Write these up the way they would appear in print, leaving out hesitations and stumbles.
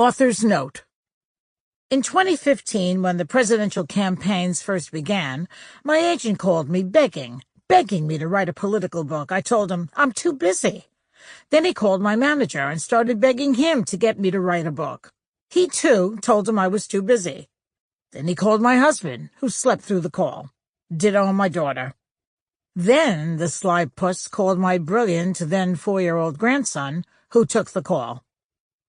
Author's note. In 2015, when the presidential campaigns first began, my agent called me begging me to write a political book. I told him, I'm too busy. Then he called my manager and started begging him to get me to write a book. He, too, told him I was too busy. Then he called my husband, who slept through the call. Ditto my daughter. Then the sly puss called my brilliant, then 4-year-old grandson, who took the call.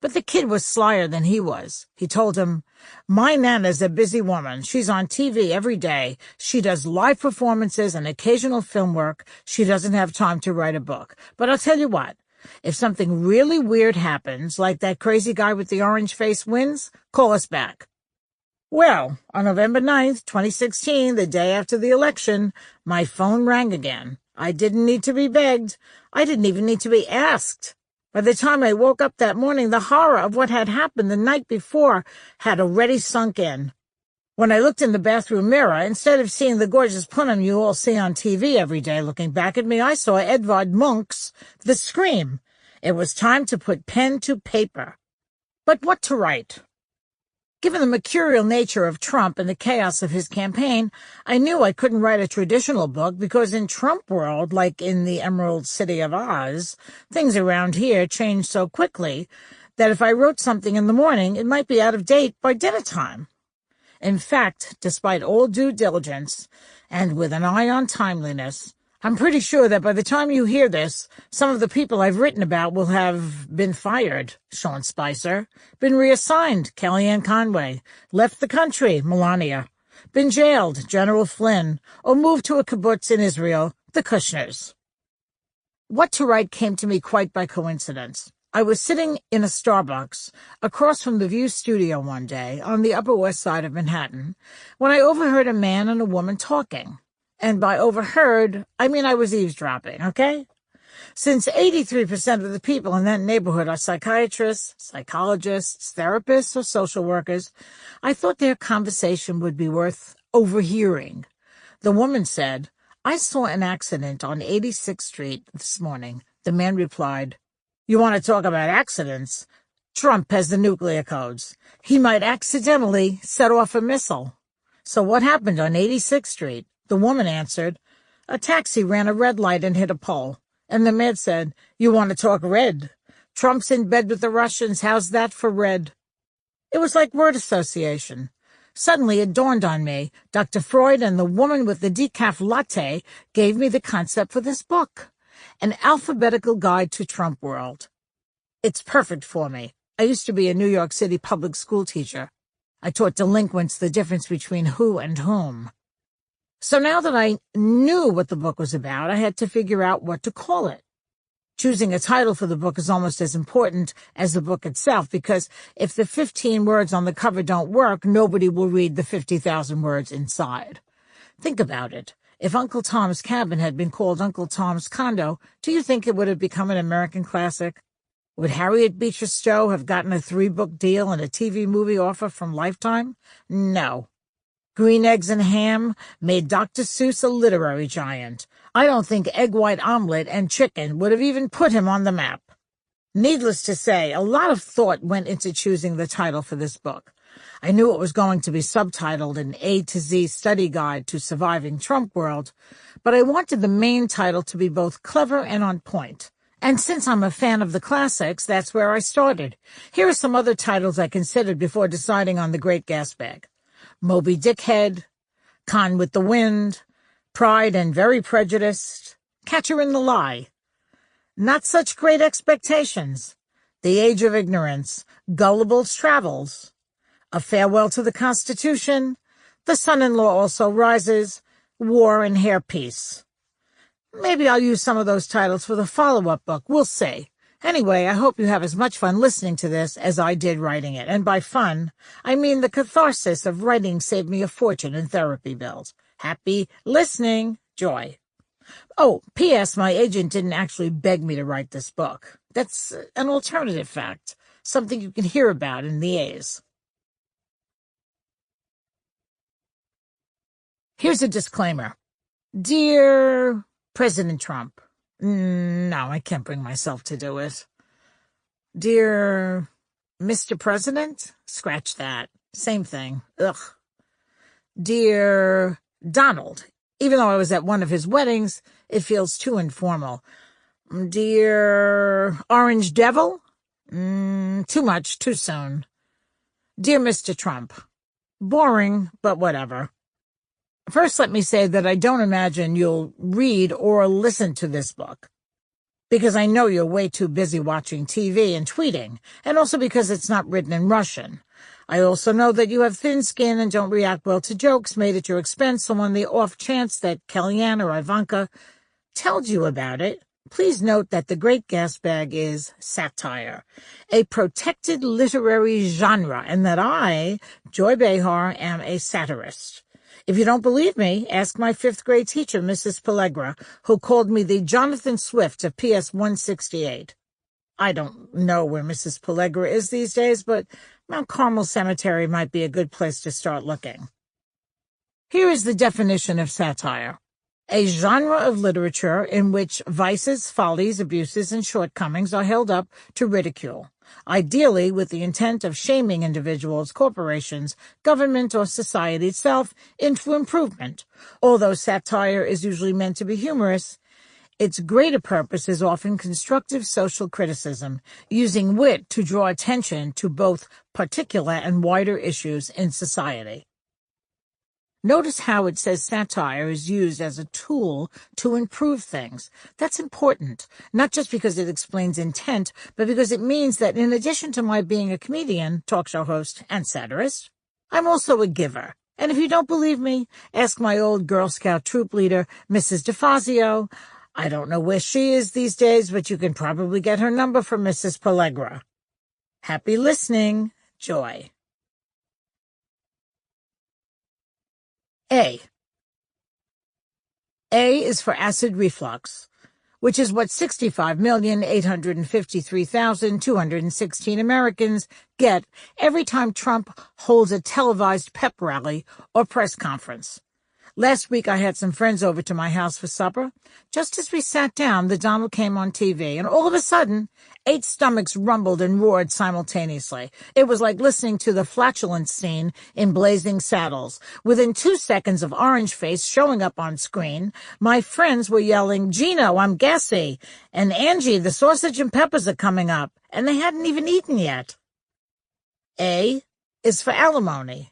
But the kid was slyer than he was. He told him, my Nana's a busy woman. She's on TV every day. She does live performances and occasional film work. She doesn't have time to write a book. But I'll tell you what, if something really weird happens, like that crazy guy with the orange face wins, call us back. Well, on November 9th, 2016, the day after the election, my phone rang again. I didn't need to be begged. I didn't even need to be asked. By the time I woke up that morning, the horror of what had happened the night before had already sunk in. When I looked in the bathroom mirror, instead of seeing the gorgeous Punim you all see on TV every day looking back at me, I saw Edvard Munch's The Scream. It was time to put pen to paper. But what to write? Given the mercurial nature of Trump and the chaos of his campaign, I knew I couldn't write a traditional book because in Trump world, like in the Emerald City of Oz, things around here change so quickly that if I wrote something in the morning, it might be out of date by dinner time. In fact, despite all due diligence and with an eye on timeliness, I'm pretty sure that by the time you hear this, some of the people I've written about will have been fired. Sean Spicer, been reassigned, Kellyanne Conway, left the country, Melania, been jailed, General Flynn, or moved to a kibbutz in Israel, the Kushners. What to write came to me quite by coincidence. I was sitting in a Starbucks across from the View studio one day on the Upper West Side of Manhattan when I overheard a man and a woman talking. And by overheard, I mean I was eavesdropping, okay? Since 83% of the people in that neighborhood are psychiatrists, psychologists, therapists, or social workers, I thought their conversation would be worth overhearing. The woman said, I saw an accident on 86th Street this morning. The man replied, you want to talk about accidents? Trump has the nuclear codes. He might accidentally set off a missile. So what happened on 86th Street? The woman answered, a taxi ran a red light and hit a pole. And the man said, you want to talk red? Trump's in bed with the Russians. How's that for red? It was like word association. Suddenly it dawned on me, Dr. Freud and the woman with the decaf latte gave me the concept for this book, an alphabetical guide to Trump world. It's perfect for me. I used to be a New York City public school teacher. I taught delinquents the difference between who and whom. So now that I knew what the book was about, I had to figure out what to call it. Choosing a title for the book is almost as important as the book itself, because if the 15 words on the cover don't work, nobody will read the 50,000 words inside. Think about it. If Uncle Tom's Cabin had been called Uncle Tom's Condo, do you think it would have become an American classic? Would Harriet Beecher Stowe have gotten a 3-book deal and a TV movie offer from Lifetime? No. Green Eggs and Ham made Dr. Seuss a literary giant. I don't think egg white omelet and chicken would have even put him on the map. Needless to say, a lot of thought went into choosing the title for this book. I knew it was going to be subtitled an A to Z study guide to surviving Trump world, but I wanted the main title to be both clever and on point. And since I'm a fan of the classics, that's where I started. Here are some other titles I considered before deciding on The Great Gasbag. Moby Dickhead, Con with the Wind, Pride and Very Prejudiced, Catcher in the Lie, Not Such Great Expectations, The Age of Ignorance, Gullible's Travels, A Farewell to the Constitution, The Son-in-Law Also Rises, War and Hairpiece. Maybe I'll use some of those titles for the follow-up book. We'll see. Anyway, I hope you have as much fun listening to this as I did writing it. And by fun, I mean the catharsis of writing saved me a fortune in therapy bills. Happy listening. Joy. Oh, P.S. My agent didn't actually beg me to write this book. That's an alternative fact, something you can hear about in the A's. Here's a disclaimer. Dear President Trump, no, I can't bring myself to do it. Dear Mr. President? Scratch that. Same thing. Ugh. Dear Donald. Even though I was at one of his weddings, it feels too informal. Dear Orange Devil? Too much, too soon. Dear Mr. Trump. Boring, but whatever. First, let me say that I don't imagine you'll read or listen to this book, because I know you're way too busy watching TV and tweeting, and also because it's not written in Russian. I also know that you have thin skin and don't react well to jokes made at your expense, so on the off chance that Kellyanne or Ivanka told you about it, please note that The Great Gasbag is satire, a protected literary genre, and that I, Joy Behar, am a satirist. If you don't believe me, ask my fifth-grade teacher, Mrs. Pellegra, who called me the Jonathan Swift of PS 168. I don't know where Mrs. Pellegra is these days, but Mount Carmel Cemetery might be a good place to start looking. Here is the definition of satire. A genre of literature in which vices, follies, abuses, and shortcomings are held up to ridicule, ideally with the intent of shaming individuals, corporations, government, or society itself into improvement. Although satire is usually meant to be humorous, its greater purpose is often constructive social criticism, using wit to draw attention to both particular and wider issues in society. Notice how it says satire is used as a tool to improve things. That's important, not just because it explains intent, but because it means that in addition to my being a comedian, talk show host, and satirist, I'm also a giver. And if you don't believe me, ask my old Girl Scout troop leader, Mrs. DeFazio. I don't know where she is these days, but you can probably get her number from Mrs. Pellegra. Happy listening, Joy. A. A is for acid reflux, which is what 65,853,216 Americans get every time Trump holds a televised pep rally or press conference. Last week I had some friends over to my house for supper. Just as we sat down, the Donald came on TV, and all of a sudden, 8 stomachs rumbled and roared simultaneously. It was like listening to the flatulence scene in Blazing Saddles. Within 2 seconds of Orange Face showing up on screen, my friends were yelling, "Gino, I'm gassy," and "Angie, the sausage and peppers are coming up," and they hadn't even eaten yet. A is for alimony.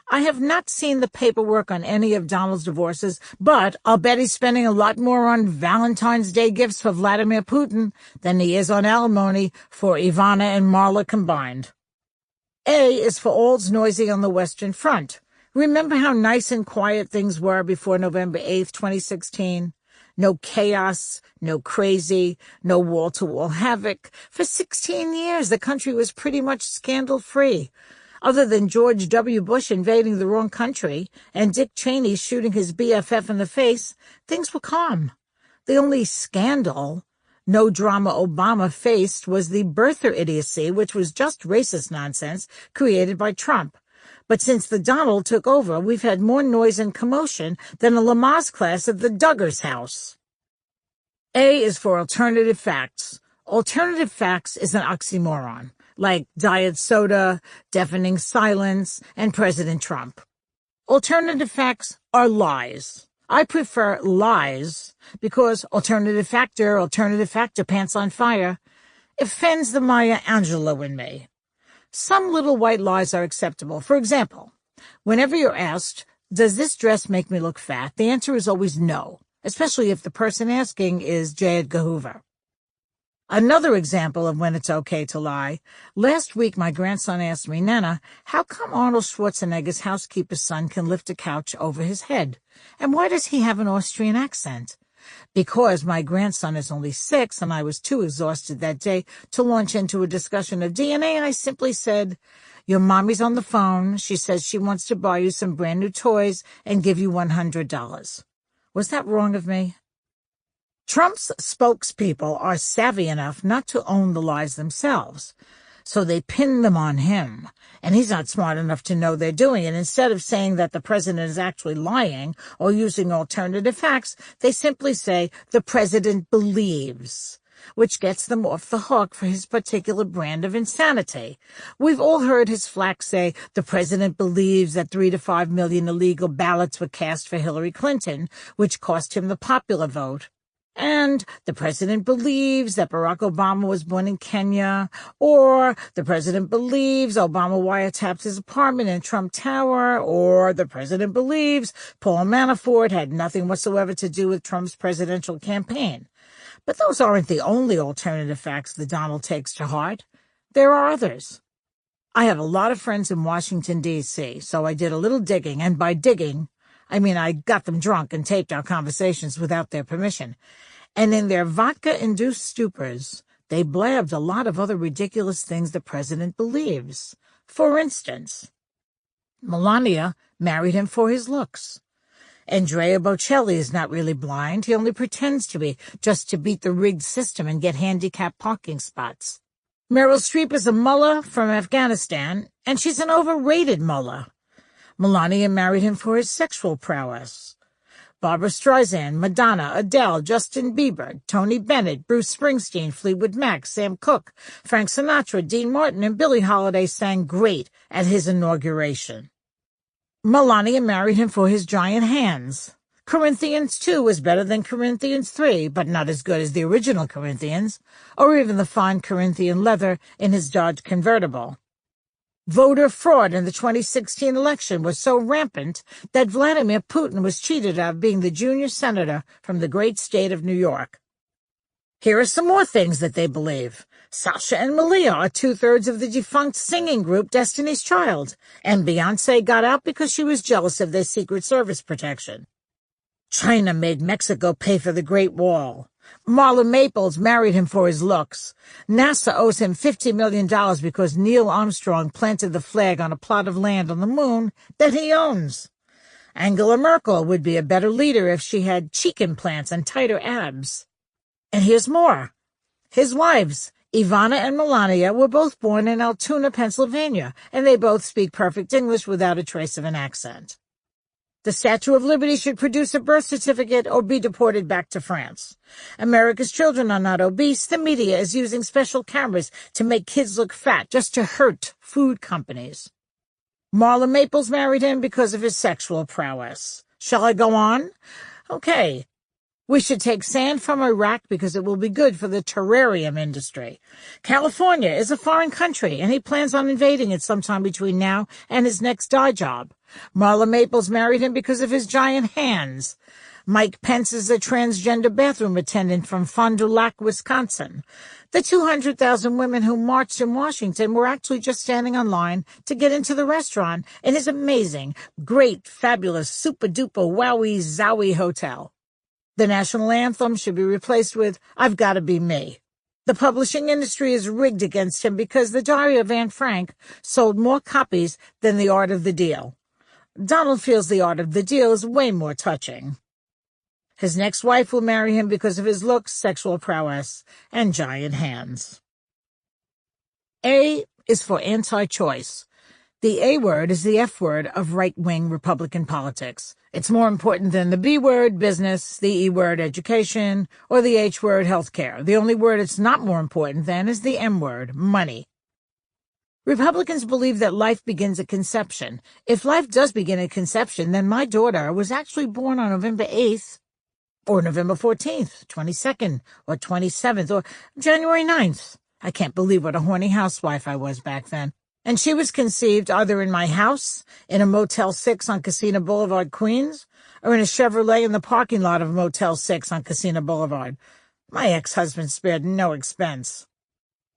I have not seen the paperwork on any of Donald's divorces, but I'll bet he's spending a lot more on Valentine's Day gifts for Vladimir Putin than he is on alimony for Ivana and Marla combined. A is for all's noisy on the Western Front. Remember how nice and quiet things were before November 8th, 2016? No chaos, no crazy, no wall-to-wall havoc. For 16 years, the country was pretty much scandal-free. Other than George W. Bush invading the wrong country and Dick Cheney shooting his BFF in the face, things were calm. The only scandal no drama Obama faced was the birther idiocy, which was just racist nonsense created by Trump. But since the Donald took over, we've had more noise and commotion than a Lamaze class at the Duggars house. A is for alternative facts. Alternative facts is an oxymoron, like diet soda, deafening silence, and President Trump. Alternative facts are lies. I prefer lies because alternative factor, pants on fire, offends the Maya Angelou in me. Some little white lies are acceptable. For example, whenever you're asked, "Does this dress make me look fat?" the answer is always no, especially if the person asking is J. Edgar Hoover. Another example of when it's okay to lie. Last week, my grandson asked me, "Nana, how come Arnold Schwarzenegger's housekeeper's son can lift a couch over his head? And why does he have an Austrian accent?" Because my grandson is only 6 and I was too exhausted that day to launch into a discussion of DNA, I simply said, "Your mommy's on the phone. She says she wants to buy you some brand new toys and give you $100. Was that wrong of me? Trump's spokespeople are savvy enough not to own the lies themselves, so they pin them on him, and he's not smart enough to know they're doing it. Instead of saying that the president is actually lying or using alternative facts, they simply say the president believes. which gets them off the hook for his particular brand of insanity. We've all heard his flack say the president believes that 3 to 5 million illegal ballots were cast for Hillary Clinton, which cost him the popular vote. And the president believes that Barack Obama was born in Kenya, or the president believes Obama wiretapped his apartment in Trump Tower, or the president believes Paul Manafort had nothing whatsoever to do with Trump's presidential campaign. But those aren't the only alternative facts that Donald takes to heart. There are others. I have a lot of friends in Washington, D.C., so I did a little digging, and by digging, I mean I got them drunk and taped our conversations without their permission. And in their vodka-induced stupors, they blabbed a lot of other ridiculous things the president believes. For instance, Melania married him for his looks. Andrea Bocelli is not really blind. He only pretends to be, just to beat the rigged system and get handicapped parking spots. Meryl Streep is a mullah from Afghanistan, and she's an overrated mullah. Melania married him for his sexual prowess. Barbra Streisand, Madonna, Adele, Justin Bieber, Tony Bennett, Bruce Springsteen, Fleetwood Mac, Sam Cooke, Frank Sinatra, Dean Martin, and Billie Holiday sang great at his inauguration. Melania married him for his giant hands. Corinthians 2 was better than Corinthians 3, but not as good as the original Corinthians, or even the fine Corinthian leather in his Dodge convertible. Voter fraud in the 2016 election was so rampant that Vladimir Putin was cheated out of being the junior senator from the great state of New York. Here are some more things that they believe. Sasha and Malia are 2/3 of the defunct singing group Destiny's Child, and Beyoncé got out because she was jealous of their Secret Service protection. China made Mexico pay for the Great Wall. Marla Maples married him for his looks. NASA owes him $50 million because Neil Armstrong planted the flag on a plot of land on the moon that he owns. Angela Merkel would be a better leader if she had cheek implants and tighter abs. And here's more. His wives, Ivana and Melania, were both born in Altoona, Pennsylvania, and they both speak perfect English without a trace of an accent. The Statue of Liberty should produce a birth certificate or be deported back to France. America's children are not obese. The media is using special cameras to make kids look fat just to hurt food companies. Marla Maples married him because of his sexual prowess. Shall I go on? Okay. We should take sand from Iraq because it will be good for the terrarium industry. California is a foreign country, and he plans on invading it sometime between now and his next dye job. Marla Maples married him because of his giant hands. Mike Pence is a transgender bathroom attendant from Fond du Lac, Wisconsin. The 200,000 women who marched in Washington were actually just standing on line to get into the restaurant in his amazing, great, fabulous, super-duper, wowie, zowie hotel. The national anthem should be replaced with I've Gotta Be Me. The publishing industry is rigged against him because The Diary of Anne Frank sold more copies than The Art of the Deal. Donald feels The Art of the Deal is way more touching. His next wife will marry him because of his looks, sexual prowess, and giant hands. A is for anti-choice. The A word is the F word of right-wing Republican politics. It's more important than the B word, business, the E word, education, or the H word, healthcare. The only word it's not more important than is the M word, money. Republicans believe that life begins at conception. If life does begin at conception, then my daughter was actually born on November 8th, or November 14th, 22nd, or 27th, or January 9th. I can't believe what a horny housewife I was back then. And she was conceived either in my house, in a Motel 6 on Casino Boulevard, Queens, or in a Chevrolet in the parking lot of Motel 6 on Casino Boulevard. My ex-husband spared no expense.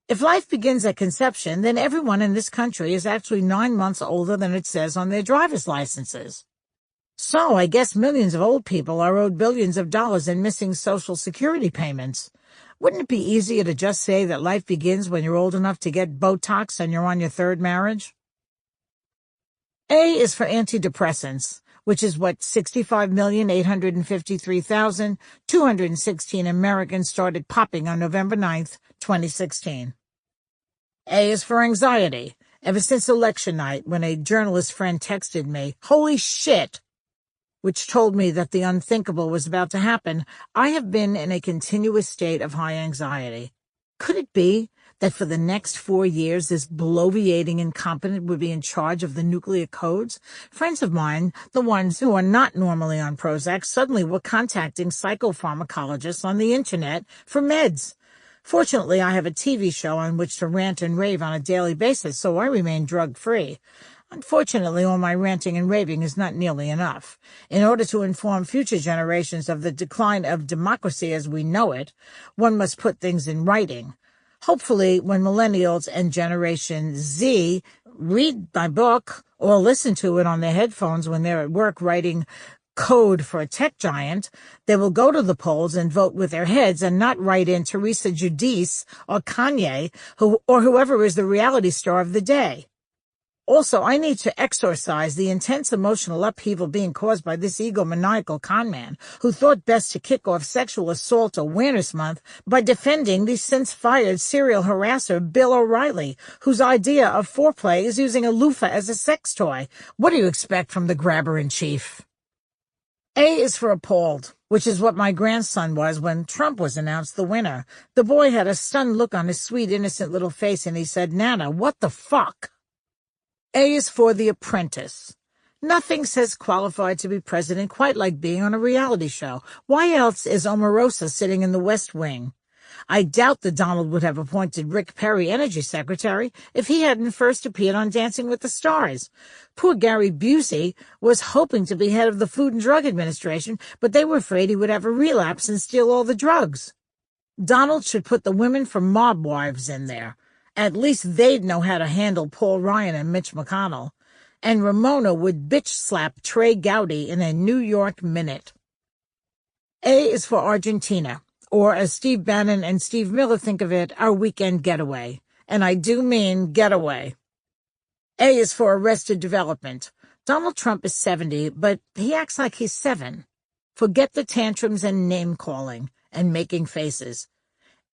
If life begins at conception, then everyone in this country is actually 9 months older than it says on their driver's licenses. So I guess millions of old people are owed billions of dollars in missing Social Security payments. Wouldn't it be easier to just say that life begins when you're old enough to get Botox and you're on your third marriage? A is for antidepressants, which is what 65,853,216 Americans started popping on November 9th, 2016. A is for anxiety. Ever since election night, when a journalist friend texted me, "Holy shit!" which told me that the unthinkable was about to happen, I have been in a continuous state of high anxiety. Could it be that for the next 4 years this bloviating incompetent would be in charge of the nuclear codes? Friends of mine, the ones who are not normally on Prozac, suddenly were contacting psychopharmacologists on the internet for meds. Fortunately, I have a TV show on which to rant and rave on a daily basis, so I remain drug-free. Unfortunately, all my ranting and raving is not nearly enough. In order to inform future generations of the decline of democracy as we know it, one must put things in writing. Hopefully, when millennials and Generation Z read my book or listen to it on their headphones when they're at work writing code for a tech giant, they will go to the polls and vote with their heads and not write in Teresa Giudice or Kanye or whoever is the reality star of the day. Also, I need to exorcise the intense emotional upheaval being caused by this egomaniacal conman who thought best to kick off Sexual Assault Awareness Month by defending the since-fired serial harasser Bill O'Reilly, whose idea of foreplay is using a loofah as a sex toy. What do you expect from the grabber-in-chief? A is for appalled, which is what my grandson was when Trump was announced the winner. The boy had a stunned look on his sweet, innocent little face, and he said, "Nana, what the fuck?" A is for The Apprentice. Nothing says qualified to be president quite like being on a reality show. Why else is Omarosa sitting in the West Wing? I doubt that Donald would have appointed Rick Perry energy secretary if he hadn't first appeared on Dancing with the Stars. Poor Gary Busey was hoping to be head of the Food and Drug Administration, but they were afraid he would have a relapse and steal all the drugs. Donald should put the women from Mob Wives in there. At least they'd know how to handle Paul Ryan and Mitch McConnell. And Ramona would bitch-slap Trey Gowdy in a New York minute. A is for Argentina, or as Steve Bannon and Steve Miller think of it, our weekend getaway. And I do mean getaway. A is for Arrested Development. Donald Trump is 70, but he acts like he's 7. Forget the tantrums and name-calling and making faces.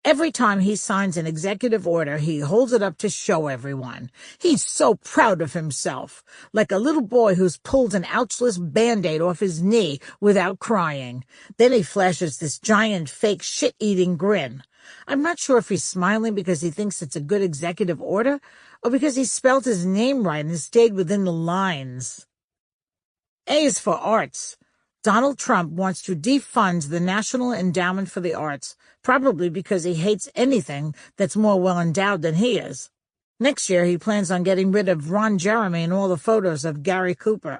Every time he signs an executive order, he holds it up to show everyone. He's so proud of himself, like a little boy who's pulled an ouchless Band-Aid off his knee without crying. Then he flashes this giant fake shit-eating grin. I'm not sure if he's smiling because he thinks it's a good executive order or because he spelled his name right and stayed within the lines. A is for Arts. Donald Trump wants to defund the National Endowment for the Arts, probably because he hates anything that's more well-endowed than he is. Next year, he plans on getting rid of Ron Jeremy and all the photos of Gary Cooper.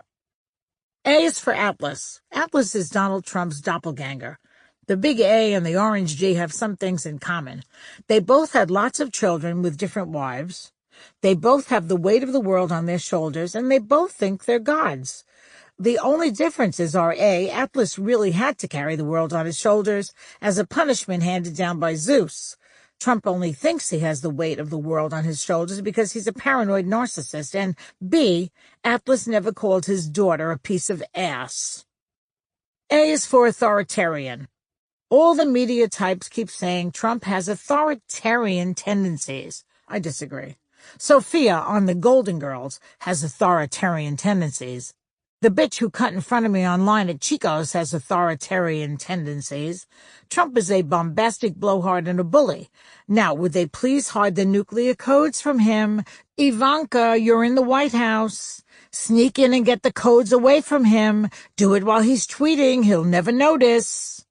A is for Atlas. Atlas is Donald Trump's doppelganger. The big A and the orange G have some things in common. They both had lots of children with different wives. They both have the weight of the world on their shoulders, and they both think they're gods. The only differences are A, Atlas really had to carry the world on his shoulders as a punishment handed down by Zeus. Trump only thinks he has the weight of the world on his shoulders because he's a paranoid narcissist. And B, Atlas never called his daughter a piece of ass. A is for authoritarian. All the media types keep saying Trump has authoritarian tendencies. I disagree. Sophia on The Golden Girls has authoritarian tendencies. The bitch who cut in front of me online at Chico's has authoritarian tendencies. Trump is a bombastic blowhard and a bully. Now, would they please hide the nuclear codes from him? Ivanka, you're in the White House. Sneak in and get the codes away from him. Do it while he's tweeting. He'll never notice.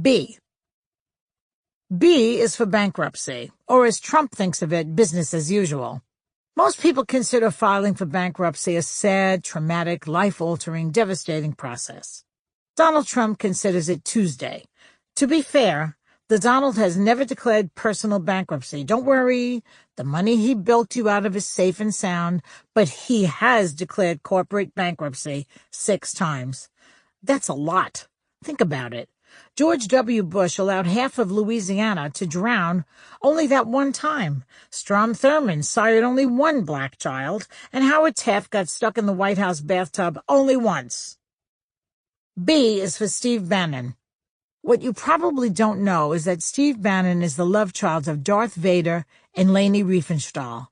B. B is for bankruptcy, or as Trump thinks of it, business as usual. Most people consider filing for bankruptcy a sad, traumatic, life-altering, devastating process. Donald Trump considers it Tuesday. To be fair, the Donald has never declared personal bankruptcy. Don't worry, the money he bilked you out of is safe and sound, but he has declared corporate bankruptcy 6 times. That's a lot. Think about it. George W. Bush allowed half of Louisiana to drown only that one time. Strom Thurmond sired only one black child, and Howard Taft got stuck in the White House bathtub only once. B is for Steve Bannon. What you probably don't know is that Steve Bannon is the love child of Darth Vader and Leni Riefenstahl.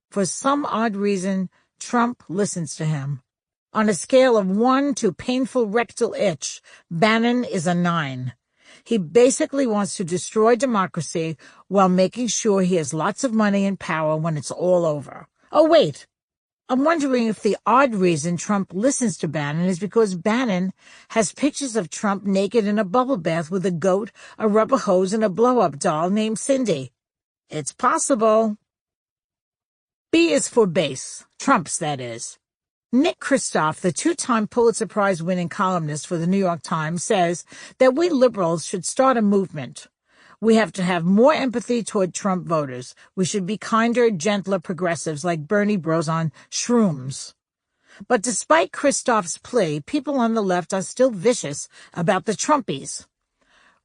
For some odd reason, Trump listens to him. On a scale of 1 to painful rectal itch, Bannon is a 9. He basically wants to destroy democracy while making sure he has lots of money and power when it's all over. Oh, wait. I'm wondering if the odd reason Trump listens to Bannon is because Bannon has pictures of Trump naked in a bubble bath with a goat, a rubber hose, and a blow-up doll named Cindy. It's possible. B is for base. Trump's, that is. Nick Kristof, the two-time Pulitzer Prize-winning columnist for the New York Times, says that we liberals should start a movement. We have to have more empathy toward Trump voters. We should be kinder, gentler progressives like Bernie Bros on shrooms. But despite Kristof's plea, people on the left are still vicious about the Trumpies.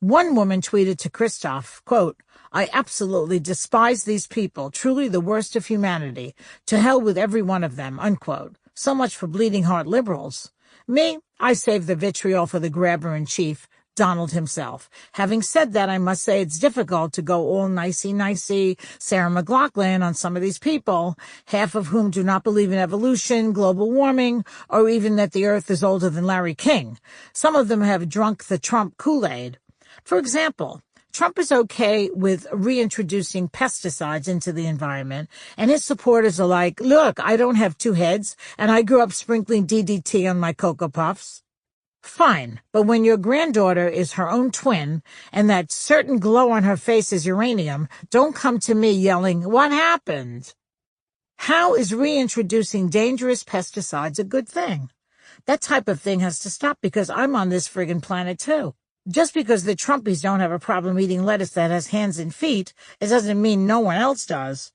One woman tweeted to Kristof, quote, "I absolutely despise these people, truly the worst of humanity. To hell with every one of them," unquote. So much for bleeding heart liberals. Me, I save the vitriol for the grabber-in-chief, Donald himself. Having said that, I must say it's difficult to go all nicey-nicey Sarah McLachlan on some of these people, half of whom do not believe in evolution, global warming, or even that the earth is older than Larry King. Some of them have drunk the Trump Kool-Aid. For example, Trump is okay with reintroducing pesticides into the environment, and his supporters are like, look, I don't have two heads, and I grew up sprinkling DDT on my Cocoa Puffs. Fine, but when your granddaughter is her own twin, and that certain glow on her face is uranium, don't come to me yelling, what happened? How is reintroducing dangerous pesticides a good thing? That type of thing has to stop because I'm on this friggin' planet too. Just because the Trumpies don't have a problem eating lettuce that has hands and feet, it doesn't mean no one else does.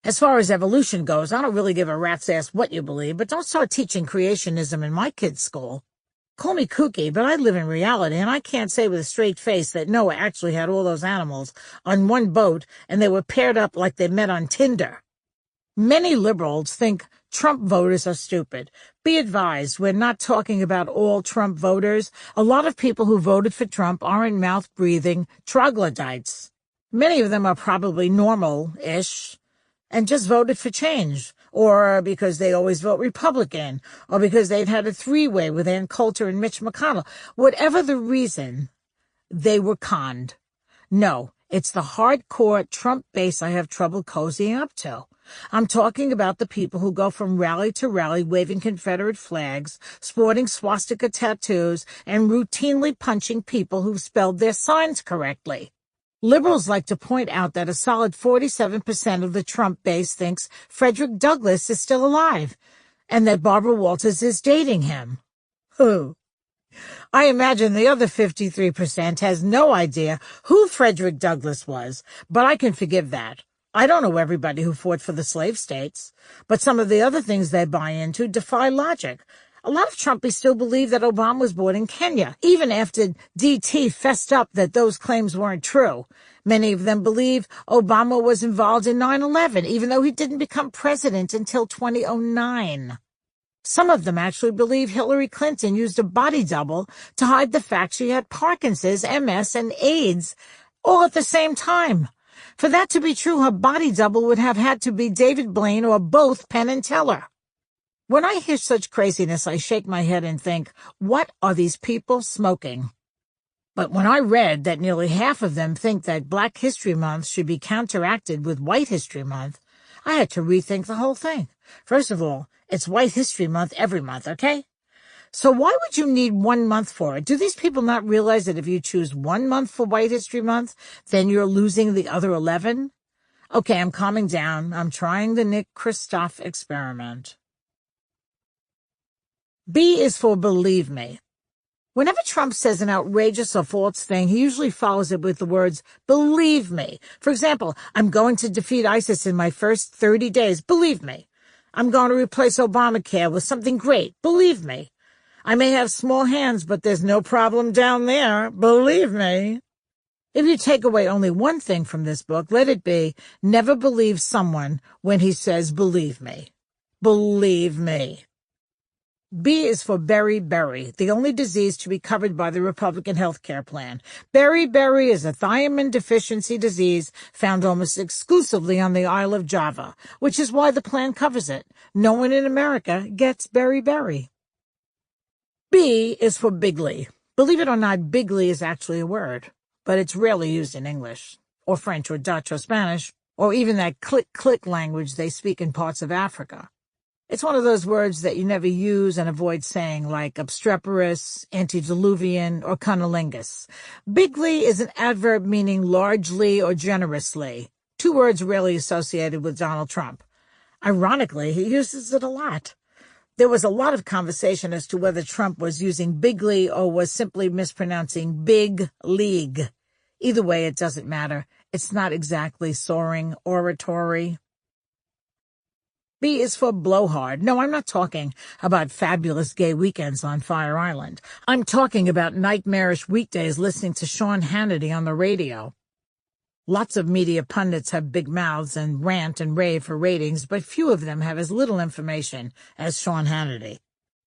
As far as evolution goes, I don't really give a rat's ass what you believe, but don't start teaching creationism in my kids' school. Call me kooky, but I live in reality, and I can't say with a straight face that Noah actually had all those animals on one boat and they were paired up like they met on Tinder. Many liberals think Trump voters are stupid. Be advised, we're not talking about all Trump voters. A lot of people who voted for Trump aren't mouth-breathing troglodytes. Many of them are probably normal-ish and just voted for change, or because they always vote Republican, or because they've had a three-way with Ann Coulter and Mitch McConnell. Whatever the reason, they were conned. No, it's the hardcore Trump base I have trouble cozying up to. I'm talking about the people who go from rally to rally waving Confederate flags, sporting swastika tattoos, and routinely punching people who've spelled their signs correctly. Liberals like to point out that a solid 47% of the Trump base thinks Frederick Douglass is still alive, and that Barbara Walters is dating him. Who? I imagine the other 53% has no idea who Frederick Douglass was, but I can forgive that. I don't know everybody who fought for the slave states, but some of the other things they buy into defy logic. A lot of Trumpies still believe that Obama was born in Kenya, even after DT fessed up that those claims weren't true. Many of them believe Obama was involved in 9/11, even though he didn't become president until 2009. Some of them actually believe Hillary Clinton used a body double to hide the fact she had Parkinson's, MS, and AIDS all at the same time. For that to be true, her body double would have had to be David Blaine or both Penn and Teller. When I hear such craziness, I shake my head and think, what are these people smoking? But when I read that nearly half of them think that Black History Month should be counteracted with White History Month, I had to rethink the whole thing. First of all, it's White History Month every month, okay? So why would you need 1 month for it? Do these people not realize that if you choose 1 month for White History Month, then you're losing the other 11? Okay, I'm calming down. I'm trying the Nick Kristof experiment. B is for believe me. Whenever Trump says an outrageous or false thing, he usually follows it with the words, believe me. For example, I'm going to defeat ISIS in my first 30 days. Believe me. I'm going to replace Obamacare with something great. Believe me. I may have small hands, but there's no problem down there. Believe me. If you take away only one thing from this book, let it be, never believe someone when he says, believe me. Believe me. B is for beriberi, the only disease to be covered by the Republican health care plan. Beriberi is a thiamine deficiency disease found almost exclusively on the Isle of Java, which is why the plan covers it. No one in America gets beriberi. B is for bigly. Believe it or not, bigly is actually a word, but it's rarely used in English, or French, or Dutch, or Spanish, or even that click-click language they speak in parts of Africa. It's one of those words that you never use and avoid saying, like obstreperous, antediluvian, or cunnilingus. Bigly is an adverb meaning largely or generously, two words rarely associated with Donald Trump. Ironically, he uses it a lot. There was a lot of conversation as to whether Trump was using bigly or was simply mispronouncing big league. Either way, it doesn't matter. It's not exactly soaring oratory. B is for blowhard. No, I'm not talking about fabulous gay weekends on Fire Island. I'm talking about nightmarish weekdays listening to Sean Hannity on the radio. Lots of media pundits have big mouths and rant and rave for ratings, but few of them have as little information as Sean Hannity.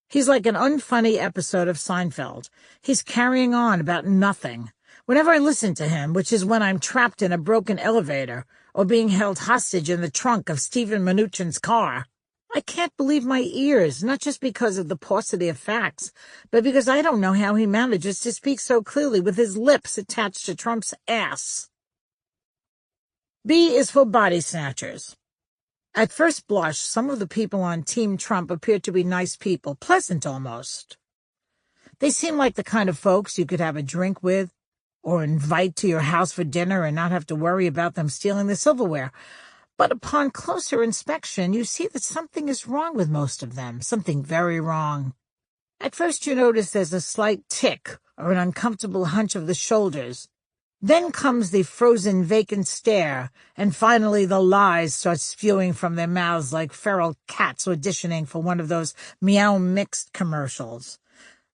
He's like an unfunny episode of Seinfeld. He's carrying on about nothing. Whenever I listen to him, which is when I'm trapped in a broken elevator or being held hostage in the trunk of Stephen Mnuchin's car, I can't believe my ears, not just because of the paucity of facts, but because I don't know how he manages to speak so clearly with his lips attached to Trump's ass. B is for body snatchers. At first blush, some of the people on Team Trump appear to be nice people, pleasant almost. They seem like the kind of folks you could have a drink with, or invite to your house for dinner and not have to worry about them stealing the silverware. But upon closer inspection, you see that something is wrong with most of them, something very wrong. At first you notice there's a slight tic or an uncomfortable hunch of the shoulders. Then comes the frozen, vacant stare, and finally the lies start spewing from their mouths like feral cats auditioning for one of those Meow Mixed commercials.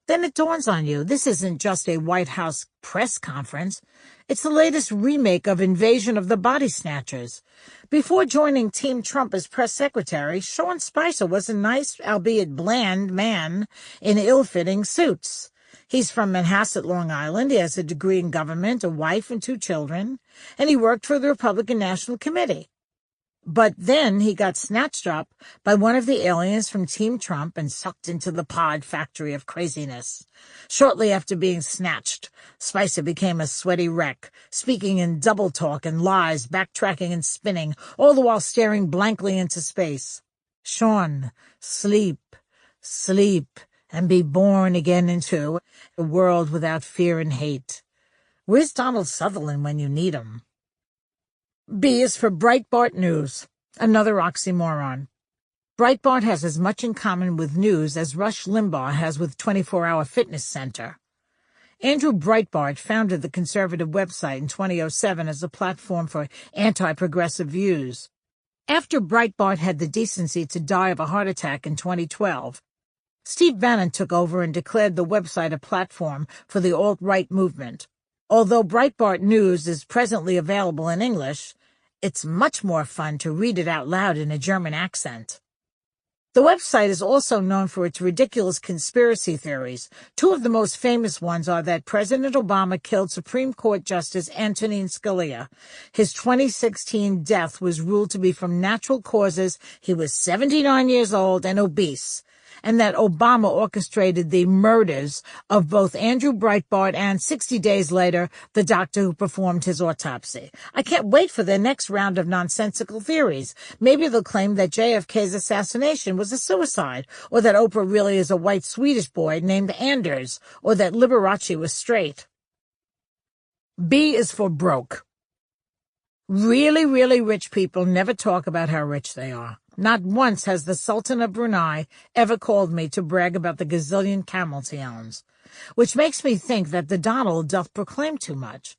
Then it dawns on you, this isn't just a White House press conference. It's the latest remake of Invasion of the Body Snatchers. Before joining Team Trump as press secretary, Sean Spicer was a nice, albeit bland, man in ill-fitting suits. He's from Manhasset, Long Island. He has a degree in government, a wife, and 2 children, and he worked for the Republican National Committee. But then he got snatched up by one of the aliens from Team Trump and sucked into the pod factory of craziness. Shortly after being snatched, Spicer became a sweaty wreck, speaking in double talk and lies, backtracking and spinning, all the while staring blankly into space. Sean, sleep, and be born again into a world without fear and hate. Where's Donald Sutherland when you need him? B is for Breitbart News, another oxymoron. Breitbart has as much in common with news as Rush Limbaugh has with 24-Hour Fitness Center. Andrew Breitbart founded the conservative website in 2007 as a platform for anti-progressive views. After Breitbart had the decency to die of a heart attack in 2012, Steve Bannon took over and declared the website a platform for the alt-right movement. Although Breitbart News is presently available in English, it's much more fun to read it out loud in a German accent. The website is also known for its ridiculous conspiracy theories. 2 of the most famous ones are that President Obama killed Supreme Court Justice Antonin Scalia. His 2016 death was ruled to be from natural causes. He was 79 years old and obese. And that Obama orchestrated the murders of both Andrew Breitbart and, 60 days later, the doctor who performed his autopsy. I can't wait for their next round of nonsensical theories. Maybe they'll claim that JFK's assassination was a suicide, or that Oprah really is a white Swedish boy named Anders, or that Liberace was straight. B is for broke. Really, really rich people never talk about how rich they are. Not once has the Sultan of Brunei ever called me to brag about the gazillion camels he owns, which makes me think that the Donald doth proclaim too much.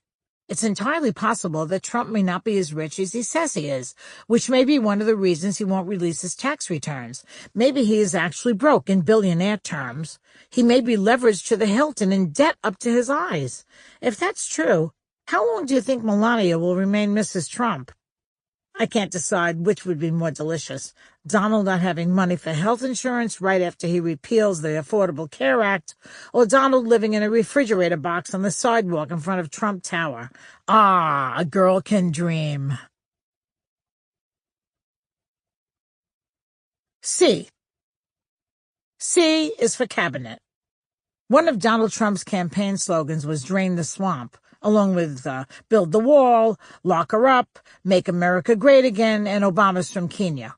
It's entirely possible that Trump may not be as rich as he says he is, which may be one of the reasons he won't release his tax returns. Maybe he is actually broke in billionaire terms. He may be leveraged to the hilt and in debt up to his eyes. If that's true, how long do you think Melania will remain Mrs. Trump? I can't decide which would be more delicious. Donald not having money for health insurance right after he repeals the Affordable Care Act, or Donald living in a refrigerator box on the sidewalk in front of Trump Tower. Ah, a girl can dream. C. C is for cabinet. One of Donald Trump's campaign slogans was Drain the Swamp, along with Build the Wall, Lock Her Up, Make America Great Again, and Obama's from Kenya.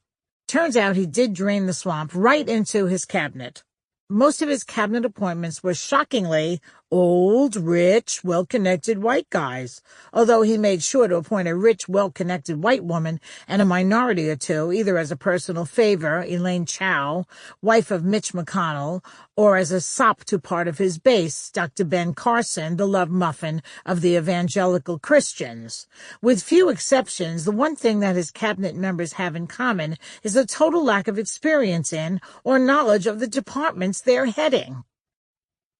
Turns out he did drain the swamp right into his cabinet. Most of his cabinet appointments were shockingly old, rich, well-connected white guys, although he made sure to appoint a rich, well-connected white woman and a minority or two, either as a personal favor, Elaine Chao, wife of Mitch McConnell, or as a sop to part of his base, Dr. Ben Carson, the love muffin of the evangelical Christians. With few exceptions, the one thing that his cabinet members have in common is a total lack of experience in or knowledge of the departments they're heading.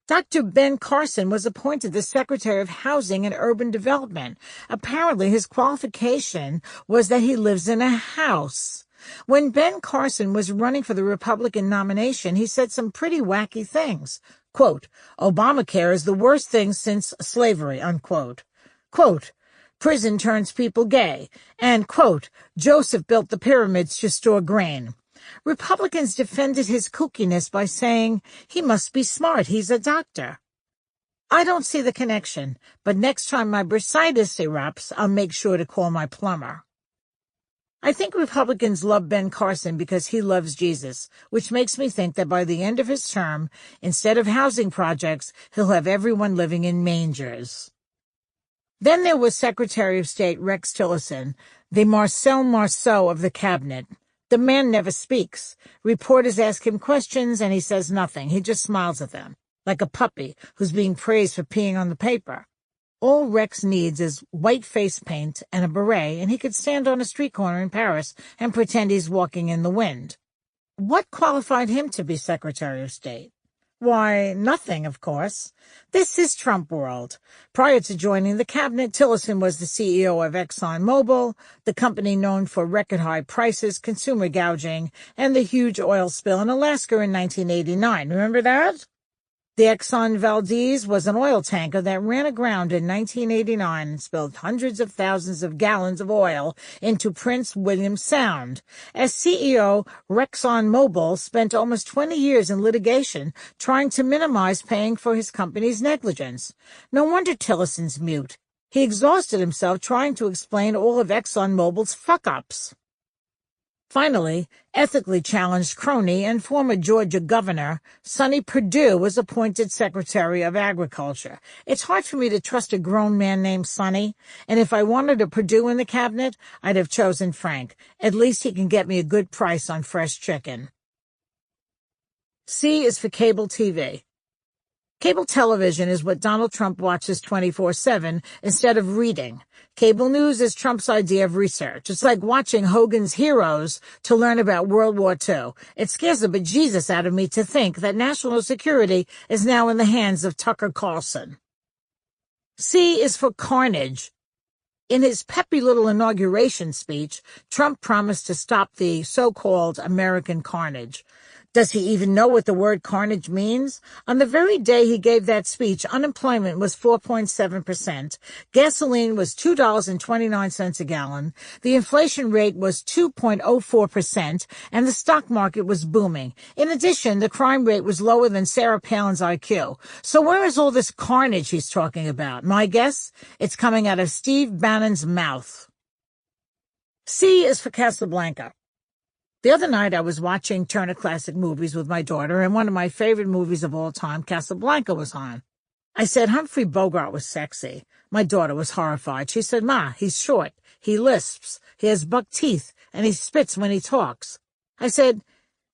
Dr. Ben Carson was appointed the Secretary of Housing and Urban Development. Apparently, his qualification was that he lives in a house. When Ben Carson was running for the Republican nomination, he said some pretty wacky things. Quote, Obamacare is the worst thing since slavery, unquote. Quote, prison turns people gay. And, quote, Joseph built the pyramids to store grain. Republicans defended his kookiness by saying, he must be smart, he's a doctor. I don't see the connection, but next time my bursitis erupts, I'll make sure to call my plumber. I think Republicans love Ben Carson because he loves Jesus, which makes me think that by the end of his term, instead of housing projects, he'll have everyone living in mangers. Then there was Secretary of State Rex Tillerson, the Marcel Marceau of the cabinet. The man never speaks. Reporters ask him questions, and he says nothing. He just smiles at them, like a puppy who's being praised for peeing on the paper. All Rex needs is white face paint and a beret, and he could stand on a street corner in Paris and pretend he's walking in the wind. What qualified him to be Secretary of State? Why, nothing, of course. This is Trump world. Prior to joining the cabinet, Tillerson was the CEO of ExxonMobil, the company known for record-high prices, consumer gouging, and the huge oil spill in Alaska in 1989. Remember that? The Exxon Valdez was an oil tanker that ran aground in 1989 and spilled hundreds of thousands of gallons of oil into Prince William Sound. As CEO, ExxonMobil spent almost 20 years in litigation trying to minimize paying for his company's negligence. No wonder Tillerson's mute. He exhausted himself trying to explain all of ExxonMobil's fuck-ups. Finally, ethically challenged crony and former Georgia governor Sonny Perdue was appointed Secretary of Agriculture. It's hard for me to trust a grown man named Sonny, and if I wanted a Perdue in the cabinet, I'd have chosen Frank. At least he can get me a good price on fresh chicken. C is for cable TV. Cable television is what Donald Trump watches 24/7 instead of reading. Cable news is Trump's idea of research. It's like watching Hogan's Heroes to learn about World War II. It scares the bejesus out of me to think that national security is now in the hands of Tucker Carlson. C is for carnage. In his peppy little inauguration speech, Trump promised to stop the so-called American carnage. Does he even know what the word carnage means? On the very day he gave that speech, unemployment was 4.7%, gasoline was $2.29 a gallon, the inflation rate was 2.04%, and the stock market was booming. In addition, the crime rate was lower than Sarah Palin's IQ. So where is all this carnage he's talking about? My guess? It's coming out of Steve Bannon's mouth. C is for Casablanca. The other night I was watching Turner Classic Movies with my daughter, and one of my favorite movies of all time, Casablanca, was on. I said Humphrey Bogart was sexy. My daughter was horrified. She said, Ma, he's short, he lisps, he has buck teeth, and he spits when he talks. I said,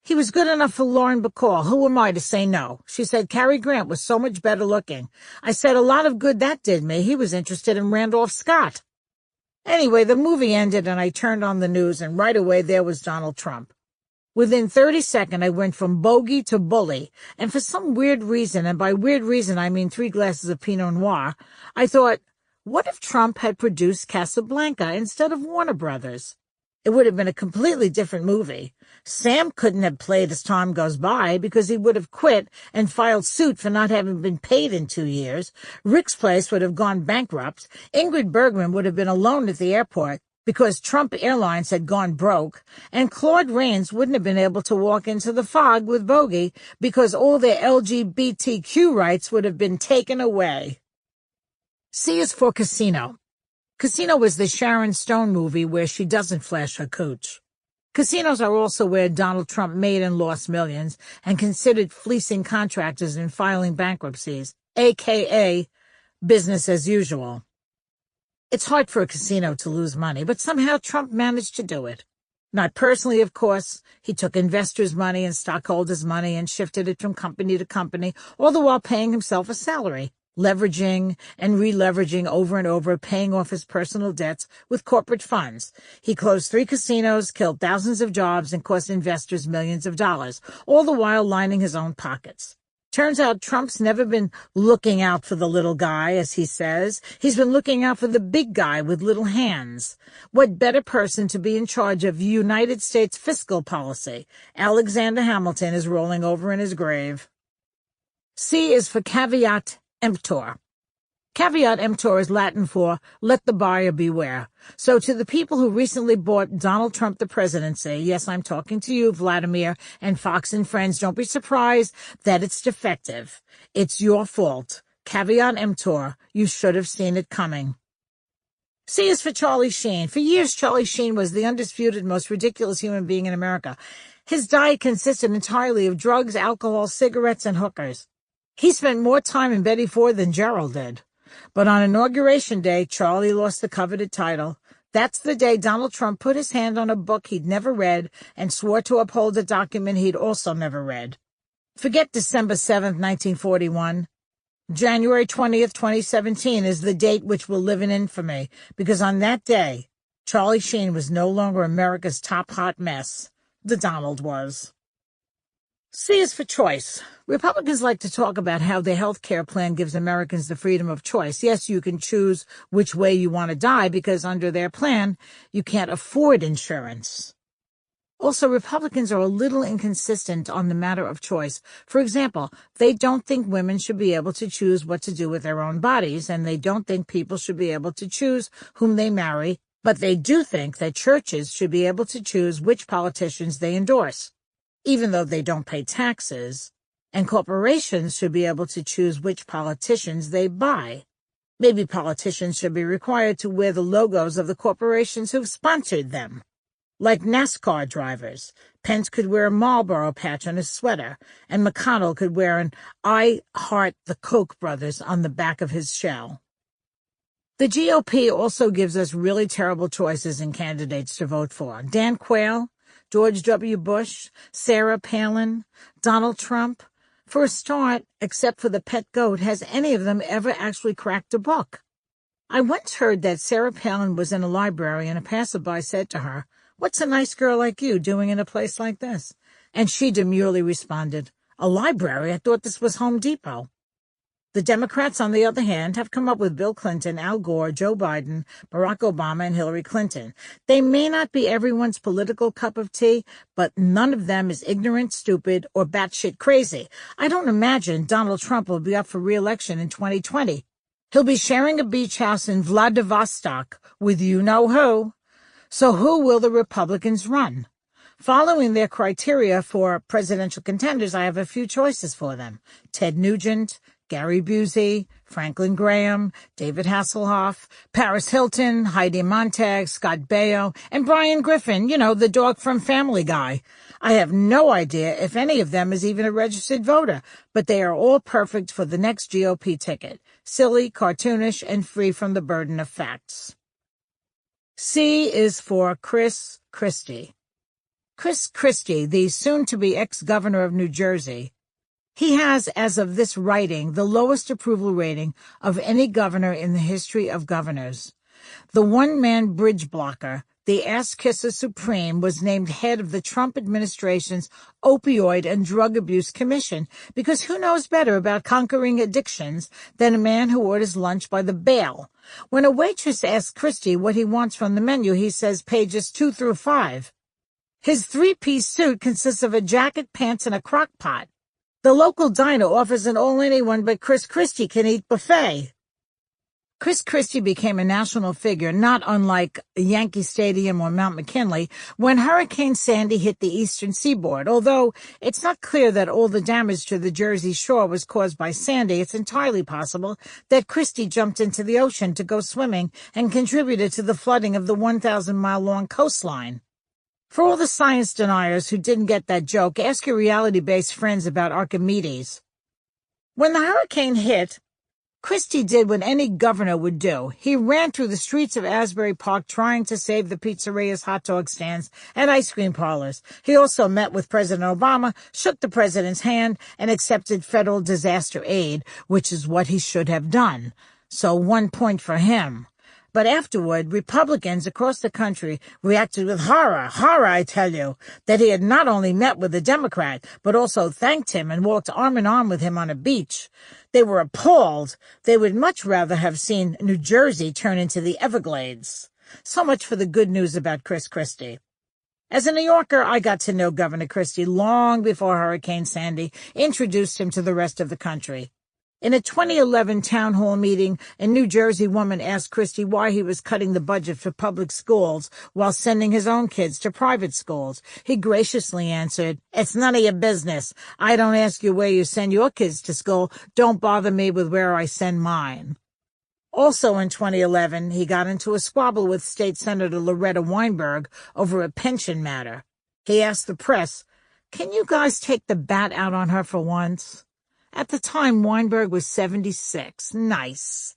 he was good enough for Lauren Bacall. Who am I to say no? She said, Cary Grant was so much better looking. I said, a lot of good that did me. He was interested in Randolph Scott. Anyway, the movie ended and I turned on the news, and right away there was Donald Trump. Within 30 seconds, I went from bogey to bully, and for some weird reason, and by weird reason I mean 3 glasses of Pinot Noir, I thought, what if Trump had produced Casablanca instead of Warner Brothers? It would have been a completely different movie. Sam couldn't have played As Time Goes By because he would have quit and filed suit for not having been paid in 2 years. Rick's place would have gone bankrupt. Ingrid Bergman would have been alone at the airport because Trump Airlines had gone broke, and Claude Rains wouldn't have been able to walk into the fog with Bogey because all their LGBTQ rights would have been taken away. C is for Casino. Casino was the Sharon Stone movie where she doesn't flash her cooch. Casinos are also where Donald Trump made and lost millions and considered fleecing contractors and filing bankruptcies, a.k.a. business as usual. It's hard for a casino to lose money, but somehow Trump managed to do it. Not personally, of course. He took investors' money and stockholders' money and shifted it from company to company, all the while paying himself a salary, leveraging and re-leveraging over and over, paying off his personal debts with corporate funds. He closed 3 casinos, killed thousands of jobs, and cost investors millions of dollars, all the while lining his own pockets. Turns out Trump's never been looking out for the little guy, as he says. He's been looking out for the big guy with little hands. What better person to be in charge of United States fiscal policy? Alexander Hamilton is rolling over in his grave. C is for caveat emptor. Caveat emptor is Latin for let the buyer beware. So to the people who recently bought Donald Trump the presidency, yes, I'm talking to you, Vladimir, and Fox and friends, don't be surprised that it's defective. It's your fault. Caveat emptor. You should have seen it coming. C is for Charlie Sheen. For years, Charlie Sheen was the undisputed most ridiculous human being in America. His diet consisted entirely of drugs, alcohol, cigarettes, and hookers. He spent more time in Betty Ford than Gerald did. But on Inauguration Day, Charlie lost the coveted title. That's the day Donald Trump put his hand on a book he'd never read and swore to uphold a document he'd also never read. Forget December 7th, 1941. January 20th, 2017 is the date which will live in infamy, because on that day, Charlie Sheen was no longer America's top hot mess. The Donald was. C is for choice. Republicans like to talk about how their health care plan gives Americans the freedom of choice. Yes, you can choose which way you want to die because under their plan, you can't afford insurance. Also, Republicans are a little inconsistent on the matter of choice. For example, they don't think women should be able to choose what to do with their own bodies, and they don't think people should be able to choose whom they marry, but they do think that churches should be able to choose which politicians they endorse, even though they don't pay taxes, and corporations should be able to choose which politicians they buy. Maybe politicians should be required to wear the logos of the corporations who've sponsored them. Like NASCAR drivers, Pence could wear a Marlboro patch on his sweater, and McConnell could wear an I Heart the Koch brothers on the back of his shell. The GOP also gives us really terrible choices in candidates to vote for. Dan Quayle, George W. Bush, Sarah Palin, Donald Trump. For a start, except for the pet goat, has any of them ever actually cracked a book? I once heard that Sarah Palin was in a library and a passerby said to her, "What's a nice girl like you doing in a place like this?" And she demurely responded, "A library? I thought this was Home Depot." The Democrats, on the other hand, have come up with Bill Clinton, Al Gore, Joe Biden, Barack Obama, and Hillary Clinton. They may not be everyone's political cup of tea, but none of them is ignorant, stupid, or batshit crazy. I don't imagine Donald Trump will be up for re-election in 2020. He'll be sharing a beach house in Vladivostok with you-know-who. So who will the Republicans run? Following their criteria for presidential contenders, I have a few choices for them. Ted Nugent, Gary Busey, Franklin Graham, David Hasselhoff, Paris Hilton, Heidi Montag, Scott Baio, and Brian Griffin, the dog from Family Guy. I have no idea if any of them is even a registered voter, but they are all perfect for the next GOP ticket. Silly, cartoonish, and free from the burden of facts. C is for Chris Christie. Chris Christie, the soon-to-be ex-governor of New Jersey, he has, as of this writing, the lowest approval rating of any governor in the history of governors. The one-man bridge blocker, the ass-kisser supreme, was named head of the Trump administration's Opioid and Drug Abuse Commission, because who knows better about conquering addictions than a man who orders lunch by the bale? When a waitress asks Christie what he wants from the menu, he says pages 2 through 5. His three-piece suit consists of a jacket, pants, and a crock pot. The local diner offers an all-anyone but Chris Christie can eat buffet. Chris Christie became a national figure, not unlike Yankee Stadium or Mount McKinley, when Hurricane Sandy hit the eastern seaboard. Although it's not clear that all the damage to the Jersey Shore was caused by Sandy, it's entirely possible that Christie jumped into the ocean to go swimming and contributed to the flooding of the 1,000-mile-long coastline. For all the science deniers who didn't get that joke, ask your reality-based friends about Archimedes. When the hurricane hit, Christie did what any governor would do. He ran through the streets of Asbury Park trying to save the pizzerias, hot dog stands, and ice cream parlors. He also met with President Obama, shook the president's hand, and accepted federal disaster aid, which is what he should have done. So 1 point for him. But afterward, Republicans across the country reacted with horror, I tell you, that he had not only met with a Democrat, but also thanked him and walked arm in arm with him on a beach. They were appalled. They would much rather have seen New Jersey turn into the Everglades. So much for the good news about Chris Christie. As a New Yorker, I got to know Governor Christie long before Hurricane Sandy introduced him to the rest of the country. In a 2011 town hall meeting, a New Jersey woman asked Christie why he was cutting the budget for public schools while sending his own kids to private schools. He graciously answered, "It's none of your business. I don't ask you where you send your kids to school. Don't bother me with where I send mine." Also in 2011, he got into a squabble with State Senator Loretta Weinberg over a pension matter. He asked the press, "Can you guys take the bat out on her for once?" At the time, Weinberg was 76. Nice.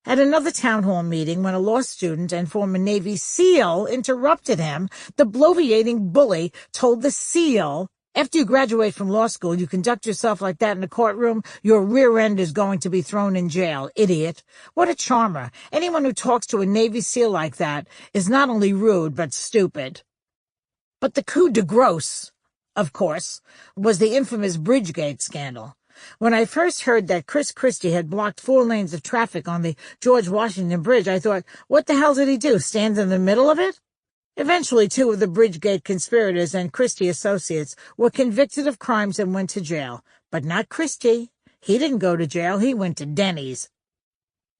At another town hall meeting, when a law student and former Navy SEAL interrupted him, the bloviating bully told the SEAL, "After you graduate from law school, you conduct yourself like that in a courtroom, your rear end is going to be thrown in jail, idiot." What a charmer. Anyone who talks to a Navy SEAL like that is not only rude, but stupid. But the coup de grace, of course, was the infamous Bridgegate scandal. When I first heard that Chris Christie had blocked 4 lanes of traffic on the George Washington Bridge, I thought, what the hell did he do, stand in the middle of it? Eventually, 2 of the Bridgegate conspirators and Christie associates were convicted of crimes and went to jail. But not Christie. He didn't go to jail. He went to Denny's.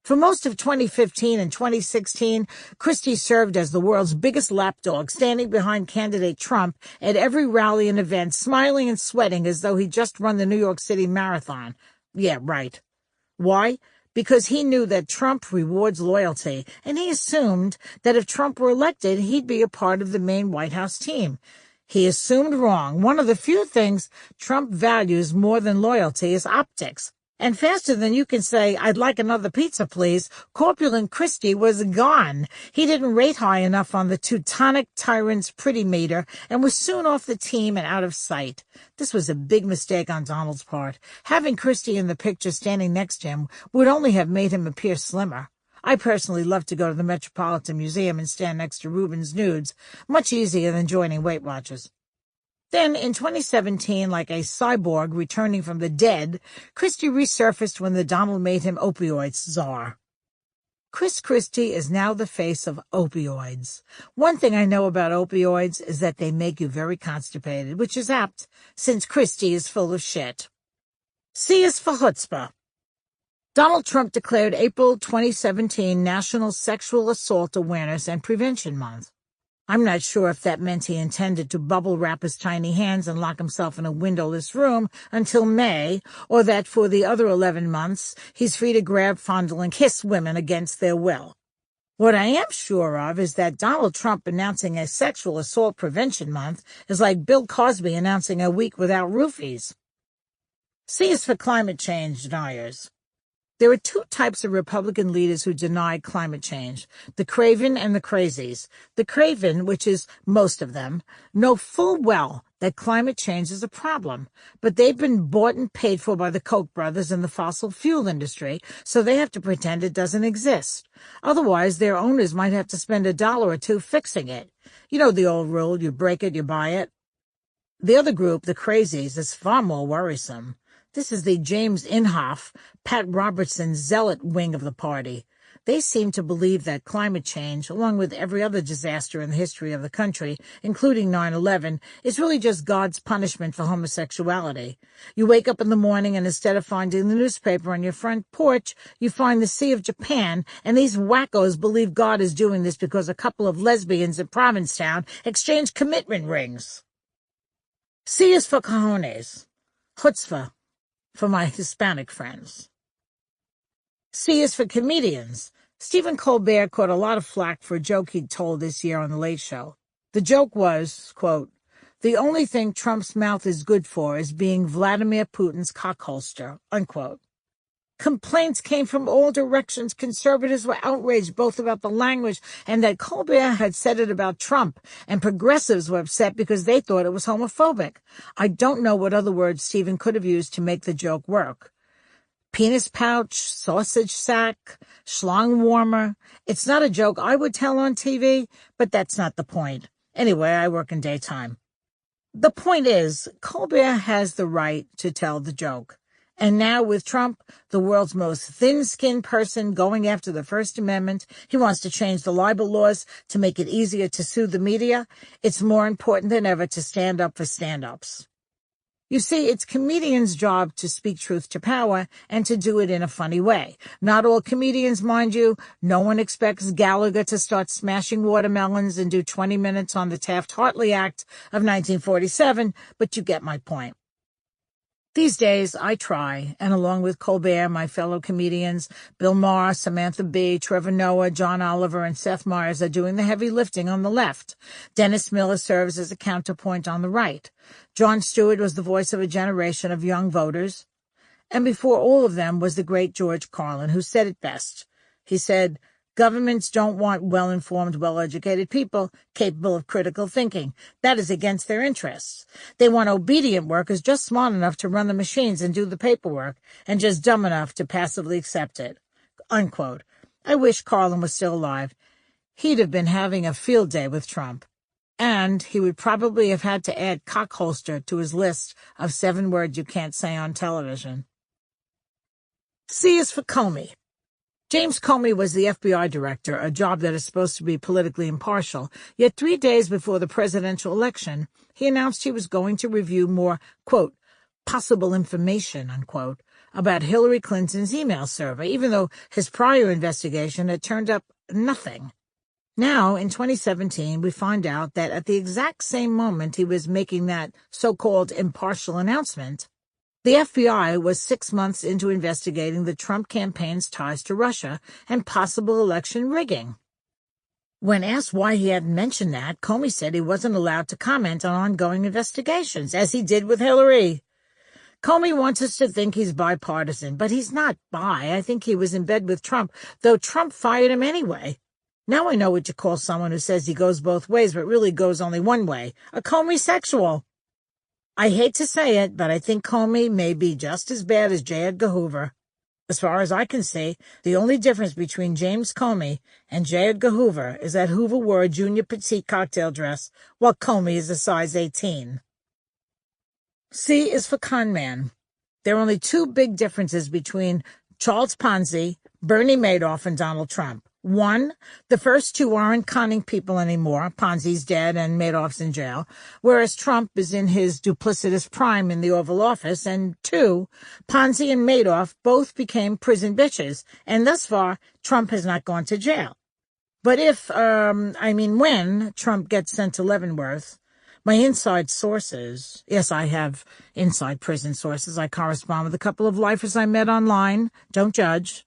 For most of 2015 and 2016, Christie served as the world's biggest lapdog, standing behind candidate Trump at every rally and event, smiling and sweating as though he'd just run the New York City Marathon. Yeah, right. Why? Because he knew that Trump rewards loyalty, and he assumed that if Trump were elected, he'd be a part of the main White House team. He assumed wrong. One of the few things Trump values more than loyalty is optics. And faster than you can say, "I'd like another pizza, please," Corpulent Christie was gone. He didn't rate high enough on the Teutonic tyrant's pretty meter and was soon off the team and out of sight. This was a big mistake on Donald's part. Having Christie in the picture standing next to him would only have made him appear slimmer. I personally love to go to the Metropolitan Museum and stand next to Rubens' nudes. Much easier than joining Weight Watchers. Then, in 2017, like a cyborg returning from the dead, Christie resurfaced when the Donald made him opioids czar. Chris Christie is now the face of opioids. One thing I know about opioids is that they make you very constipated, which is apt, since Christie is full of shit. C is for chutzpah. Donald Trump declared April 2017 National Sexual Assault Awareness and Prevention Month. I'm not sure if that meant he intended to bubble wrap his tiny hands and lock himself in a windowless room until May, or that for the other 11 months he's free to grab, fondle, and kiss women against their will. What I am sure of is that Donald Trump announcing a Sexual Assault Prevention Month is like Bill Cosby announcing a week without roofies. C is for climate change deniers. There are 2 types of Republican leaders who deny climate change, the craven and the crazies. The craven, which is most of them, know full well that climate change is a problem, but they've been bought and paid for by the Koch brothers and the fossil fuel industry, so they have to pretend it doesn't exist. Otherwise, their owners might have to spend $1 or $2 fixing it. You know the old rule, you break it, you buy it. The other group, the crazies, is far more worrisome. This is the James Inhofe, Pat Robertson zealot wing of the party. They seem to believe that climate change, along with every other disaster in the history of the country, including 9/11, is really just God's punishment for homosexuality. You wake up in the morning and instead of finding the newspaper on your front porch, you find the Sea of Japan, and these wackos believe God is doing this because a couple of lesbians in Provincetown exchanged commitment rings. C is for cojones, chutzpah for my Hispanic friends. C is for comedians. Stephen Colbert caught a lot of flack for a joke he'd told this year on The Late Show. The joke was, quote, "The only thing Trump's mouth is good for is being Vladimir Putin's cockholster," unquote. Complaints came from all directions. Conservatives were outraged both about the language and that Colbert had said it about Trump, and progressives were upset because they thought it was homophobic. I don't know what other words Stephen could have used to make the joke work. Penis pouch, sausage sack, schlong warmer. It's not a joke I would tell on TV, but that's not the point. Anyway, I work in daytime. The point is, Colbert has the right to tell the joke. And now with Trump, the world's most thin-skinned person going after the First Amendment, he wants to change the libel laws to make it easier to sue the media. It's more important than ever to stand up for stand-ups. You see, it's comedians' job to speak truth to power and to do it in a funny way. Not all comedians, mind you. No one expects Gallagher to start smashing watermelons and do 20 minutes on the Taft-Hartley Act of 1947, but you get my point. These days, I try, and along with Colbert, my fellow comedians, Bill Maher, Samantha Bee, Trevor Noah, John Oliver, and Seth Meyers are doing the heavy lifting on the left. Dennis Miller serves as a counterpoint on the right. Jon Stewart was the voice of a generation of young voters. And before all of them was the great George Carlin, who said it best. He said, "Governments don't want well-informed, well-educated people capable of critical thinking. That is against their interests. They want obedient workers just smart enough to run the machines and do the paperwork, and just dumb enough to passively accept it." Unquote. I wish Carlin was still alive. He'd have been having a field day with Trump. And he would probably have had to add cockholster to his list of 7 words you can't say on television. C is for Comey. James Comey was the FBI director, a job that is supposed to be politically impartial. Yet 3 days before the presidential election, he announced he was going to review more, quote, possible information, unquote, about Hillary Clinton's email server, even though his prior investigation had turned up nothing. Now, in 2017, we find out that at the exact same moment he was making that so-called impartial announcement, the FBI was 6 months into investigating the Trump campaign's ties to Russia and possible election rigging. When asked why he hadn't mentioned that, Comey said he wasn't allowed to comment on ongoing investigations, as he did with Hillary. Comey wants us to think he's bipartisan, but he's not bi. I think he was in bed with Trump, though Trump fired him anyway. Now I know what you call someone who says he goes both ways, but really goes only one way. A Comey-sexual. I hate to say it, but I think Comey may be just as bad as J. Edgar Hoover. As far as I can see, the only difference between James Comey and J. Edgar Hoover is that Hoover wore a junior petite cocktail dress, while Comey is a size 18. C is for con man. There are only 2 big differences between Charles Ponzi, Bernie Madoff, and Donald Trump. 1, the first 2 aren't conning people anymore. Ponzi's dead and Madoff's in jail, whereas Trump is in his duplicitous prime in the Oval Office. And 2, Ponzi and Madoff both became prison bitches, and thus far, Trump has not gone to jail. But when Trump gets sent to Leavenworth, my inside sources, yes, I have inside prison sources. I correspond with a couple of lifers I met online. Don't judge.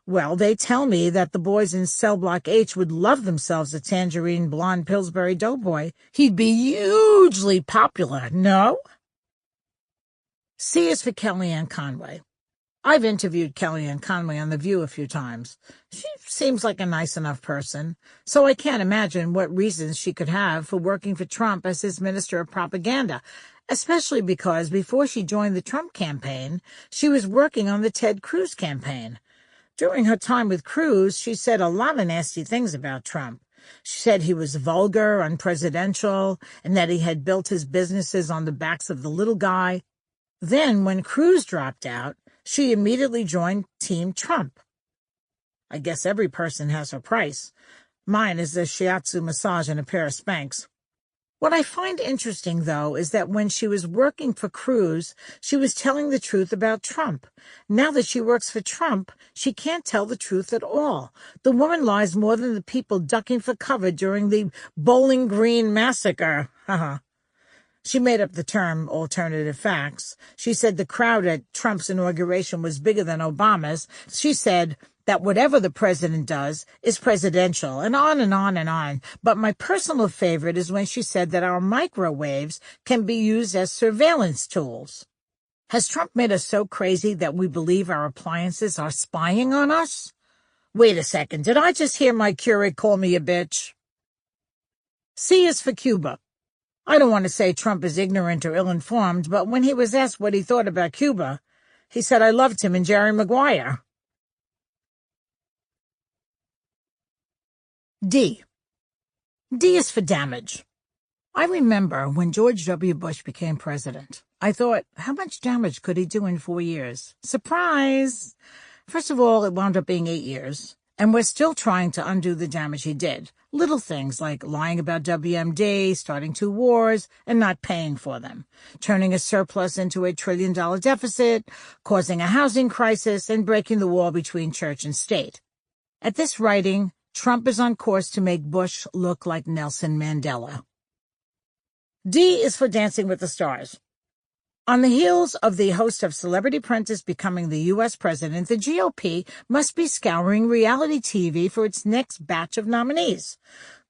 Well, they tell me that the boys in Cell Block H would love themselves a tangerine blonde Pillsbury doughboy. He'd be hugely popular, no? C is for Kellyanne Conway. I've interviewed Kellyanne Conway on The View a few times. She seems like a nice enough person, so I can't imagine what reasons she could have for working for Trump as his minister of propaganda, especially because before she joined the Trump campaign, she was working on the Ted Cruz campaign. During her time with Cruz, she said a lot of nasty things about Trump. She said he was vulgar, unpresidential, and that he had built his businesses on the backs of the little guy. Then, when Cruz dropped out, she immediately joined Team Trump. I guess every person has her price. Mine is a shiatsu massage and a pair of Spanx. What I find interesting, though, is that when she was working for Cruz, she was telling the truth about Trump. Now that she works for Trump, she can't tell the truth at all. The woman lies more than the people ducking for cover during the Bowling Green massacre. She made up the term alternative facts. She said the crowd at Trump's inauguration was bigger than Obama's. She said that whatever the president does is presidential, and on and on and on. But my personal favorite is when she said that our microwaves can be used as surveillance tools. Has Trump made us so crazy that we believe our appliances are spying on us? Wait a second, did I just hear my Keurig call me a bitch? C is for Cuba. I don't want to say Trump is ignorant or ill-informed, but when he was asked what he thought about Cuba, he said, I loved him and Jerry Maguire. D. D is for damage. I remember when George W. Bush became president. I thought, how much damage could he do in 4 years? Surprise! First of all, it wound up being 8 years, and we're still trying to undo the damage he did. Little things like lying about WMD, starting 2 wars, and not paying for them, turning a surplus into a $1 trillion deficit, causing a housing crisis, and breaking the wall between church and state. At this writing, Trump is on course to make Bush look like Nelson Mandela. D is for Dancing with the Stars. On the heels of the host of Celebrity Apprentice becoming the U.S. president, the GOP must be scouring reality TV for its next batch of nominees.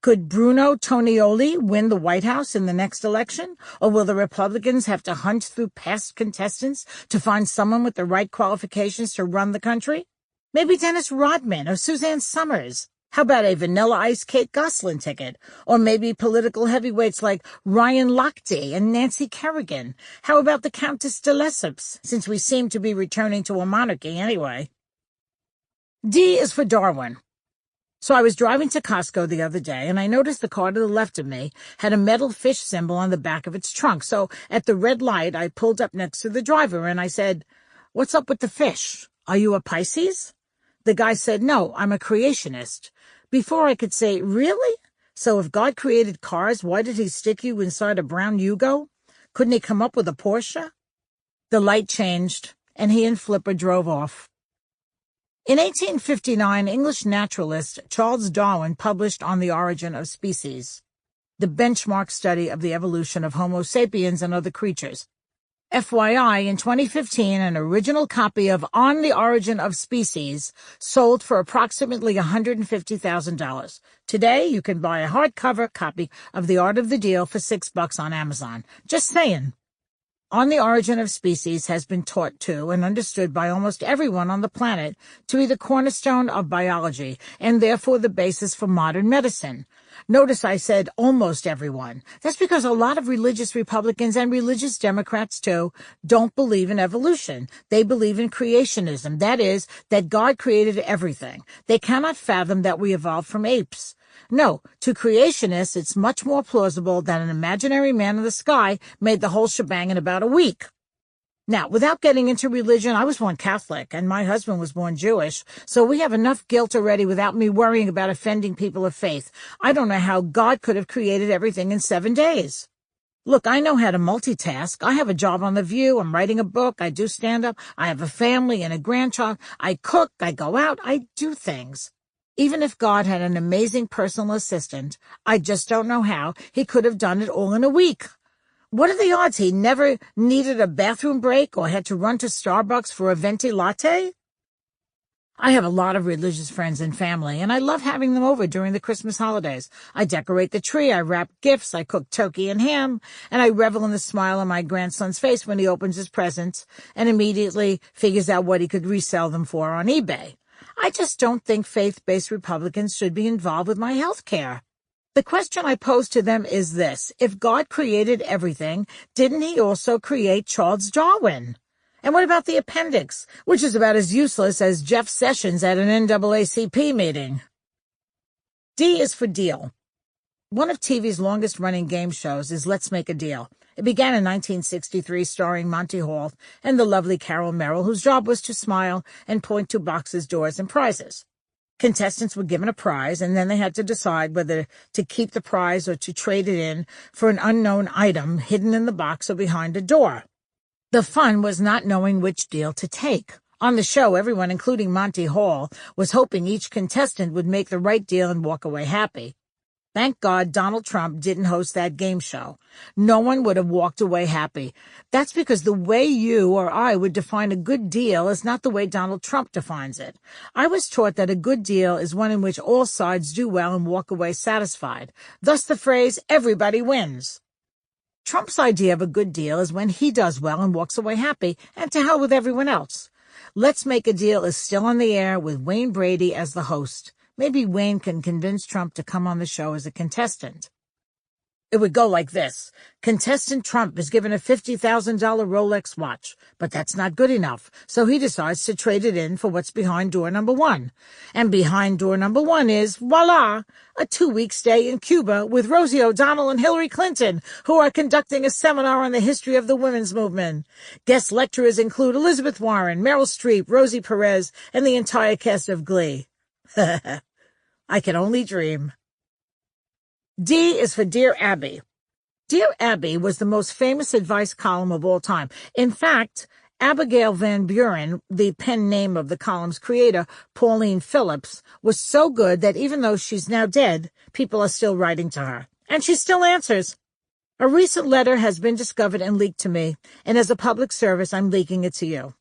Could Bruno Tonioli win the White House in the next election? Or will the Republicans have to hunt through past contestants to find someone with the right qualifications to run the country? Maybe Dennis Rodman or Suzanne Summers. How about a Vanilla Ice Kate Gosselin ticket? Or maybe political heavyweights like Ryan Lochte and Nancy Kerrigan? How about the Countess de Lesseps, since we seem to be returning to a monarchy anyway? D is for Darwin. So I was driving to Costco the other day, and I noticed the car to the left of me had a metal fish symbol on the back of its trunk. So at the red light, I pulled up next to the driver, and I said, "What's up with the fish? Are you a Pisces?" The guy said, "No, I'm a creationist." Before I could say, "Really? So if God created cars, why did he stick you inside a brown Yugo? Couldn't he come up with a Porsche?" The light changed, and he and Flipper drove off. In 1859, English naturalist Charles Darwin published On the Origin of Species, the benchmark study of the evolution of Homo sapiens and other creatures. FYI, in 2015, an original copy of On the Origin of Species sold for approximately $150,000. Today, you can buy a hardcover copy of The Art of the Deal for $6 on Amazon. Just saying. On the Origin of Species has been taught to and understood by almost everyone on the planet to be the cornerstone of biology and therefore the basis for modern medicine. Notice I said almost everyone. That's because a lot of religious Republicans and religious Democrats, too, don't believe in evolution. They believe in creationism. That is, that God created everything. They cannot fathom that we evolved from apes. No, to creationists, it's much more plausible that an imaginary man in the sky made the whole shebang in about a week. Now, without getting into religion, I was born Catholic, and my husband was born Jewish, so we have enough guilt already without me worrying about offending people of faith. I don't know how God could have created everything in 7 days. Look, I know how to multitask. I have a job on The View. I'm writing a book. I do stand-up. I have a family and a grandchild. I cook. I go out. I do things. Even if God had an amazing personal assistant, I just don't know how he could have done it all in a week. What are the odds he never needed a bathroom break or had to run to Starbucks for a venti latte? I have a lot of religious friends and family, and I love having them over during the Christmas holidays. I decorate the tree, I wrap gifts, I cook turkey and ham, and I revel in the smile on my grandson's face when he opens his presents and immediately figures out what he could resell them for on eBay. I just don't think faith-based Republicans should be involved with my health care. The question I pose to them is this: if God created everything, didn't he also create Charles Darwin? And what about the appendix, which is about as useless as Jeff Sessions at an NAACP meeting? D is for deal. One of TV's longest-running game shows is Let's Make a Deal. It began in 1963, starring Monty Hall and the lovely Carol Merrill, whose job was to smile and point to boxes, doors, and prizes. Contestants were given a prize, and then they had to decide whether to keep the prize or to trade it in for an unknown item hidden in the box or behind a door. The fun was not knowing which deal to take. On the show, everyone, including Monty Hall, was hoping each contestant would make the right deal and walk away happy. Thank God Donald Trump didn't host that game show. No one would have walked away happy. That's because the way you or I would define a good deal is not the way Donald Trump defines it. I was taught that a good deal is one in which all sides do well and walk away satisfied. Thus the phrase, everybody wins. Trump's idea of a good deal is when he does well and walks away happy, and to hell with everyone else. Let's Make a Deal is still on the air with Wayne Brady as the host. Maybe Wayne can convince Trump to come on the show as a contestant. It would go like this. Contestant Trump is given a $50,000 Rolex watch, but that's not good enough, so he decides to trade it in for what's behind door number 1. And behind door number 1 is, voila, a 2-week stay in Cuba with Rosie O'Donnell and Hillary Clinton, who are conducting a seminar on the history of the women's movement. Guest lecturers include Elizabeth Warren, Meryl Streep, Rosie Perez, and the entire cast of Glee. I can only dream. D is for Dear Abby. Dear Abby was the most famous advice column of all time. In fact, Abigail Van Buren, the pen name of the column's creator, Pauline Phillips, was so good that even though she's now dead, people are still writing to her. And she still answers. A recent letter has been discovered and leaked to me, and as a public service, I'm leaking it to you.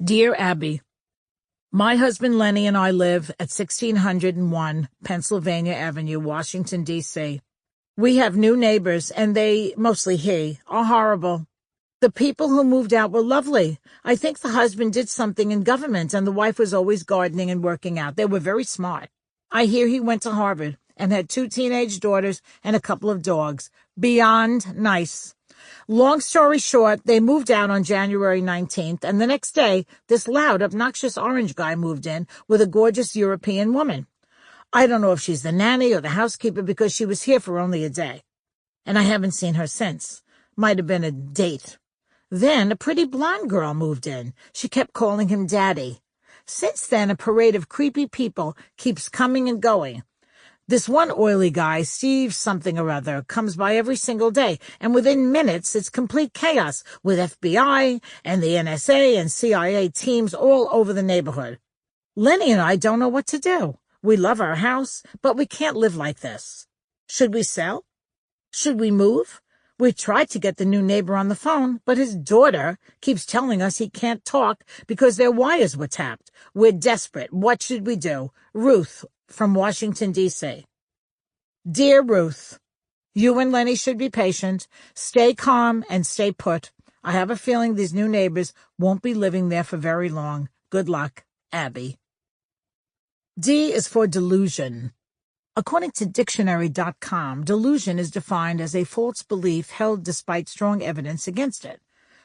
Dear Abby, my husband Lenny and I live at 1601 Pennsylvania Avenue, Washington, D.C. We have new neighbors, and they, mostly he, are horrible. The people who moved out were lovely. I think the husband did something in government, and the wife was always gardening and working out. They were very smart. I hear he went to Harvard and had 2 teenage daughters and a couple of dogs. Beyond nice. Long story short, they moved out on January 19th, and the next day, this loud, obnoxious orange guy moved in with a gorgeous European woman. I don't know if she's the nanny or the housekeeper because she was here for only a day, and I haven't seen her since. Might have been a date. Then a pretty blonde girl moved in. She kept calling him Daddy. Since then, a parade of creepy people keeps coming and going. This one oily guy, Steve something or other, comes by every single day, and within minutes it's complete chaos with FBI and the NSA and CIA teams all over the neighborhood. Lenny and I don't know what to do. We love our house, but we can't live like this. Should we sell? Should we move? We tried to get the new neighbor on the phone, but his daughter keeps telling us he can't talk because their wires were tapped. We're desperate. What should we do? Ruth from Washington, D.C. Dear Ruth, you and Lenny should be patient. Stay calm and stay put. I have a feeling these new neighbors won't be living there for very long. Good luck, Abby. D is for delusion. According to dictionary.com, delusion is defined as a false belief held despite strong evidence against it.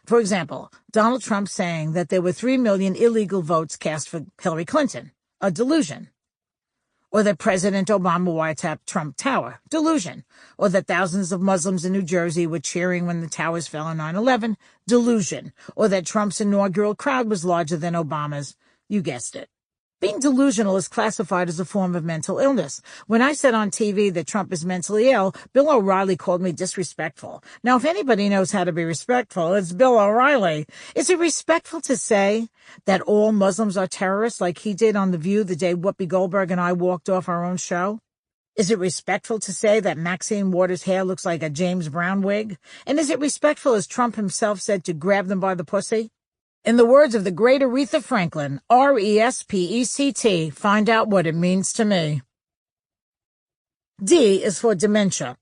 For example, Donald Trump saying that there were 3 million illegal votes cast for Hillary Clinton. A delusion. Or that President Obama wiretapped Trump Tower. Delusion. Or that thousands of Muslims in New Jersey were cheering when the towers fell on 9/11. Delusion. Or that Trump's inaugural crowd was larger than Obama's. You guessed it. Being delusional is classified as a form of mental illness. When I said on TV that Trump is mentally ill, Bill O'Reilly called me disrespectful. Now, if anybody knows how to be respectful, it's Bill O'Reilly. Is it respectful to say that all Muslims are terrorists like he did on The View the day Whoopi Goldberg and I walked off our own show? Is it respectful to say that Maxine Waters' hair looks like a James Brown wig? And is it respectful, as Trump himself said, to grab them by the pussy? In the words of the great Aretha Franklin, RESPECT, find out what it means to me. D is for dementia.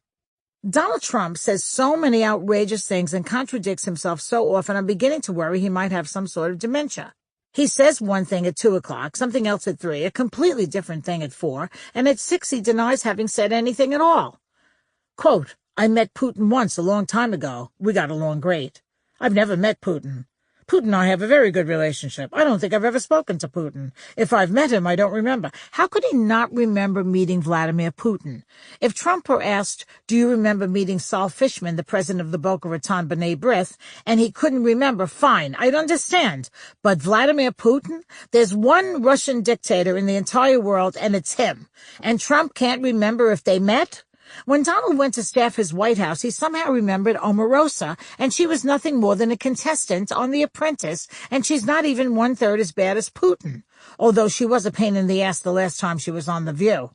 Donald Trump says so many outrageous things and contradicts himself so often, I'm beginning to worry he might have some sort of dementia. He says one thing at 2 o'clock, something else at 3, a completely different thing at 4, and at 6 he denies having said anything at all. Quote, I met Putin once a long time ago. We got along great. I've never met Putin. Putin and I have a very good relationship. I don't think I've ever spoken to Putin. If I've met him, I don't remember. How could he not remember meeting Vladimir Putin? If Trump were asked, do you remember meeting Saul Fishman, the president of the Boca Raton B'nai B'rith, and he couldn't remember, fine, I'd understand. But Vladimir Putin? There's one Russian dictator in the entire world, and it's him. And Trump can't remember if they met? When Donald went to staff his White House, he somehow remembered Omarosa, and she was nothing more than a contestant on The Apprentice, and she's not even 1/3 as bad as Putin, although she was a pain in the ass the last time she was on The View.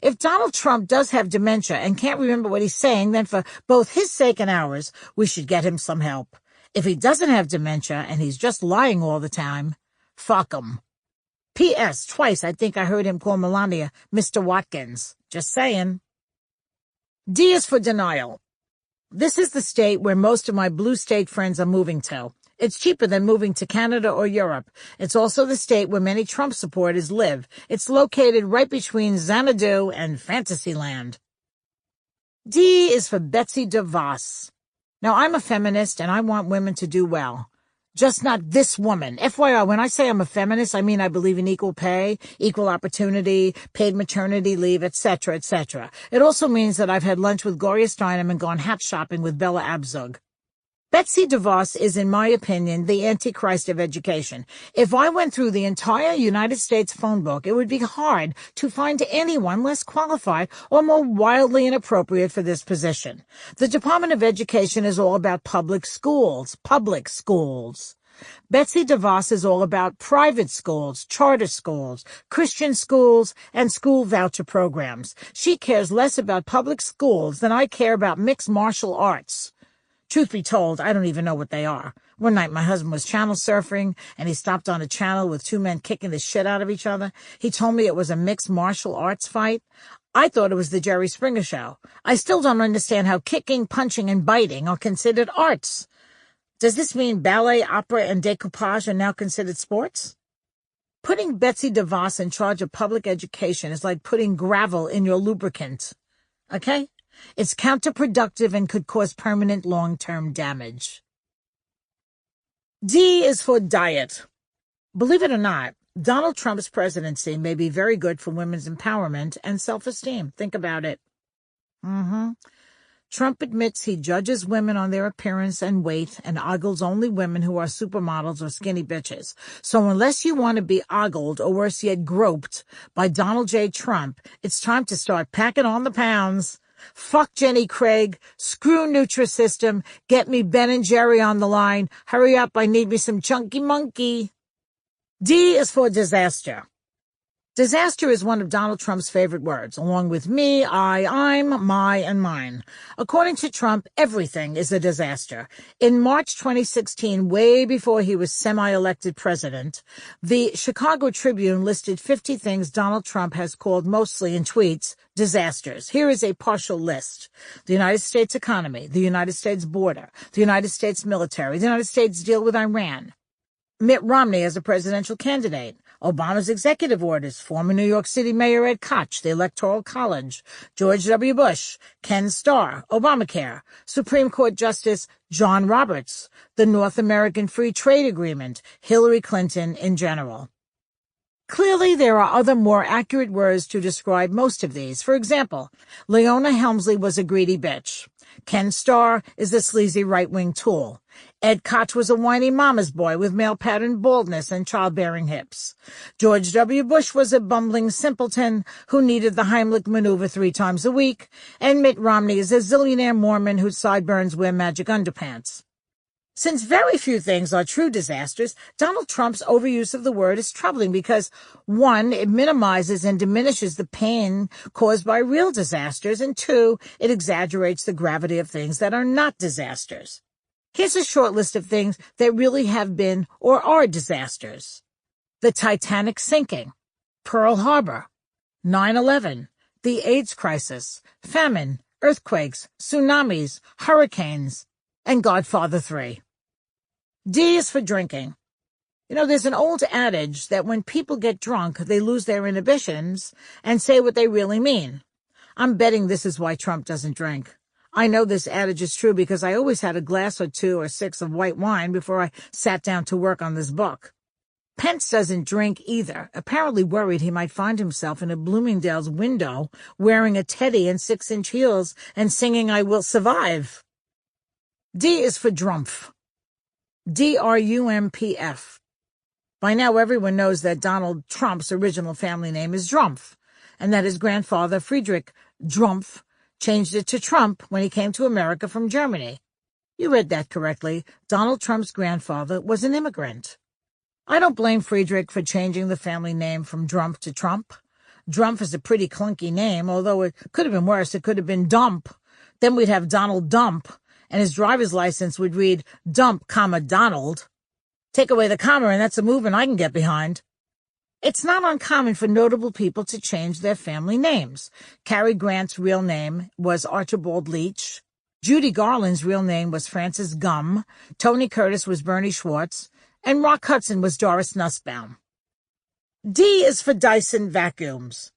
If Donald Trump does have dementia and can't remember what he's saying, then for both his sake and ours, we should get him some help. If he doesn't have dementia and he's just lying all the time, fuck him. P.S. Twice I think I heard him call Melania Mr. Watkins. Just saying. D is for denial. This is the state where most of my blue state friends are moving to. It's cheaper than moving to Canada or Europe. It's also the state where many Trump supporters live. It's located right between Xanadu and Fantasyland. D is for Betsy DeVos. Now, I'm a feminist and I want women to do well. Just not this woman. FYI, when I say I'm a feminist, I mean I believe in equal pay, equal opportunity, paid maternity leave, etc., etc. It also means that I've had lunch with Gloria Steinem and gone hat shopping with Bella Abzug. Betsy DeVos is, in my opinion, the Antichrist of education. If I went through the entire United States phone book, it would be hard to find anyone less qualified or more wildly inappropriate for this position. The Department of Education is all about public schools. Betsy DeVos is all about private schools, charter schools, Christian schools, and school voucher programs. She cares less about public schools than I care about mixed martial arts. Truth be told, I don't even know what they are. One night my husband was channel surfing, and he stopped on a channel with 2 men kicking the shit out of each other. He told me it was a mixed martial arts fight. I thought it was the Jerry Springer Show. I still don't understand how kicking, punching, and biting are considered arts. Does this mean ballet, opera, and decoupage are now considered sports? Putting Betsy DeVos in charge of public education is like putting gravel in your lubricant. Okay? It's counterproductive and could cause permanent long-term damage. D is for diet. Believe it or not, Donald Trump's presidency may be very good for women's empowerment and self-esteem. Think about it. Trump admits he judges women on their appearance and weight and ogles only women who are supermodels or skinny bitches. So unless you want to be ogled, or worse yet, groped by Donald J. Trump, it's time to start packing on the pounds. Fuck Jenny Craig, screw Nutrisystem, get me Ben & Jerry on the line, hurry up, I need me some chunky monkey. D is for disaster. Disaster is one of Donald Trump's favorite words, along with me, I'm, my, and mine. According to Trump, everything is a disaster. In March 2016, way before he was semi-elected president, the Chicago Tribune listed 50 things Donald Trump has called, mostly in tweets, disasters. Here is a partial list. The United States economy, the United States border, the United States military, the United States deal with Iran, Mitt Romney as a presidential candidate, Obama's executive orders, former New York City Mayor Ed Koch, the Electoral College, George W. Bush, Ken Starr, Obamacare, Supreme Court Justice John Roberts, the North American Free Trade Agreement, Hillary Clinton in general. Clearly, there are other more accurate words to describe most of these. For example, Leona Helmsley was a greedy bitch. Ken Starr is a sleazy right-wing tool. Ed Koch was a whiny mama's boy with male-pattern baldness and childbearing hips. George W. Bush was a bumbling simpleton who needed the Heimlich maneuver 3 times a week. And Mitt Romney is a zillionaire Mormon whose sideburns wear magic underpants. Since very few things are true disasters, Donald Trump's overuse of the word is troubling because, 1, it minimizes and diminishes the pain caused by real disasters, and 2, it exaggerates the gravity of things that are not disasters. Here's a short list of things that really have been or are disasters. The Titanic sinking, Pearl Harbor, 9/11, the AIDS crisis, famine, earthquakes, tsunamis, hurricanes, and Godfather 3. D is for drinking. There's an old adage that when people get drunk, they lose their inhibitions and say what they really mean. I'm betting this is why Trump doesn't drink. I know this adage is true because I always had a glass or 2 or 6 of white wine before I sat down to work on this book. Pence doesn't drink either, apparently worried he might find himself in a Bloomingdale's window wearing a teddy and 6-inch heels and singing I Will Survive. D is for drumpf. D-R-U-M-P-F. By now everyone knows that Donald Trump's original family name is Drumpf, and that his grandfather, Friedrich Drumpf, changed it to Trump when he came to America from Germany. You read that correctly. Donald Trump's grandfather was an immigrant. I don't blame Friedrich for changing the family name from Drumpf to Trump. Drumpf is a pretty clunky name, although it could have been worse. It could have been Dump. Then we'd have Donald Dump, and his driver's license would read Dump, Donald. Take away the comma, and that's a movement I can get behind. It's not uncommon for notable people to change their family names. Cary Grant's real name was Archibald Leach. Judy Garland's real name was Frances Gumm. Tony Curtis was Bernie Schwartz. And Rock Hudson was Doris Nussbaum. D is for Dyson vacuums.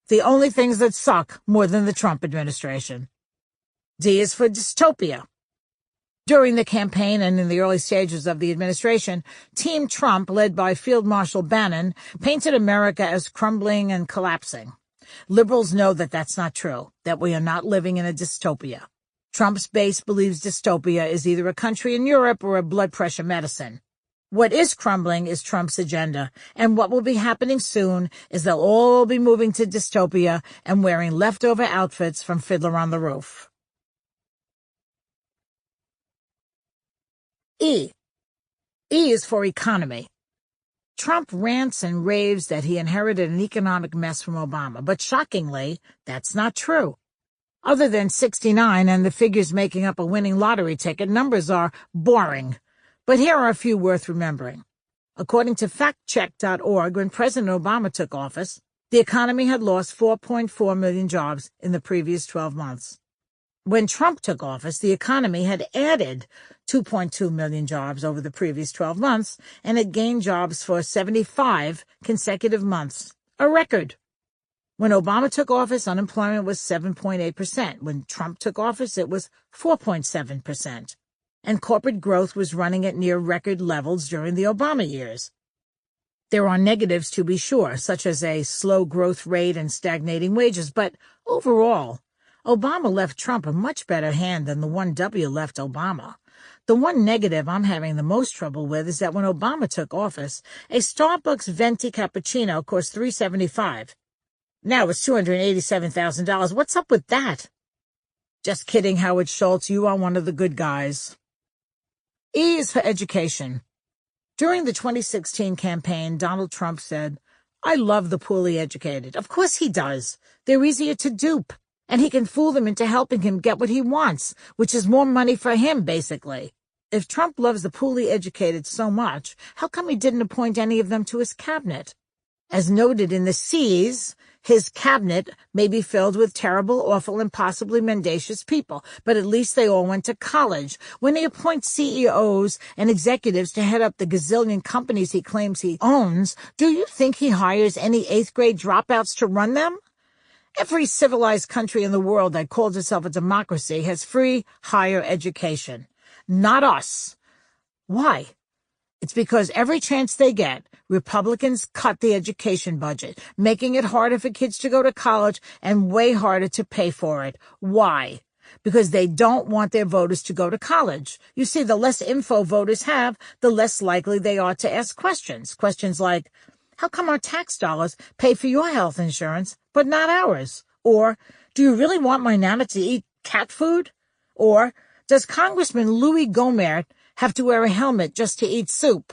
The only things that suck more than the Trump administration. D is for dystopia. During the campaign and in the early stages of the administration, Team Trump, led by Field Marshal Bannon, painted America as crumbling and collapsing. Liberals know that that's not true, that we are not living in a dystopia. Trump's base believes dystopia is either a country in Europe or a blood pressure medicine. What is crumbling is Trump's agenda, and what will be happening soon is they'll all be moving to dystopia and wearing leftover outfits from Fiddler on the Roof. E. E is for economy. Trump rants and raves that he inherited an economic mess from Obama, but shockingly, that's not true. Other than 69 and the figures making up a winning lottery ticket, numbers are boring. But here are a few worth remembering. According to factcheck.org, when President Obama took office, the economy had lost 4.4 million jobs in the previous 12 months. When Trump took office, the economy had added 2.2 million jobs over the previous 12 months and had gained jobs for 75 consecutive months, a record. When Obama took office, unemployment was 7.8%. When Trump took office, it was 4.7%. And corporate growth was running at near record levels during the Obama years. There are negatives, to be sure, such as a slow growth rate and stagnating wages, but overall, Obama left Trump a much better hand than the one W left Obama. The one negative I'm having the most trouble with is that when Obama took office, a Starbucks venti cappuccino cost $3.75. Now it's $287,000. What's up with that? Just kidding, Howard Schultz. You are one of the good guys. E is for education. During the 2016 campaign, Donald Trump said, "I love the poorly educated." Of course he does. They're easier to dupe, and he can fool them into helping him get what he wants, which is more money for him, basically. If Trump loves the poorly educated so much, how come he didn't appoint any of them to his cabinet? As noted in the C's, his cabinet may be filled with terrible, awful, and possibly mendacious people, but at least they all went to college. When he appoints CEOs and executives to head up the gazillion companies he claims he owns, do you think he hires any 8th-grade dropouts to run them? Every civilized country in the world that calls itself a democracy has free higher education. Not us. Why? It's because every chance they get, Republicans cut the education budget, making it harder for kids to go to college and way harder to pay for it. Why? Because they don't want their voters to go to college. You see, the less info voters have, the less likely they are to ask questions. Questions like, how come our tax dollars pay for your health insurance, but not ours? Or, do you really want my Nana to eat cat food? Or, does Congressman Louis Gohmert have to wear a helmet just to eat soup?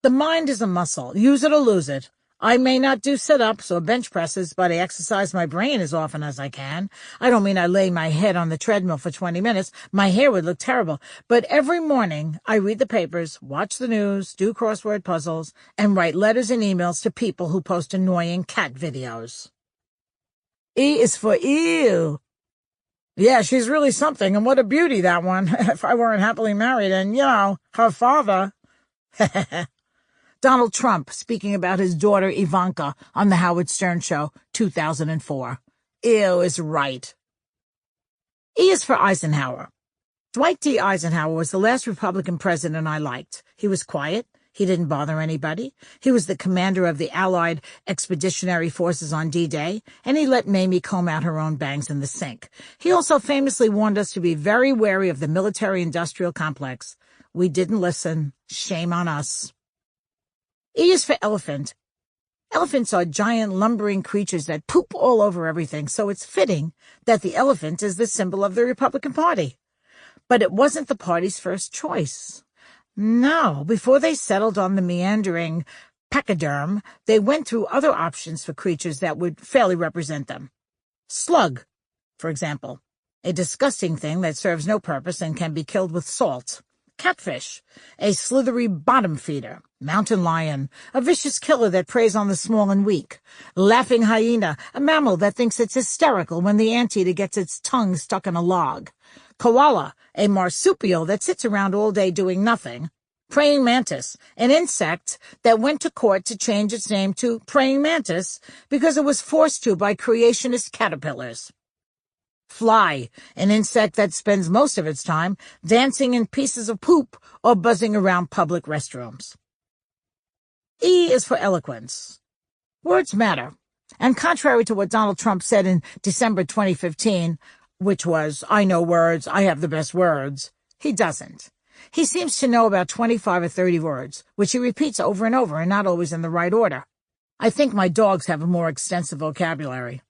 The mind is a muscle. Use it or lose it. I may not do sit-ups or bench presses, but I exercise my brain as often as I can. I don't mean I lay my head on the treadmill for 20 minutes. My hair would look terrible. But every morning, I read the papers, watch the news, do crossword puzzles, and write letters and emails to people who post annoying cat videos. E is for ew. Yeah, she's really something, and what a beauty, that one. If I weren't happily married and, her father. Donald Trump speaking about his daughter Ivanka on the Howard Stern Show, 2004. Ew is right. E is for Eisenhower. Dwight D. Eisenhower was the last Republican president I liked. He was quiet. He didn't bother anybody. He was the commander of the Allied Expeditionary Forces on D-Day, and he let Mamie comb out her own bangs in the sink. He also famously warned us to be very wary of the military-industrial complex. We didn't listen. Shame on us. E is for elephant. Elephants are giant lumbering creatures that poop all over everything, so it's fitting that the elephant is the symbol of the Republican Party. But it wasn't the party's first choice. No, before they settled on the meandering pachyderm, they went through other options for creatures that would fairly represent them. Slug, for example, a disgusting thing that serves no purpose and can be killed with salt. Catfish, a slithery bottom feeder. Mountain lion, a vicious killer that preys on the small and weak. Laughing hyena, a mammal that thinks it's hysterical when the anteater gets its tongue stuck in a log. Koala, a marsupial that sits around all day doing nothing. Praying mantis, an insect that went to court to change its name to praying mantis because it was forced to by creationist caterpillars. Fly, an insect that spends most of its time dancing in pieces of poop or buzzing around public restrooms. E is for eloquence. Words matter. And contrary to what Donald Trump said in December 2015, which was, I know words, I have the best words, he doesn't. He seems to know about 25 or 30 words, which he repeats over and over and not always in the right order. I think my dogs have a more extensive vocabulary.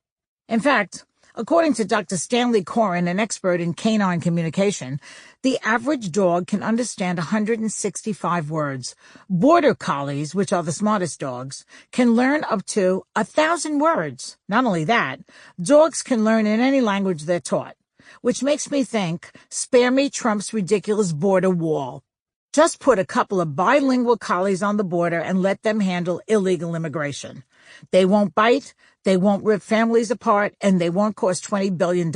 In fact, according to Dr. Stanley Coren, an expert in canine communication, the average dog can understand 165 words. Border collies, which are the smartest dogs, can learn up to 1,000 words. Not only that, dogs can learn in any language they're taught, which makes me think, spare me Trump's ridiculous border wall. Just put a couple of bilingual collies on the border and let them handle illegal immigration. They won't bite, they won't rip families apart, and they won't cost $20 billion.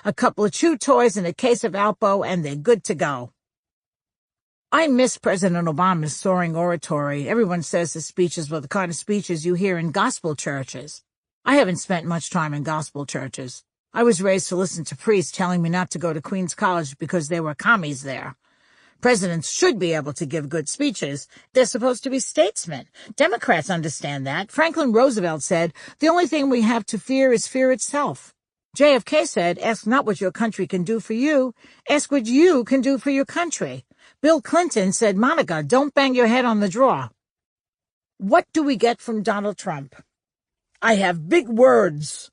A couple of chew toys and a case of Alpo, and they're good to go. I miss President Obama's soaring oratory. Everyone says his speeches were the kind of speeches you hear in gospel churches. I haven't spent much time in gospel churches. I was raised to listen to priests telling me not to go to Queens College because there were commies there. Presidents should be able to give good speeches. They're supposed to be statesmen. Democrats understand that. Franklin Roosevelt said, the only thing we have to fear is fear itself. JFK said, ask not what your country can do for you, ask what you can do for your country. Bill Clinton said, Monica, don't bang your head on the drawer. What do we get from Donald Trump? I have big words.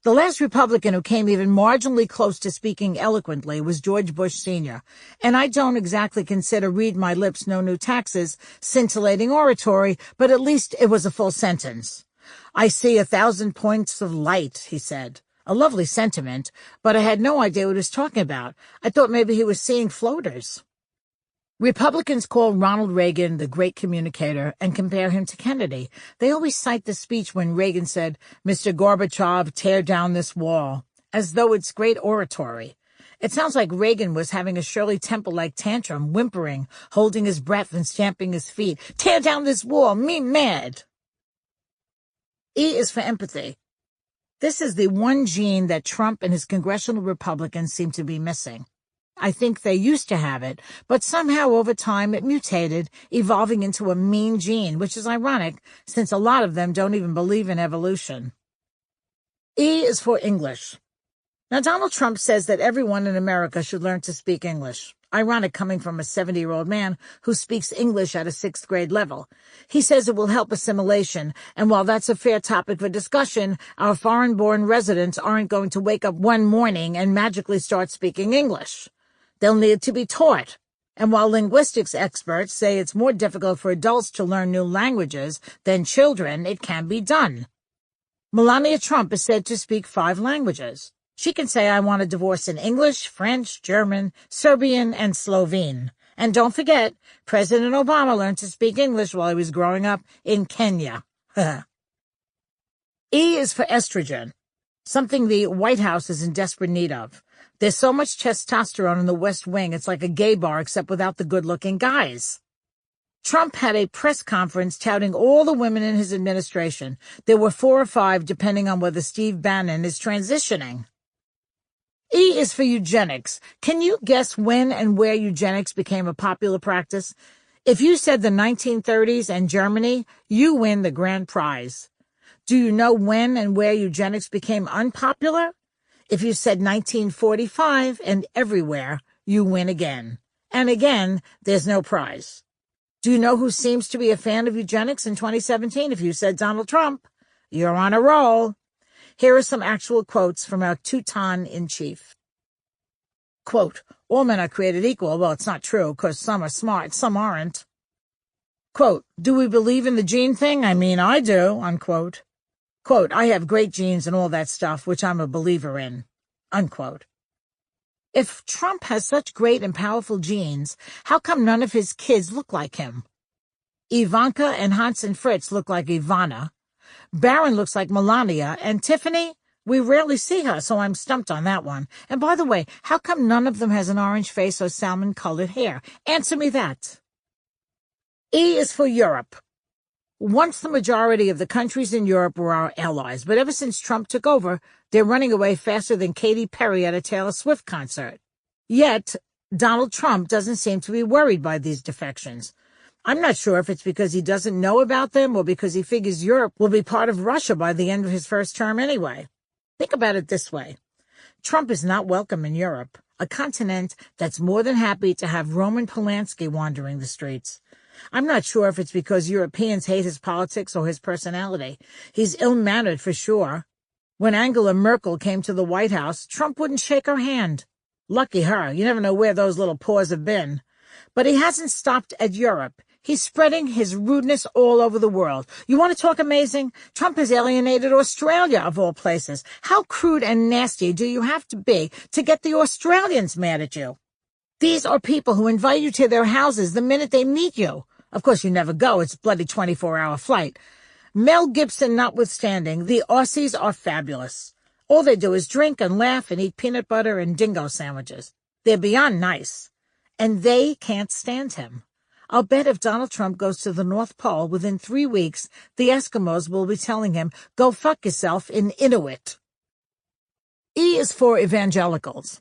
The last Republican who came even marginally close to speaking eloquently was George Bush Sr., and I don't exactly consider read my lips, no new taxes scintillating oratory, but at least it was a full sentence. I see 1,000 points of light, he said. A lovely sentiment, but I had no idea what he was talking about. I thought maybe he was seeing floaters. Republicans call Ronald Reagan the great communicator and compare him to Kennedy. They always cite the speech when Reagan said, Mr. Gorbachev, tear down this wall, as though it's great oratory. It sounds like Reagan was having a Shirley Temple-like tantrum, whimpering, holding his breath and stamping his feet. Tear down this wall, me mad. E is for empathy. This is the one gene that Trump and his congressional Republicans seem to be missing. I think they used to have it, but somehow over time it mutated, evolving into a mean gene, which is ironic since a lot of them don't even believe in evolution. E is for English. Now, Donald Trump says that everyone in America should learn to speak English. Ironic coming from a 70-year-old man who speaks English at a 6th grade level. He says it will help assimilation, and while that's a fair topic for discussion, our foreign-born residents aren't going to wake up one morning and magically start speaking English. They'll need to be taught. And while linguistics experts say it's more difficult for adults to learn new languages than children, it can be done. Melania Trump is said to speak 5 languages. She can say, I want a divorce in English, French, German, Serbian, and Slovene. And don't forget, President Obama learned to speak English while he was growing up in Kenya. E is for estrogen, something the White House is in desperate need of. There's so much testosterone in the West Wing, it's like a gay bar except without the good-looking guys. Trump had a press conference touting all the women in his administration. There were 4 or 5, depending on whether Steve Bannon is transitioning. E is for eugenics. Can you guess when and where eugenics became a popular practice? If you said the 1930s and Germany, you win the grand prize. Do you know when and where eugenics became unpopular? If you said 1945 and everywhere, you win again. And again, there's no prize. Do you know who seems to be a fan of eugenics in 2017? If you said Donald Trump, you're on a roll. Here are some actual quotes from our Teuton-in-Chief. Quote, all men are created equal. Well, it's not true, because some are smart, some aren't. Quote, do we believe in the gene thing? I mean, I do, unquote. Quote, I have great genes and all that stuff, which I'm a believer in, unquote. If Trump has such great and powerful genes, how come none of his kids look like him? Ivanka and Hans and Fritz look like Ivana. Barron looks like Melania, and Tiffany, we rarely see her, so I'm stumped on that one. And by the way, how come none of them has an orange face or salmon-colored hair? Answer me that. E is for Europe. Once the majority of the countries in Europe were our allies, but ever since Trump took over, they're running away faster than Katy Perry at a Taylor Swift concert. Yet, Donald Trump doesn't seem to be worried by these defections. I'm not sure if it's because he doesn't know about them or because he figures Europe will be part of Russia by the end of his first term anyway. Think about it this way. Trump is not welcome in Europe, a continent that's more than happy to have Roman Polanski wandering the streets. I'm not sure if it's because Europeans hate his politics or his personality. He's ill-mannered for sure. When Angela Merkel came to the White House, Trump wouldn't shake her hand. Lucky her. You never know where those little paws have been. But he hasn't stopped at Europe. He's spreading his rudeness all over the world. You want to talk amazing? Trump has alienated Australia, of all places. How crude and nasty do you have to be to get the Australians mad at you? These are people who invite you to their houses the minute they meet you. Of course, you never go. It's a bloody 24-hour flight. Mel Gibson notwithstanding, the Aussies are fabulous. All they do is drink and laugh and eat peanut butter and dingo sandwiches. They're beyond nice. And they can't stand him. I'll bet if Donald Trump goes to the North Pole within 3 weeks, the Eskimos will be telling him, go fuck yourself in Inuit. E is for evangelicals.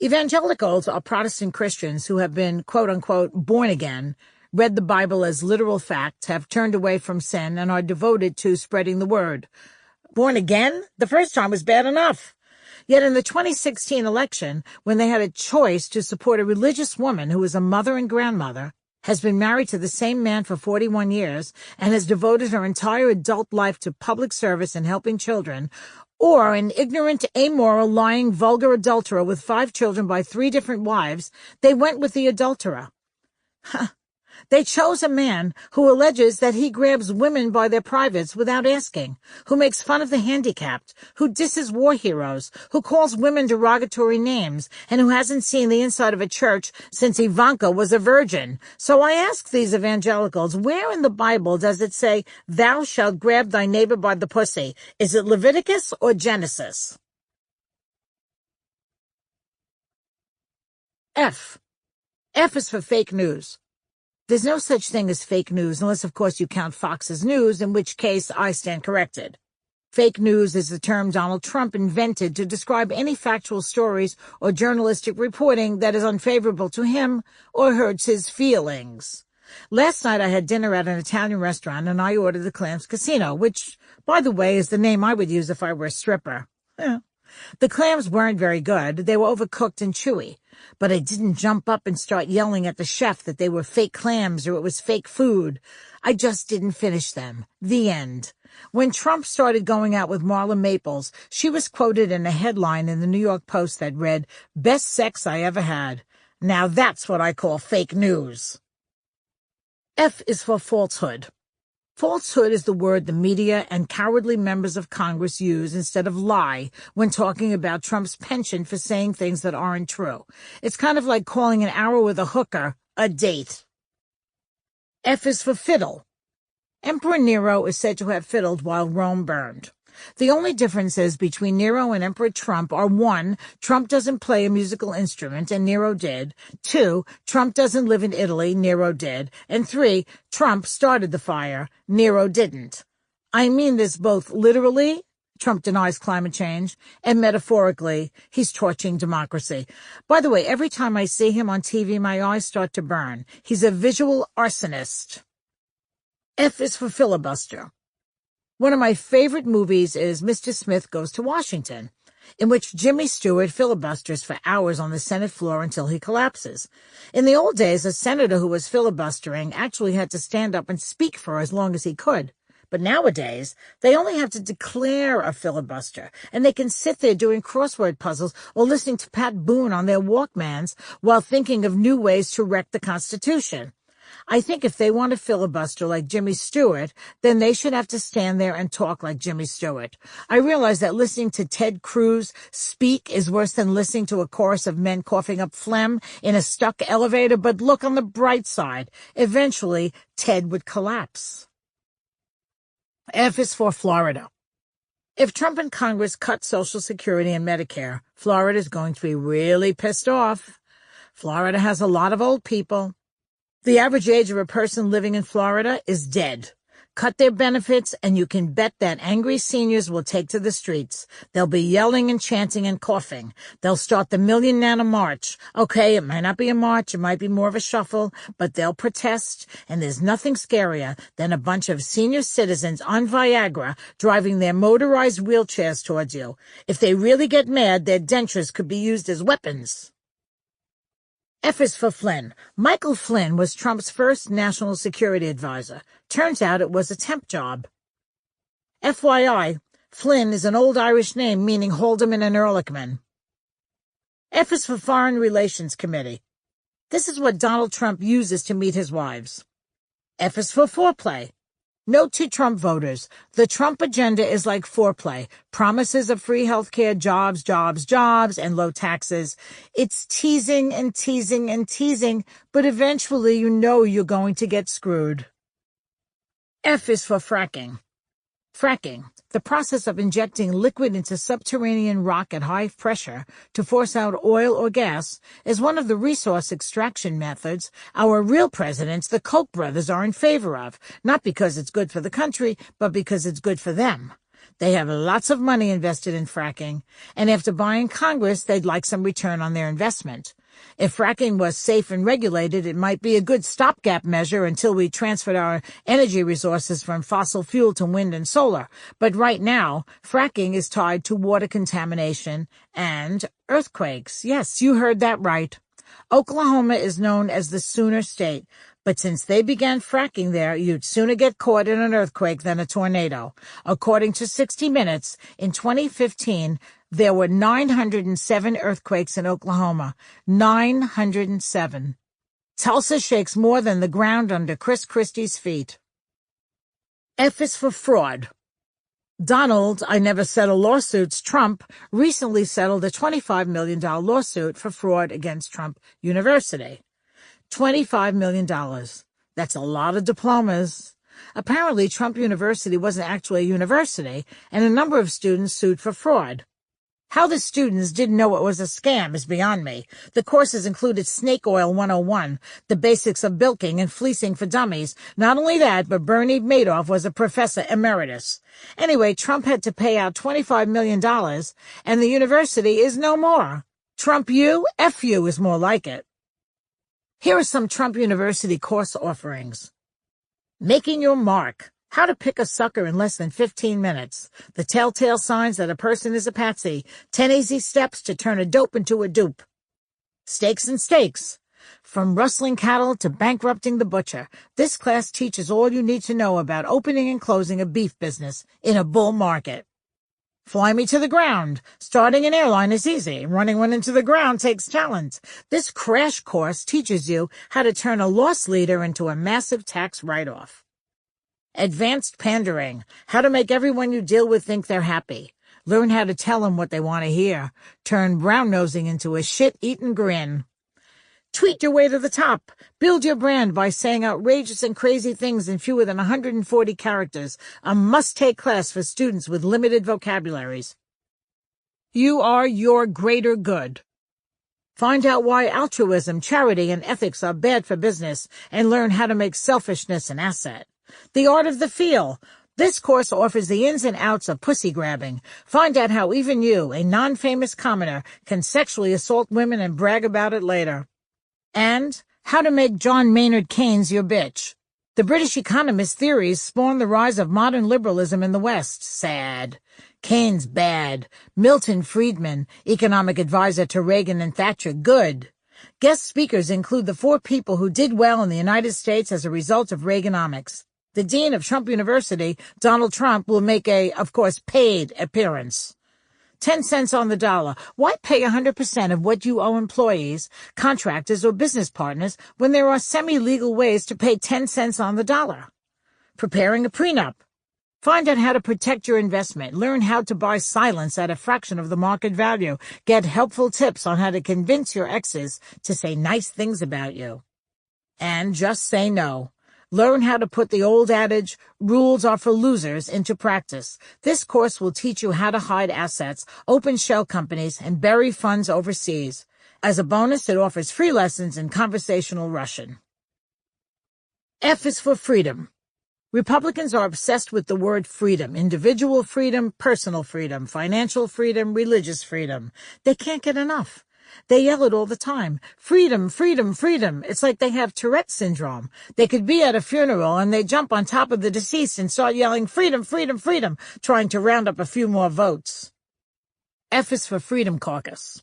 Evangelicals are Protestant Christians who have been, quote-unquote, born again, read the Bible as literal fact, have turned away from sin, and are devoted to spreading the word. Born again? The first time was bad enough. Yet in the 2016 election, when they had a choice to support a religious woman who is a mother and grandmother, has been married to the same man for 41 years, and has devoted her entire adult life to public service and helping children, or an ignorant, amoral, lying, vulgar adulterer with 5 children by 3 different wives, they went with the adulterer. They chose a man who alleges that he grabs women by their privates without asking, who makes fun of the handicapped, who disses war heroes, who calls women derogatory names, and who hasn't seen the inside of a church since Ivanka was a virgin. So I ask these evangelicals, where in the Bible does it say, thou shalt grab thy neighbor by the pussy? Is it Leviticus or Genesis? F. F is for fake news. There's no such thing as fake news unless, of course, you count Fox as news, in which case I stand corrected. Fake news is the term Donald Trump invented to describe any factual stories or journalistic reporting that is unfavorable to him or hurts his feelings. Last night I had dinner at an Italian restaurant and I ordered the Clams Casino, which, by the way, is the name I would use if I were a stripper. The clams weren't very good. They were overcooked and chewy. But I didn't jump up and start yelling at the chef that they were fake clams or it was fake food. I just didn't finish them. The end. When Trump started going out with Marla Maples, she was quoted in a headline in the New York Post that read, "Best sex I ever had." Now that's what I call fake news. F is for falsehood. Falsehood is the word the media and cowardly members of Congress use instead of lie when talking about Trump's penchant for saying things that aren't true. It's kind of like calling an hour with a hooker a date. F is for fiddle. Emperor Nero is said to have fiddled while Rome burned. The only differences between Nero and Emperor Trump are 1, Trump doesn't play a musical instrument, and Nero did. 2, Trump doesn't live in Italy, Nero did. And 3, Trump started the fire, Nero didn't. I mean this both literally, Trump denies climate change, and metaphorically, he's torching democracy. By the way, every time I see him on TV, my eyes start to burn. He's a visual arsonist. F is for filibuster. One of my favorite movies is Mr. Smith Goes to Washington, in which Jimmy Stewart filibusters for hours on the Senate floor until he collapses. In the old days, a senator who was filibustering actually had to stand up and speak for as long as he could. But nowadays, they only have to declare a filibuster, and they can sit there doing crossword puzzles or listening to Pat Boone on their Walkmans while thinking of new ways to wreck the Constitution. I think if they want to filibuster like Jimmy Stewart, then they should have to stand there and talk like Jimmy Stewart. I realize that listening to Ted Cruz speak is worse than listening to a chorus of men coughing up phlegm in a stuck elevator, but look on the bright side. Eventually, Ted would collapse. F is for Florida. If Trump and Congress cut Social Security and Medicare, Florida is going to be really pissed off. Florida has a lot of old people. The average age of a person living in Florida is dead. Cut their benefits, and you can bet that angry seniors will take to the streets. They'll be yelling and chanting and coughing. They'll start the Million Nana March. Okay, it might not be a march, it might be more of a shuffle, but they'll protest, and there's nothing scarier than a bunch of senior citizens on Viagra driving their motorized wheelchairs towards you. If they really get mad, their dentures could be used as weapons. F is for Flynn. Michael Flynn was Trump's first national security advisor. Turns out it was a temp job. FYI, Flynn is an old Irish name meaning Haldeman and Ehrlichman. F is for Foreign Relations Committee. This is what Donald Trump uses to meet his wives. F is for foreplay. Note to Trump voters, the Trump agenda is like foreplay. Promises of free healthcare, jobs, jobs, jobs, and low taxes. It's teasing and teasing and teasing, but eventually you know you're going to get screwed. F is for fracking. Fracking, the process of injecting liquid into subterranean rock at high pressure to force out oil or gas, is one of the resource extraction methods our real presidents, the Koch brothers, are in favor of, not because it's good for the country, but because it's good for them. They have lots of money invested in fracking, and after buying Congress, they'd like some return on their investment. If fracking was safe and regulated, it might be a good stopgap measure until we transferred our energy resources from fossil fuel to wind and solar. But right now, fracking is tied to water contamination and earthquakes. Yes, you heard that right. Oklahoma is known as the Sooner State, but since they began fracking there, you'd sooner get caught in an earthquake than a tornado. According to 60 Minutes, in 2015, there were 907 earthquakes in Oklahoma. 907. Tulsa shakes more than the ground under Chris Christie's feet. F is for fraud. Donald, I never settle lawsuits, Trump, recently settled a $25 million lawsuit for fraud against Trump University. $25 million. That's a lot of diplomas. Apparently, Trump University wasn't actually a university, and a number of students sued for fraud. How the students didn't know it was a scam is beyond me. The courses included Snake Oil 101, the basics of bilking and fleecing for dummies. Not only that, but Bernie Madoff was a professor emeritus. Anyway, Trump had to pay out $25 million, and the university is no more. Trump U, F you is more like it. Here are some Trump University course offerings. Making your mark. How to pick a sucker in less than 15 minutes. The telltale signs that a person is a patsy. 10 easy steps to turn a dope into a dupe. Stakes and stakes. From rustling cattle to bankrupting the butcher, this class teaches all you need to know about opening and closing a beef business in a bull market. Fly me to the ground. Starting an airline is easy. Running one into the ground takes talent. This crash course teaches you how to turn a loss leader into a massive tax write-off. Advanced pandering. How to make everyone you deal with think they're happy. Learn how to tell them what they want to hear. Turn brown-nosing into a shit-eaten grin. Tweet your way to the top. Build your brand by saying outrageous and crazy things in fewer than 140 characters. A must-take class for students with limited vocabularies. You are your greater good. Find out why altruism, charity, and ethics are bad for business, and learn how to make selfishness an asset. The art of the feel. This course offers the ins and outs of pussy grabbing. Find out how even you, a non-famous commoner, can sexually assault women and brag about it later. And how to make John Maynard Keynes your bitch. The British economist's theories spawned the rise of modern liberalism in the West. Sad. Keynes bad. Milton Friedman, economic advisor to Reagan and Thatcher, good. Guest speakers include the 4 people who did well in the United States as a result of Reaganomics. The dean of Trump University, Donald Trump, will make a, of course, paid appearance. 10 cents on the dollar. Why pay 100% of what you owe employees, contractors, or business partners when there are semi-legal ways to pay 10 cents on the dollar? Preparing a prenup. Find out how to protect your investment. Learn how to buy silence at a fraction of the market value. Get helpful tips on how to convince your exes to say nice things about you. And just say no. Learn how to put the old adage, rules are for losers, into practice. This course will teach you how to hide assets, open shell companies, and bury funds overseas. As a bonus, it offers free lessons in conversational Russian. F is for freedom. Republicans are obsessed with the word freedom, individual freedom, personal freedom, financial freedom, religious freedom. They can't get enough. They yell it all the time. Freedom, freedom, freedom. It's like they have Tourette syndrome. They could be at a funeral and they jump on top of the deceased and start yelling, freedom, freedom, freedom, trying to round up a few more votes. F is for Freedom Caucus.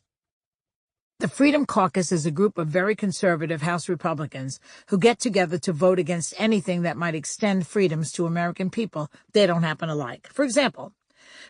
The Freedom Caucus is a group of very conservative House Republicans who get together to vote against anything that might extend freedoms to American people they don't happen to like. For example,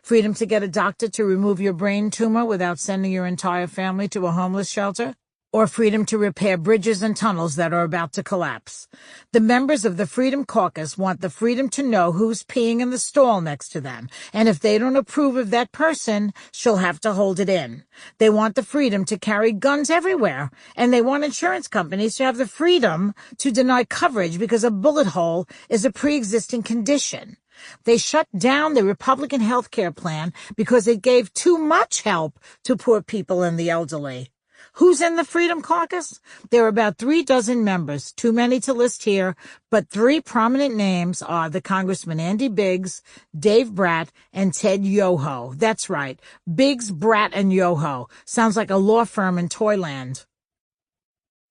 freedom to get a doctor to remove your brain tumor without sending your entire family to a homeless shelter, or freedom to repair bridges and tunnels that are about to collapse. The members of the Freedom Caucus want the freedom to know who's peeing in the stall next to them, and if they don't approve of that person, she'll have to hold it in. They want the freedom to carry guns everywhere, and they want insurance companies to have the freedom to deny coverage because a bullet hole is a pre-existing condition. They shut down the Republican health care plan because it gave too much help to poor people and the elderly. Who's in the Freedom Caucus? There are about 36 members, too many to list here, but 3 prominent names are the Congressman Andy Biggs, Dave Bratt, and Ted Yoho. That's right, Biggs, Bratt, and Yoho. Sounds like a law firm in Toyland.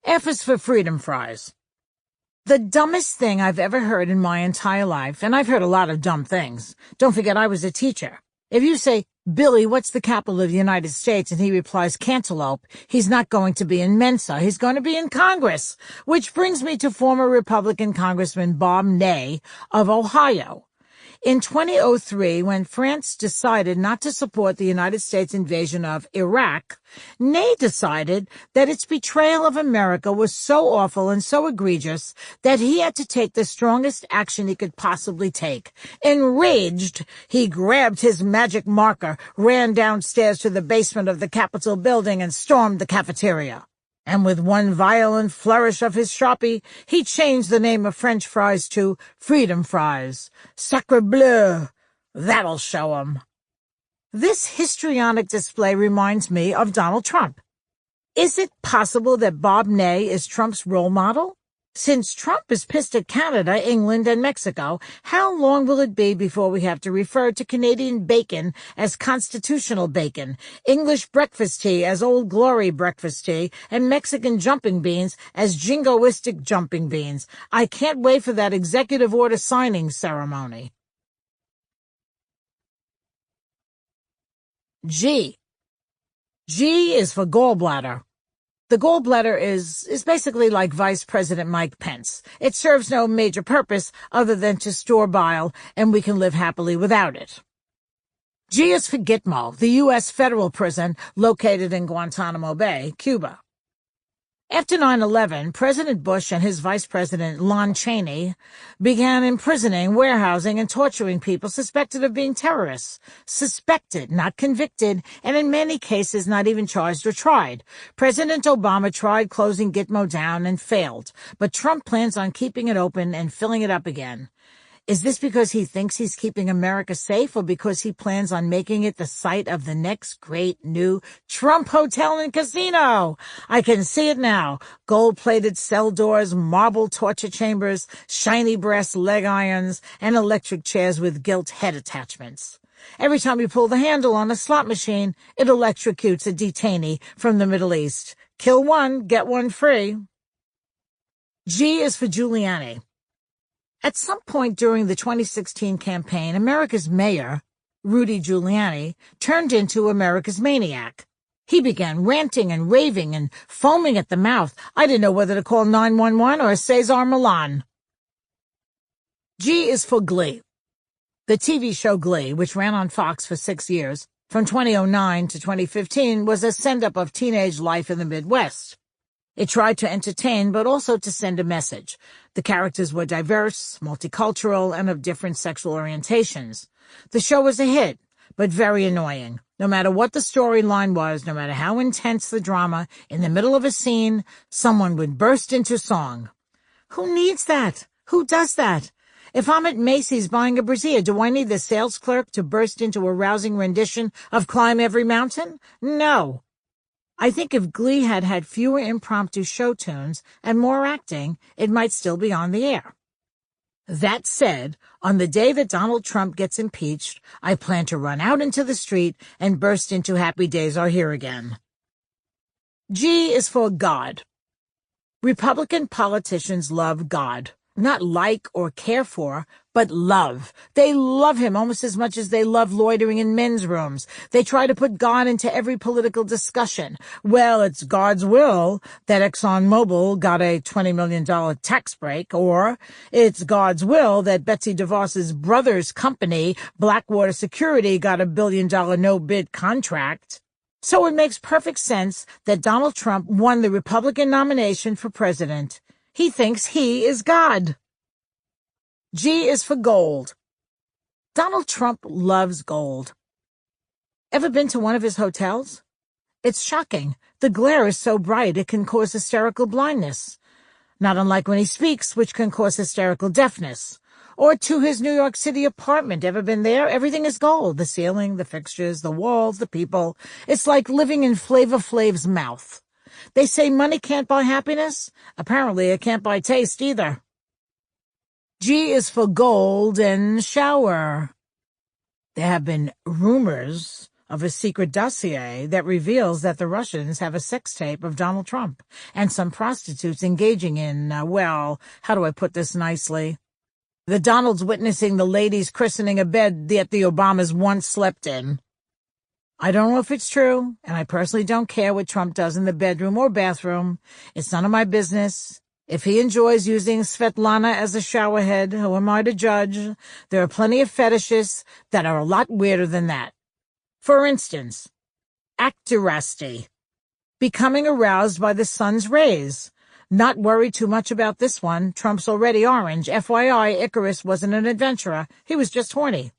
F is for Freedom Fries. The dumbest thing I've ever heard in my entire life, and I've heard a lot of dumb things. Don't forget I was a teacher. If you say, Billy, what's the capital of the United States? And he replies, Cantaloupe. He's not going to be in Mensa. He's going to be in Congress. Which brings me to former Republican Congressman Bob Ney of Ohio. In 2003, when France decided not to support the United States invasion of Iraq, Ney decided that its betrayal of America was so awful and so egregious that he had to take the strongest action he could possibly take. Enraged, he grabbed his magic marker, ran downstairs to the basement of the Capitol building, and stormed the cafeteria. And with one violent flourish of his Sharpie, he changed the name of French fries to Freedom Fries. Sacre bleu! That'll show 'em. This histrionic display reminds me of Donald Trump. Is it possible that Bob Ney is Trump's role model? Since Trump is pissed at Canada, England, and Mexico, how long will it be before we have to refer to Canadian bacon as constitutional bacon, English breakfast tea as Old Glory breakfast tea, and Mexican jumping beans as jingoistic jumping beans? I can't wait for that executive order signing ceremony. G. G is for gallbladder. The gallbladder is basically like Vice President Mike Pence. It serves no major purpose other than to store bile, and we can live happily without it. G is for Gitmo, the U.S. federal prison located in Guantanamo Bay, Cuba. After 9/11, President Bush and his Vice President Lon Chaney began imprisoning, warehousing, and torturing people suspected of being terrorists. Suspected, not convicted, and in many cases not even charged or tried. President Obama tried closing Gitmo down and failed, but Trump plans on keeping it open and filling it up again. Is this because he thinks he's keeping America safe, or because he plans on making it the site of the next great new Trump hotel and casino? I can see it now. Gold-plated cell doors, marble torture chambers, shiny brass leg irons, and electric chairs with gilt head attachments. Every time you pull the handle on a slot machine, it electrocutes a detainee from the Middle East. Kill one, get one free. G is for Giuliani. At some point during the 2016 campaign, America's mayor, Rudy Giuliani, turned into America's maniac. He began ranting and raving and foaming at the mouth. I didn't know whether to call 911 or Cesar Millan. G is for Glee. The TV show Glee, which ran on Fox for 6 years, from 2009 to 2015, was a send-up of teenage life in the Midwest. It tried to entertain, but also to send a message. The characters were diverse, multicultural, and of different sexual orientations. The show was a hit, but very annoying. No matter what the storyline was, no matter how intense the drama, in the middle of a scene, someone would burst into song. Who needs that? Who does that? If I'm at Macy's buying a brassiere, do I need the sales clerk to burst into a rousing rendition of Climb Every Mountain? No. I think if Glee had had fewer impromptu show tunes and more acting, it might still be on the air. That said, on the day that Donald Trump gets impeached, I plan to run out into the street and burst into Happy Days Are Here Again. G is for God. Republican politicians love God. Not like or care for, but love. They love him almost as much as they love loitering in men's rooms. They try to put God into every political discussion. Well, it's God's will that ExxonMobil got a $20 million tax break, or it's God's will that Betsy DeVos's brother's company, Blackwater Security, got a $1 billion no-bid contract. So it makes perfect sense that Donald Trump won the Republican nomination for president. He thinks he is God. G is for gold. Donald Trump loves gold. Ever been to one of his hotels? It's shocking. The glare is so bright it can cause hysterical blindness. Not unlike when he speaks, which can cause hysterical deafness. Or to his New York City apartment. Ever been there? Everything is gold. The ceiling, the fixtures, the walls, the people. It's like living in Flavor Flav's mouth. They say money can't buy happiness. Apparently, it can't buy taste either. G is for golden shower. There have been rumors of a secret dossier that reveals that the Russians have a sex tape of Donald Trump and some prostitutes engaging in, well, how do I put this nicely? The Donalds witnessing the ladies christening a bed that the Obamas once slept in. I don't know if it's true, and I personally don't care what Trump does in the bedroom or bathroom. It's none of my business. If he enjoys using Svetlana as a showerhead, who am I to judge? There are plenty of fetishes that are a lot weirder than that. For instance, actorasty, becoming aroused by the sun's rays. Not worried too much about this one. Trump's already orange. FYI, Icarus wasn't an adventurer. He was just horny.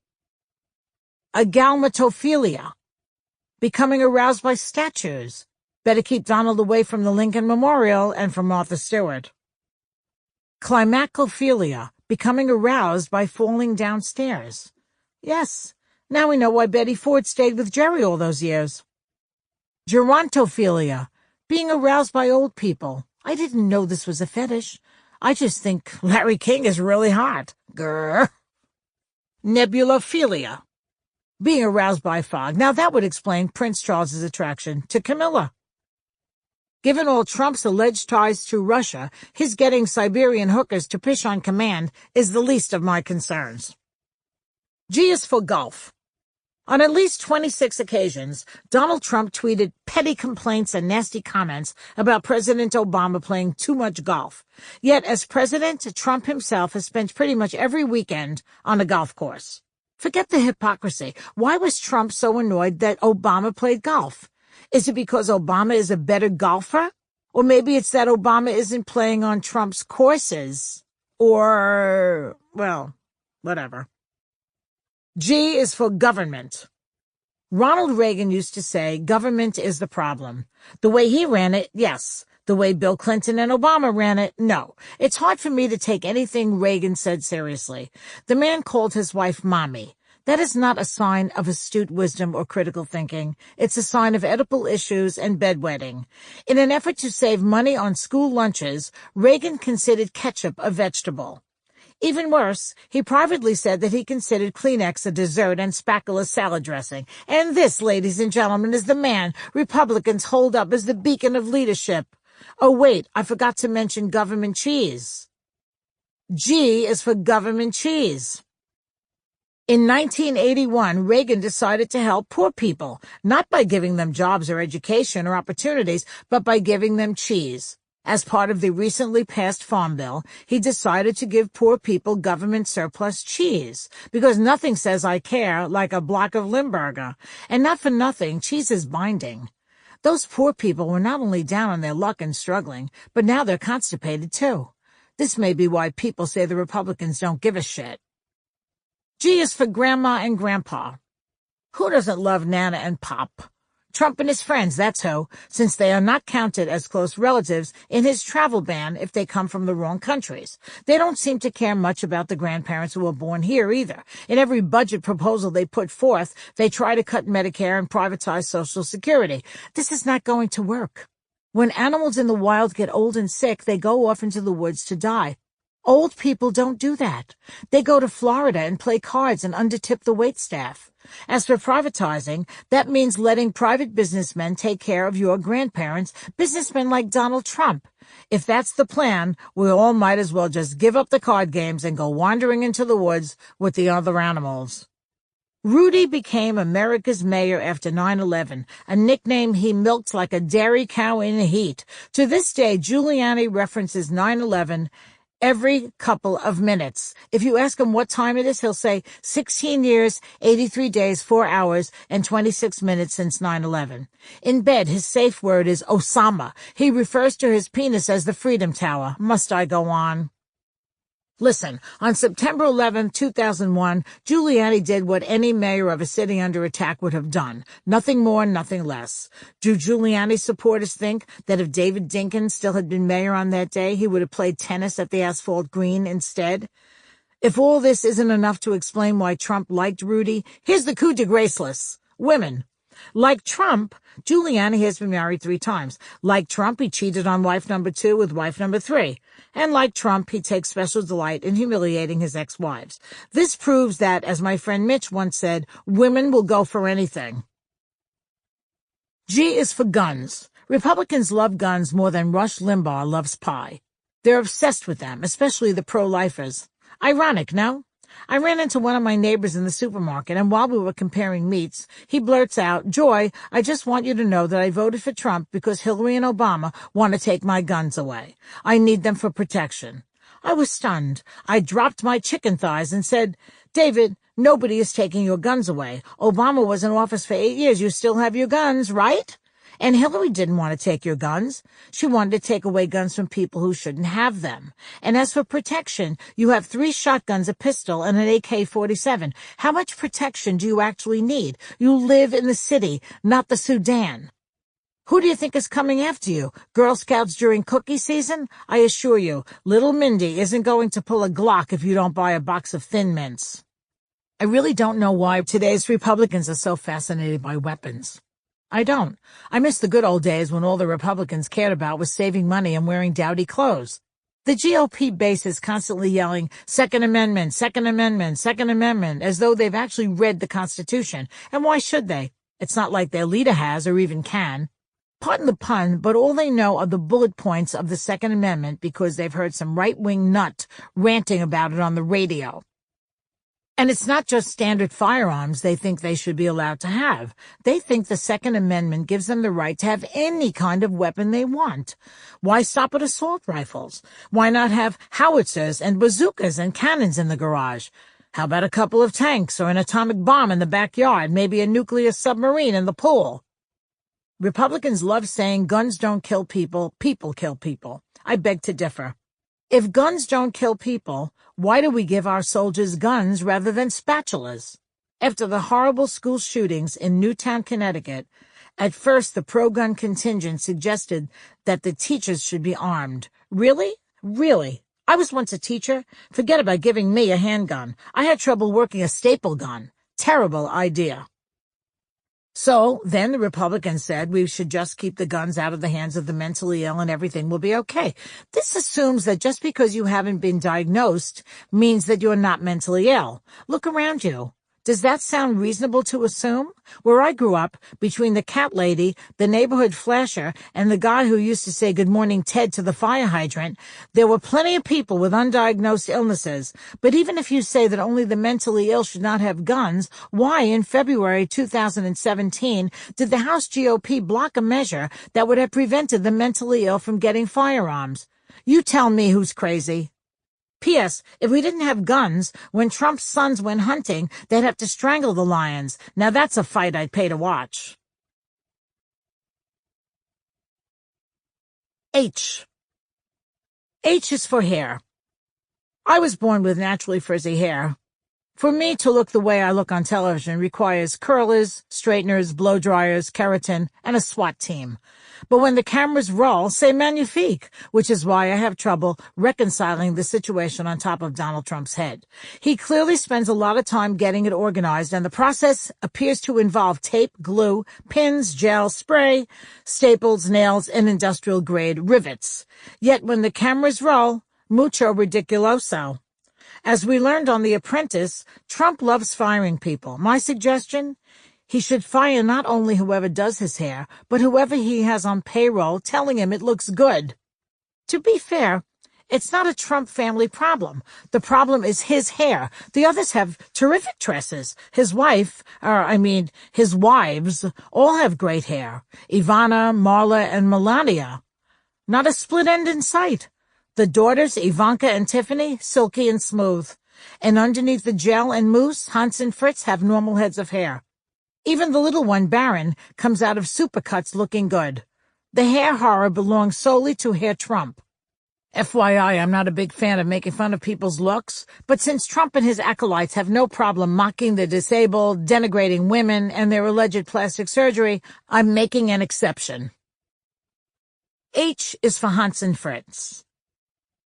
Agalmatophilia, becoming aroused by statues. Better keep Donald away from the Lincoln Memorial and from Martha Stewart. Climacophilia, becoming aroused by falling downstairs. Yes, now we know why Betty Ford stayed with Jerry all those years. Gerontophilia, being aroused by old people. I didn't know this was a fetish. I just think Larry King is really hot. Grr. Nebulophilia, being aroused by fog. Now that would explain Prince Charles's attraction to Camilla. Given all Trump's alleged ties to Russia, his getting Siberian hookers to pish on command is the least of my concerns. G is for golf. On at least 26 occasions, Donald Trump tweeted petty complaints and nasty comments about President Obama playing too much golf. Yet, as president, Trump himself has spent pretty much every weekend on a golf course. Forget the hypocrisy. Why was Trump so annoyed that Obama played golf? Is it because Obama is a better golfer? Or maybe it's that Obama isn't playing on Trump's courses? Or, well, whatever. G is for government. Ronald Reagan used to say, government is the problem. The way he ran it, yes. The way Bill Clinton and Obama ran it, no. It's hard for me to take anything Reagan said seriously. The man called his wife mommy. That is not a sign of astute wisdom or critical thinking. It's a sign of Oedipal issues and bedwetting. In an effort to save money on school lunches, Reagan considered ketchup a vegetable. Even worse, he privately said that he considered Kleenex a dessert and spackle a salad dressing. And this, ladies and gentlemen, is the man Republicans hold up as the beacon of leadership. Oh, wait, I forgot to mention government cheese. G is for government cheese. In 1981, Reagan decided to help poor people, not by giving them jobs or education or opportunities, but by giving them cheese. As part of the recently passed Farm Bill, he decided to give poor people government surplus cheese, because nothing says I care like a block of Limburger. And not for nothing, cheese is binding. Those poor people were not only down on their luck and struggling, but now they're constipated too. This may be why people say the Republicans don't give a shit. G is for Grandma and Grandpa. Who doesn't love Nana and Pop? Trump and his friends, that's who, since they are not counted as close relatives in his travel ban if they come from the wrong countries. They don't seem to care much about the grandparents who were born here either. In every budget proposal they put forth, they try to cut Medicare and privatize Social Security. This is not going to work. When animals in the wild get old and sick, they go off into the woods to die. Old people don't do that. They go to Florida and play cards and undertip the waitstaff. As for privatizing, that means letting private businessmen take care of your grandparents, businessmen like Donald Trump. If that's the plan, we all might as well just give up the card games and go wandering into the woods with the other animals. Rudy became America's mayor after 9/11, a nickname he milked like a dairy cow in the heat. To this day, Giuliani references 9/11 every couple of minutes. If you ask him what time it is, he'll say 16 years, 83 days, 4 hours, and 26 minutes since 9/11. In bed, his safe word is Osama. He refers to his penis as the Freedom Tower. Must I go on? Listen, on September 11, 2001, Giuliani did what any mayor of a city under attack would have done. Nothing more, nothing less. Do Giuliani supporters think that if David Dinkins still had been mayor on that day, he would have played tennis at the asphalt green instead? If all this isn't enough to explain why Trump liked Rudy, here's the coup de graceless. Women. Like Trump, Giuliani has been married 3 times. Like Trump, he cheated on wife number 2 with wife number 3. And like Trump, he takes special delight in humiliating his ex-wives. This proves that, as my friend Mitch once said, women will go for anything. G is for guns. Republicans love guns more than Rush Limbaugh loves pie. They're obsessed with them, especially the pro-lifers. Ironic, no? I ran into one of my neighbors in the supermarket, and while we were comparing meats, he blurts out, "Joy, I just want you to know that I voted for Trump because Hillary and Obama want to take my guns away. I need them for protection." I was stunned. I dropped my chicken thighs and said, "David, nobody is taking your guns away. Obama was in office for 8 years. You still have your guns, right? And Hillary didn't want to take your guns. She wanted to take away guns from people who shouldn't have them. And as for protection, you have 3 shotguns, a pistol, and an AK-47. How much protection do you actually need? You live in the city, not the Sudan. Who do you think is coming after you? Girl Scouts during cookie season? I assure you, little Mindy isn't going to pull a Glock if you don't buy a box of Thin Mints. I really don't know why today's Republicans are so fascinated by weapons. I don't. I miss the good old days when all the Republicans cared about was saving money and wearing dowdy clothes. The GOP base is constantly yelling, Second Amendment, Second Amendment, Second Amendment, as though they've actually read the Constitution. And why should they? It's not like their leader has or even can. Pardon the pun, but all they know are the bullet points of the Second Amendment because they've heard some right-wing nut ranting about it on the radio. And it's not just standard firearms they think they should be allowed to have. They think the Second Amendment gives them the right to have any kind of weapon they want. Why stop at assault rifles? Why not have howitzers and bazookas and cannons in the garage? How about a couple of tanks or an atomic bomb in the backyard, maybe a nuclear submarine in the pool? Republicans love saying guns don't kill people, people kill people. I beg to differ. If guns don't kill people, why do we give our soldiers guns rather than spatulas? After the horrible school shootings in Newtown, Connecticut, at first the pro-gun contingent suggested that the teachers should be armed. Really? Really? I was once a teacher. Forget about giving me a handgun. I had trouble working a staple gun. Terrible idea. So then the Republicans said we should just keep the guns out of the hands of the mentally ill and everything will be okay. This assumes that just because you haven't been diagnosed means that you're not mentally ill. Look around you. Does that sound reasonable to assume? Where I grew up, between the cat lady, the neighborhood flasher, and the guy who used to say good morning Ted to the fire hydrant, there were plenty of people with undiagnosed illnesses. But even if you say that only the mentally ill should not have guns, why in February 2017 did the House GOP block a measure that would have prevented the mentally ill from getting firearms? You tell me who's crazy. P.S. If we didn't have guns, when Trump's sons went hunting, they'd have to strangle the lions. Now that's a fight I'd pay to watch. H. H is for hair. I was born with naturally frizzy hair. For me to look the way I look on television requires curlers, straighteners, blow dryers, keratin, and a SWAT team. But when the cameras roll, say magnifique, which is why I have trouble reconciling the situation on top of Donald Trump's head. He clearly spends a lot of time getting it organized, and the process appears to involve tape, glue, pins, gel, spray, staples, nails, and industrial-grade rivets. Yet when the cameras roll, mucho ridiculoso. As we learned on The Apprentice, Trump loves firing people. My suggestion? He should fire not only whoever does his hair, but whoever he has on payroll telling him it looks good. To be fair, it's not a Trump family problem. The problem is his hair. The others have terrific tresses. His wives, all have great hair. Ivana, Marla, and Melania. Not a split end in sight. The daughters, Ivanka and Tiffany, silky and smooth. And underneath the gel and mousse, Hans and Fritz have normal heads of hair. Even the little one, Barron, comes out of supercuts looking good. The hair horror belongs solely to Hair Trump. FYI, I'm not a big fan of making fun of people's looks, but since Trump and his acolytes have no problem mocking the disabled, denigrating women, and their alleged plastic surgery, I'm making an exception. H is for Hans and Fritz.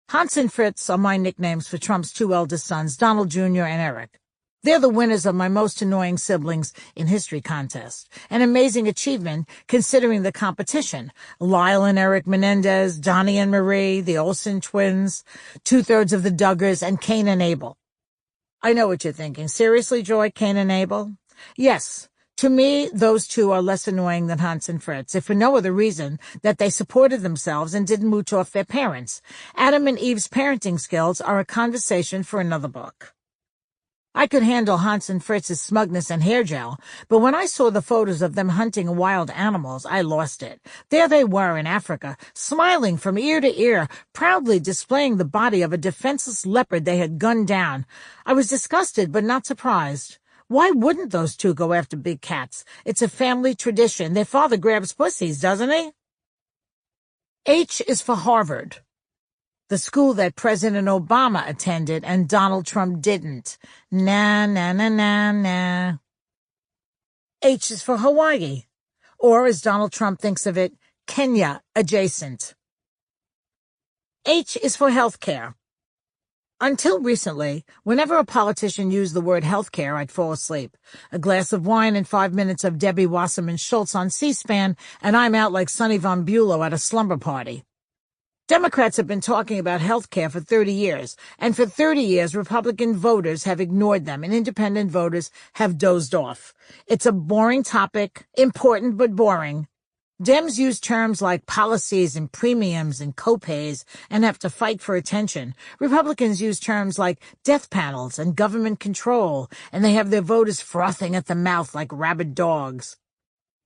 Hans and Fritz are my nicknames for Trump's two eldest sons, Donald Jr. and Eric. They're the winners of my most annoying siblings in history contest. An amazing achievement considering the competition. Lyle and Eric Menendez, Donnie and Marie, the Olsen twins, 2/3 of the Duggars, and Cain and Abel. I know what you're thinking. Seriously, Joy, Cain and Abel? Yes. To me, those two are less annoying than Hans and Fritz, if for no other reason that they supported themselves and didn't mooch off their parents. Adam and Eve's parenting skills are a conversation for another book. I could handle Hans and Fritz's smugness and hair gel, but when I saw the photos of them hunting wild animals, I lost it. There they were in Africa, smiling from ear to ear, proudly displaying the body of a defenseless leopard they had gunned down. I was disgusted but not surprised. Why wouldn't those two go after big cats? It's a family tradition. Their father grabs pussies, doesn't he? H is for Harvard, the school that President Obama attended and Donald Trump didn't. Nah, nah, nah, nah, nah. H is for Hawaii, or as Donald Trump thinks of it, Kenya adjacent. H is for healthcare. Until recently, whenever a politician used the word healthcare, I'd fall asleep. A glass of wine and 5 minutes of Debbie Wasserman Schultz on C-SPAN, and I'm out like Sonny von Bulow at a slumber party. Democrats have been talking about health care for 30 years, and for 30 years, Republican voters have ignored them, and independent voters have dozed off. It's a boring topic, important but boring. Dems use terms like policies and premiums and copays and have to fight for attention. Republicans use terms like death panels and government control, and they have their voters frothing at the mouth like rabid dogs.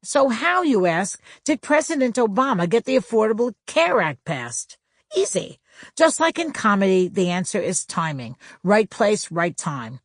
So how, you ask, did President Obama get the Affordable Care Act passed? Easy. Just like in comedy, the answer is timing. Right place, right time.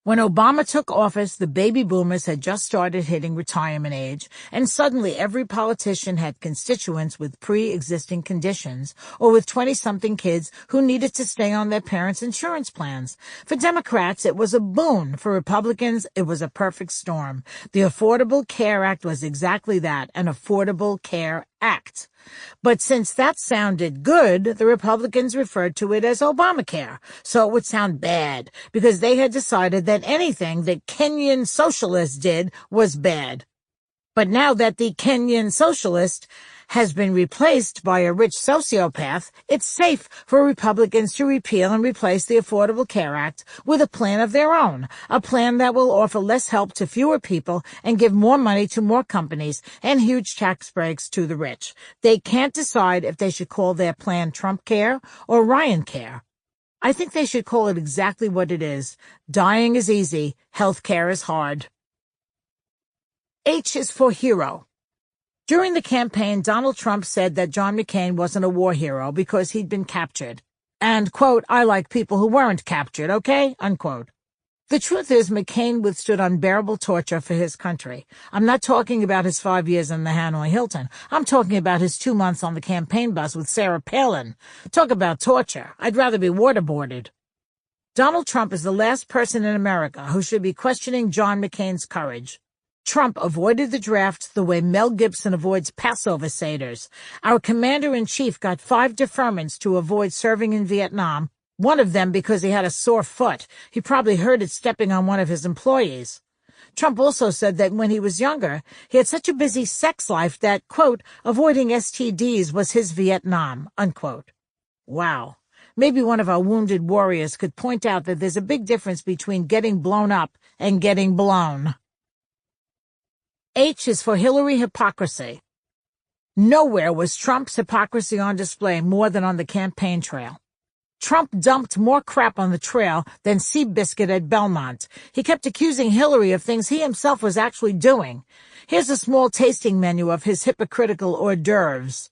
When Obama took office, the baby boomers had just started hitting retirement age, and suddenly every politician had constituents with pre-existing conditions or with 20-something kids who needed to stay on their parents' insurance plans. For Democrats, it was a boon. For Republicans, it was a perfect storm. The Affordable Care Act was exactly that, an Affordable Care Act. But since that sounded good, the Republicans referred to it as Obamacare, so it would sound bad, because they had decided that anything that Kenyan socialists did was bad. But now that the Kenyan socialist has been replaced by a rich sociopath, it's safe for Republicans to repeal and replace the Affordable Care Act with a plan of their own, a plan that will offer less help to fewer people and give more money to more companies and huge tax breaks to the rich. They can't decide if they should call their plan Trump Care or Ryan Care. I think they should call it exactly what it is. Dying is easy. Health care is hard. H is for hero. During the campaign, Donald Trump said that John McCain wasn't a war hero because he'd been captured. And, quote, I like people who weren't captured, okay? Unquote. The truth is, McCain withstood unbearable torture for his country. I'm not talking about his 5 years in the Hanoi Hilton. I'm talking about his 2 months on the campaign bus with Sarah Palin. Talk about torture. I'd rather be waterboarded. Donald Trump is the last person in America who should be questioning John McCain's courage. Trump avoided the draft the way Mel Gibson avoids Passover seders. Our commander-in-chief got 5 deferments to avoid serving in Vietnam, one of them because he had a sore foot. He probably hurt it stepping on one of his employees. Trump also said that when he was younger, he had such a busy sex life that, quote, avoiding STDs was his Vietnam, unquote. Wow. Maybe one of our wounded warriors could point out that there's a big difference between getting blown up and getting blown. H is for Hillary hypocrisy. Nowhere was Trump's hypocrisy on display more than on the campaign trail. Trump dumped more crap on the trail than Seabiscuit at Belmont. He kept accusing Hillary of things he himself was actually doing. Here's a small tasting menu of his hypocritical hors d'oeuvres.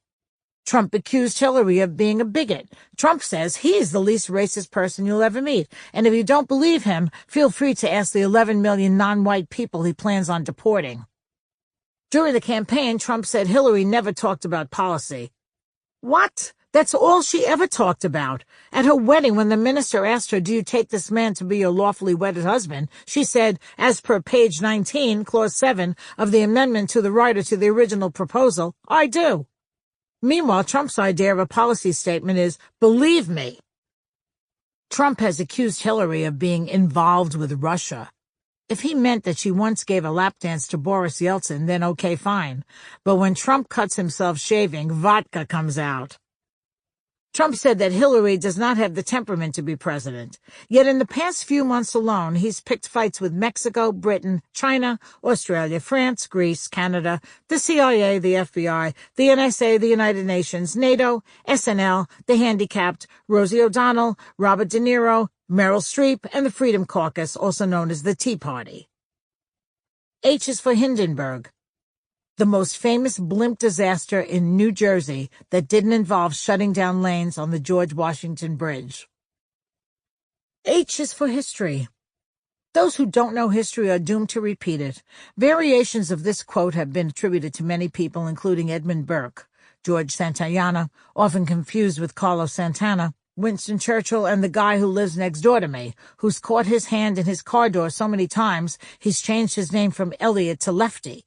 Trump accused Hillary of being a bigot. Trump says he is the least racist person you'll ever meet. And if you don't believe him, feel free to ask the 11 million non-white people he plans on deporting. During the campaign, Trump said Hillary never talked about policy. What? That's all she ever talked about. At her wedding, when the minister asked her, do you take this man to be your lawfully wedded husband? She said, as per page 19, clause 7 of the amendment to the writer to the original proposal, I do. Meanwhile, Trump's idea of a policy statement is, believe me. Trump has accused Hillary of being involved with Russia. If he meant that she once gave a lap dance to Boris Yeltsin, then okay, fine. But when Trump cuts himself shaving, vodka comes out. Trump said that Hillary does not have the temperament to be president. Yet in the past few months alone, he's picked fights with Mexico, Britain, China, Australia, France, Greece, Canada, the CIA, the FBI, the NSA, the United Nations, NATO, SNL, the Handicapped, Rosie O'Donnell, Robert De Niro, Meryl Streep, and the Freedom Caucus, also known as the Tea Party. H is for Hindenburg, the most famous blimp disaster in New Jersey that didn't involve shutting down lanes on the George Washington Bridge. H is for history. Those who don't know history are doomed to repeat it. Variations of this quote have been attributed to many people, including Edmund Burke, George Santayana, often confused with Carlos Santana, Winston Churchill, and the guy who lives next door to me, who's caught his hand in his car door so many times he's changed his name from Elliot to Lefty.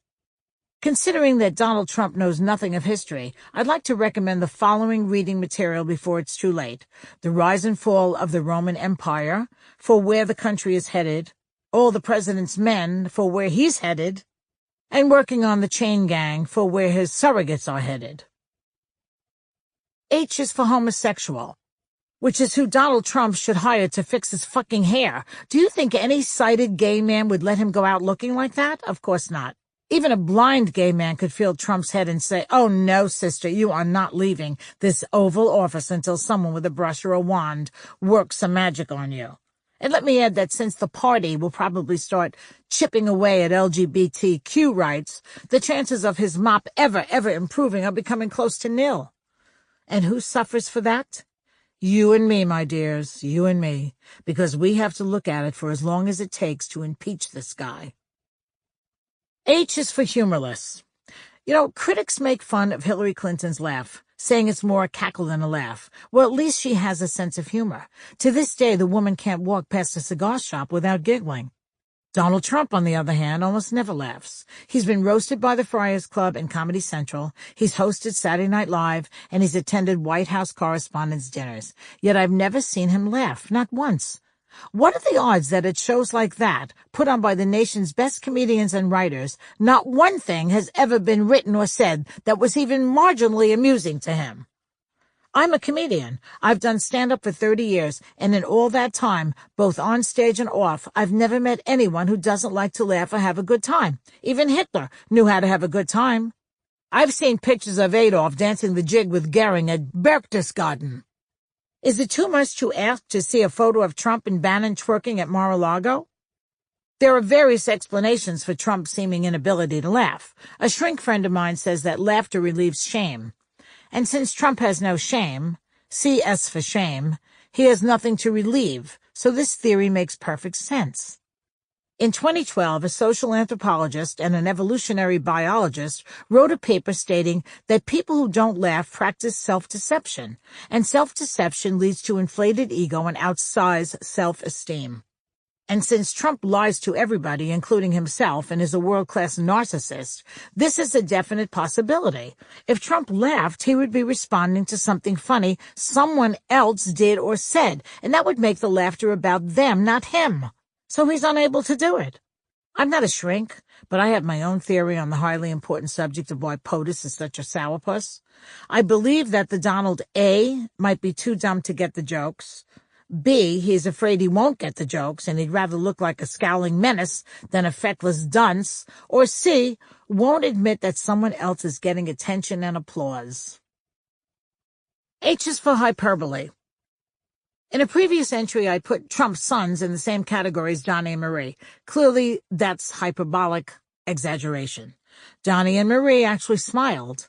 Considering that Donald Trump knows nothing of history, I'd like to recommend the following reading material before it's too late. The Rise and Fall of the Roman Empire, for where the country is headed, All the President's Men, for where he's headed, and Working on the Chain Gang, for where his surrogates are headed. H is for homosexual, which is who Donald Trump should hire to fix his fucking hair. Do you think any sighted gay man would let him go out looking like that? Of course not. Even a blind gay man could feel Trump's head and say, oh no, sister, you are not leaving this Oval Office until someone with a brush or a wand works some magic on you. And let me add that since the party will probably start chipping away at LGBTQ rights, the chances of his mop ever improving are becoming close to nil. And who suffers for that? You and me, my dears, you and me, because we have to look at it for as long as it takes to impeach this guy. H is for humorless. Critics make fun of Hillary Clinton's laugh, saying it's more a cackle than a laugh. Well, at least she has a sense of humor. To this day, the woman can't walk past a cigar shop without giggling. Donald Trump, on the other hand, almost never laughs. He's been roasted by the Friars Club and Comedy Central, he's hosted Saturday Night Live, and he's attended White House Correspondents' dinners. Yet I've never seen him laugh, not once. What are the odds that at shows like that, put on by the nation's best comedians and writers, not one thing has ever been written or said that was even marginally amusing to him? I'm a comedian. I've done stand-up for 30 years, and in all that time, both on stage and off, I've never met anyone who doesn't like to laugh or have a good time. Even Hitler knew how to have a good time. I've seen pictures of Adolf dancing the jig with Goering at Berchtesgaden. Is it too much to ask to see a photo of Trump and Bannon twerking at Mar-a-Lago? There are various explanations for Trump's seeming inability to laugh. A shrink friend of mine says that laughter relieves shame. And since Trump has no shame, CS for shame, he has nothing to relieve, so this theory makes perfect sense. In 2012, a social anthropologist and an evolutionary biologist wrote a paper stating that people who don't laugh practice self-deception, and self-deception leads to inflated ego and outsized self-esteem. And since Trump lies to everybody, including himself, and is a world-class narcissist, this is a definite possibility. If Trump laughed, he would be responding to something funny someone else did or said, and that would make the laughter about them, not him. So he's unable to do it. I'm not a shrink, but I have my own theory on the highly important subject of why POTUS is such a sourpuss. I believe that the Donald A. might be too dumb to get the jokes. B, he's afraid he won't get the jokes, and he'd rather look like a scowling menace than a feckless dunce. Or C, won't admit that someone else is getting attention and applause. H is for hyperbole. In a previous entry, I put Trump's sons in the same category as Donnie and Marie. Clearly, that's hyperbolic exaggeration. Donnie and Marie actually smiled.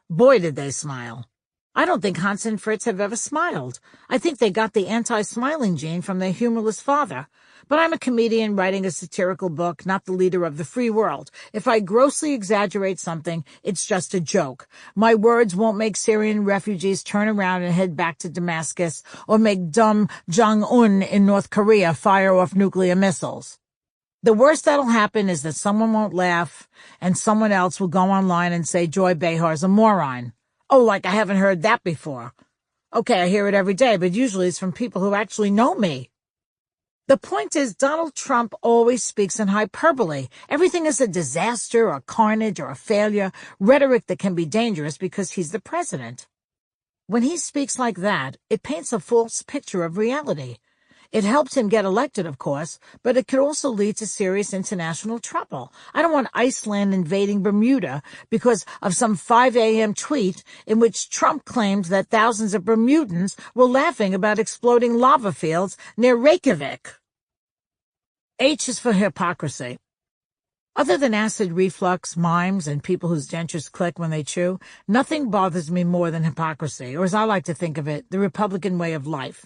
Boy, did they smile. I don't think Hans and Fritz have ever smiled. I think they got the anti-smiling gene from their humorless father. But I'm a comedian writing a satirical book, not the leader of the free world. If I grossly exaggerate something, it's just a joke. My words won't make Syrian refugees turn around and head back to Damascus or make dumb Jong-un in North Korea fire off nuclear missiles. The worst that'll happen is that someone won't laugh and someone else will go online and say Joy Behar's a moron. Oh, like I haven't heard that before. Okay, I hear it every day, but usually it's from people who actually know me. The point is, Donald Trump always speaks in hyperbole. Everything is a disaster or carnage or a failure, rhetoric that can be dangerous because he's the president. When he speaks like that, it paints a false picture of reality. It helped him get elected, of course, but it could also lead to serious international trouble. I don't want Iceland invading Bermuda because of some 5 a.m. tweet in which Trump claimed that thousands of Bermudans were laughing about exploding lava fields near Reykjavik. H is for hypocrisy. Other than acid reflux, mimes, and people whose dentures click when they chew, nothing bothers me more than hypocrisy, or as I like to think of it, the Republican way of life.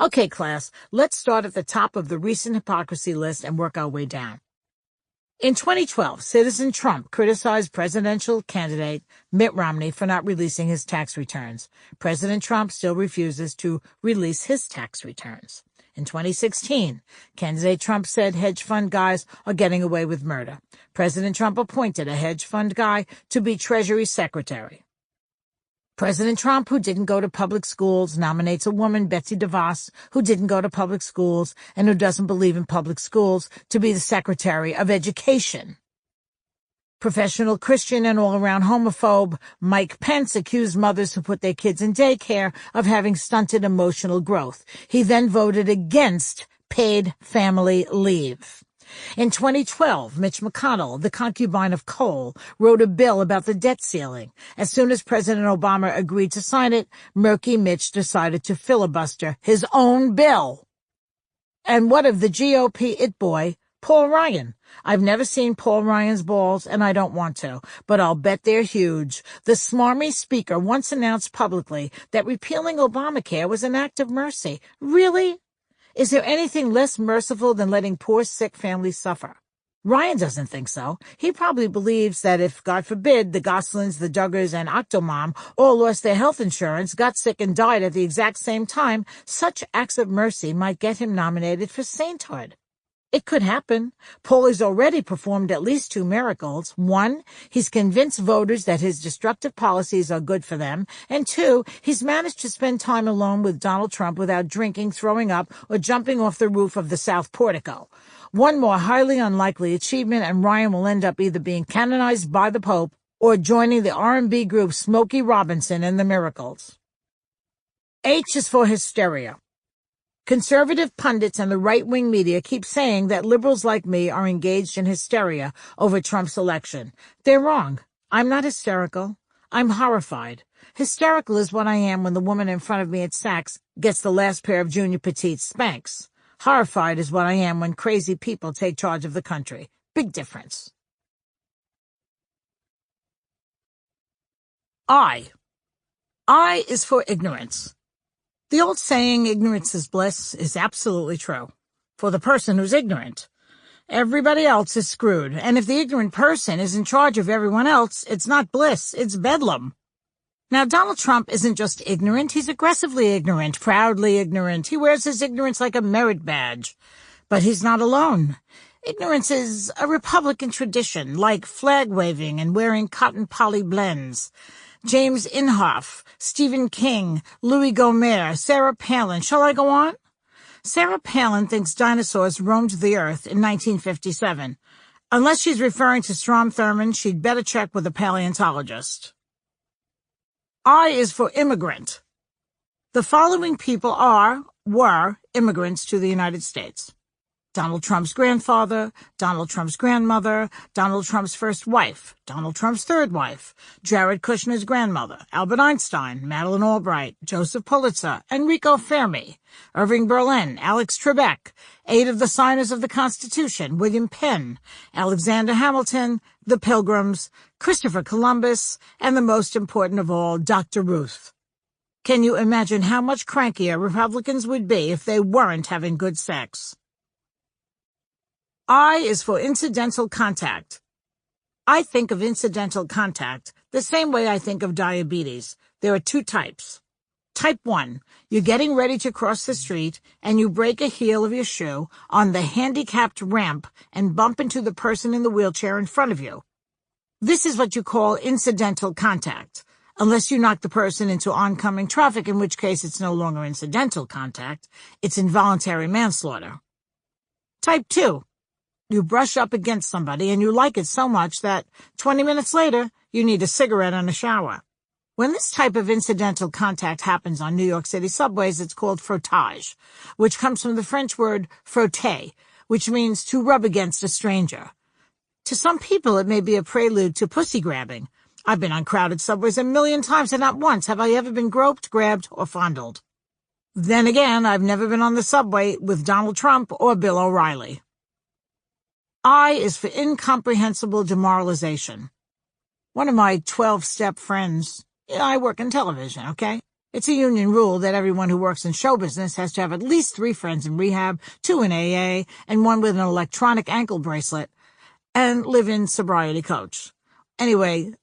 Okay, class, let's start at the top of the recent hypocrisy list and work our way down. In 2012, Citizen Trump criticized presidential candidate Mitt Romney for not releasing his tax returns. President Trump still refuses to release his tax returns. In 2016, candidate Trump said hedge fund guys are getting away with murder. President Trump appointed a hedge fund guy to be Treasury Secretary. President Trump, who didn't go to public schools, nominates a woman, Betsy DeVos, who didn't go to public schools and who doesn't believe in public schools, to be the Secretary of Education. Professional Christian and all-around homophobe Mike Pence accused mothers who put their kids in daycare of having stunted emotional growth. He then voted against paid family leave. In 2012, Mitch McConnell, the concubine of coal, wrote a bill about the debt ceiling. As soon as President Obama agreed to sign it, Murky Mitch decided to filibuster his own bill. And what of the GOP it boy, Paul Ryan. I've never seen Paul Ryan's balls, and I don't want to, but I'll bet they're huge. The smarmy speaker once announced publicly that repealing Obamacare was an act of mercy. Really? Is there anything less merciful than letting poor, sick families suffer? Ryan doesn't think so. He probably believes that if, God forbid, the Goslings, the Duggars, and Octomom all lost their health insurance, got sick, and died at the exact same time, such acts of mercy might get him nominated for sainthood. It could happen. Paul has already performed at least 2 miracles. 1, he's convinced voters that his destructive policies are good for them. And 2, he's managed to spend time alone with Donald Trump without drinking, throwing up, or jumping off the roof of the South Portico. One more highly unlikely achievement, and Ryan will end up either being canonized by the Pope or joining the R&B group Smokey Robinson and the Miracles. H is for hysteria. Conservative pundits and the right-wing media keep saying that liberals like me are engaged in hysteria over Trump's election. They're wrong. I'm not hysterical. I'm horrified. Hysterical is what I am when the woman in front of me at Saks gets the last pair of Junior Petite Spanx. Horrified is what I am when crazy people take charge of the country. Big difference. I is for ignorance. The old saying, ignorance is bliss, is absolutely true. For the person who's ignorant. Everybody else is screwed, and if the ignorant person is in charge of everyone else, it's not bliss, it's bedlam. Now, Donald Trump isn't just ignorant, he's aggressively ignorant, proudly ignorant. He wears his ignorance like a merit badge. But he's not alone. Ignorance is a Republican tradition, like flag-waving and wearing cotton poly blends. James Inhofe, Stephen King, Louis Gohmert, Sarah Palin. Shall I go on? Sarah Palin thinks dinosaurs roamed the earth in 1957. Unless she's referring to Strom Thurmond, she'd better check with a paleontologist. I is for immigrant. The following people were immigrants to the United States. Donald Trump's grandfather, Donald Trump's grandmother, Donald Trump's first wife, Donald Trump's third wife, Jared Kushner's grandmother, Albert Einstein, Madeleine Albright, Joseph Pulitzer, Enrico Fermi, Irving Berlin, Alex Trebek, 8 of the signers of the Constitution, William Penn, Alexander Hamilton, the Pilgrims, Christopher Columbus, and the most important of all, Dr. Ruth. Can you imagine how much crankier Republicans would be if they weren't having good sex? I is for incidental contact. I think of incidental contact the same way I think of diabetes. There are 2 types. Type 1, you're getting ready to cross the street and you break a heel of your shoe on the handicapped ramp and bump into the person in the wheelchair in front of you. This is what you call incidental contact, unless you knock the person into oncoming traffic, in which case it's no longer incidental contact, it's involuntary manslaughter. Type 2, you brush up against somebody and you like it so much that 20 minutes later, you need a cigarette and a shower. When this type of incidental contact happens on New York City subways, it's called frottage, which comes from the French word frotter, which means to rub against a stranger. To some people, it may be a prelude to pussy grabbing. I've been on crowded subways a million times, and not once have I ever been groped, grabbed, or fondled. Then again, I've never been on the subway with Donald Trump or Bill O'Reilly. I is for incomprehensible demoralization. One of my 12-step friends, I work in television, okay? It's a union rule that everyone who works in show business has to have at least 3 friends in rehab, 2 in AA, and 1 with an electronic ankle bracelet, and live-in sobriety coach. Anyway,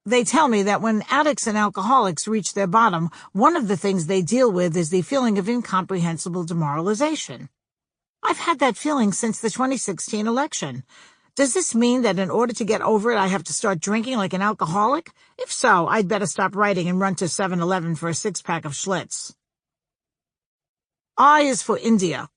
they tell me that when addicts and alcoholics reach their bottom, one of the things they deal with is the feeling of incomprehensible demoralization. I've had that feeling since the 2016 election. Does this mean that in order to get over it, I have to start drinking like an alcoholic? If so, I'd better stop writing and run to 7-Eleven for a 6-pack of Schlitz. I is for India.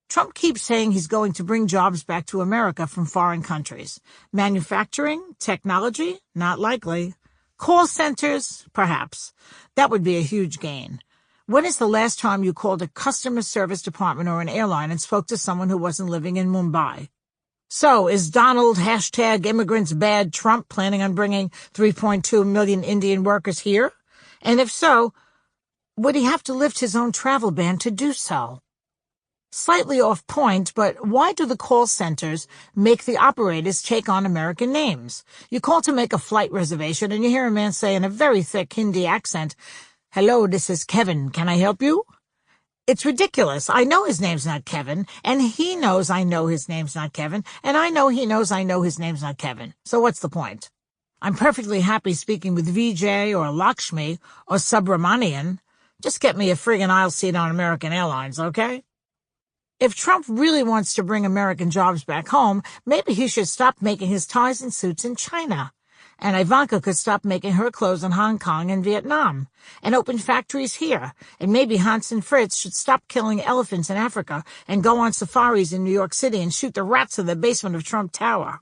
Trump keeps saying he's going to bring jobs back to America from foreign countries. Manufacturing? Technology? Not likely. Call centers? Perhaps. That would be a huge gain. When is the last time you called a customer service department or an airline and spoke to someone who wasn't living in Mumbai? So, is Donald #Immigrants Trump planning on bringing 3.2 million Indian workers here? And if so, would he have to lift his own travel ban to do so? Slightly off point, but why do the call centers make the operators take on American names? You call to make a flight reservation and you hear a man say in a very thick Hindi accent, "Hello, this is Kevin. Can I help you?" It's ridiculous. I know his name's not Kevin, and he knows I know his name's not Kevin, and I know he knows I know his name's not Kevin. So what's the point? I'm perfectly happy speaking with Vijay or Lakshmi or Subramanian. Just get me a friggin' aisle seat on American Airlines, okay? If Trump really wants to bring American jobs back home, maybe he should stop making his ties and suits in China. And Ivanka could stop making her clothes in Hong Kong and Vietnam and open factories here. And maybe Hans and Fritz should stop killing elephants in Africa and go on safaris in New York City and shoot the rats in the basement of Trump Tower.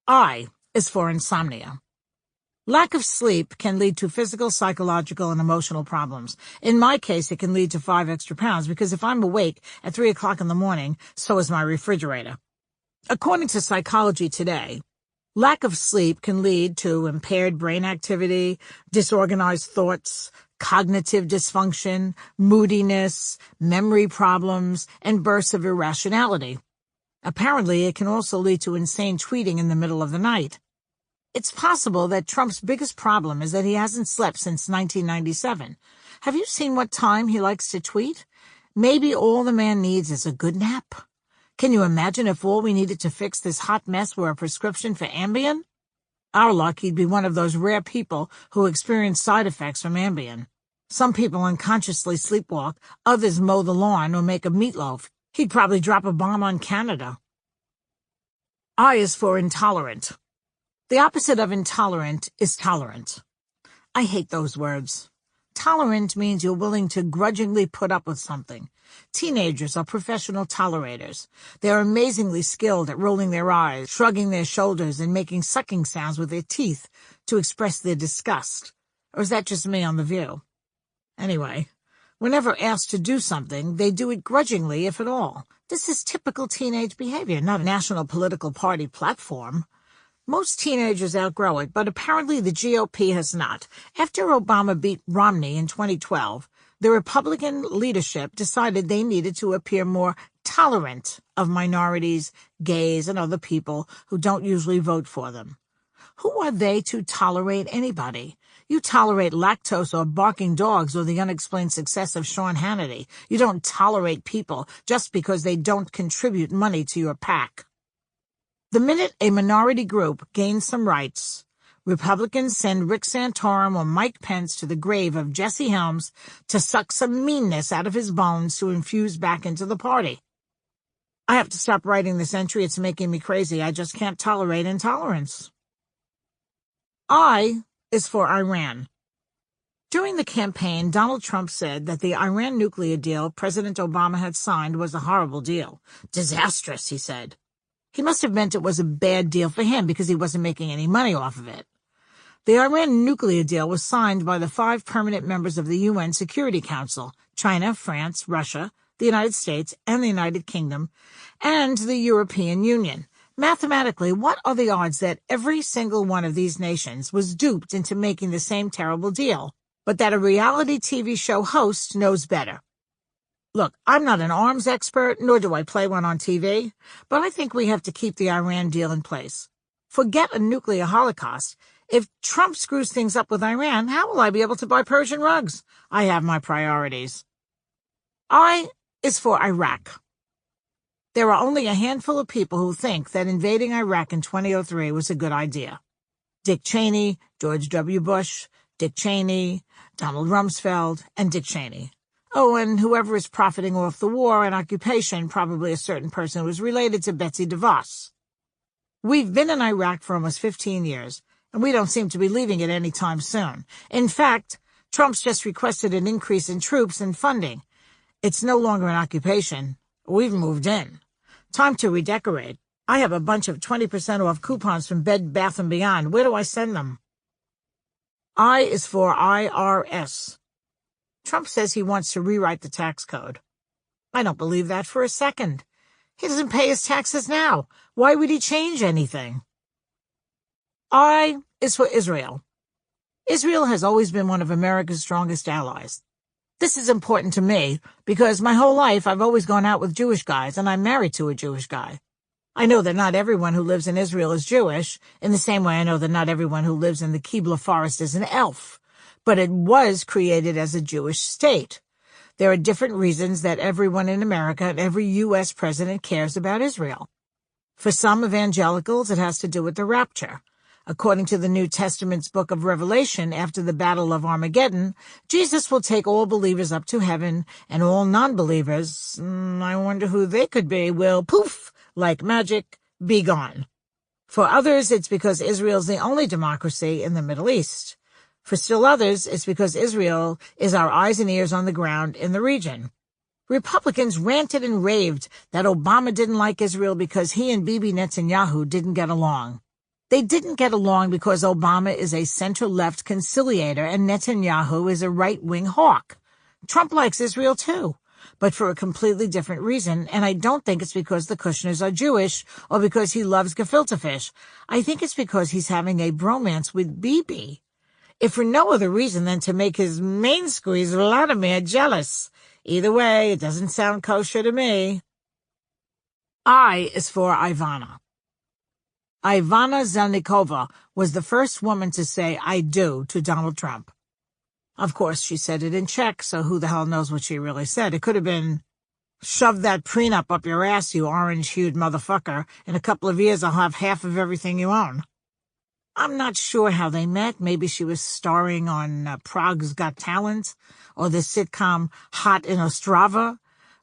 I is for insomnia. Lack of sleep can lead to physical, psychological, and emotional problems. In my case, it can lead to 5 extra pounds because if I'm awake at 3 o'clock in the morning, so is my refrigerator. According to Psychology Today, lack of sleep can lead to impaired brain activity, disorganized thoughts, cognitive dysfunction, moodiness, memory problems, and bursts of irrationality. Apparently, it can also lead to insane tweeting in the middle of the night. It's possible that Trump's biggest problem is that he hasn't slept since 1997. Have you seen what time he likes to tweet? Maybe all the man needs is a good nap. Can you imagine if all we needed to fix this hot mess were a prescription for Ambien? Our luck, he'd be one of those rare people who experience side effects from Ambien. Some people unconsciously sleepwalk, others mow the lawn or make a meatloaf. He'd probably drop a bomb on Canada. I is for intolerant. The opposite of intolerant is tolerant. I hate those words. Tolerant means you're willing to grudgingly put up with something. Teenagers are professional tolerators. They're amazingly skilled at rolling their eyes, shrugging their shoulders, and making sucking sounds with their teeth to express their disgust. Or is that just me on The View? Anyway, whenever asked to do something, they do it grudgingly, if at all. This is typical teenage behavior, not a national political party platform. Most teenagers outgrow it, but apparently the GOP has not. After Obama beat Romney in 2012, the Republican leadership decided they needed to appear more tolerant of minorities, gays, and other people who don't usually vote for them. Who are they to tolerate anybody? You tolerate lactose or barking dogs or the unexplained success of Sean Hannity. You don't tolerate people just because they don't contribute money to your PAC. The minute a minority group gains some rights, Republicans send Rick Santorum or Mike Pence to the grave of Jesse Helms to suck some meanness out of his bones to infuse back into the party. I have to stop writing this entry. It's making me crazy. I just can't tolerate intolerance. I is for Iran. During the campaign, Donald Trump said that the Iran nuclear deal President Obama had signed was a horrible deal. Disastrous, he said. He must have meant it was a bad deal for him because he wasn't making any money off of it. The Iran nuclear deal was signed by the 5 permanent members of the UN Security Council: China, France, Russia, the United States, and the United Kingdom, and the European Union. Mathematically, what are the odds that every single one of these nations was duped into making the same terrible deal, but that a reality TV show host knows better? Look, I'm not an arms expert, nor do I play one on TV, but I think we have to keep the Iran deal in place. Forget a nuclear holocaust. If Trump screws things up with Iran, how will I be able to buy Persian rugs? I have my priorities. I is for Iraq. There are only a handful of people who think that invading Iraq in 2003 was a good idea. Dick Cheney, George W. Bush, Dick Cheney, Donald Rumsfeld, and Dick Cheney. Oh, and whoever is profiting off the war and occupation, probably a certain person who is related to Betsy DeVos. We've been in Iraq for almost 15 years, and we don't seem to be leaving it any time soon. In fact, Trump's just requested an increase in troops and funding. It's no longer an occupation. We've moved in. Time to redecorate. I have a bunch of 20% off coupons from Bed Bath & Beyond. Where do I send them? I is for IRS. Trump says he wants to rewrite the tax code. I don't believe that for a second. He doesn't pay his taxes now. Why would he change anything? I is for Israel. Israel has always been one of America's strongest allies. This is important to me because my whole life I've always gone out with Jewish guys, and I'm married to a Jewish guy. I know that not everyone who lives in Israel is Jewish, in the same way I know that not everyone who lives in the Kibla forest is an elf. But it was created as a Jewish state. There are different reasons that everyone in America and every U.S. president cares about Israel. For some evangelicals, it has to do with the rapture. According to the New Testament's book of Revelation, after the Battle of Armageddon, Jesus will take all believers up to heaven, and all non-believers, I wonder who they could be, will, poof, like magic, be gone. For others, it's because Israel is the only democracy in the Middle East. For still others, it's because Israel is our eyes and ears on the ground in the region. Republicans ranted and raved that Obama didn't like Israel because he and Bibi Netanyahu didn't get along. They didn't get along because Obama is a center-left conciliator and Netanyahu is a right-wing hawk. Trump likes Israel too, but for a completely different reason, and I don't think it's because the Kushners are Jewish or because he loves gefilte fish. I think it's because he's having a bromance with Bibi. If for no other reason than to make his main squeeze Vladimir jealous. Either way, it doesn't sound kosher to me. I is for Ivana. Ivana Zelnikova was the first woman to say I do to Donald Trump. Of course, she said it in Czech, so who the hell knows what she really said. It could have been, shove that prenup up your ass, you orange-hued motherfucker. In a couple of years, I'll have half of everything you own. I'm not sure how they met. Maybe she was starring on Prague's Got Talent or the sitcom Hot in Ostrava.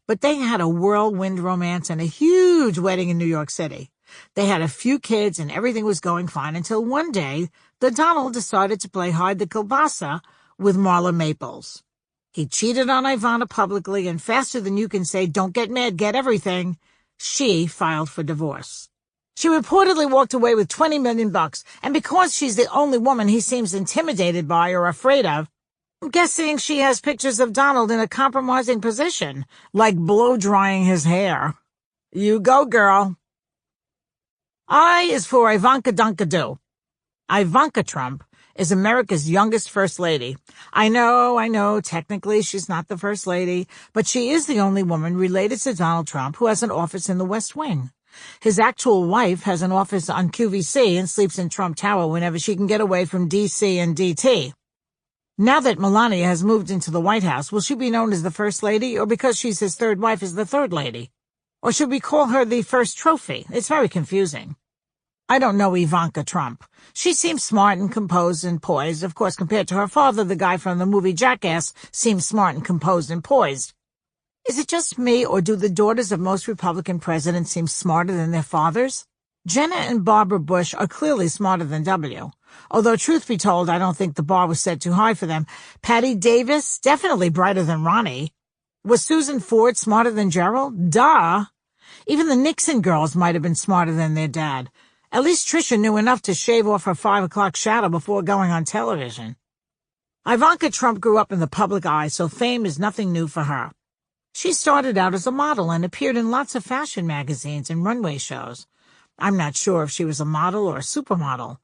But they had a whirlwind romance and a huge wedding in New York City. They had a few kids and everything was going fine until one day the Donald decided to play hide the kielbasa with Marla Maples. He cheated on Ivana publicly, and faster than you can say, don't get mad, get everything, she filed for divorce. She reportedly walked away with $20 million, and because she's the only woman he seems intimidated by or afraid of, I'm guessing she has pictures of Donald in a compromising position, like blow-drying his hair. You go, girl. I is for Ivanka Dunkadoo. Ivanka Trump is America's youngest first lady. I know, technically she's not the first lady, but she is the only woman related to Donald Trump who has an office in the West Wing. His actual wife has an office on QVC and sleeps in Trump Tower whenever she can get away from D.C. and D.T. Now that Melania has moved into the White House, will she be known as the First Lady, or because she's his third wife is the Third Lady? Or should we call her the First Trophy? It's very confusing. I don't know Ivanka Trump. She seems smart and composed and poised. Of course, compared to her father, the guy from the movie Jackass seems smart and composed and poised. Is it just me, or do the daughters of most Republican presidents seem smarter than their fathers? Jenna and Barbara Bush are clearly smarter than W. Although, truth be told, I don't think the bar was set too high for them. Patty Davis, definitely brighter than Ronnie. Was Susan Ford smarter than Gerald? Duh. Even the Nixon girls might have been smarter than their dad. At least Tricia knew enough to shave off her 5 o'clock shadow before going on television. Ivanka Trump grew up in the public eye, so fame is nothing new for her. She started out as a model and appeared in lots of fashion magazines and runway shows. I'm not sure if she was a model or a supermodel.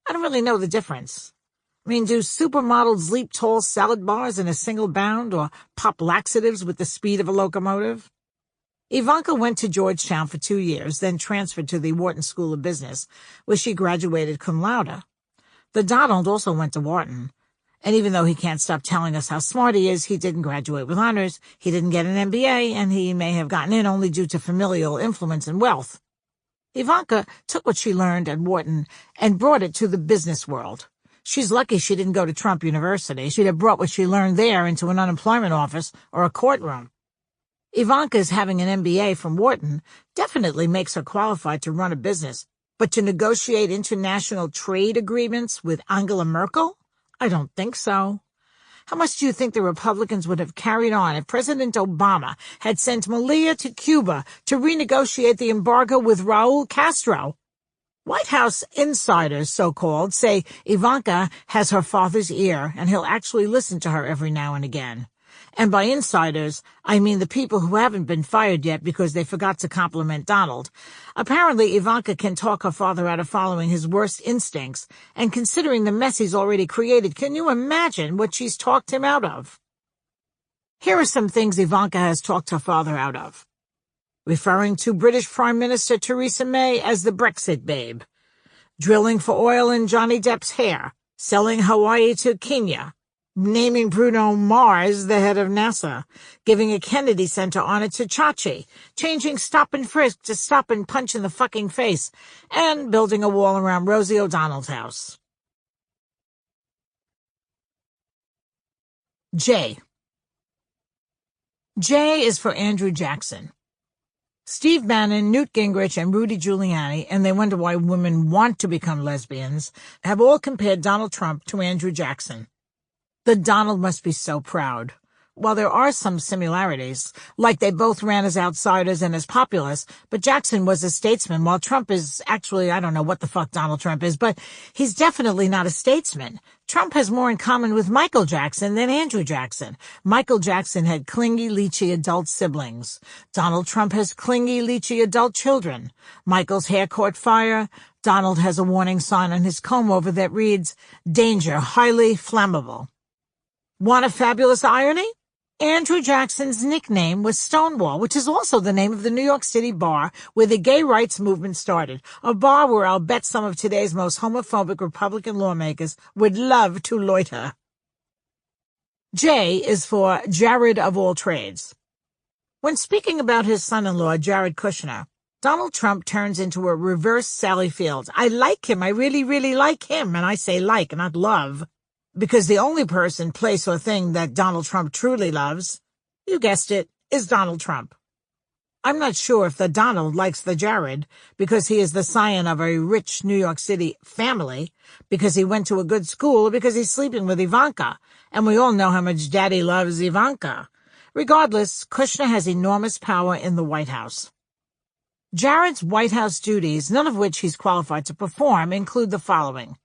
I don't really know the difference. I mean, do supermodels leap tall salad bars in a single bound or pop laxatives with the speed of a locomotive? Ivanka went to Georgetown for 2 years, then transferred to the Wharton School of Business, where she graduated cum laude. The Donald also went to Wharton. And even though he can't stop telling us how smart he is, he didn't graduate with honors, he didn't get an MBA, and he may have gotten in only due to familial influence and wealth. Ivanka took what she learned at Wharton and brought it to the business world. She's lucky she didn't go to Trump University. She'd have brought what she learned there into an unemployment office or a courtroom. Ivanka's having an MBA from Wharton definitely makes her qualified to run a business, but to negotiate international trade agreements with Angela Merkel? I don't think so. How much do you think the Republicans would have carried on if President Obama had sent Malia to Cuba to renegotiate the embargo with Raul Castro? White House insiders, so-called, say Ivanka has her father's ear and he'll actually listen to her every now and again. And by insiders, I mean the people who haven't been fired yet because they forgot to compliment Donald. Apparently, Ivanka can talk her father out of following his worst instincts, and considering the mess he's already created, can you imagine what she's talked him out of? Here are some things Ivanka has talked her father out of. Referring to British Prime Minister Theresa May as the Brexit babe. Drilling for oil in Johnny Depp's hair. Selling Hawaii to Kenya. Naming Bruno Mars the head of NASA. Giving a Kennedy Center honor to Chachi. Changing stop and frisk to stop and punch in the fucking face. And building a wall around Rosie O'Donnell's house. J. J is for Andrew Jackson. Steve Bannon, Newt Gingrich, and Rudy Giuliani, and they wonder why women want to become lesbians, have all compared Donald Trump to Andrew Jackson. The Donald must be so proud. While there are some similarities, like they both ran as outsiders and as populists, but Jackson was a statesman, while Trump is actually, I don't know what the fuck Donald Trump is, but he's definitely not a statesman. Trump has more in common with Michael Jackson than Andrew Jackson. Michael Jackson had clingy, leechy adult siblings. Donald Trump has clingy, leechy adult children. Michael's hair caught fire. Donald has a warning sign on his comb-over that reads, "Danger, highly flammable." Want a fabulous irony? Andrew Jackson's nickname was Stonewall, which is also the name of the New York City bar where the gay rights movement started, a bar where I'll bet some of today's most homophobic Republican lawmakers would love to loiter. J is for Jared of all trades. When speaking about his son-in-law, Jared Kushner, Donald Trump turns into a reverse Sally Fields. I like him. I really, really like him. And I say like, not love. Because the only person, place, or thing that Donald Trump truly loves, you guessed it, is Donald Trump. I'm not sure if the Donald likes the Jared because he is the scion of a rich New York City family, because he went to a good school, or because he's sleeping with Ivanka, and we all know how much Daddy loves Ivanka. Regardless, Kushner has enormous power in the White House. Jared's White House duties, none of which he's qualified to perform, include the following.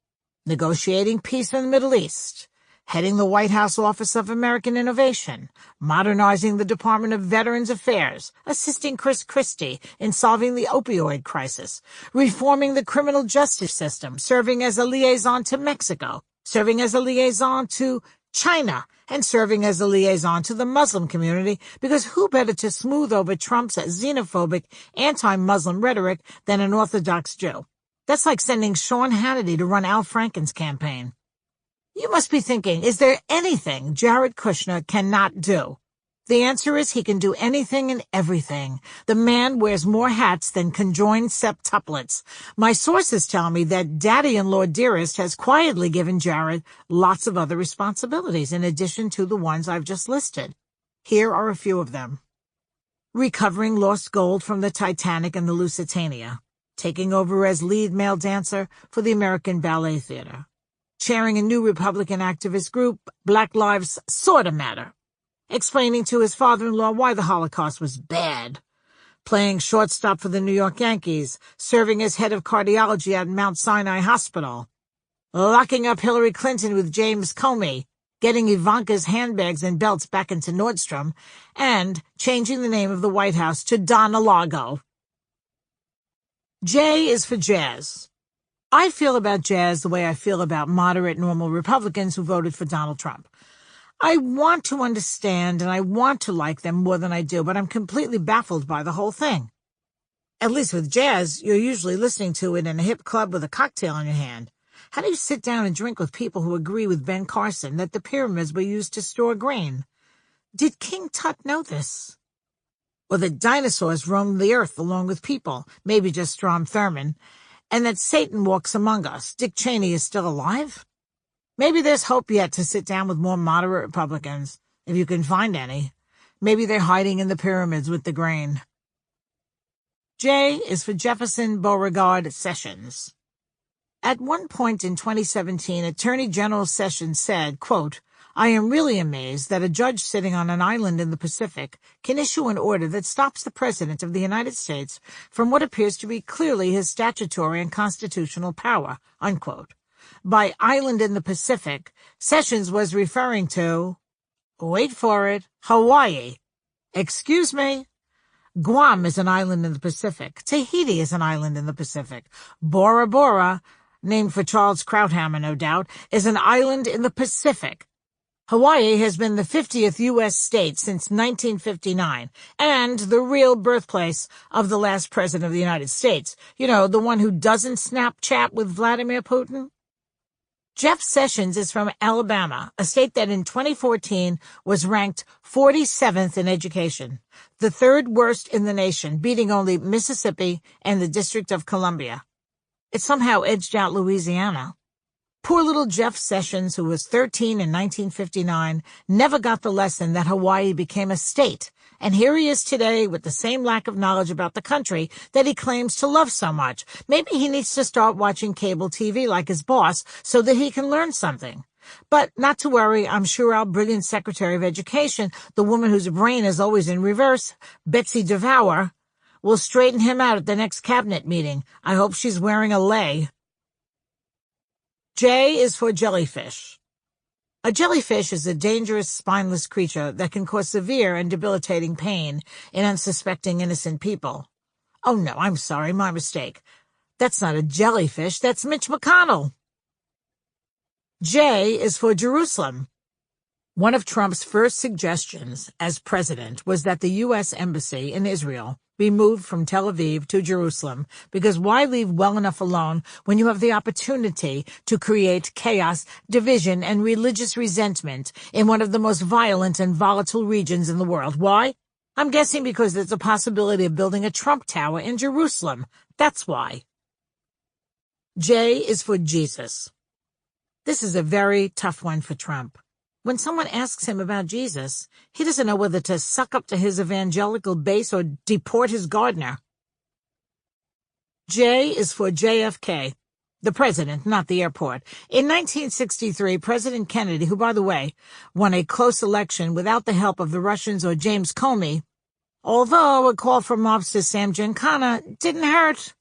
Negotiating peace in the Middle East, heading the White House Office of American Innovation, modernizing the Department of Veterans Affairs, assisting Chris Christie in solving the opioid crisis, reforming the criminal justice system, serving as a liaison to Mexico, serving as a liaison to China, and serving as a liaison to the Muslim community, because who better to smooth over Trump's xenophobic, anti-Muslim rhetoric than an Orthodox Jew? That's like sending Sean Hannity to run Al Franken's campaign. You must be thinking, is there anything Jared Kushner cannot do? The answer is he can do anything and everything. The man wears more hats than conjoined septuplets. My sources tell me that Daddy-in-law Dearest has quietly given Jared lots of other responsibilities in addition to the ones I've just listed. Here are a few of them. Recovering lost gold from the Titanic and the Lusitania. Taking over as lead male dancer for the American Ballet Theater. Chairing a new Republican activist group, Black Lives Sorta Matter. Explaining to his father-in-law why the Holocaust was bad. Playing shortstop for the New York Yankees. Serving as head of cardiology at Mount Sinai Hospital. Locking up Hillary Clinton with James Comey. Getting Ivanka's handbags and belts back into Nordstrom. And changing the name of the White House to Don-a-Lago. J is for Jazz. I feel about Jazz the way I feel about moderate, normal Republicans who voted for Donald Trump. I want to understand and I want to like them more than I do, but I'm completely baffled by the whole thing. At least with Jazz, you're usually listening to it in a hip club with a cocktail in your hand. How do you sit down and drink with people who agree with Ben Carson that the pyramids were used to store grain? Did King Tut know this? Or that dinosaurs roamed the earth along with people, maybe just Strom Thurmond, and that Satan walks among us. Dick Cheney is still alive? Maybe there's hope yet to sit down with more moderate Republicans, if you can find any. Maybe they're hiding in the pyramids with the grain. J is for Jefferson Beauregard Sessions. At one point in 2017, Attorney General Sessions said, quote, I am really amazed that a judge sitting on an island in the Pacific can issue an order that stops the President of the United States from what appears to be clearly his statutory and constitutional power, unquote. By island in the Pacific, Sessions was referring to, wait for it, Hawaii. Excuse me? Guam is an island in the Pacific. Tahiti is an island in the Pacific. Bora Bora, named for Charles Krauthammer, no doubt, is an island in the Pacific. Hawaii has been the 50th U.S. state since 1959 and the real birthplace of the last president of the United States. You know, the one who doesn't Snapchat with Vladimir Putin? Jeff Sessions is from Alabama, a state that in 2014 was ranked 47th in education, the third worst in the nation, beating only Mississippi and the District of Columbia. It somehow edged out Louisiana. Poor little Jeff Sessions, who was 13 in 1959, never got the lesson that Hawaii became a state, and here he is today with the same lack of knowledge about the country that he claims to love so much. Maybe he needs to start watching cable TV like his boss so that he can learn something. But not to worry, I'm sure our brilliant Secretary of Education, the woman whose brain is always in reverse, Betsy DeVour, will straighten him out at the next cabinet meeting. I hope she's wearing a lei. J is for jellyfish. A jellyfish is a dangerous, spineless creature that can cause severe and debilitating pain in unsuspecting innocent people. Oh no, I'm sorry, my mistake. That's not a jellyfish, that's Mitch McConnell. J is for Jerusalem. One of Trump's first suggestions as president was that the U.S. Embassy in Israel be moved from Tel Aviv to Jerusalem, because why leave well enough alone when you have the opportunity to create chaos, division, and religious resentment in one of the most violent and volatile regions in the world? Why? I'm guessing because there's a possibility of building a Trump Tower in Jerusalem. That's why. J is for Jesus. This is a very tough one for Trump. When someone asks him about Jesus, he doesn't know whether to suck up to his evangelical base or deport his gardener. J is for JFK, the president, not the airport. In 1963, President Kennedy, who, by the way, won a close election without the help of the Russians or James Comey, although a call from mobster Sam Giancana didn't hurt,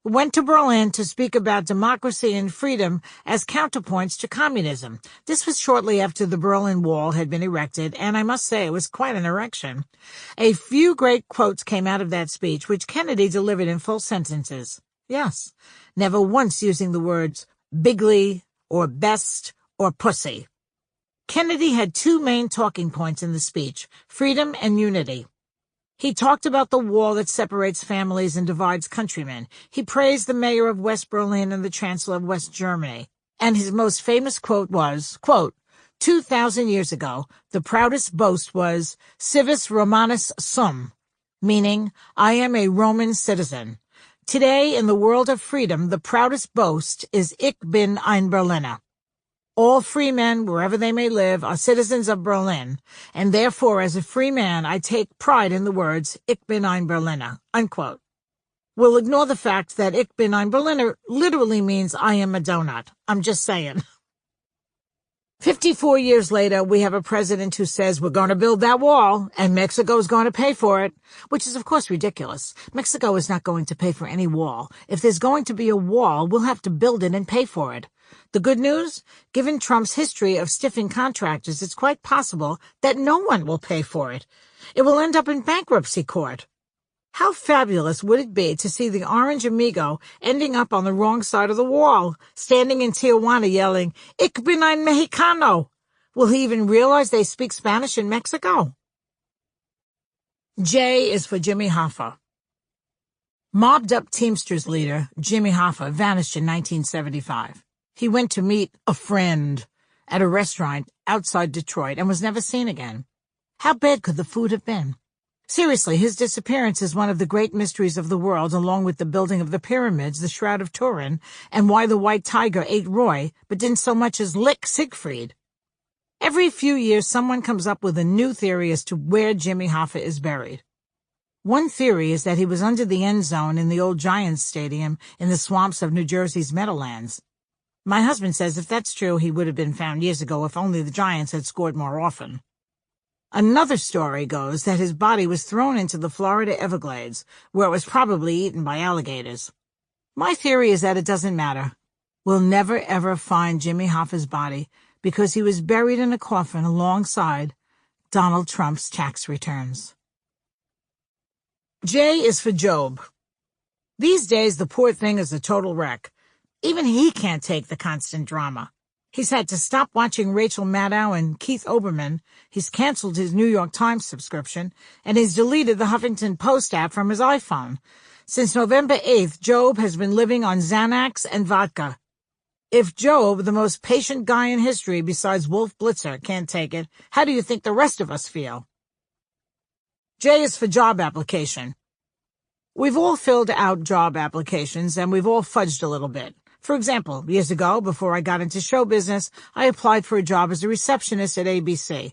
went to Berlin to speak about democracy and freedom as counterpoints to communism. This was shortly after the Berlin Wall had been erected, and I must say it was quite an erection. A few great quotes came out of that speech, which Kennedy delivered in full sentences. Yes, never once using the words bigly or best or pussy. Kennedy had two main talking points in the speech, freedom and unity. He talked about the wall that separates families and divides countrymen. He praised the mayor of West Berlin and the chancellor of West Germany. And his most famous quote was, quote, 2,000 years ago, the proudest boast was civis Romanus sum, meaning, I am a Roman citizen. Today, in the world of freedom, the proudest boast is Ich bin ein Berliner. All free men, wherever they may live, are citizens of Berlin, and therefore, as a free man, I take pride in the words, Ich bin ein Berliner, unquote. We'll ignore the fact that Ich bin ein Berliner literally means I am a donut. I'm just saying. 54 years later, we have a president who says we're going to build that wall, and Mexico's going to pay for it, which is, of course, ridiculous. Mexico is not going to pay for any wall. If there's going to be a wall, we'll have to build it and pay for it. The good news? Given Trump's history of stiffing contractors, it's quite possible that no one will pay for it. It will end up in bankruptcy court. How fabulous would it be to see the orange amigo ending up on the wrong side of the wall, standing in Tijuana yelling, Ich bin ein Mexicano. Will he even realize they speak Spanish in Mexico? J is for Jimmy Hoffa. Mobbed-up Teamsters leader Jimmy Hoffa vanished in 1975. He went to meet a friend at a restaurant outside Detroit and was never seen again. How bad could the food have been? Seriously, his disappearance is one of the great mysteries of the world, along with the building of the pyramids, the Shroud of Turin, and why the white tiger ate Roy, but didn't so much as lick Siegfried. Every few years, someone comes up with a new theory as to where Jimmy Hoffa is buried. One theory is that he was under the end zone in the old Giants Stadium in the swamps of New Jersey's Meadowlands. My husband says if that's true, he would have been found years ago if only the Giants had scored more often. Another story goes that his body was thrown into the Florida Everglades, where it was probably eaten by alligators. My theory is that it doesn't matter. We'll never ever find Jimmy Hoffa's body because he was buried in a coffin alongside Donald Trump's tax returns. J is for Job. These days, the poor thing is a total wreck. Even he can't take the constant drama. He's had to stop watching Rachel Maddow and Keith Olbermann. He's canceled his New York Times subscription, and he's deleted the Huffington Post app from his iPhone. Since November 8th, Job has been living on Xanax and vodka. If Job, the most patient guy in history besides Wolf Blitzer, can't take it, how do you think the rest of us feel? J is for job application. We've all filled out job applications, and we've all fudged a little bit. For example, years ago, before I got into show business, I applied for a job as a receptionist at ABC.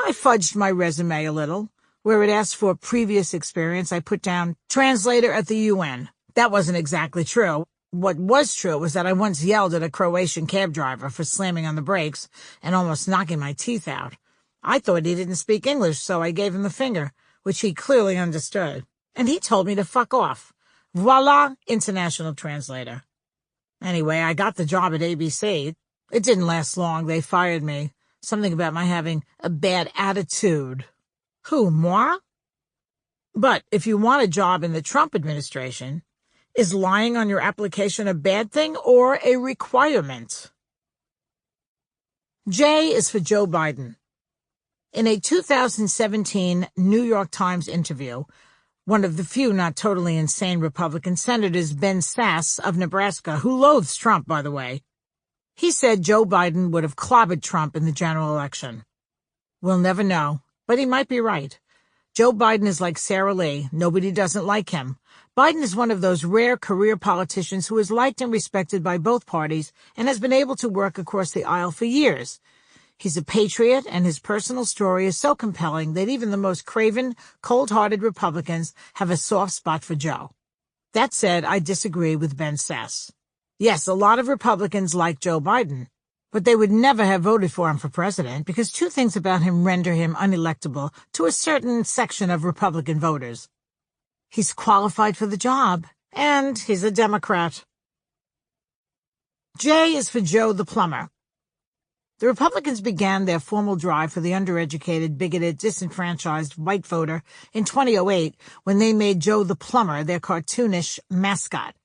I fudged my resume a little. Where it asked for previous experience, I put down translator at the UN. That wasn't exactly true. What was true was that I once yelled at a Croatian cab driver for slamming on the brakes and almost knocking my teeth out. I thought he didn't speak English, so I gave him the finger, which he clearly understood. And he told me to fuck off. Voila, international translator. Anyway, I got the job at ABC. It didn't last long. They fired me. Something about my having a bad attitude. Who, moi? But if you want a job in the Trump administration, is lying on your application a bad thing or a requirement? J is for Joe Biden. In a 2017 New York Times interview, one of the few not totally insane Republican senators, Ben Sasse of Nebraska, who loathes Trump, by the way, he said Joe Biden would have clobbered Trump in the general election. We'll never know, but he might be right. Joe Biden is like Sarah Lee. Nobody doesn't like him. Biden is one of those rare career politicians who is liked and respected by both parties and has been able to work across the aisle for years. He's a patriot, and his personal story is so compelling that even the most craven, cold-hearted Republicans have a soft spot for Joe. That said, I disagree with Ben Sasse. Yes, a lot of Republicans like Joe Biden, but they would never have voted for him for president because two things about him render him unelectable to a certain section of Republican voters. He's qualified for the job, and he's a Democrat. J is for Joe the plumber. The Republicans began their formal drive for the undereducated, bigoted, disenfranchised white voter in 2008 when they made Joe the plumber their cartoonish mascot.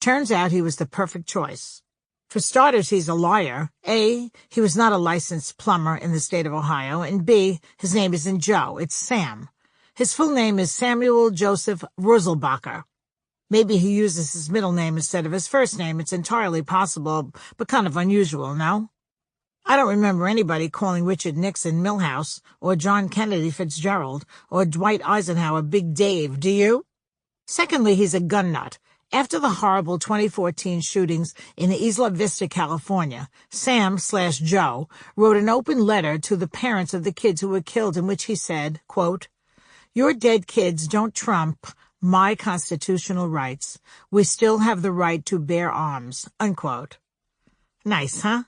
Turns out he was the perfect choice. For starters, he's a liar. A, he was not a licensed plumber in the state of Ohio, and B, his name isn't Joe, it's Sam. His full name is Samuel Joseph Roselbacher. Maybe he uses his middle name instead of his first name. It's entirely possible, but kind of unusual, no? I don't remember anybody calling Richard Nixon Milhouse, or John Kennedy Fitzgerald, or Dwight Eisenhower Big Dave, do you? Secondly, he's a gun nut. After the horrible 2014 shootings in Isla Vista, California, Sam/Joe wrote an open letter to the parents of the kids who were killed in which he said, quote, "Your dead kids don't trump my constitutional rights. We still have the right to bear arms," unquote. Nice, huh?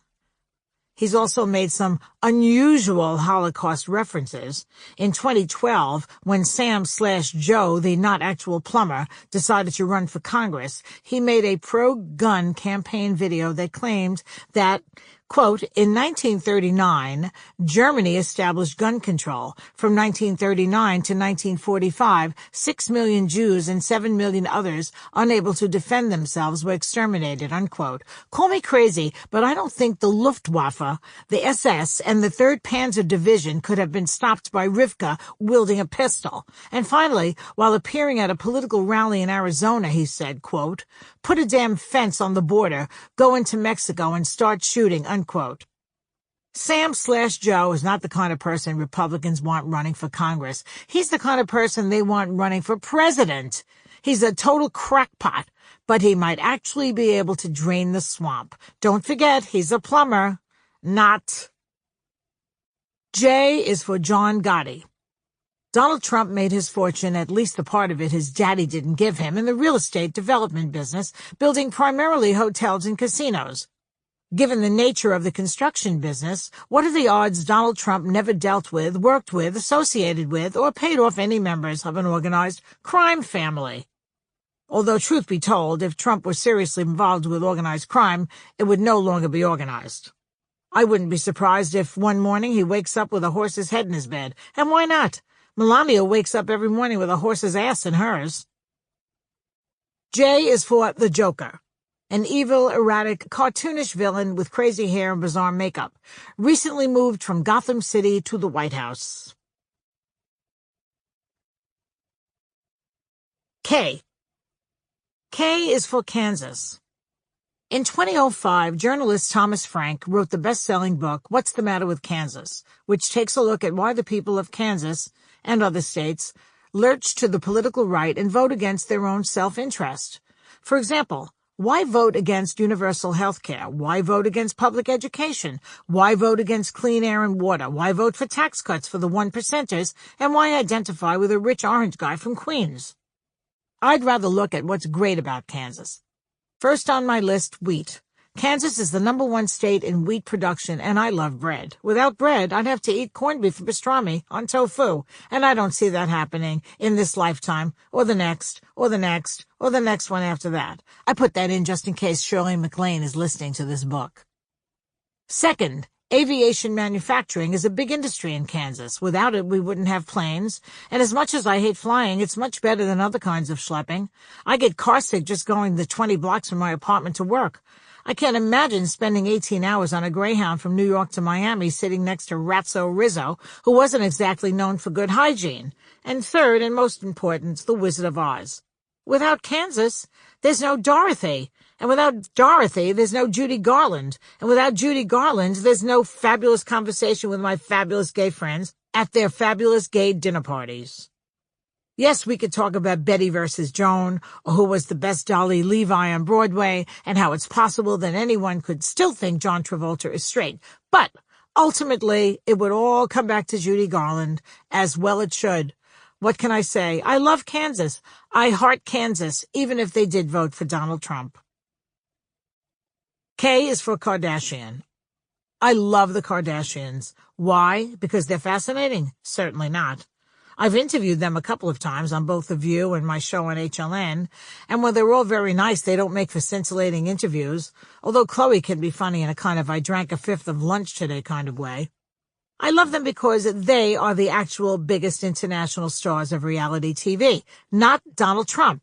He's also made some unusual Holocaust references. In 2012, when Sam/Joe, the not actual plumber, decided to run for Congress, he made a pro-gun campaign video that claimed that, quote, "In 1939, Germany established gun control. From 1939 to 1945, 6 million Jews and 7 million others unable to defend themselves were exterminated," unquote. Call me crazy, but I don't think the Luftwaffe, the SS, and the 3rd Panzer Division could have been stopped by Rivka wielding a pistol. And finally, while appearing at a political rally in Arizona, he said, quote, "Put a damn fence on the border, go into Mexico and start shooting," unquote. Sam/Joe is not the kind of person Republicans want running for Congress. He's the kind of person they want running for president. He's a total crackpot, but he might actually be able to drain the swamp. Don't forget, he's a plumber, not. J is for John Gotti. Donald Trump made his fortune, at least the part of it his daddy didn't give him, in the real estate development business, building primarily hotels and casinos. Given the nature of the construction business, what are the odds Donald Trump never dealt with, worked with, associated with, or paid off any members of an organized crime family? Although, truth be told, if Trump were seriously involved with organized crime, it would no longer be organized. I wouldn't be surprised if one morning he wakes up with a horse's head in his bed. And why not? Melania wakes up every morning with a horse's ass in hers. J is for the Joker. an evil, erratic, cartoonish villain with crazy hair and bizarre makeup, recently moved from Gotham City to the White House. K. K is for Kansas. In 2005, journalist Thomas Frank wrote the best-selling book, What's the Matter with Kansas?, which takes a look at why the people of Kansas and other states lurch to the political right and vote against their own self-interest. For example, why vote against universal health care? Why vote against public education? Why vote against clean air and water? Why vote for tax cuts for the one-percenters? And why identify with a rich orange guy from Queens? I'd rather look at what's great about Kansas. First on my list, wheat. Kansas is the #1 state in wheat production, and I love bread. Without bread, I'd have to eat corned beef and pastrami on tofu, and I don't see that happening in this lifetime, or the next, or the next, or the next one after that. I put that in just in case Shirley MacLaine is listening to this book. Second, aviation manufacturing is a big industry in Kansas. Without it, we wouldn't have planes. And as much as I hate flying, it's much better than other kinds of schlepping. I get carsick just going the 20 blocks from my apartment to work. I can't imagine spending 18 hours on a Greyhound from New York to Miami sitting next to Ratso Rizzo, who wasn't exactly known for good hygiene. And third, and most important, the Wizard of Oz. Without Kansas, there's no Dorothy. And without Dorothy, there's no Judy Garland. And without Judy Garland, there's no fabulous conversation with my fabulous gay friends at their fabulous gay dinner parties. Yes, we could talk about Betty versus Joan, or who was the best Dolly Levi on Broadway, and how it's possible that anyone could still think John Travolta is straight. But ultimately, it would all come back to Judy Garland, as well it should. What can I say? I love Kansas. I heart Kansas, even if they did vote for Donald Trump. K is for Kardashian. I love the Kardashians. Why? Because they're fascinating? Certainly not. I've interviewed them a couple of times on both The View and my show on HLN, and while they're all very nice, they don't make for scintillating interviews, although Khloe can be funny in a kind of I drank a fifth of lunch today kind of way. I love them because they are the actual biggest international stars of reality TV, not Donald Trump.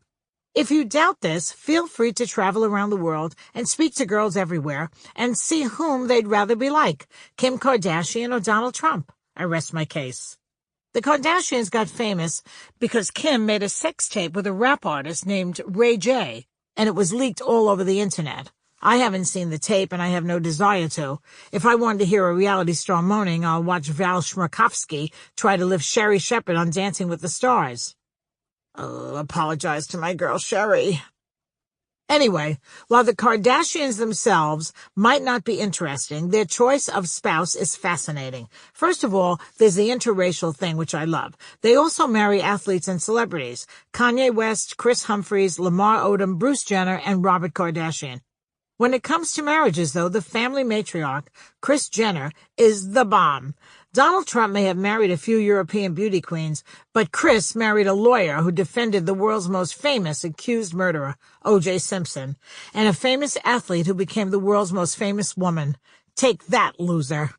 If you doubt this, feel free to travel around the world and speak to girls everywhere and see whom they'd rather be like, Kim Kardashian or Donald Trump. I rest my case. The Kardashians got famous because Kim made a sex tape with a rap artist named Ray J, and it was leaked all over the internet. I haven't seen the tape, and I have no desire to. If I wanted to hear a reality star moaning, I'll watch Val Schmirkovsky try to lift Sherry Shepherd on Dancing with the Stars. Apologize to my girl Sherry. Anyway, while the Kardashians themselves might not be interesting, their choice of spouse is fascinating. First of all, there's the interracial thing, which I love. They also marry athletes and celebrities. Kanye West, Chris Humphries, Lamar Odom, Bruce Jenner, and Robert Kardashian. When it comes to marriages, though, the family matriarch, Kris Jenner, is the bomb. Donald Trump may have married a few European beauty queens, but Kris married a lawyer who defended the world's most famous accused murderer, O.J. Simpson, and a famous athlete who became the world's most famous woman. Take that, loser.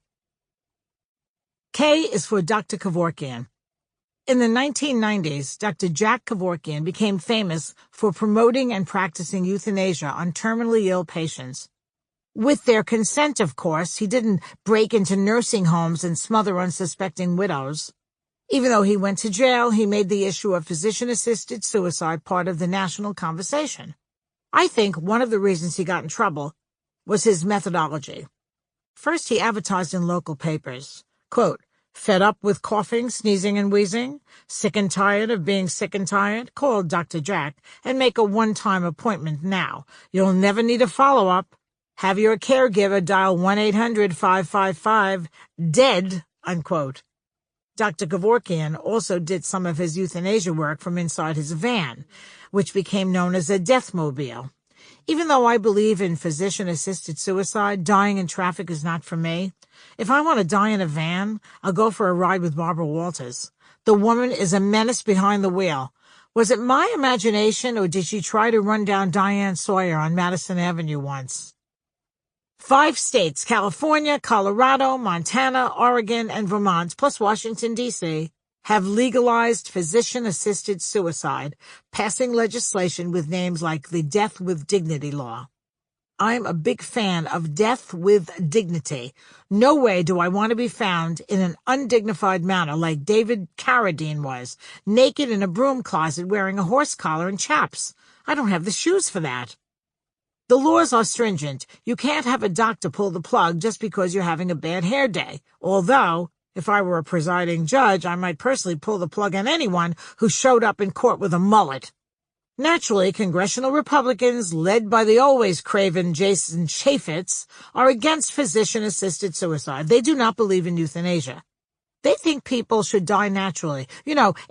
K is for Dr. Kevorkian. In the 1990s, Dr. Jack Kevorkian became famous for promoting and practicing euthanasia on terminally ill patients. With their consent, of course. He didn't break into nursing homes and smother unsuspecting widows. Even though he went to jail, he made the issue of physician-assisted suicide part of the national conversation. I think one of the reasons he got in trouble was his methodology. First, he advertised in local papers, quote, "Fed up with coughing, sneezing, and wheezing? Sick and tired of being sick and tired? Call Dr. Jack and make a one-time appointment now. You'll never need a follow-up. Have your caregiver dial 1-800-555-DEAD, unquote. Dr. Kevorkian also did some of his euthanasia work from inside his van, which became known as a deathmobile. Even though I believe in physician-assisted suicide, dying in traffic is not for me. If I want to die in a van, I'll go for a ride with Barbara Walters. The woman is a menace behind the wheel. Was it my imagination, or did she try to run down Diane Sawyer on Madison Avenue once? 5 states, California, Colorado, Montana, Oregon, and Vermont, plus Washington, D.C., have legalized physician-assisted suicide, passing legislation with names like the Death with Dignity Law. I'm a big fan of death with dignity. No way do I want to be found in an undignified manner like David Carradine was, naked in a broom closet wearing a horse collar and chaps. I don't have the shoes for that. The laws are stringent. You can't have a doctor pull the plug just because you're having a bad hair day. Although, if I were a presiding judge, I might personally pull the plug on anyone who showed up in court with a mullet. Naturally, congressional Republicans, led by the always craven Jason Chaffetz, are against physician-assisted suicide. They do not believe in euthanasia. They think people should die naturally,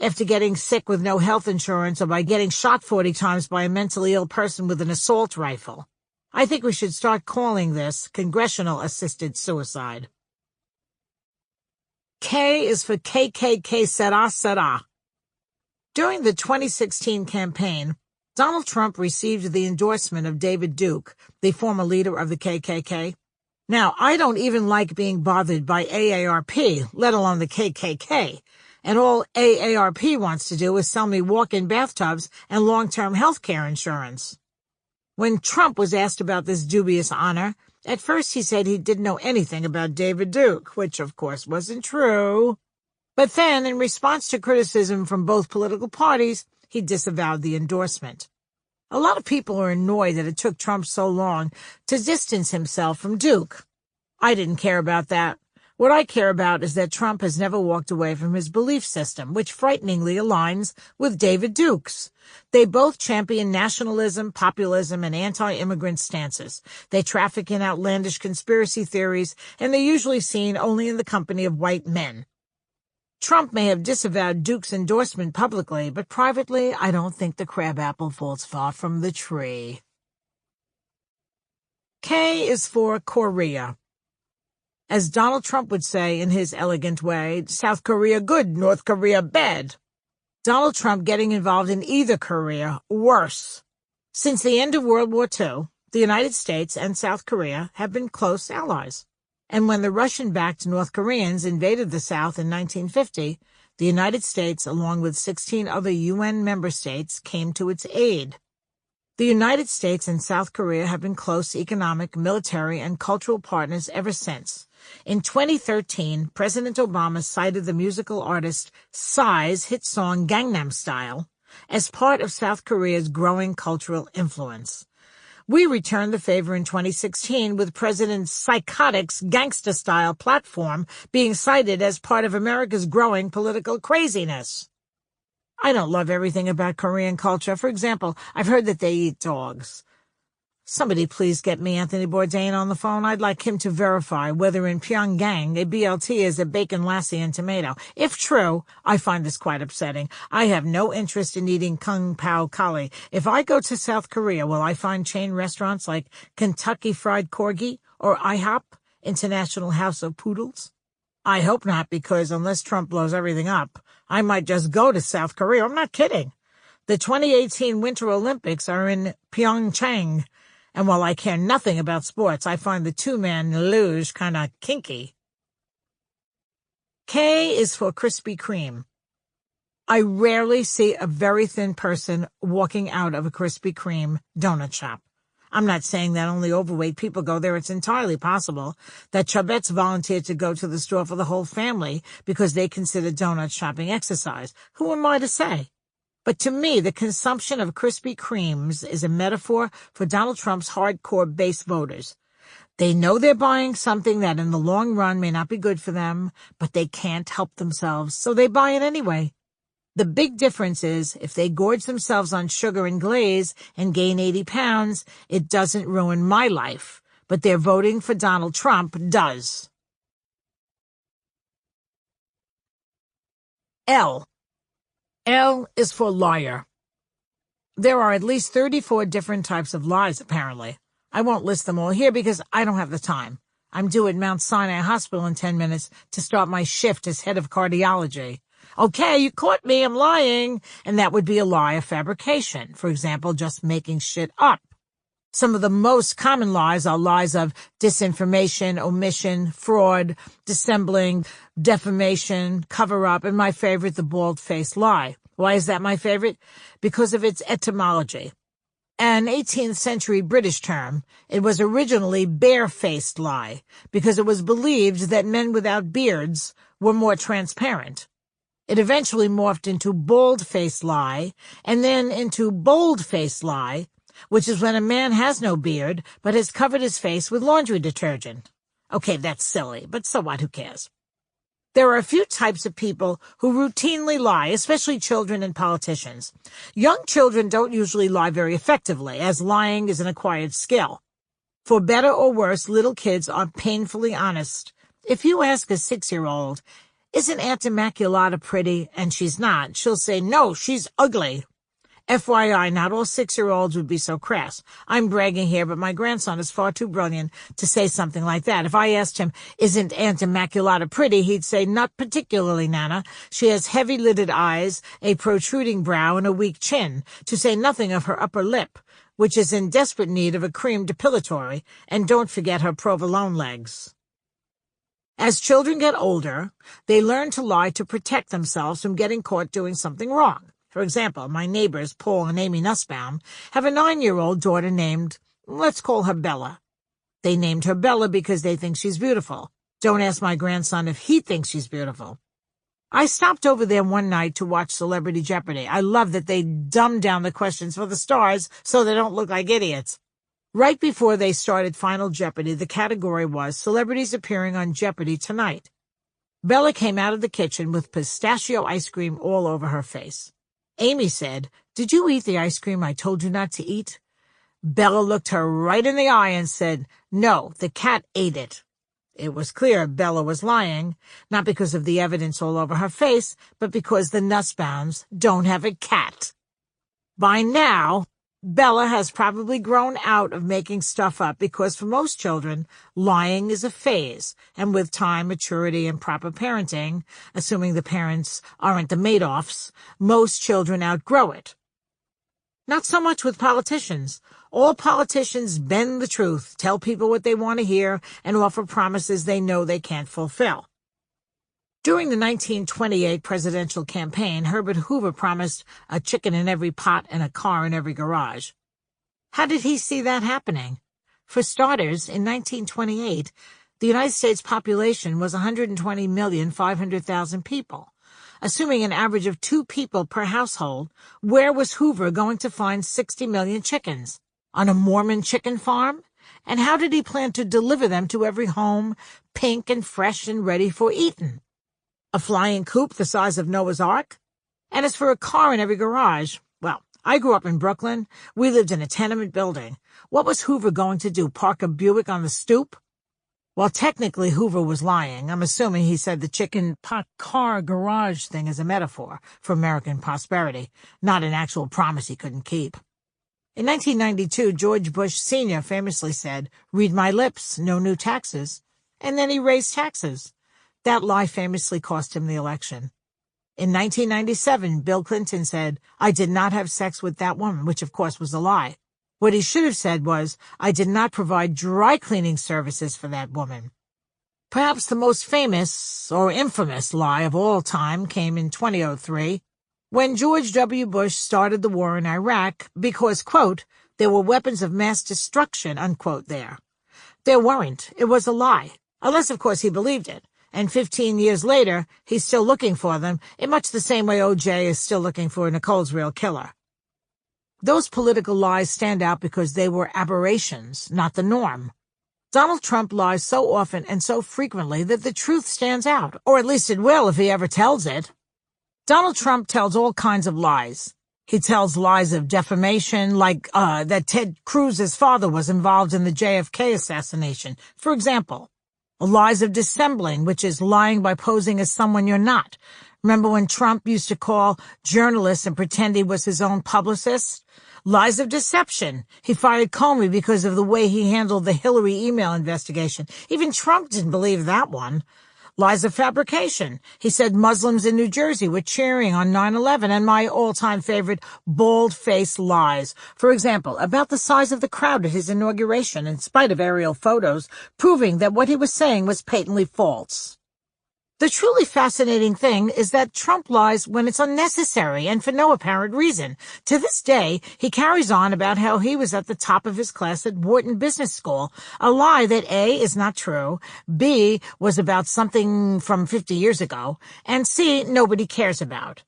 after getting sick with no health insurance or by getting shot 40 times by a mentally ill person with an assault rifle. I think we should start calling this congressional-assisted suicide. K is for KKK Sera Sera. During the 2016 campaign, Donald Trump received the endorsement of David Duke, the former leader of the KKK. Now, I don't even like being bothered by AARP, let alone the KKK, and all AARP wants to do is sell me walk-in bathtubs and long-term health care insurance. When Trump was asked about this dubious honor, at first he said he didn't know anything about David Duke, which of course wasn't true. But then, in response to criticism from both political parties, he disavowed the endorsement. A lot of people are annoyed that it took Trump so long to distance himself from Duke. I didn't care about that. What I care about is that Trump has never walked away from his belief system, which frighteningly aligns with David Duke's. They both champion nationalism, populism, and anti-immigrant stances. They traffic in outlandish conspiracy theories, and they're usually seen only in the company of white men. Trump may have disavowed Duke's endorsement publicly, but privately, I don't think the crabapple falls far from the tree. K is for Korea. As Donald Trump would say in his elegant way, South Korea good, North Korea bad. Donald Trump getting involved in either Korea, worse. Since the end of World War II, the United States and South Korea have been close allies. And when the Russian-backed North Koreans invaded the South in 1950, the United States, along with 16 other UN member states, came to its aid. The United States and South Korea have been close economic, military, and cultural partners ever since. In 2013, President Obama cited the musical artist Psy's hit song Gangnam Style as part of South Korea's growing cultural influence. We returned the favor in 2016 with President Psychotic's gangsta-style platform being cited as part of America's growing political craziness. I don't love everything about Korean culture. For example, I've heard that they eat dogs. Somebody please get me Anthony Bourdain on the phone. I'd like him to verify whether in Pyongyang a BLT is a bacon lassi and tomato. If true, I find this quite upsetting. I have no interest in eating kung pao kali. If I go to South Korea, will I find chain restaurants like Kentucky Fried Corgi or IHOP, International House of Poodles? I hope not, because unless Trump blows everything up, I might just go to South Korea. I'm not kidding. The 2018 Winter Olympics are in Pyeongchang. And while I care nothing about sports, I find the two-man luge kind of kinky. K is for Krispy Kreme. I rarely see a very thin person walking out of a Krispy Kreme donut shop. I'm not saying that only overweight people go there. It's entirely possible that Chabettes volunteered to go to the store for the whole family because they consider donut shopping exercise. Who am I to say? But to me, the consumption of Krispy Kremes is a metaphor for Donald Trump's hardcore base voters. They know they're buying something that in the long run may not be good for them, but they can't help themselves, so they buy it anyway. The big difference is if they gorge themselves on sugar and glaze and gain 80 pounds, it doesn't ruin my life, but their voting for Donald Trump does. L. L is for liar. There are at least 34 different types of lies, apparently. I won't list them all here because I don't have the time. I'm due at Mount Sinai Hospital in 10 minutes to start my shift as head of cardiology. Okay, you caught me, I'm lying. And that would be a lie of fabrication. For example, just making shit up. Some of the most common lies are lies of disinformation, omission, fraud, dissembling, defamation, cover-up, and my favorite, the bald-faced lie. Why is that my favorite? Because of its etymology. An 18th century British term, it was originally bare-faced lie, because it was believed that men without beards were more transparent. It eventually morphed into bald-faced lie, and then into bold-faced lie, which is when a man has no beard but has covered his face with laundry detergent. Okay, that's silly, but so what, who cares? There are a few types of people who routinely lie, especially children and politicians. Young children don't usually lie very effectively, as lying is an acquired skill. For better or worse, little kids are painfully honest. If you ask a 6-year-old, "Isn't Aunt Immaculata pretty?" and she's not, she'll say, "No, she's ugly." FYI, not all 6-year-olds would be so crass. I'm bragging here, but my grandson is far too brilliant to say something like that. If I asked him, "Isn't Aunt Immaculata pretty?" he'd say, "Not particularly, Nana. She has heavy-lidded eyes, a protruding brow, and a weak chin, to say nothing of her upper lip, which is in desperate need of a cream depilatory, and don't forget her provolone legs." As children get older, they learn to lie to protect themselves from getting caught doing something wrong. For example, my neighbors, Paul and Amy Nussbaum, have a 9-year-old daughter named, let's call her Bella. They named her Bella because they think she's beautiful. Don't ask my grandson if he thinks she's beautiful. I stopped over there one night to watch Celebrity Jeopardy. I love that they dumb down the questions for the stars so they don't look like idiots. Right before they started Final Jeopardy, the category was Celebrities Appearing on Jeopardy Tonight. Bella came out of the kitchen with pistachio ice cream all over her face. Amy said, "Did you eat the ice cream I told you not to eat?" Bella looked her right in the eye and said, "No, the cat ate it." It was clear Bella was lying, not because of the evidence all over her face, but because the Nussbaums don't have a cat. By now, Bella has probably grown out of making stuff up because for most children, lying is a phase, and with time, maturity, and proper parenting, assuming the parents aren't the Madoffs, most children outgrow it. Not so much with politicians. All politicians bend the truth, tell people what they want to hear, and offer promises they know they can't fulfill. During the 1928 presidential campaign, Herbert Hoover promised a chicken in every pot and a car in every garage. How did he see that happening? For starters, in 1928, the United States population was 120,500,000 people. Assuming an average of 2 people per household, where was Hoover going to find 60 million chickens? On a Mormon chicken farm? And how did he plan to deliver them to every home, pink and fresh and ready for eating? A flying coop the size of Noah's Ark? And as for a car in every garage, well, I grew up in Brooklyn. We lived in a tenement building. What was Hoover going to do, park a Buick on the stoop? Well, technically Hoover was lying. I'm assuming he said the chicken pot car garage thing is a metaphor for American prosperity, not an actual promise he couldn't keep. In 1992, George Bush Sr. famously said, "Read my lips, no new taxes." And then he raised taxes. That lie famously cost him the election. In 1997, Bill Clinton said, "I did not have sex with that woman," which of course was a lie. What he should have said was, "I did not provide dry cleaning services for that woman." Perhaps the most famous or infamous lie of all time came in 2003, when George W. Bush started the war in Iraq because, quote, "there were weapons of mass destruction," unquote, there. There weren't. It was a lie. Unless, of course, he believed it. And 15 years later, he's still looking for them, in much the same way O.J. is still looking for Nicole's real killer. Those political lies stand out because they were aberrations, not the norm. Donald Trump lies so often and so frequently that the truth stands out, or at least it will if he ever tells it. Donald Trump tells all kinds of lies. He tells lies of defamation, like that Ted Cruz's father was involved in the JFK assassination, for example. Lies of dissembling, which is lying by posing as someone you're not. Remember when Trump used to call journalists and pretend he was his own publicist? Lies of deception. He fired Comey because of the way he handled the Hillary email investigation. Even Trump didn't believe that one. Lies of fabrication. He said Muslims in New Jersey were cheering on 9/11, and my all-time favorite, bald-faced lies. For example, about the size of the crowd at his inauguration, in spite of aerial photos, proving that what he was saying was patently false. The truly fascinating thing is that Trump lies when it's unnecessary and for no apparent reason. To this day, he carries on about how he was at the top of his class at Wharton Business School, a lie that A, is not true, B, was about something from 50 years ago, and C, nobody cares about.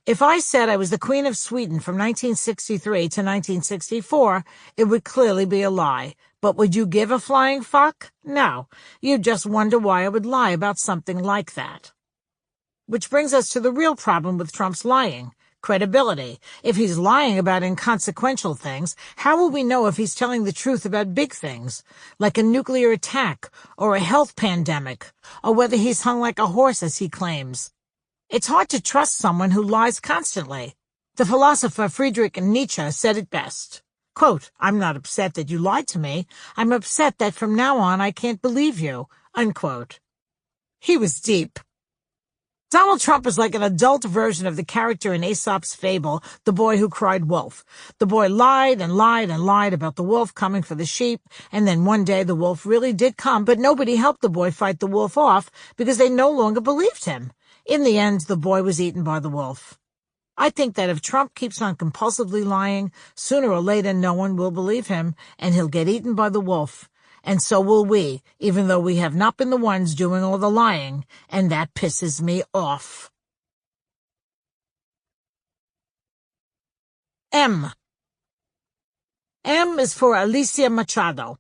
If I said I was the Queen of Sweden from 1963 to 1964, it would clearly be a lie. But would you give a flying fuck? No. You'd just wonder why I would lie about something like that. Which brings us to the real problem with Trump's lying. Credibility. If he's lying about inconsequential things, how will we know if he's telling the truth about big things, like a nuclear attack or a health pandemic, or whether he's hung like a horse as he claims? It's hard to trust someone who lies constantly. The philosopher Friedrich Nietzsche said it best. Quote, "I'm not upset that you lied to me. I'm upset that from now on I can't believe you." Unquote. He was deep. Donald Trump is like an adult version of the character in Aesop's fable, The Boy Who Cried Wolf. The boy lied and lied and lied about the wolf coming for the sheep, and then one day the wolf really did come, but nobody helped the boy fight the wolf off because they no longer believed him. In the end, the boy was eaten by the wolf. I think that if Trump keeps on compulsively lying, sooner or later no one will believe him, and he'll get eaten by the wolf. And so will we, even though we have not been the ones doing all the lying, and that pisses me off. M. M is for Alicia Machado.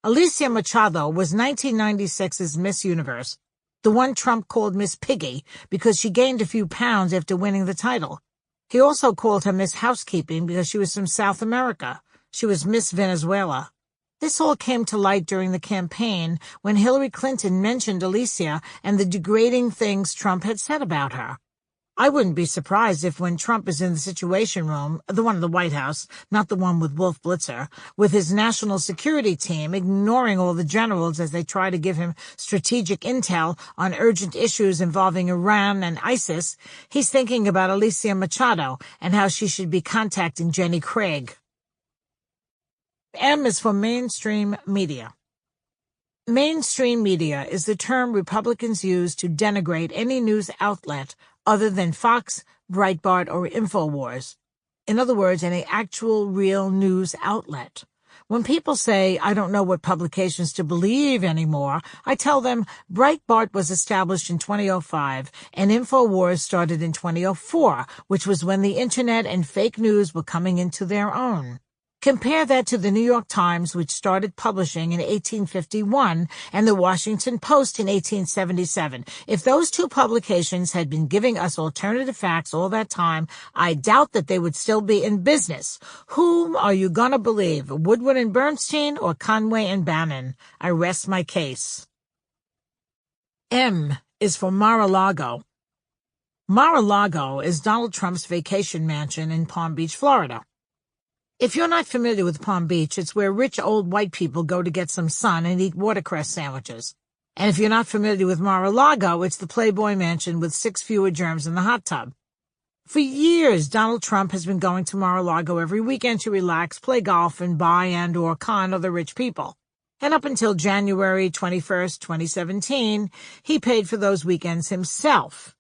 Alicia Machado was 1996's Miss Universe, the one Trump called Miss Piggy because she gained a few pounds after winning the title. He also called her Miss Housekeeping because she was from South America. She was Miss Venezuela. This all came to light during the campaign when Hillary Clinton mentioned Alicia and the degrading things Trump had said about her. I wouldn't be surprised if when Trump is in the Situation Room, the one in the White House, not the one with Wolf Blitzer, with his national security team ignoring all the generals as they try to give him strategic intel on urgent issues involving Iran and ISIS, he's thinking about Alicia Machado and how she should be contacting Jenny Craig. M is for mainstream media. Mainstream media is the term Republicans use to denigrate any news outlet other than Fox, Breitbart, or InfoWars. In other words, any actual, real news outlet. When people say, I don't know what publications to believe anymore, I tell them Breitbart was established in 2005 and InfoWars started in 2004, which was when the Internet and fake news were coming into their own. Compare that to the New York Times, which started publishing in 1851, and the Washington Post in 1877. If those two publications had been giving us alternative facts all that time, I doubt that they would still be in business. Whom are you gonna believe, Woodward and Bernstein or Conway and Bannon? I rest my case. M is for Mar-a-Lago. Mar-a-Lago is Donald Trump's vacation mansion in Palm Beach, Florida. If you're not familiar with Palm Beach, it's where rich old white people go to get some sun and eat watercress sandwiches. And if you're not familiar with Mar-a-Lago, it's the Playboy Mansion with 6 fewer germs in the hot tub. For years, Donald Trump has been going to Mar-a-Lago every weekend to relax, play golf, and buy and/or con other rich people. And up until January 21st, 2017, he paid for those weekends himself.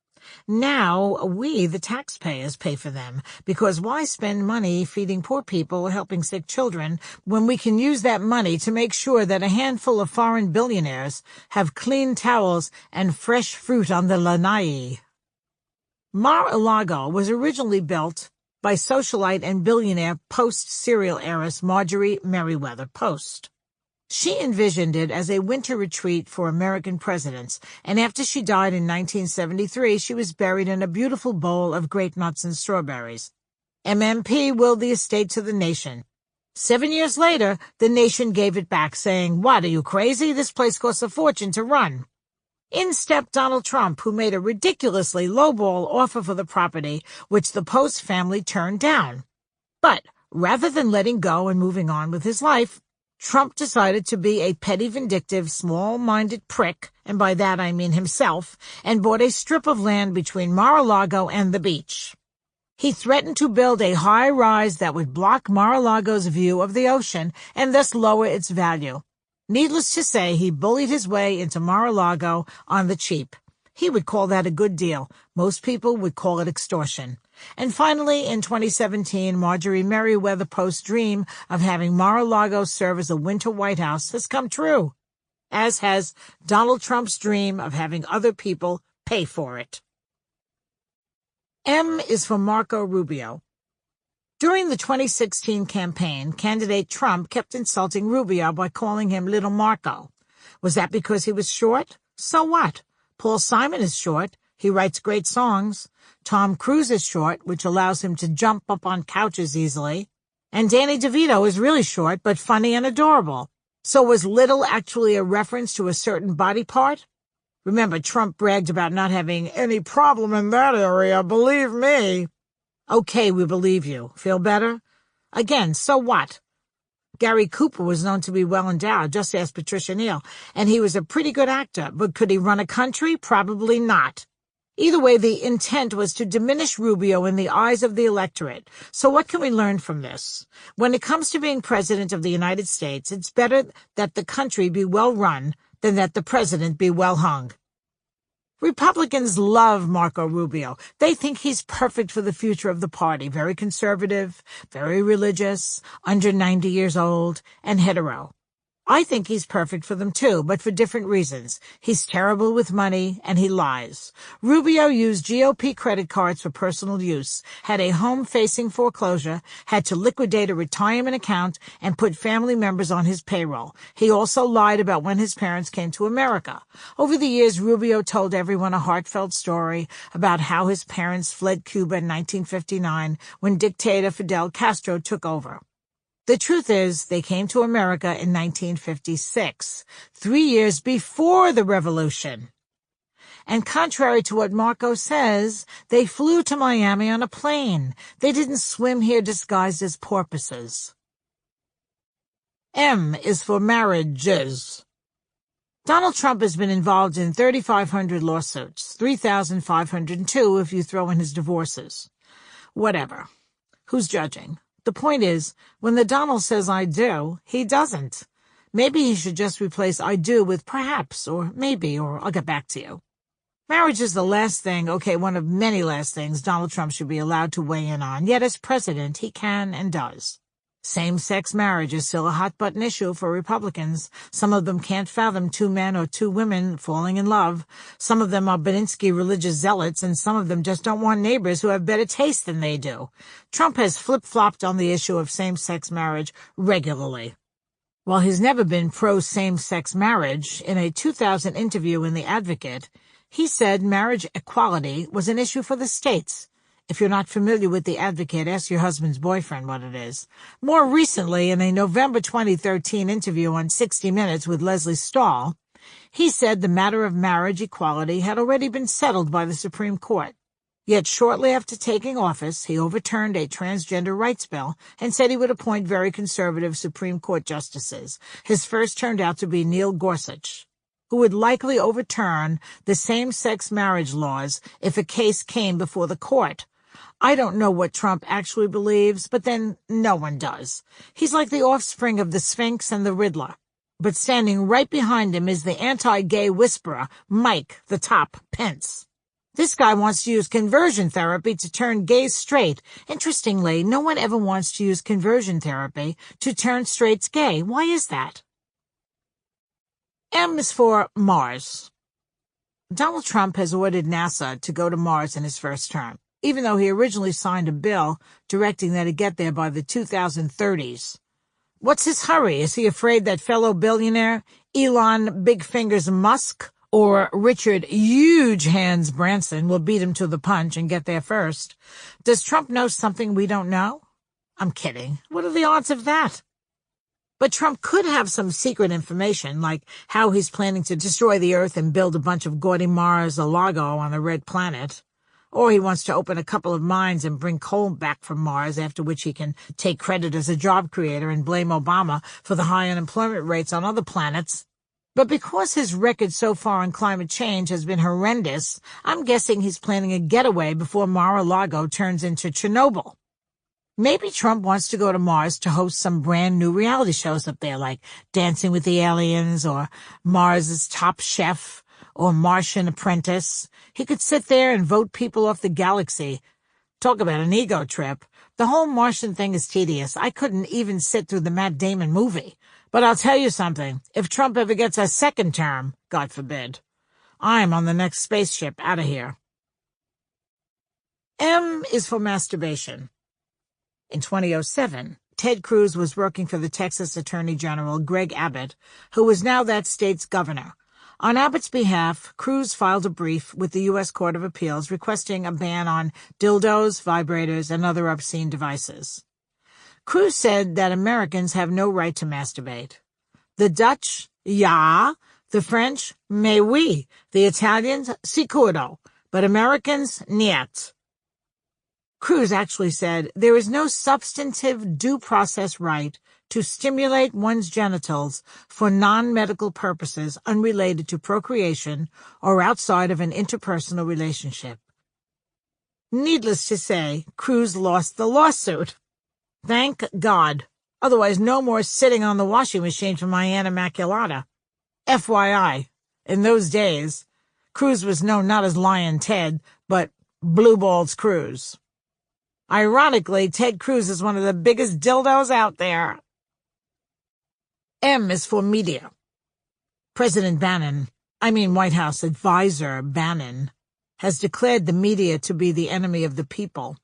Now, we, the taxpayers, pay for them, because why spend money feeding poor people or helping sick children when we can use that money to make sure that a handful of foreign billionaires have clean towels and fresh fruit on the lanai? Mar-a-Lago was originally built by socialite and billionaire post-serial heiress Marjorie Merriweather Post. She envisioned it as a winter retreat for American presidents, and after she died in 1973, she was buried in a beautiful bowl of grape nuts and strawberries. MMP willed the estate to the nation. 7 years later, the nation gave it back, saying, "What, are you crazy? This place costs a fortune to run." In stepped Donald Trump, who made a ridiculously lowball offer for the property, which the Post family turned down. But rather than letting go and moving on with his life, Trump decided to be a petty, vindictive, small-minded prick, and by that I mean himself, and bought a strip of land between Mar-a-Lago and the beach. He threatened to build a high-rise that would block Mar-a-Lago's view of the ocean and thus lower its value. Needless to say, he bullied his way into Mar-a-Lago on the cheap. He would call that a good deal. Most people would call it extortion. And finally, in 2017, Marjorie Merriweather Post's dream of having Mar-a-Lago serve as a winter White House has come true, as has Donald Trump's dream of having other people pay for it. M is for Marco Rubio. During the 2016 campaign, candidate Trump kept insulting Rubio by calling him Little Marco. Was that because he was short? So what? Paul Simon is short. He writes great songs. Tom Cruise is short, which allows him to jump up on couches easily. And Danny DeVito is really short, but funny and adorable. So was little actually a reference to a certain body part? Remember, Trump bragged about not having any problem in that area, believe me. Okay, we believe you. Feel better? Again, so what? Gary Cooper was known to be well endowed, just ask Patricia Neal, and he was a pretty good actor, but could he run a country? Probably not. Either way, the intent was to diminish Rubio in the eyes of the electorate. So what can we learn from this? When it comes to being president of the United States, it's better that the country be well run than that the president be well hung. Republicans love Marco Rubio. They think he's perfect for the future of the party. Very conservative, very religious, under 90 years old, and hetero. I think he's perfect for them too, but for different reasons. He's terrible with money, and he lies. Rubio used GOP credit cards for personal use, had a home facing foreclosure, had to liquidate a retirement account, and put family members on his payroll. He also lied about when his parents came to America. Over the years, Rubio told everyone a heartfelt story about how his parents fled Cuba in 1959 when dictator Fidel Castro took over. The truth is, they came to America in 1956, 3 years before the revolution. And contrary to what Marco says, they flew to Miami on a plane. They didn't swim here disguised as porpoises. M is for marriages. Donald Trump has been involved in 3,500 lawsuits, 3,502 if you throw in his divorces. Whatever. Who's judging? The point is, when the Donald says I do, he doesn't. Maybe he should just replace I do with perhaps, or maybe, or I'll get back to you. Marriage is the last thing, one of many last things Donald Trump should be allowed to weigh in on, yet as president he can and does. Same-sex marriage is still a hot-button issue for Republicans. Some of them can't fathom 2 men or 2 women falling in love. Some of them are Beninsky religious zealots, and some of them just don't want neighbors who have better taste than they do. Trump has flip-flopped on the issue of same-sex marriage regularly. While he's never been pro-same-sex marriage, in a 2000 interview in The Advocate, he said marriage equality was an issue for the states. If you're not familiar with The Advocate, ask your husband's boyfriend what it is. More recently, in a November 2013 interview on 60 Minutes with Leslie Stahl, he said the matter of marriage equality had already been settled by the Supreme Court. Yet shortly after taking office, he overturned a transgender rights bill and said he would appoint very conservative Supreme Court justices. His first turned out to be Neil Gorsuch, who would likely overturn the same-sex marriage laws if a case came before the court. I don't know what Trump actually believes, but then no one does. He's like the offspring of the Sphinx and the Riddler. But standing right behind him is the anti-gay whisperer, Mike, the top Pence. This guy wants to use conversion therapy to turn gays straight. Interestingly, no one ever wants to use conversion therapy to turn straights gay. Why is that? M is for Mars. Donald Trump has ordered NASA to go to Mars in his first term, even though he originally signed a bill directing that it get there by the 2030s. What's his hurry? Is he afraid that fellow billionaire Elon Big Fingers Musk or Richard Huge Hands Branson will beat him to the punch and get there first? Does Trump know something we don't know? I'm kidding. What are the odds of that? But Trump could have some secret information, like how he's planning to destroy the Earth and build a bunch of gaudy Mars-a-Lago on the red planet. Or he wants to open a couple of mines and bring coal back from Mars, after which he can take credit as a job creator and blame Obama for the high unemployment rates on other planets. But because his record so far on climate change has been horrendous, I'm guessing he's planning a getaway before Mar-a-Lago turns into Chernobyl. Maybe Trump wants to go to Mars to host some brand new reality shows up there, like Dancing with the Aliens or Mars' Top Chef or Martian Apprentice. He could sit there and vote people off the galaxy. Talk about an ego trip. The whole Martian thing is tedious. I couldn't even sit through the Matt Damon movie. But I'll tell you something. If Trump ever gets a second term, God forbid, I'm on the next spaceship out of here. M is for masturbation. In 2007, Ted Cruz was working for the Texas Attorney General, Greg Abbott, who was now that state's governor. On Abbott's behalf, Cruz filed a brief with the U.S. Court of Appeals requesting a ban on dildos, vibrators, and other obscene devices. Cruz said that Americans have no right to masturbate. The Dutch, ja. The French, mais oui. The Italians, sicuro. But Americans, niet. Cruz actually said there is no substantive due process right to stimulate one's genitals for non-medical purposes unrelated to procreation or outside of an interpersonal relationship. Needless to say, Cruz lost the lawsuit. Thank God. Otherwise, no more sitting on the washing machine for my Anna Immaculata. FYI, in those days, Cruz was known not as Lion Ted, but Blue Balls Cruz. Ironically, Ted Cruz is one of the biggest dildos out there. M is for media. President White House advisor Bannon, has declared the media to be the enemy of the people.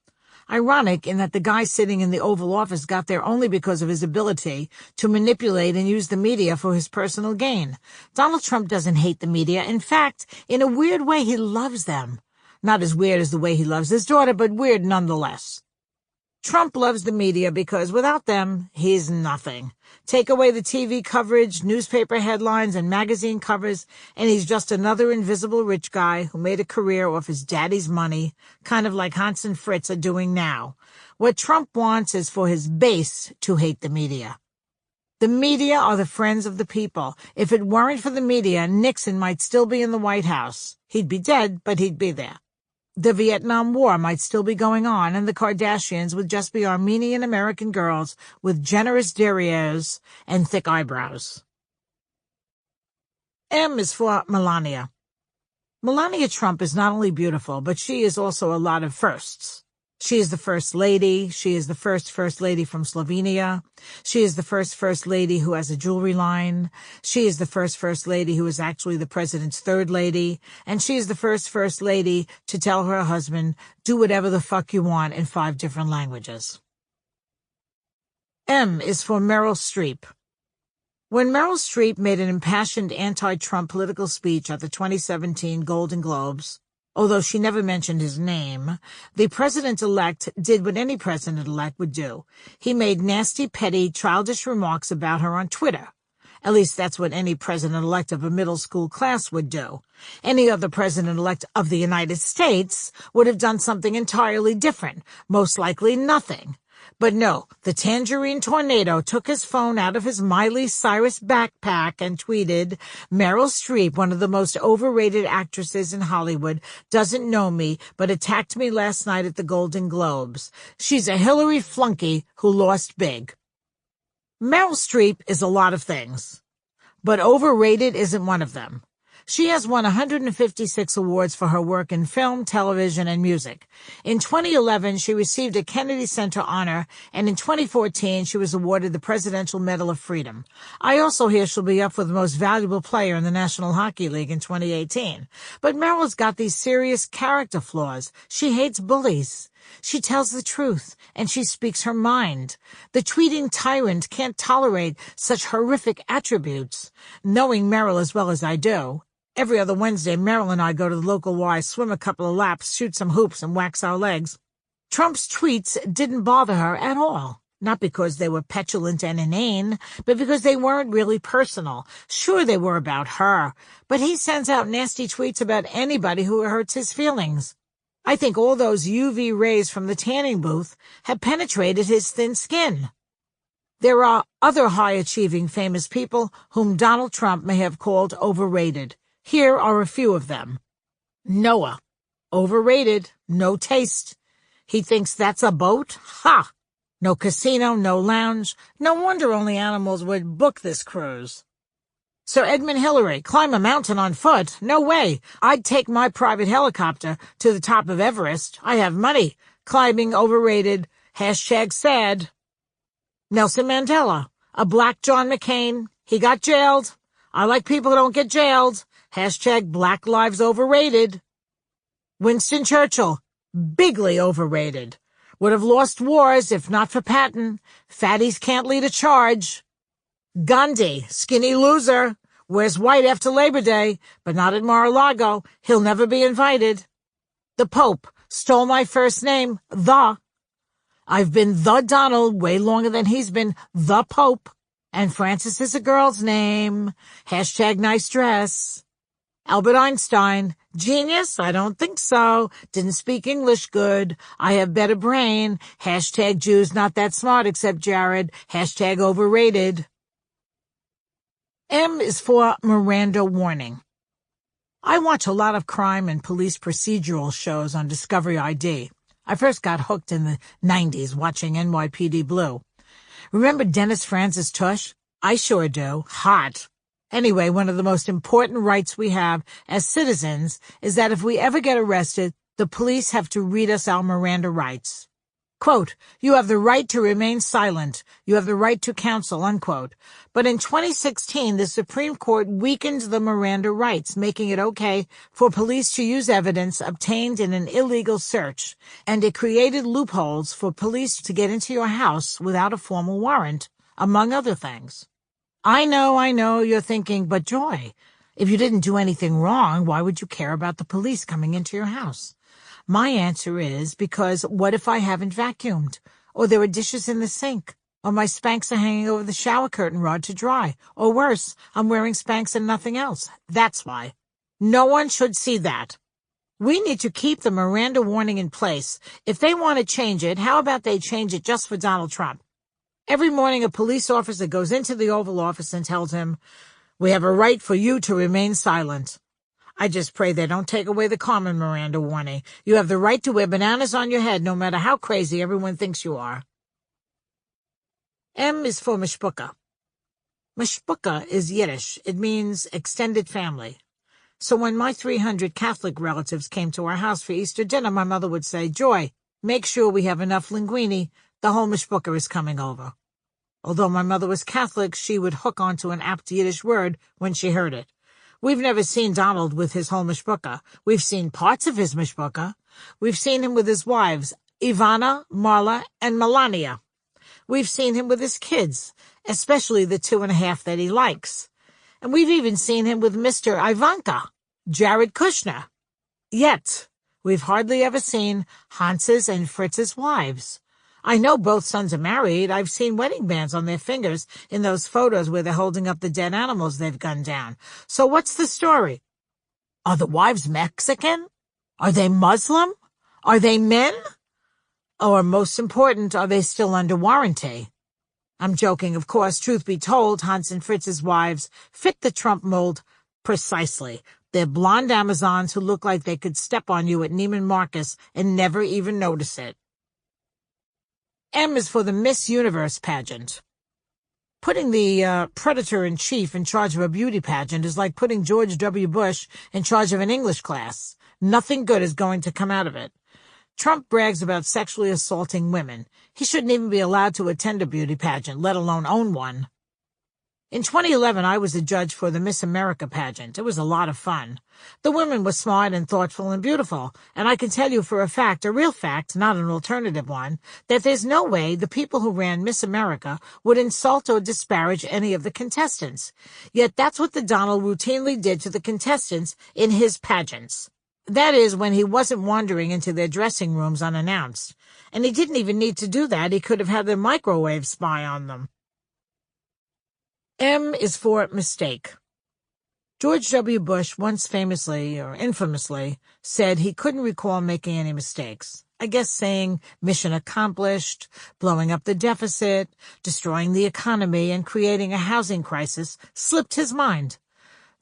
Ironic in that the guy sitting in the Oval Office got there only because of his ability to manipulate and use the media for his personal gain. Donald Trump doesn't hate the media. In fact, in a weird way, he loves them. Not as weird as the way he loves his daughter, but weird nonetheless. Trump loves the media because without them, he's nothing. Take away the TV coverage, newspaper headlines, and magazine covers, and he's just another invisible rich guy who made a career off his daddy's money, kind of like Hans and Fritz are doing now. What Trump wants is for his base to hate the media. The media are the friends of the people. If it weren't for the media, Nixon might still be in the White House. He'd be dead, but he'd be there. The Vietnam War might still be going on, and the Kardashians would just be Armenian-American girls with generous derrieres and thick eyebrows. M is for Melania. Melania Trump is not only beautiful, but she is also a lot of firsts. She is the First Lady. She is the First Lady from Slovenia. She is the First Lady who has a jewelry line. She is the First Lady who is actually the President's third lady. And she is the First Lady to tell her husband, do whatever the fuck you want in 5 different languages. M is for Meryl Streep. When Meryl Streep made an impassioned anti-Trump political speech at the 2017 Golden Globes, although she never mentioned his name, the president-elect did what any president-elect would do. He made nasty, petty, childish remarks about her on Twitter. At least that's what any president-elect of a middle school class would do. Any other president-elect of the United States would have done something entirely different, most likely nothing. But no, the Tangerine Tornado took his phone out of his Miley Cyrus backpack and tweeted, Meryl Streep, one of the most overrated actresses in Hollywood, doesn't know me, but attacked me last night at the Golden Globes. She's a Hillary flunky who lost big. Meryl Streep is a lot of things, but overrated isn't one of them. She has won 156 awards for her work in film, television, and music. In 2011, she received a Kennedy Center honor, and in 2014, she was awarded the Presidential Medal of Freedom. I also hear she'll be up for the most valuable player in the National Hockey League in 2018. But Meryl's got these serious character flaws. She hates bullies. She tells the truth, and she speaks her mind. The tweeting tyrant can't tolerate such horrific attributes. Knowing Meryl as well as I do, every other Wednesday, Meryl and I go to the local Y, swim a couple of laps, shoot some hoops, and wax our legs. Trump's tweets didn't bother her at all. Not because they were petulant and inane, but because they weren't really personal. Sure, they were about her, but he sends out nasty tweets about anybody who hurts his feelings. I think all those UV rays from the tanning booth have penetrated his thin skin. There are other high-achieving famous people whom Donald Trump may have called overrated. Here are a few of them. Noah. Overrated. No taste. He thinks that's a boat? Ha! No casino, no lounge. No wonder only animals would book this cruise. Sir Edmund Hillary, climb a mountain on foot? No way. I'd take my private helicopter to the top of Everest. I have money. Climbing overrated. #sad. Nelson Mandela, a black John McCain. He got jailed. I like people who don't get jailed. #Black Lives Overrated. Winston Churchill, bigly overrated. Would have lost wars if not for Patton. Fatties can't lead a charge. Gandhi, skinny loser, wears white after Labor Day, but not at Mar-a-Lago. He'll never be invited. The Pope stole my first name, I've been the Donald way longer than he's been the Pope. And Francis is a girl's name. #nice dress. Albert Einstein, genius? I don't think so. Didn't speak English good. I have better brain. #Jews not that smart except Jared. #overrated. M is for Miranda warning. I watch a lot of crime and police procedural shows on Discovery ID. I first got hooked in the 90s watching NYPD Blue. Remember Dennis Francis Tush? I sure do. Hot. Anyway, one of the most important rights we have as citizens is that if we ever get arrested, the police have to read us our Miranda rights. Quote, you have the right to remain silent. You have the right to counsel, unquote. But in 2016, the Supreme Court weakened the Miranda rights, making it okay for police to use evidence obtained in an illegal search, and it created loopholes for police to get into your house without a formal warrant, among other things. I know, you're thinking, but Joy, if you didn't do anything wrong, why would you care about the police coming into your house? My answer is because what if I haven't vacuumed? Or there are dishes in the sink? Or my Spanx are hanging over the shower curtain rod to dry? Or worse, I'm wearing Spanx and nothing else. That's why. No one should see that. We need to keep the Miranda warning in place. If they want to change it, how about they change it just for Donald Trump? Every morning a police officer goes into the Oval Office and tells him, we have a right for you to remain silent. I just pray they don't take away the common Miranda warning. You have the right to wear bananas on your head no matter how crazy everyone thinks you are. M is for Mishpucha. Mishpucha is Yiddish. It means extended family. So when my 300 Catholic relatives came to our house for Easter dinner, my mother would say, Joy, make sure we have enough linguine. The whole Mishpucha is coming over. Although my mother was Catholic, she would hook onto an apt Yiddish word when she heard it. We've never seen Donald with his whole mishpucha. We've seen parts of his mishpucha. We've seen him with his wives, Ivana, Marla, and Melania. We've seen him with his kids, especially the 2.5 that he likes. And we've even seen him with Mr. Ivanka, Jared Kushner. Yet, we've hardly ever seen Hans's and Fritz's wives. I know both sons are married. I've seen wedding bands on their fingers in those photos where they're holding up the dead animals they've gunned down. So what's the story? Are the wives Mexican? Are they Muslim? Are they men? Or, most important, are they still under warranty? I'm joking, of course. Truth be told, Hans and Fritz's wives fit the Trump mold precisely. They're blonde Amazons who look like they could step on you at Neiman Marcus and never even notice it. M is for the Miss Universe pageant. Putting the predator-in-chief in charge of a beauty pageant is like putting George W. Bush in charge of an English class. Nothing good is going to come out of it. Trump brags about sexually assaulting women. He shouldn't even be allowed to attend a beauty pageant, let alone own one. In 2011, I was a judge for the Miss America pageant. It was a lot of fun. The women were smart and thoughtful and beautiful, and I can tell you for a fact, a real fact, not an alternative one, that there's no way the people who ran Miss America would insult or disparage any of the contestants. Yet that's what the Donald routinely did to the contestants in his pageants. That is, when he wasn't wandering into their dressing rooms unannounced. And he didn't even need to do that. He could have had the microwave spy on them. M is for mistake. George W. Bush once famously, or infamously, said he couldn't recall making any mistakes. I guess saying mission accomplished, blowing up the deficit, destroying the economy, and creating a housing crisis slipped his mind.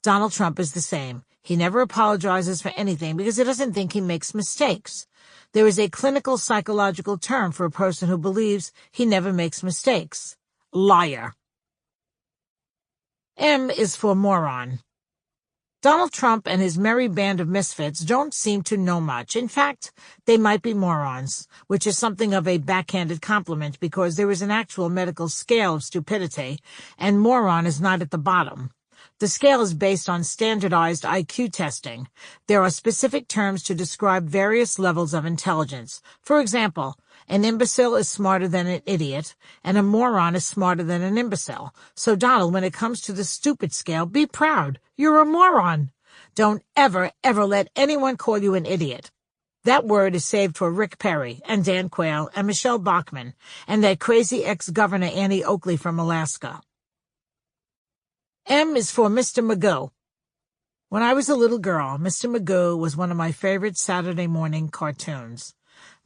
Donald Trump is the same. He never apologizes for anything because he doesn't think he makes mistakes. There is a clinical psychological term for a person who believes he never makes mistakes. Liar. M is for moron. Donald Trump and his merry band of misfits don't seem to know much. In fact, they might be morons, which is something of a backhanded compliment because there is an actual medical scale of stupidity, and moron is not at the bottom. The scale is based on standardized IQ testing. There are specific terms to describe various levels of intelligence. For example, an imbecile is smarter than an idiot, and a moron is smarter than an imbecile. So, Donald, when it comes to the stupid scale, be proud. You're a moron. Don't ever, ever let anyone call you an idiot. That word is saved for Rick Perry and Dan Quayle and Michelle Bachmann and that crazy ex-governor Annie Oakley from Alaska. M is for Mr. Magoo. When I was a little girl, Mr. Magoo was one of my favorite Saturday morning cartoons.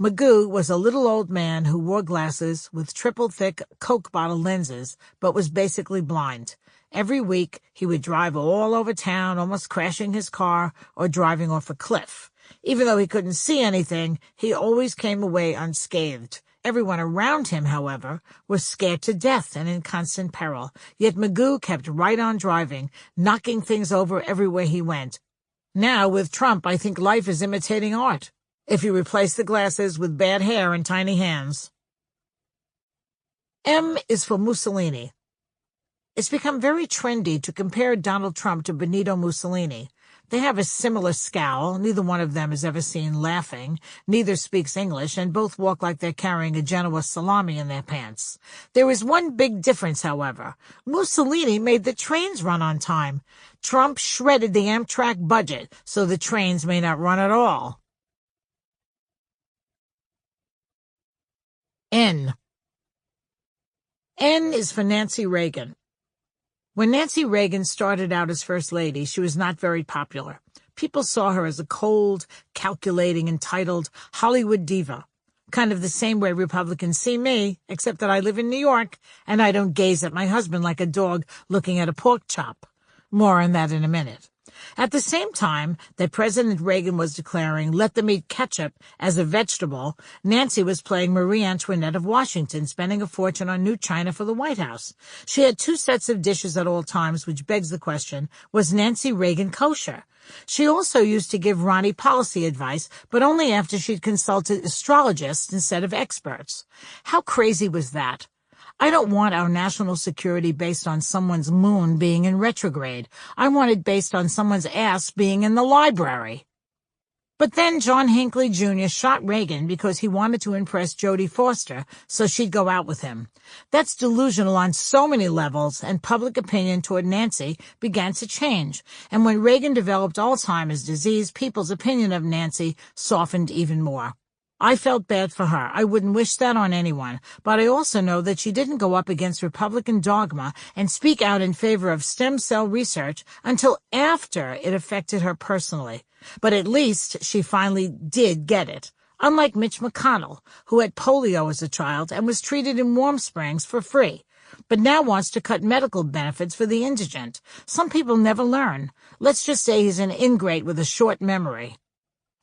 Magoo was a little old man who wore glasses with triple-thick Coke bottle lenses, but was basically blind. Every week, he would drive all over town, almost crashing his car or driving off a cliff. Even though he couldn't see anything, he always came away unscathed. Everyone around him, however, was scared to death and in constant peril. Yet Magoo kept right on driving, knocking things over everywhere he went. Now, with Trump, I think life is imitating art, if you replace the glasses with bad hair and tiny hands. M is for Mussolini. It's become very trendy to compare Donald Trump to Benito Mussolini. They have a similar scowl. Neither one of them is ever seen laughing. Neither speaks English, and both walk like they're carrying a Genoa salami in their pants. There is one big difference, however. Mussolini made the trains run on time. Trump shredded the Amtrak budget, so the trains may not run at all. N. N is for Nancy Reagan. When Nancy Reagan started out as First Lady, she was not very popular. People saw her as a cold, calculating, entitled Hollywood diva. Kind of the same way Republicans see me, except that I live in New York, and I don't gaze at my husband like a dog looking at a pork chop. More on that in a minute. At the same time that President Reagan was declaring, let them eat ketchup as a vegetable, Nancy was playing Marie Antoinette of Washington, spending a fortune on new china for the White House. She had 2 sets of dishes at all times, which begs the question, was Nancy Reagan kosher? She also used to give Ronnie policy advice, but only after she'd consulted astrologists instead of experts. How crazy was that? I don't want our national security based on someone's moon being in retrograde. I want it based on someone's ass being in the library. But then John Hinckley Jr. shot Reagan because he wanted to impress Jodie Foster so she'd go out with him. That's delusional on so many levels, and public opinion toward Nancy began to change. And when Reagan developed Alzheimer's disease, people's opinion of Nancy softened even more. I felt bad for her. I wouldn't wish that on anyone. But I also know that she didn't go up against Republican dogma and speak out in favor of stem cell research until after it affected her personally. But at least she finally did get it. Unlike Mitch McConnell, who had polio as a child and was treated in Warm Springs for free, but now wants to cut medical benefits for the indigent. Some people never learn. Let's just say he's an ingrate with a short memory.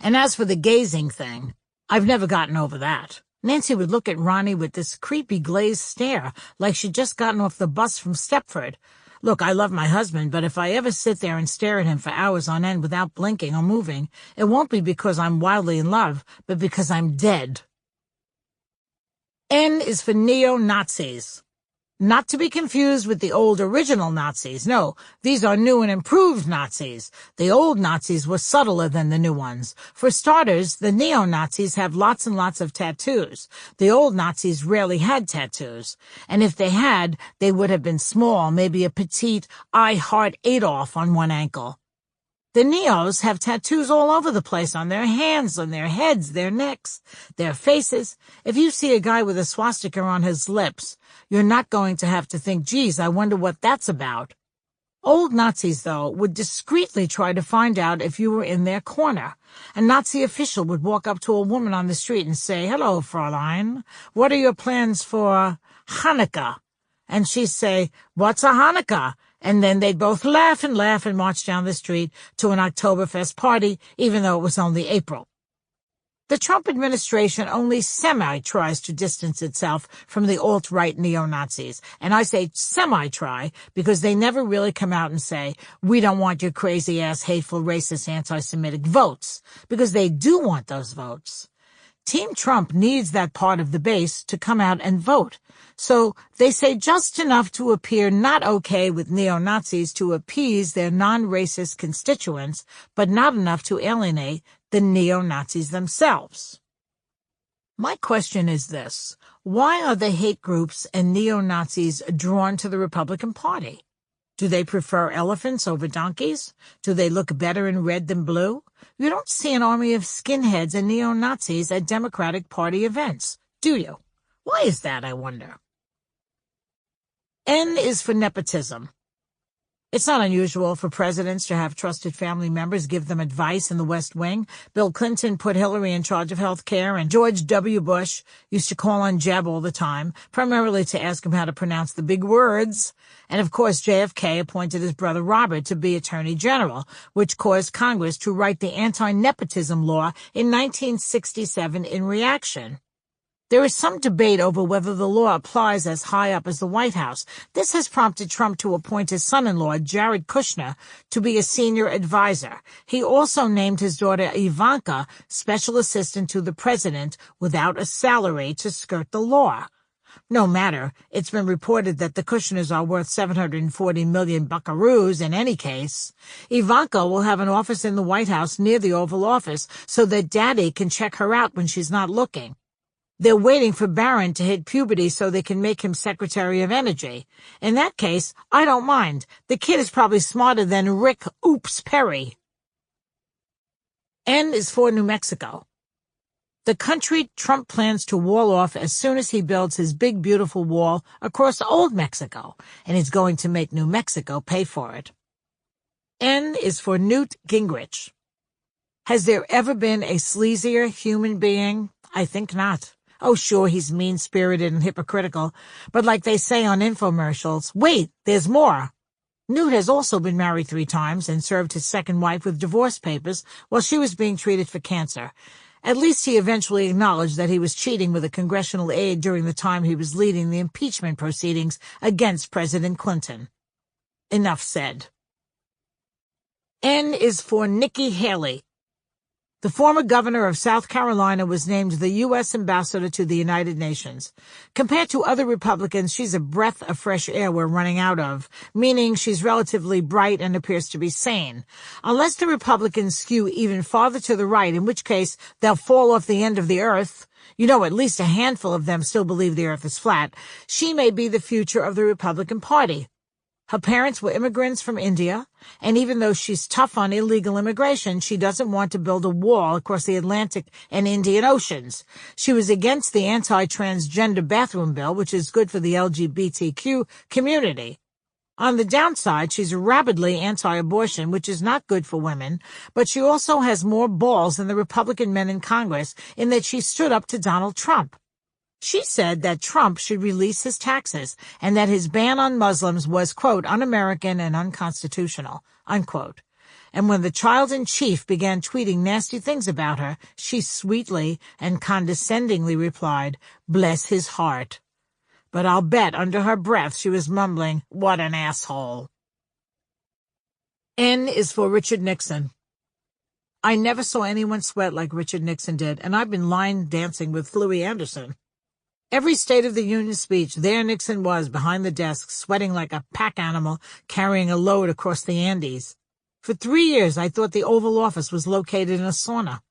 And as for the gazing thing, I've never gotten over that. Nancy would look at Ronnie with this creepy glazed stare, like she'd just gotten off the bus from Stepford. Look, I love my husband, but if I ever sit there and stare at him for hours on end without blinking or moving, it won't be because I'm wildly in love, but because I'm dead. N is for neo-Nazis. Not to be confused with the old original Nazis. No, these are new and improved Nazis. The old Nazis were subtler than the new ones. For starters, the neo-Nazis have lots and lots of tattoos. The old Nazis rarely had tattoos. And if they had, they would have been small, maybe a petite I Heart Adolf on one ankle. The neos have tattoos all over the place, on their hands, on their heads, their necks, their faces. If you see a guy with a swastika on his lips, you're not going to have to think, geez, I wonder what that's about. Old Nazis, though, would discreetly try to find out if you were in their corner. A Nazi official would walk up to a woman on the street and say, hello, Fräulein, what are your plans for Hanukkah? And she'd say, what's a Hanukkah? And then they'd both laugh and march down the street to an Oktoberfest party, even though it was only April. The Trump administration only semi-tries to distance itself from the alt-right neo-Nazis. And I say semi-try because they never really come out and say, we don't want your crazy-ass, hateful, racist, anti-Semitic votes, because they do want those votes. Team Trump needs that part of the base to come out and vote. So they say just enough to appear not okay with neo-Nazis to appease their non-racist constituents, but not enough to alienate the neo-Nazis themselves. My question is this: why are the hate groups and neo-Nazis drawn to the Republican Party? Do they prefer elephants over donkeys? Do they look better in red than blue? You don't see an army of skinheads and neo-Nazis at Democratic Party events, do you? Why is that, I wonder? N is for nepotism. It's not unusual for presidents to have trusted family members give them advice in the West Wing. Bill Clinton put Hillary in charge of health care, and George W. Bush used to call on Jeb all the time, primarily to ask him how to pronounce the big words. And of course, JFK appointed his brother Robert to be Attorney General, which caused Congress to write the anti-nepotism law in 1967 in reaction. There is some debate over whether the law applies as high up as the White House. This has prompted Trump to appoint his son-in-law, Jared Kushner, to be a senior advisor. He also named his daughter Ivanka special assistant to the president without a salary to skirt the law. No matter, it's been reported that the Kushners are worth 740 million buckaroos in any case. Ivanka will have an office in the White House near the Oval Office so that Daddy can check her out when she's not looking. They're waiting for Barron to hit puberty so they can make him Secretary of Energy. In that case, I don't mind. The kid is probably smarter than Rick Oops Perry. N is for New Mexico. The country Trump plans to wall off as soon as he builds his big, beautiful wall across Old Mexico, and he's going to make New Mexico pay for it. N is for Newt Gingrich. Has there ever been a sleazier human being? I think not. Oh, sure, he's mean-spirited and hypocritical, but like they say on infomercials, wait, there's more. Newt has also been married 3 times and served his second wife with divorce papers while she was being treated for cancer. At least he eventually acknowledged that he was cheating with a congressional aide during the time he was leading the impeachment proceedings against President Clinton. Enough said. N is for Nikki Haley. The former governor of South Carolina was named the U.S. ambassador to the United Nations. Compared to other Republicans, she's a breath of fresh air we're running out of, meaning she's relatively bright and appears to be sane. Unless the Republicans skew even farther to the right, in which case they'll fall off the end of the earth. You know, at least a handful of them still believe the earth is flat. She may be the future of the Republican Party. Her parents were immigrants from India, and even though she's tough on illegal immigration, she doesn't want to build a wall across the Atlantic and Indian Oceans. She was against the anti-transgender bathroom bill, which is good for the LGBTQ community. On the downside, she's rabidly anti-abortion, which is not good for women, but she also has more balls than the Republican men in Congress in that she stood up to Donald Trump. She said that Trump should release his taxes and that his ban on Muslims was, quote, un-American and unconstitutional, unquote. And when the child-in-chief began tweeting nasty things about her, she sweetly and condescendingly replied, bless his heart. But I'll bet under her breath she was mumbling, what an asshole. N is for Richard Nixon. I never saw anyone sweat like Richard Nixon did, and I've been line dancing with Louis Anderson. Every State of the Union speech, there Nixon was behind the desk, sweating like a pack animal carrying a load across the Andes. For 3 years, I thought the Oval Office was located in a sauna.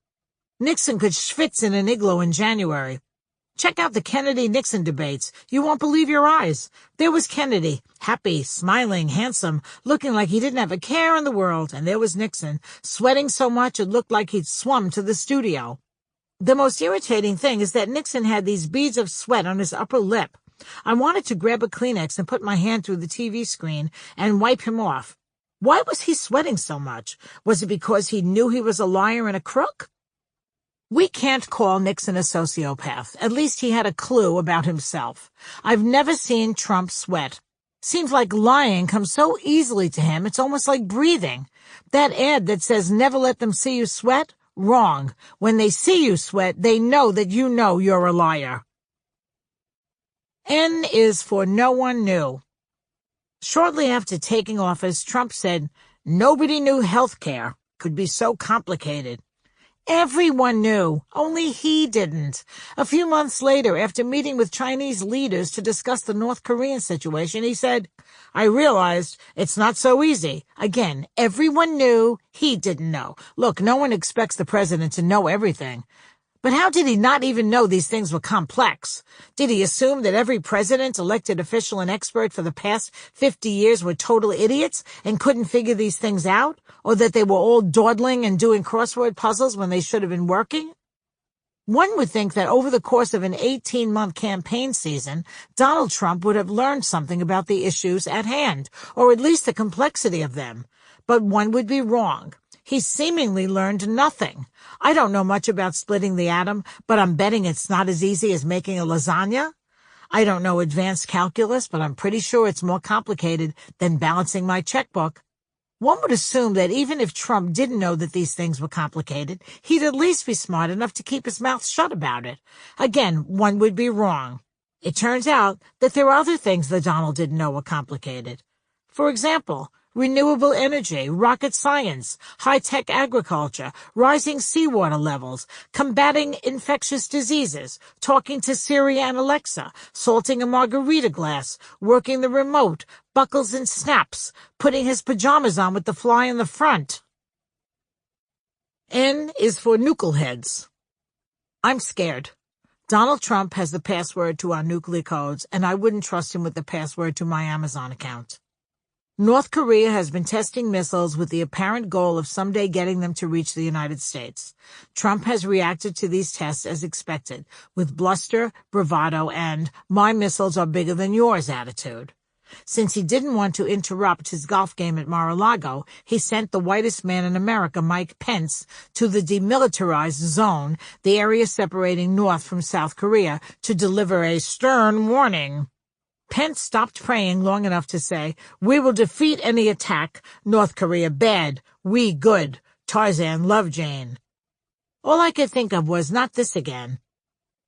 Nixon could schwitz in an igloo in January. Check out the Kennedy-Nixon debates. You won't believe your eyes. There was Kennedy, happy, smiling, handsome, looking like he didn't have a care in the world, and there was Nixon, sweating so much it looked like he'd swum to the studio. The most irritating thing is that Nixon had these beads of sweat on his upper lip. I wanted to grab a Kleenex and put my hand through the TV screen and wipe him off. Why was he sweating so much? Was it because he knew he was a liar and a crook? We can't call Nixon a sociopath. At least he had a clue about himself. I've never seen Trump sweat. Seems like lying comes so easily to him, it's almost like breathing. That ad that says never let them see you sweat? Wrong. When they see you sweat, they know that you know you're a liar. N is for no one knew. Shortly after taking office, Trump said nobody knew health care could be so complicated. Everyone knew, only he didn't. A few months later, after meeting with Chinese leaders to discuss the North Korean situation, he said, I realized it's not so easy. Again, everyone knew, he didn't know. Look, no one expects the president to know everything. But how did he not even know these things were complex? Did he assume that every president, elected official, and expert for the past 50 years were total idiots and couldn't figure these things out? Or that they were all dawdling and doing crossword puzzles when they should have been working? One would think that over the course of an 18-month campaign season, Donald Trump would have learned something about the issues at hand, or at least the complexity of them. But one would be wrong. He seemingly learned nothing. I don't know much about splitting the atom, but I'm betting it's not as easy as making a lasagna. I don't know advanced calculus, but I'm pretty sure it's more complicated than balancing my checkbook. One would assume that even if Trump didn't know that these things were complicated, he'd at least be smart enough to keep his mouth shut about it. Again, one would be wrong. It turns out that there are other things that Donald didn't know were complicated. For example, renewable energy, rocket science, high-tech agriculture, rising seawater levels, combating infectious diseases, talking to Siri and Alexa, salting a margarita glass, working the remote, buckles and snaps, putting his pajamas on with the fly in the front. N is for knuckleheads. I'm scared. Donald Trump has the password to our nuclear codes, and I wouldn't trust him with the password to my Amazon account. North Korea has been testing missiles with the apparent goal of someday getting them to reach the United States. Trump has reacted to these tests as expected, with bluster, bravado, and my missiles are bigger than yours attitude. Since he didn't want to interrupt his golf game at Mar-a-Lago, he sent the whitest man in America, Mike Pence, to the demilitarized zone, the area separating North from South Korea, to deliver a stern warning. Pence stopped praying long enough to say, we will defeat any attack. North Korea bad. We good. Tarzan love Jane. All I could think of was not this again.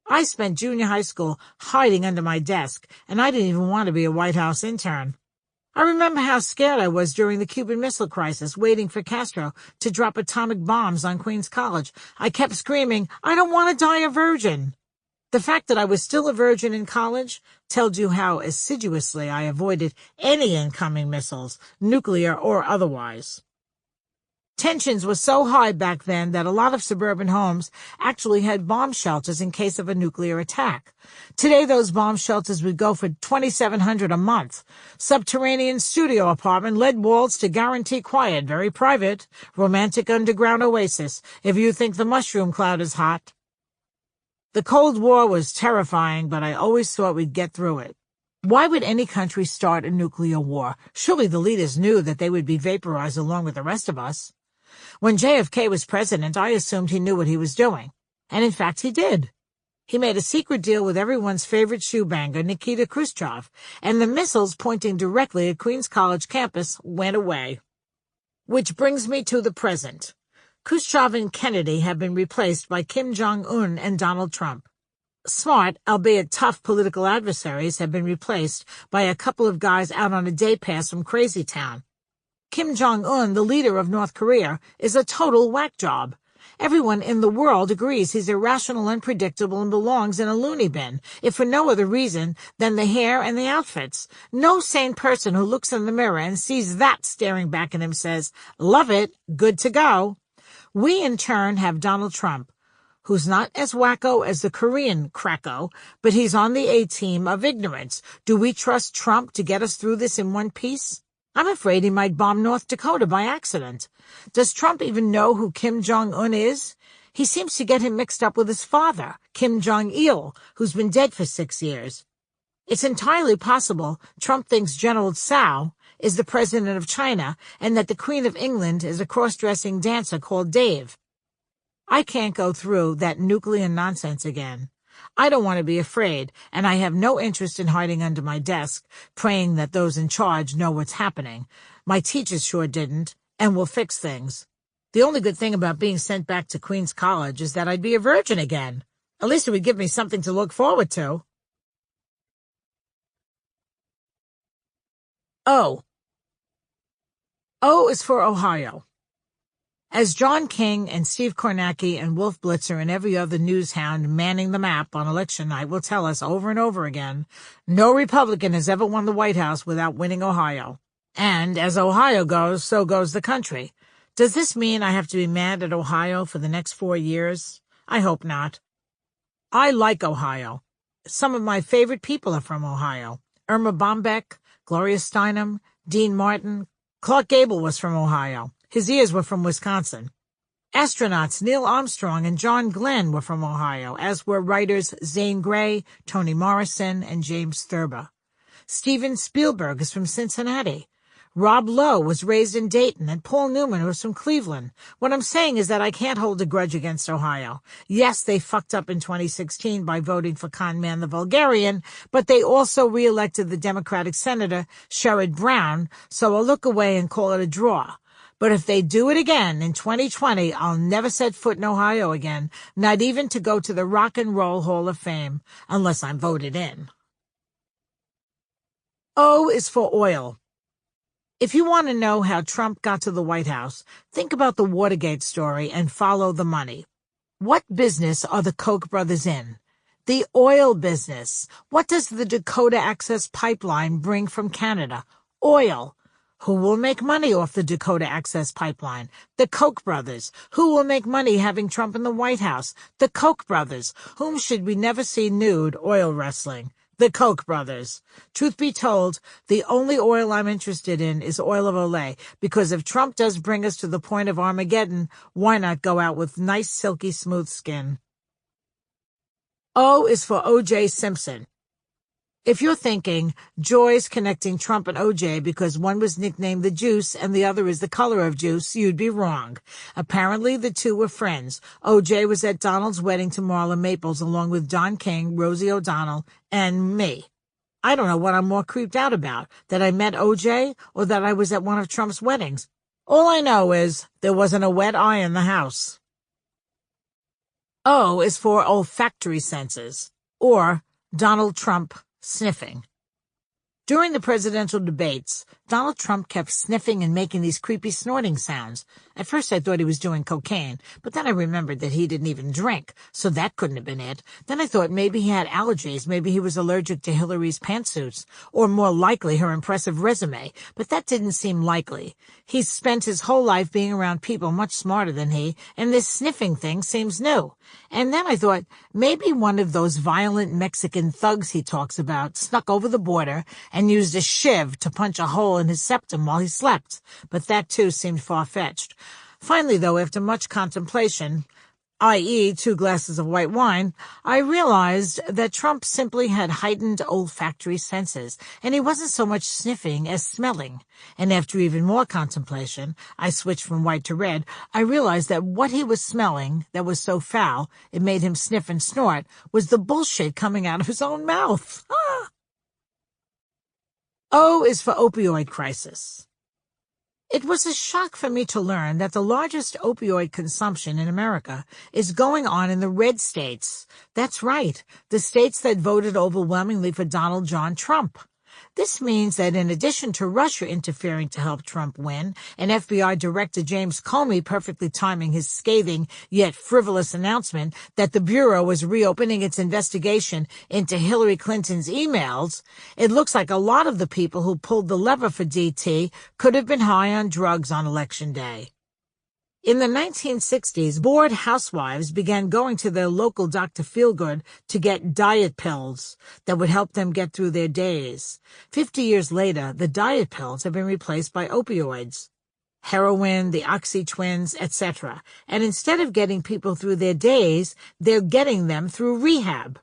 I spent junior high school hiding under my desk, and I didn't even want to be a White House intern. I remember how scared I was during the Cuban Missile Crisis, waiting for Castro to drop atomic bombs on Queens College. I kept screaming, I don't want to die a virgin. The fact that I was still a virgin in college tells you how assiduously I avoided any incoming missiles, nuclear or otherwise. Tensions were so high back then that a lot of suburban homes actually had bomb shelters in case of a nuclear attack. Today, those bomb shelters would go for $2,700 a month. Subterranean studio apartment, lead walls to guarantee quiet, very private, romantic underground oasis, if you think the mushroom cloud is hot. The Cold War was terrifying, but I always thought we'd get through it. Why would any country start a nuclear war? Surely the leaders knew that they would be vaporized along with the rest of us. When JFK was president, I assumed he knew what he was doing. And in fact, he did. He made a secret deal with everyone's favorite shoebanger, Nikita Khrushchev, and the missiles pointing directly at Queens College campus went away. Which brings me to the present. Khrushchev and Kennedy have been replaced by Kim Jong-un and Donald Trump. Smart, albeit tough political adversaries have been replaced by a couple of guys out on a day pass from Crazy Town. Kim Jong-un, the leader of North Korea, is a total whack job. Everyone in the world agrees he's irrational, unpredictable, and belongs in a loony bin, if for no other reason than the hair and the outfits. No sane person who looks in the mirror and sees that staring back at him says, love it, good to go. We, in turn, have Donald Trump, who's not as wacko as the Korean cracko, but he's on the A-team of ignorance. Do we trust Trump to get us through this in one piece? I'm afraid he might bomb North Dakota by accident. Does Trump even know who Kim Jong-un is? He seems to get him mixed up with his father, Kim Jong-il, who's been dead for 6 years. It's entirely possible Trump thinks General Tsao is the president of China and that the Queen of England is a cross-dressing dancer called Dave. I can't go through that nuclear nonsense again. I don't want to be afraid, and I have no interest in hiding under my desk, praying that those in charge know what's happening. My teachers sure didn't, and will fix things. The only good thing about being sent back to Queen's College is that I'd be a virgin again. At least it would give me something to look forward to. O. O is for Ohio. As John King and Steve Kornacki and Wolf Blitzer and every other news hound manning the map on election night will tell us over and over again, no Republican has ever won the White House without winning Ohio. And as Ohio goes, so goes the country. Does this mean I have to be mad at Ohio for the next 4 years? I hope not. I like Ohio. Some of my favorite people are from Ohio. Irma Bombeck, Gloria Steinem, Dean Martin. Clark Gable was from Ohio. His ears were from Wisconsin. Astronauts Neil Armstrong and John Glenn were from Ohio, as were writers Zane Grey, Toni Morrison, and James Thurber. Steven Spielberg is from Cincinnati. Rob Lowe was raised in Dayton, and Paul Newman was from Cleveland. What I'm saying is that I can't hold a grudge against Ohio. Yes, they fucked up in 2016 by voting for Conman the Vulgarian, but they also re-elected the Democratic Senator Sherrod Brown, so I'll look away and call it a draw. But if they do it again in 2020, I'll never set foot in Ohio again, not even to go to the Rock and Roll Hall of Fame, unless I'm voted in. O is for oil. If you want to know how Trump got to the White House, think about the Watergate story and follow the money. What business are the Koch brothers in? The oil business. What does the Dakota Access Pipeline bring from Canada? Oil. Who will make money off the Dakota Access Pipeline? The Koch brothers. Who will make money having Trump in the White House? The Koch brothers. Whom should we never see nude oil wrestling? The Koch brothers. Truth be told, the only oil I'm interested in is oil of Olay, because if Trump does bring us to the point of Armageddon, why not go out with nice, silky, smooth skin? O is for O.J. Simpson. If you're thinking, Joy's connecting Trump and O.J. because one was nicknamed the Juice and the other is the color of juice, you'd be wrong. Apparently, the two were friends. O.J. was at Donald's wedding to Marla Maples along with Don King, Rosie O'Donnell, and me. I don't know what I'm more creeped out about, that I met O.J. or that I was at one of Trump's weddings. All I know is there wasn't a wet eye in the house. O is for olfactory senses, or Donald Trump sniffing. During the presidential debates, Donald Trump kept sniffing and making these creepy snorting sounds. At first I thought he was doing cocaine, but then I remembered that he didn't even drink, so that couldn't have been it. Then I thought maybe he had allergies, maybe he was allergic to Hillary's pantsuits, or more likely her impressive resume, but that didn't seem likely. He's spent his whole life being around people much smarter than he, and this sniffing thing seems new. And then I thought maybe one of those violent Mexican thugs he talks about snuck over the border and used a shiv to punch a hole in his septum while he slept, but that too seemed far-fetched. Finally, though, after much contemplation, i.e. 2 glasses of white wine, I realized that Trump simply had heightened olfactory senses, and he wasn't so much sniffing as smelling. And after even more contemplation, I switched from white to red, I realized that what he was smelling that was so foul it made him sniff and snort was the bullshit coming out of his own mouth. O is for opioid crisis. It was a shock for me to learn that the largest opioid consumption in America is going on in the red states. That's right, the states that voted overwhelmingly for Donald John Trump. This means that in addition to Russia interfering to help Trump win, and FBI Director James Comey perfectly timing his scathing yet frivolous announcement that the Bureau was reopening its investigation into Hillary Clinton's emails, it looks like a lot of the people who pulled the lever for DT could have been high on drugs on Election Day. In the 1960s, bored housewives began going to their local Dr. Feelgood to get diet pills that would help them get through their days. 50 years later, the diet pills have been replaced by opioids, heroin, the Oxy twins, etc. And instead of getting people through their days, they're getting them through rehab.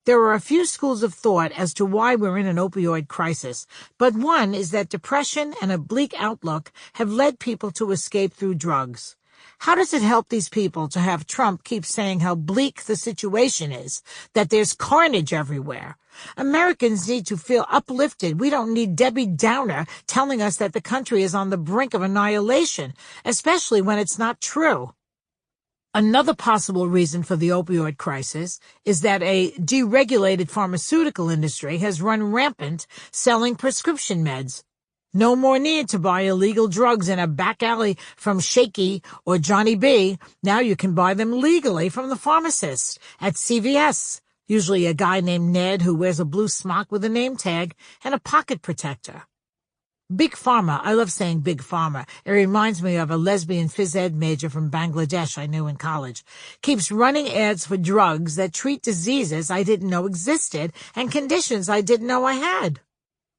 There are a few schools of thought as to why we're in an opioid crisis, but one is that depression and a bleak outlook have led people to escape through drugs. How does it help these people to have Trump keep saying how bleak the situation is, that there's carnage everywhere? Americans need to feel uplifted. We don't need Debbie Downer telling us that the country is on the brink of annihilation, especially when it's not true. Another possible reason for the opioid crisis is that a deregulated pharmaceutical industry has run rampant selling prescription meds. No more need to buy illegal drugs in a back alley from Shaky or Johnny B. Now you can buy them legally from the pharmacist at CVS, usually a guy named Ned who wears a blue smock with a name tag and a pocket protector. Big Pharma, I love saying Big Pharma. It reminds me of a lesbian phys ed major from Bangladesh I knew in college. Keeps running ads for drugs that treat diseases I didn't know existed and conditions I didn't know I had.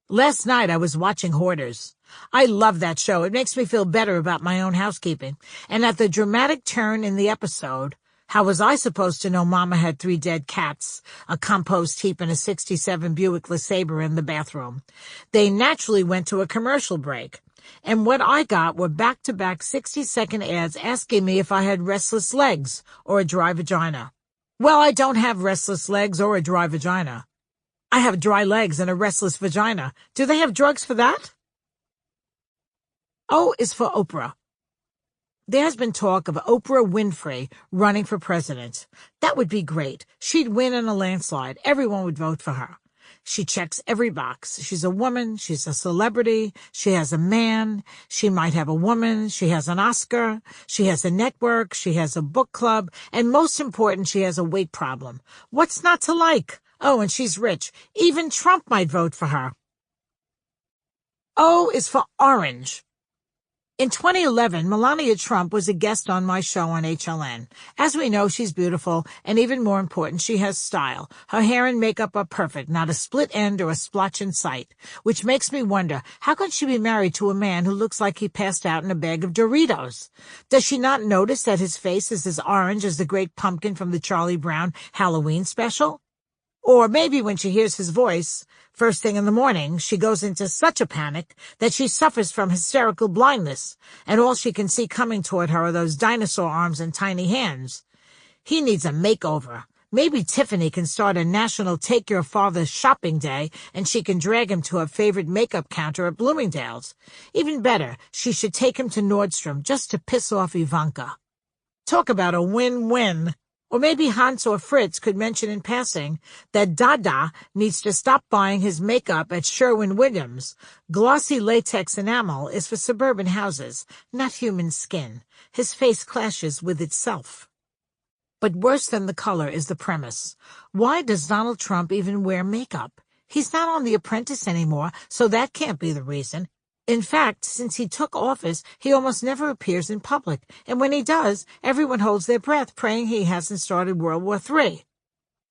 Last night I was watching Hoarders. I love that show. It makes me feel better about my own housekeeping. And at the dramatic turn in the episode, how was I supposed to know Mama had 3 dead cats, a compost heap, and a 67 Buick LeSabre in the bathroom? They naturally went to a commercial break. And what I got were back-to-back 60-second ads asking me if I had restless legs or a dry vagina. Well, I don't have restless legs or a dry vagina. I have dry legs and a restless vagina. Do they have drugs for that? O is for Oprah. There has been talk of Oprah Winfrey running for president. That would be great. She'd win in a landslide. Everyone would vote for her. She checks every box. She's a woman. She's a celebrity. She has a man. She might have a woman. She has an Oscar. She has a network. She has a book club. And most important, she has a weight problem. What's not to like? Oh, and she's rich. Even Trump might vote for her. O is for orange. In 2011, Melania Trump was a guest on my show on HLN. As we know, she's beautiful, and even more important, she has style. Her hair and makeup are perfect, not a split end or a splotch in sight, which makes me wonder, how can she be married to a man who looks like he passed out in a bag of Doritos? Does she not notice that his face is as orange as the great pumpkin from the Charlie Brown Halloween special? Or maybe when she hears his voice, first thing in the morning, she goes into such a panic that she suffers from hysterical blindness, and all she can see coming toward her are those dinosaur arms and tiny hands. He needs a makeover. Maybe Tiffany can start a national Take Your Father shopping day, and she can drag him to her favorite makeup counter at Bloomingdale's. Even better, she should take him to Nordstrom just to piss off Ivanka. Talk about a win-win. Or maybe Hans or Fritz could mention in passing that Dada needs to stop buying his makeup at Sherwin-Williams. Glossy latex enamel is for suburban houses, not human skin. His face clashes with itself. But worse than the color is the premise. Why does Donald Trump even wear makeup? He's not on The Apprentice anymore, so that can't be the reason. In fact, since he took office, he almost never appears in public, and when he does, everyone holds their breath, praying he hasn't started World War III.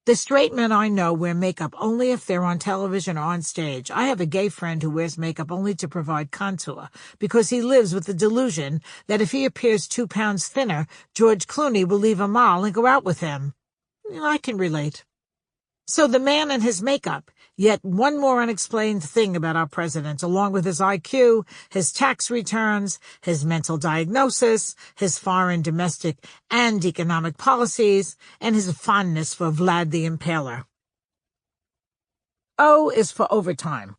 The straight men I know wear makeup only if they're on television or on stage. I have a gay friend who wears makeup only to provide contour, because he lives with the delusion that if he appears 2 pounds thinner, George Clooney will leave a mall and go out with him. I can relate. So the man and his makeup, yet one more unexplained thing about our president, along with his IQ, his tax returns, his mental diagnosis, his foreign, domestic, and economic policies, and his fondness for Vlad the Impaler. O is for overtime.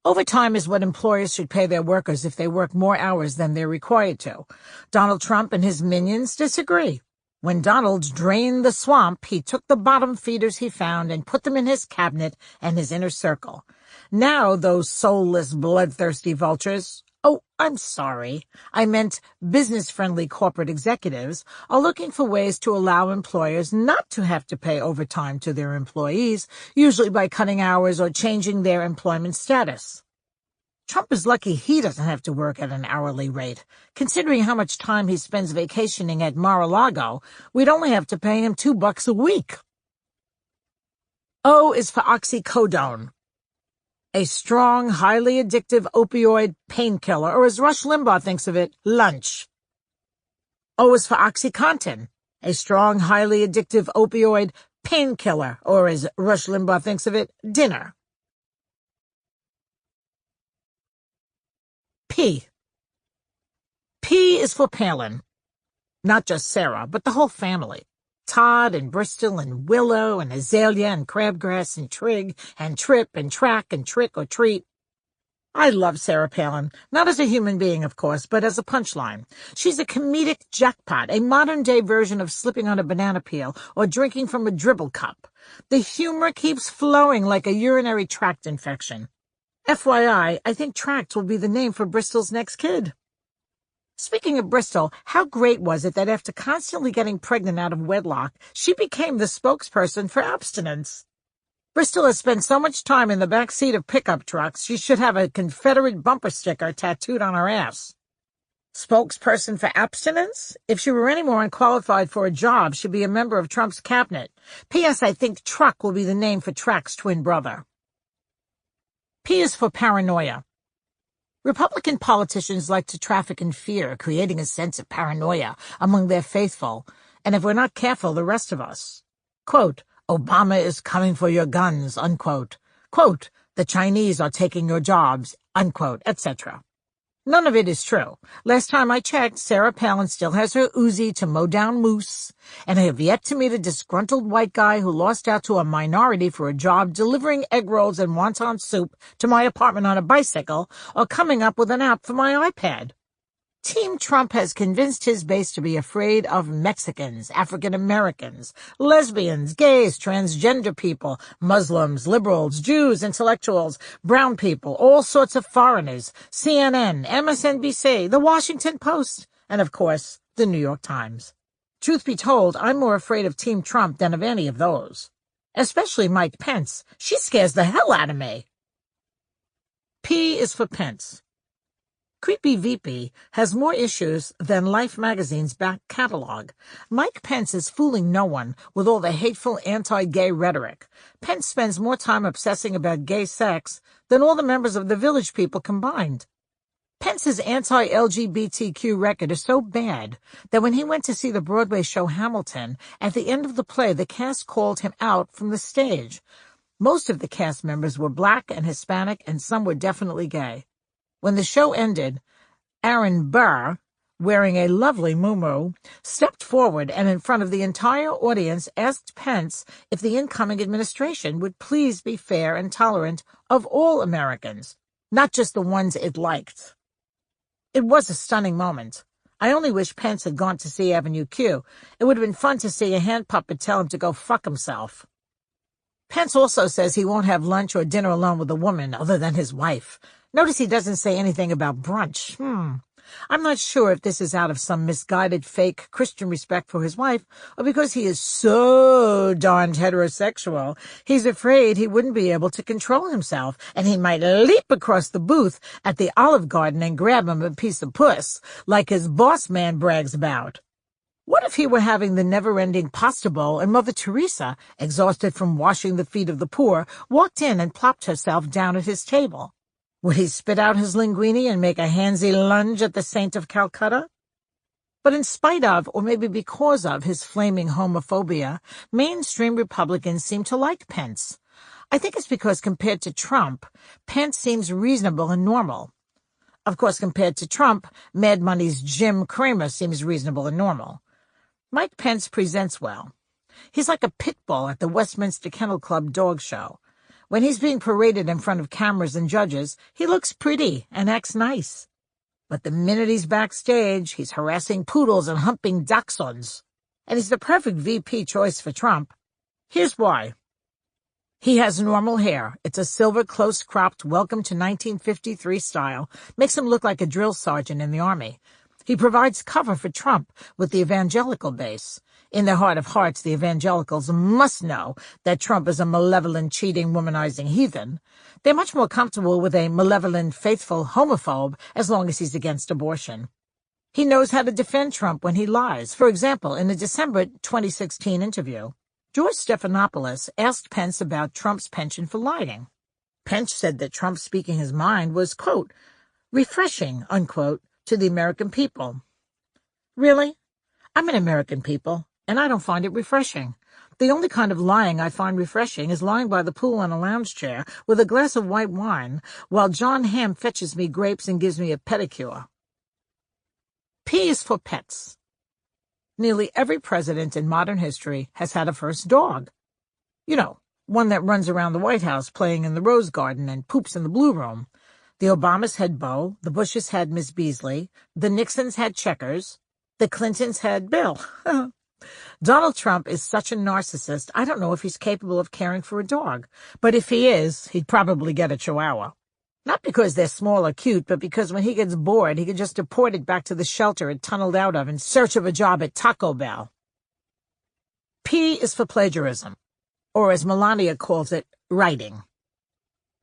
Overtime is what employers should pay their workers if they work more hours than they're required to. Donald Trump and his minions disagree. When Donald drained the swamp, he took the bottom feeders he found and put them in his cabinet and his inner circle. Now those soulless, bloodthirsty vultures, I'm sorry, I meant business-friendly corporate executives, are looking for ways to allow employers not to have to pay overtime to their employees, usually by cutting hours or changing their employment status. Trump is lucky he doesn't have to work at an hourly rate. Considering how much time he spends vacationing at Mar-a-Lago, we'd only have to pay him $2 a week. O is for oxycodone, a strong, highly addictive opioid painkiller, or as Rush Limbaugh thinks of it, lunch. O is for OxyContin, a strong, highly addictive opioid painkiller, or as Rush Limbaugh thinks of it, dinner. P. P is for Palin. Not just Sarah, but the whole family. Todd and Bristol and Willow and Azalea and Crabgrass and Trig and Trip and Track and Trick or Treat. I love Sarah Palin, not as a human being, of course, but as a punchline. She's a comedic jackpot, a modern-day version of slipping on a banana peel or drinking from a dribble cup. The humor keeps flowing like a urinary tract infection. FYI, I think Tract will be the name for Bristol's next kid. Speaking of Bristol, how great was it that after constantly getting pregnant out of wedlock, she became the spokesperson for abstinence? Bristol has spent so much time in the back seat of pickup trucks, she should have a Confederate bumper sticker tattooed on her ass. Spokesperson for abstinence? If she were any more unqualified for a job, she'd be a member of Trump's cabinet. P.S. I think Truck will be the name for Track's twin brother. P is for paranoia. Republican politicians like to traffic in fear, creating a sense of paranoia among their faithful, and if we're not careful, the rest of us. Quote, Obama is coming for your guns, unquote. Quote, the Chinese are taking your jobs, unquote, etc. None of it is true. Last time I checked, Sarah Palin still has her Uzi to mow down moose, and I have yet to meet a disgruntled white guy who lost out to a minority for a job delivering egg rolls and wonton soup to my apartment on a bicycle or coming up with an app for my iPad. Team Trump has convinced his base to be afraid of Mexicans, African Americans, lesbians, gays, transgender people, Muslims, liberals, Jews, intellectuals, brown people, all sorts of foreigners, CNN, MSNBC, The Washington Post, and of course, the New York Times. Truth be told, I'm more afraid of Team Trump than of any of those. Especially Mike Pence. She scares the hell out of me. P is for Pence. Creepy VP has more issues than Life magazine's back catalog. Mike Pence is fooling no one with all the hateful anti-gay rhetoric. Pence spends more time obsessing about gay sex than all the members of the Village People combined. Pence's anti-LGBTQ record is so bad that when he went to see the Broadway show Hamilton, at the end of the play, the cast called him out from the stage. Most of the cast members were black and Hispanic, and some were definitely gay. When the show ended, Aaron Burr, wearing a lovely muumuu, stepped forward and in front of the entire audience asked Pence if the incoming administration would please be fair and tolerant of all Americans, not just the ones it liked. It was a stunning moment. I only wish Pence had gone to see Avenue Q. It would have been fun to see a hand puppet tell him to go fuck himself. Pence also says he won't have lunch or dinner alone with a woman other than his wife. Notice he doesn't say anything about brunch. I'm not sure if this is out of some misguided fake Christian respect for his wife or because he is so darned heterosexual. He's afraid he wouldn't be able to control himself and he might leap across the booth at the Olive Garden and grab him a piece of puss like his boss man brags about. What if he were having the never-ending pasta bowl and Mother Teresa, exhausted from washing the feet of the poor, walked in and plopped herself down at his table? Would he spit out his linguine and make a handsy lunge at the Saint of Calcutta? But in spite of, or maybe because of, his flaming homophobia, mainstream Republicans seem to like Pence. I think it's because compared to Trump, Pence seems reasonable and normal. Of course, compared to Trump, Mad Money's Jim Cramer seems reasonable and normal. Mike Pence presents well. He's like a pit bull at the Westminster Kennel Club dog show. When he's being paraded in front of cameras and judges, he looks pretty and acts nice. But the minute he's backstage, he's harassing poodles and humping dachshunds. And he's the perfect VP choice for Trump. Here's why. He has normal hair. It's a silver, close-cropped, welcome to 1953 style. Makes him look like a drill sergeant in the army. He provides cover for Trump with the evangelical base. In their heart of hearts, the evangelicals must know that Trump is a malevolent, cheating, womanizing heathen. They're much more comfortable with a malevolent, faithful homophobe as long as he's against abortion. He knows how to defend Trump when he lies. For example, in a December 2016 interview, George Stephanopoulos asked Pence about Trump's penchant for lying. Pence said that Trump speaking his mind was, quote, refreshing, unquote, to the American people. Really? I'm an American people, and I don't find it refreshing. The only kind of lying I find refreshing is lying by the pool on a lounge chair with a glass of white wine while John Hamm fetches me grapes and gives me a pedicure. P is for pets. Nearly every president in modern history has had a first dog. You know, one that runs around the White House playing in the Rose Garden and poops in the Blue Room. The Obamas had Bo, the Bushes had Miss Beasley, the Nixons had Checkers, the Clintons had Bill. Donald Trump is such a narcissist, I don't know if he's capable of caring for a dog. But if he is, he'd probably get a Chihuahua. Not because they're small or cute, but because when he gets bored, he could just deport it back to the shelter it tunneled out of in search of a job at Taco Bell. P is for plagiarism, or as Melania calls it, writing.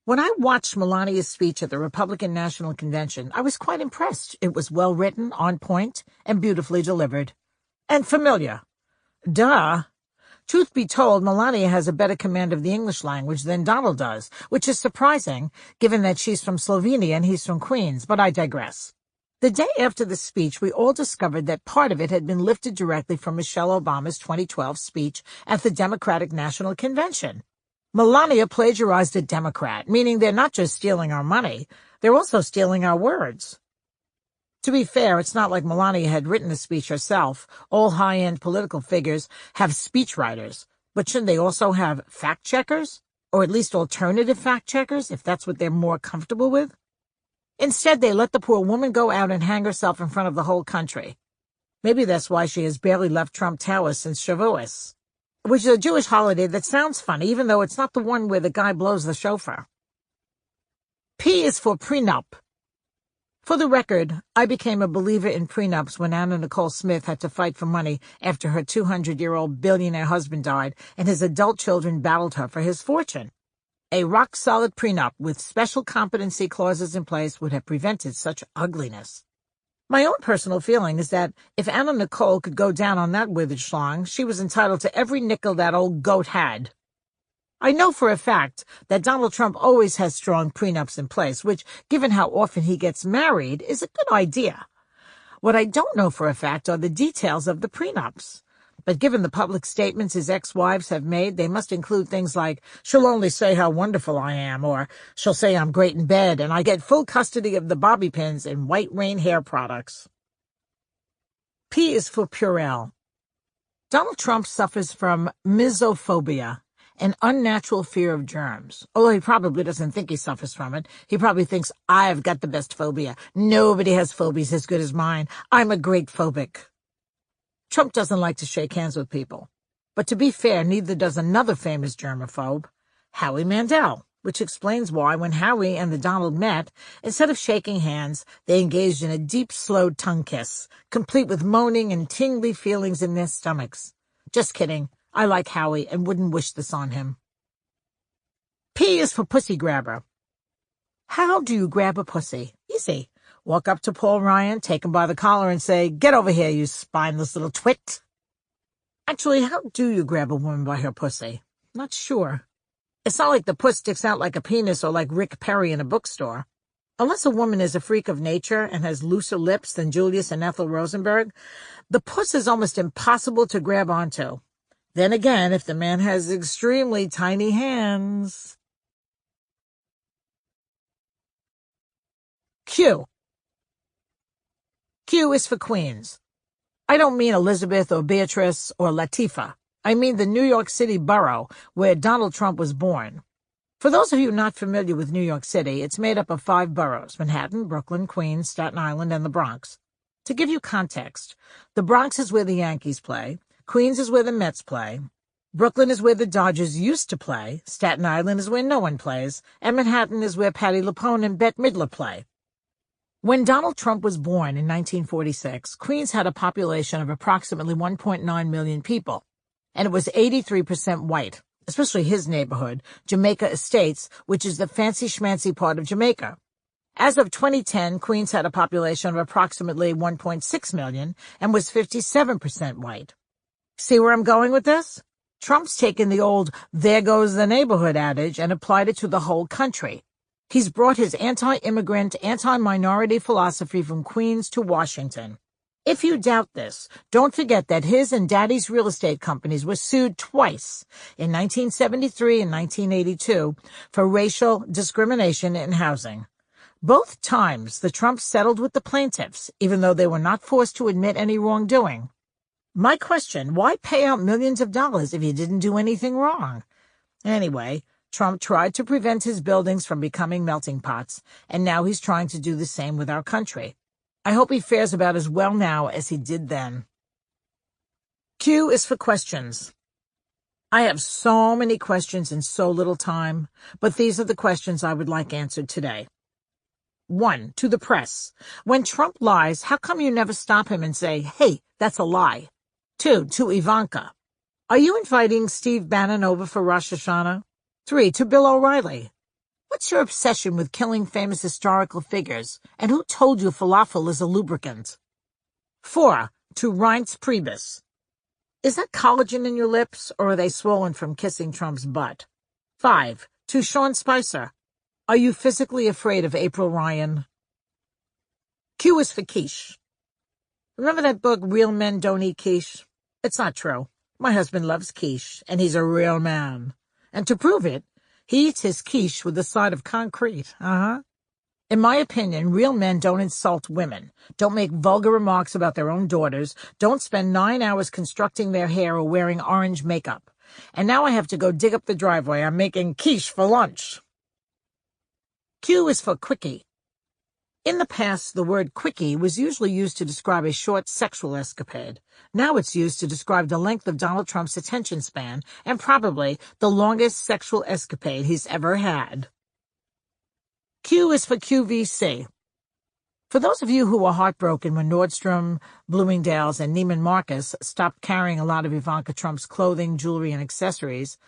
When I watched Melania's speech at the Republican National Convention, I was quite impressed. It was well written, on point, and beautifully delivered. And familiar. Duh. Truth be told, Melania has a better command of the English language than Donald does, which is surprising, given that she's from Slovenia and he's from Queens, but I digress. The day after the speech, we all discovered that part of it had been lifted directly from Michelle Obama's 2012 speech at the Democratic National Convention. Melania plagiarized a Democrat, meaning they're not just stealing our money, they're also stealing our words. To be fair, it's not like Melania had written the speech herself. All high-end political figures have speechwriters, but shouldn't they also have fact-checkers? Or at least alternative fact-checkers, if that's what they're more comfortable with? Instead, they let the poor woman go out and hang herself in front of the whole country. Maybe that's why she has barely left Trump Tower since Shavuos, which is a Jewish holiday that sounds funny, even though it's not the one where the guy blows the shofar. P is for prenup. For the record, I became a believer in prenups when Anna Nicole Smith had to fight for money after her 200-year-old billionaire husband died and his adult children battled her for his fortune. A rock-solid prenup with special competency clauses in place would have prevented such ugliness. My own personal feeling is that if Anna Nicole could go down on that withered schlong, she was entitled to every nickel that old goat had. I know for a fact that Donald Trump always has strong prenups in place, which, given how often he gets married, is a good idea. What I don't know for a fact are the details of the prenups. But given the public statements his ex-wives have made, they must include things like, she'll only say how wonderful I am, or she'll say I'm great in bed, and I get full custody of the bobby pins and White Rain hair products. P is for Purell. Donald Trump suffers from misophobia, an unnatural fear of germs. Although he probably doesn't think he suffers from it. He probably thinks, I've got the best phobia. Nobody has phobias as good as mine. I'm a great phobic. Trump doesn't like to shake hands with people. But to be fair, neither does another famous germaphobe, Howie Mandel, which explains why when Howie and the Donald met, instead of shaking hands, they engaged in a deep, slow tongue kiss, complete with moaning and tingly feelings in their stomachs. Just kidding. I like Howie and wouldn't wish this on him. P is for pussy grabber. How do you grab a pussy? Easy. Walk up to Paul Ryan, take him by the collar, and say, get over here, you spineless little twit. Actually, how do you grab a woman by her pussy? Not sure. It's not like the puss sticks out like a penis or like Rick Perry in a bookstore. Unless a woman is a freak of nature and has looser lips than Julius and Ethel Rosenberg, the puss is almost impossible to grab onto. Then again, if the man has extremely tiny hands. Q. Q is for Queens. I don't mean Elizabeth or Beatrice or Latifah. I mean the New York City borough where Donald Trump was born. For those of you not familiar with New York City, it's made up of 5 boroughs: Manhattan, Brooklyn, Queens, Staten Island, and the Bronx. To give you context, the Bronx is where the Yankees play, Queens is where the Mets play, Brooklyn is where the Dodgers used to play, Staten Island is where no one plays, and Manhattan is where Patti LuPone and Bette Midler play. When Donald Trump was born in 1946, Queens had a population of approximately 1.9 million people, and it was 83% white, especially his neighborhood, Jamaica Estates, which is the fancy-schmancy part of Jamaica. As of 2010, Queens had a population of approximately 1.6 million and was 57% white. See where I'm going with this? Trump's taken the old "there goes the neighborhood" adage and applied it to the whole country. He's brought his anti-immigrant, anti-minority philosophy from Queens to Washington. If you doubt this, don't forget that his and Daddy's real estate companies were sued twice, in 1973 and 1982, for racial discrimination in housing. Both times, the Trumps settled with the plaintiffs, even though they were not forced to admit any wrongdoing. My question, why pay out millions of dollars if you didn't do anything wrong? Anyway, Trump tried to prevent his buildings from becoming melting pots, and now he's trying to do the same with our country. I hope he fares about as well now as he did then. Q is for questions. I have so many questions in so little time, but these are the questions I would like answered today. 1. To the press. When Trump lies, how come you never stop him and say, hey, that's a lie? 2. To Ivanka. Are you inviting Steve Bannon over for Rosh Hashanah? 3. To Bill O'Reilly. What's your obsession with killing famous historical figures, and who told you falafel is a lubricant? 4. To Reince Priebus. Is that collagen in your lips, or are they swollen from kissing Trump's butt? 5. To Sean Spicer. Are you physically afraid of April Ryan? Q is for quiche. Remember that book, Real Men Don't Eat Quiche? It's not true. My husband loves quiche, and he's a real man. And to prove it, he eats his quiche with a side of concrete. In my opinion, real men don't insult women, don't make vulgar remarks about their own daughters, don't spend 9 hours constructing their hair or wearing orange makeup. And now I have to go dig up the driveway. I'm making quiche for lunch. Q is for quickie. In the past, the word quickie was usually used to describe a short sexual escapade. Now it's used to describe the length of Donald Trump's attention span and probably the longest sexual escapade he's ever had. Q is for QVC. For those of you who were heartbroken when Nordstrom, Bloomingdale's, and Neiman Marcus stopped carrying a lot of Ivanka Trump's clothing, jewelry, and accessories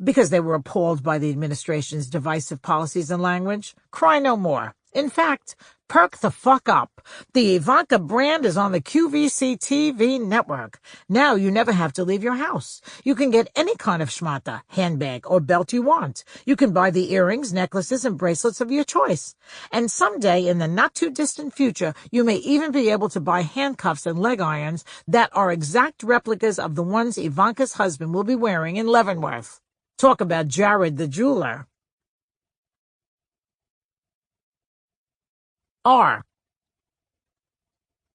because they were appalled by the administration's divisive policies and language, cry no more. In fact, perk the fuck up. The Ivanka brand is on the QVC TV network. Now you never have to leave your house. You can get any kind of schmata, handbag, or belt you want. You can buy the earrings, necklaces, and bracelets of your choice. And someday, in the not-too-distant future, you may even be able to buy handcuffs and leg irons that are exact replicas of the ones Ivanka's husband will be wearing in Leavenworth. Talk about Jared the jeweler. R.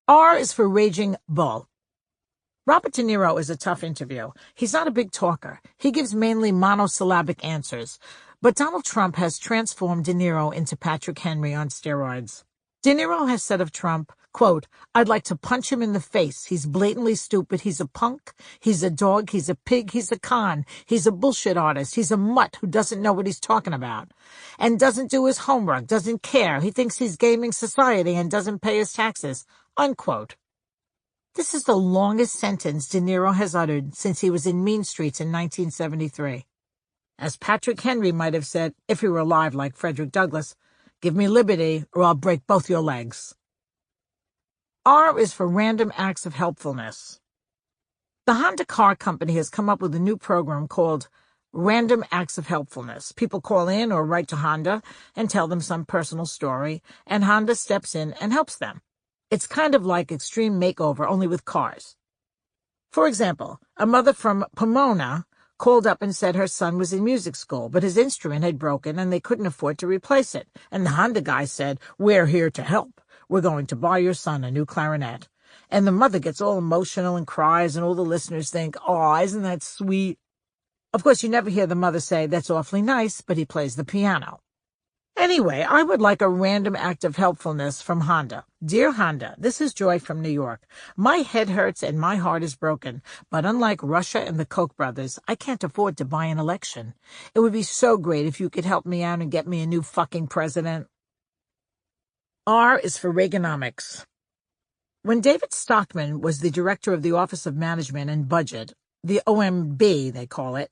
R is for Raging Bull. Robert De Niro is a tough interview. He's not a big talker. He gives mainly monosyllabic answers. But Donald Trump has transformed De Niro into Patrick Henry on steroids. De Niro has said of Trump, quote, I'd like to punch him in the face. He's blatantly stupid. He's a punk. He's a dog. He's a pig. He's a con. He's a bullshit artist. He's a mutt who doesn't know what he's talking about and doesn't do his homework, doesn't care. He thinks he's gaming society and doesn't pay his taxes, unquote. This is the longest sentence De Niro has uttered since he was in Mean Streets in 1973. As Patrick Henry might have said if he were alive like Frederick Douglass, give me liberty or I'll break both your legs. R is for Random Acts of Helpfulness. The Honda car company has come up with a new program called Random Acts of Helpfulness. People call in or write to Honda and tell them some personal story, and Honda steps in and helps them. It's kind of like Extreme Makeover, only with cars. For example, a mother from Pomona called up and said her son was in music school, but his instrument had broken and they couldn't afford to replace it. And the Honda guy said, we're here to help. We're going to buy your son a new clarinet. And the mother gets all emotional and cries, and all the listeners think, oh, isn't that sweet? Of course, you never hear the mother say, that's awfully nice, but he plays the piano. Anyway, I would like a random act of helpfulness from Honda. Dear Honda, this is Joy from New York. My head hurts and my heart is broken, but unlike Russia and the Koch brothers, I can't afford to buy an election. It would be so great if you could help me out and get me a new fucking president. R is for Reaganomics. When David Stockman was the director of the Office of Management and Budget, the OMB they call it,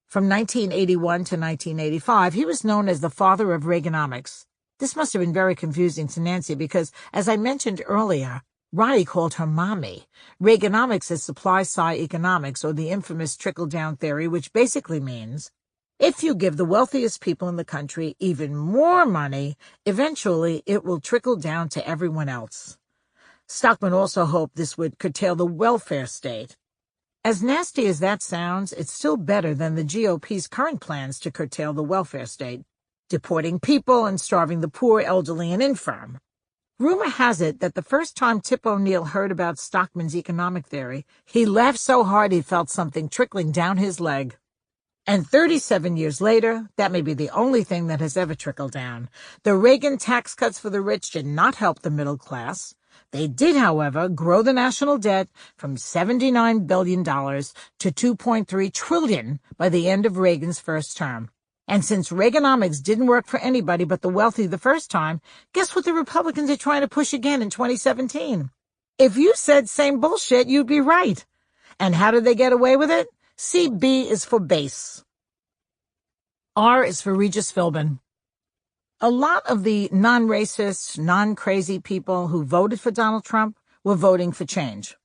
from 1981 to 1985, he was known as the father of Reaganomics. This must have been very confusing to Nancy because, as I mentioned earlier, Ronnie called her mommy. Reaganomics is supply-side economics, or the infamous trickle-down theory, which basically means if you give the wealthiest people in the country even more money, eventually it will trickle down to everyone else. Stockman also hoped this would curtail the welfare state. As nasty as that sounds, it's still better than the GOP's current plans to curtail the welfare state, deporting people and starving the poor, elderly, and infirm. Rumor has it that the first time Tip O'Neill heard about Stockman's economic theory, he laughed so hard he felt something trickling down his leg. And 37 years later, that may be the only thing that has ever trickled down. The Reagan tax cuts for the rich did not help the middle class. They did, however, grow the national debt from $79 billion to $2.3 trillion by the end of Reagan's first term. And since Reaganomics didn't work for anybody but the wealthy the first time, guess what the Republicans are trying to push again in 2017? If you said same bullshit, you'd be right. And how did they get away with it? CB is for base. R is for Regis Philbin. A lot of the non-racist, non-crazy people who voted for Donald Trump were voting for change.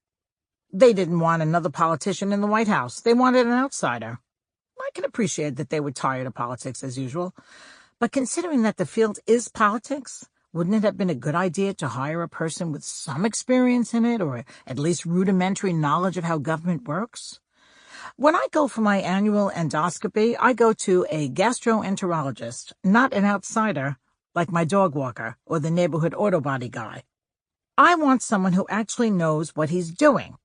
They didn't want another politician in the White House. They wanted an outsider. I can appreciate that they were tired of politics as usual, but considering that the field is politics, wouldn't it have been a good idea to hire a person with some experience in it, or at least rudimentary knowledge of how government works? When I go for my annual endoscopy, I go to a gastroenterologist, not an outsider like my dog walker or the neighborhood auto body guy. I want someone who actually knows what he's doing.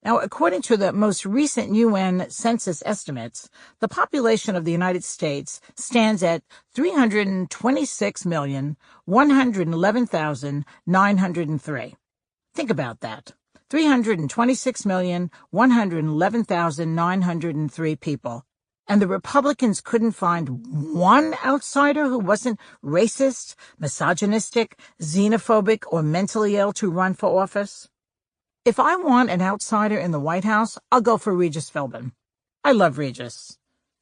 Now, according to the most recent UN census estimates, the population of the United States stands at 326,111,903. Think about that. 326,111,903 people. And the Republicans couldn't find one outsider who wasn't racist, misogynistic, xenophobic, or mentally ill to run for office? If I want an outsider in the White House, I'll go for Regis Philbin. I love Regis.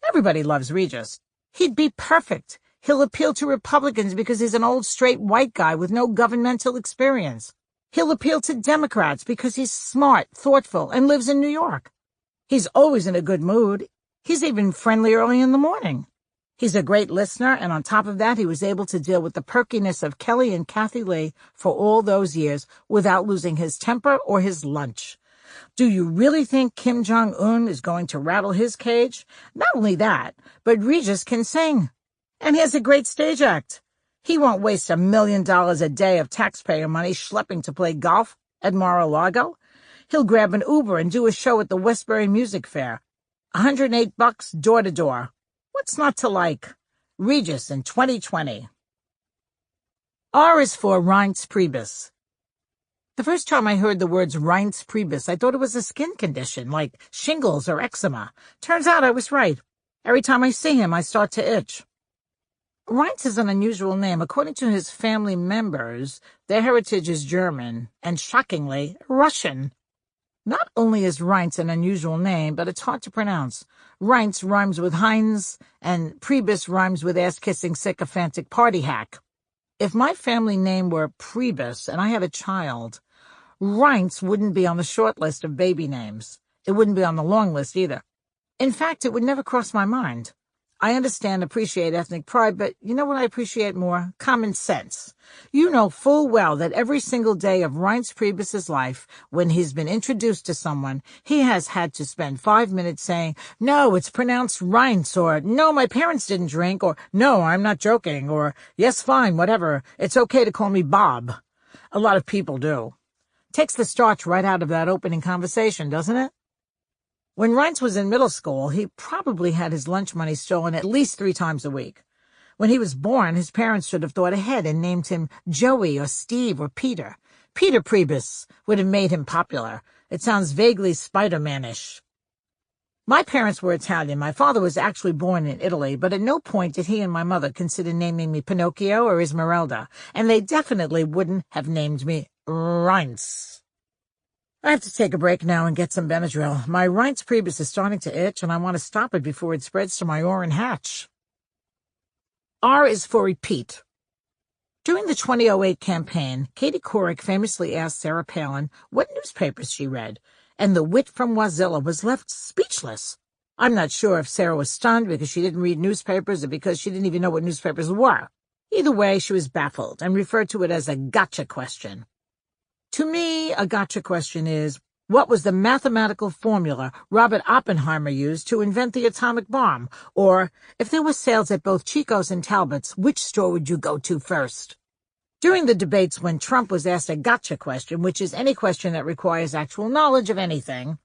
Everybody loves Regis. He'd be perfect. He'll appeal to Republicans because he's an old straight white guy with no governmental experience. He'll appeal to Democrats because he's smart, thoughtful, and lives in New York. He's always in a good mood. He's even friendly early in the morning. He's a great listener, and on top of that, he was able to deal with the perkiness of Kelly and Kathy Lee for all those years without losing his temper or his lunch. Do you really think Kim Jong-un is going to rattle his cage? Not only that, but Regis can sing. And he has a great stage act. He won't waste $1 million a day of taxpayer money schlepping to play golf at Mar-a-Lago. He'll grab an Uber and do a show at the Westbury Music Fair. $108 door to door. What's not to like? Regis in 2020. R is for Reince Priebus. The first time I heard the words Reince Priebus, I thought it was a skin condition, like shingles or eczema. Turns out I was right. Every time I see him, I start to itch. Reince is an unusual name. According to his family members, their heritage is German and, shockingly, Russian. Not only is Reince an unusual name, but it's hard to pronounce. Reince rhymes with Heinz, and Priebus rhymes with ass-kissing sycophantic party hack. If my family name were Priebus and I had a child, Reince wouldn't be on the short list of baby names. It wouldn't be on the long list either. In fact, it would never cross my mind. I understand, appreciate ethnic pride, but you know what I appreciate more? Common sense. You know full well that every single day of Reince Priebus's life, when he's been introduced to someone, he has had to spend 5 minutes saying, "No, it's pronounced Reince," or "No, my parents didn't drink," or "No, I'm not joking," or "Yes, fine, whatever. It's okay to call me Bob." A lot of people do. Takes the starch right out of that opening conversation, doesn't it? When Reince was in middle school, he probably had his lunch money stolen at least 3 times a week. When he was born, his parents should have thought ahead and named him Joey or Steve or Peter. Peter Priebus would have made him popular. It sounds vaguely Spider-Man-ish. My parents were Italian. My father was actually born in Italy, but at no point did he and my mother consider naming me Pinocchio or Esmeralda, and they definitely wouldn't have named me Reince. I have to take a break now and get some Benadryl. My Reince Priebus is starting to itch, and I want to stop it before it spreads to my Orrin hatch. R is for repeat. During the 2008 campaign, Katie Couric famously asked Sarah Palin what newspapers she read, and the wit from Wazilla was left speechless. I'm not sure if Sarah was stunned because she didn't read newspapers or because she didn't even know what newspapers were. Either way, she was baffled and referred to it as a gotcha question. To me, a gotcha question is, what was the mathematical formula Robert Oppenheimer used to invent the atomic bomb? Or, if there were sales at both Chico's and Talbot's, which store would you go to first? During the debates when Trump was asked a gotcha question, which is any question that requires actual knowledge of anything,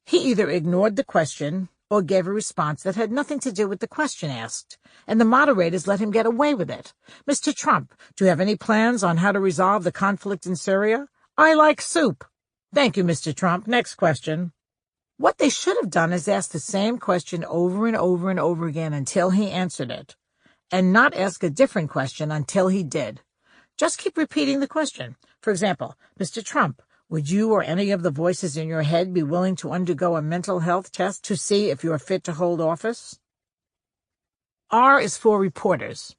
he either ignored the question or gave a response that had nothing to do with the question asked, and the moderators let him get away with it. Mr. Trump, do you have any plans on how to resolve the conflict in Syria? I like soup. Thank you, Mr. Trump. Next question. What they should have done is ask the same question over and over and over again until he answered it, and not ask a different question until he did. Just keep repeating the question. For example, Mr. Trump, would you or any of the voices in your head be willing to undergo a mental health test to see if you are fit to hold office? R is for reporters.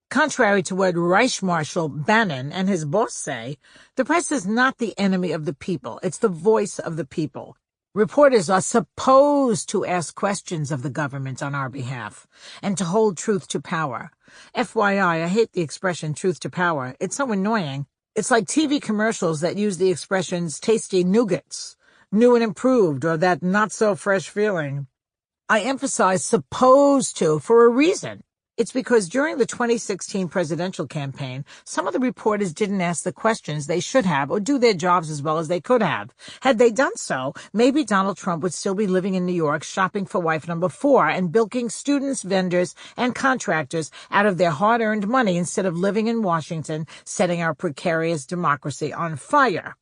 Contrary to what Reich Marshal Bannon and his boss say, the press is not the enemy of the people. It's the voice of the people. Reporters are supposed to ask questions of the government on our behalf and to hold truth to power. FYI, I hate the expression truth to power. It's so annoying. It's like TV commercials that use the expressions tasty nougats, new and improved, or that not-so-fresh feeling. I emphasize supposed to for a reason. It's because during the 2016 presidential campaign, some of the reporters didn't ask the questions they should have or do their jobs as well as they could have. Had they done so, maybe Donald Trump would still be living in New York shopping for wife number 4 and bilking students, vendors, and contractors out of their hard-earned money instead of living in Washington, setting our precarious democracy on fire.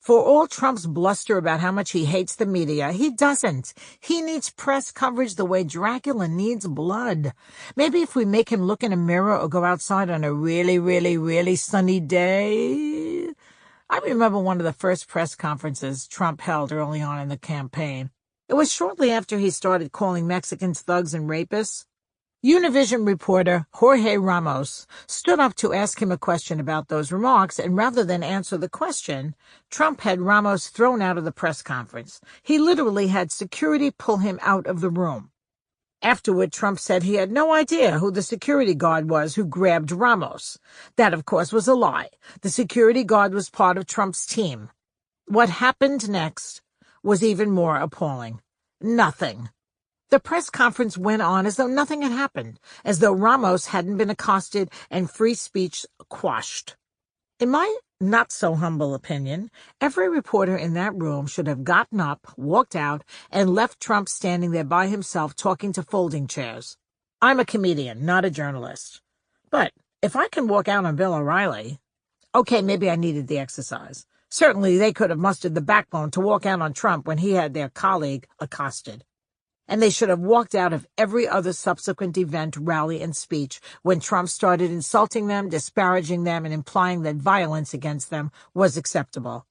For all Trump's bluster about how much he hates the media, he doesn't. He needs press coverage the way Dracula needs blood. Maybe if we make him look in a mirror or go outside on a really, really, really sunny day. I remember one of the first press conferences Trump held early on in the campaign. It was shortly after he started calling Mexicans thugs and rapists. Univision reporter Jorge Ramos stood up to ask him a question about those remarks, and rather than answer the question, Trump had Ramos thrown out of the press conference. He literally had security pull him out of the room. Afterward, Trump said he had no idea who the security guard was who grabbed Ramos. That, of course, was a lie. The security guard was part of Trump's team. What happened next was even more appalling. Nothing. The press conference went on as though nothing had happened, as though Ramos hadn't been accosted and free speech quashed. In my not-so-humble opinion, every reporter in that room should have gotten up, walked out, and left Trump standing there by himself talking to folding chairs. I'm a comedian, not a journalist. But if I can walk out on Bill O'Reilly, okay, maybe I needed the exercise. Certainly they could have mustered the backbone to walk out on Trump when he had their colleague accosted. And they should have walked out of every other subsequent event, rally, and speech when Trump started insulting them, disparaging them, and implying that violence against them was acceptable.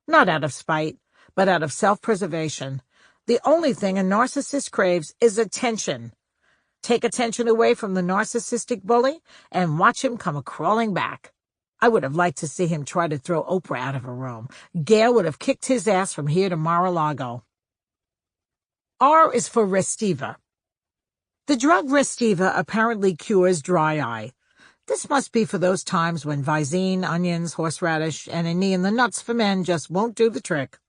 Not out of spite, but out of self-preservation. The only thing a narcissist craves is attention. Take attention away from the narcissistic bully and watch him come crawling back. I would have liked to see him try to throw Oprah out of a room. Gail would have kicked his ass from here to Mar-a-Lago. R is for Restiva. The drug Restiva apparently cures dry eye. This must be for those times when Visine, onions, horseradish, and a knee in the nuts for men just won't do the trick.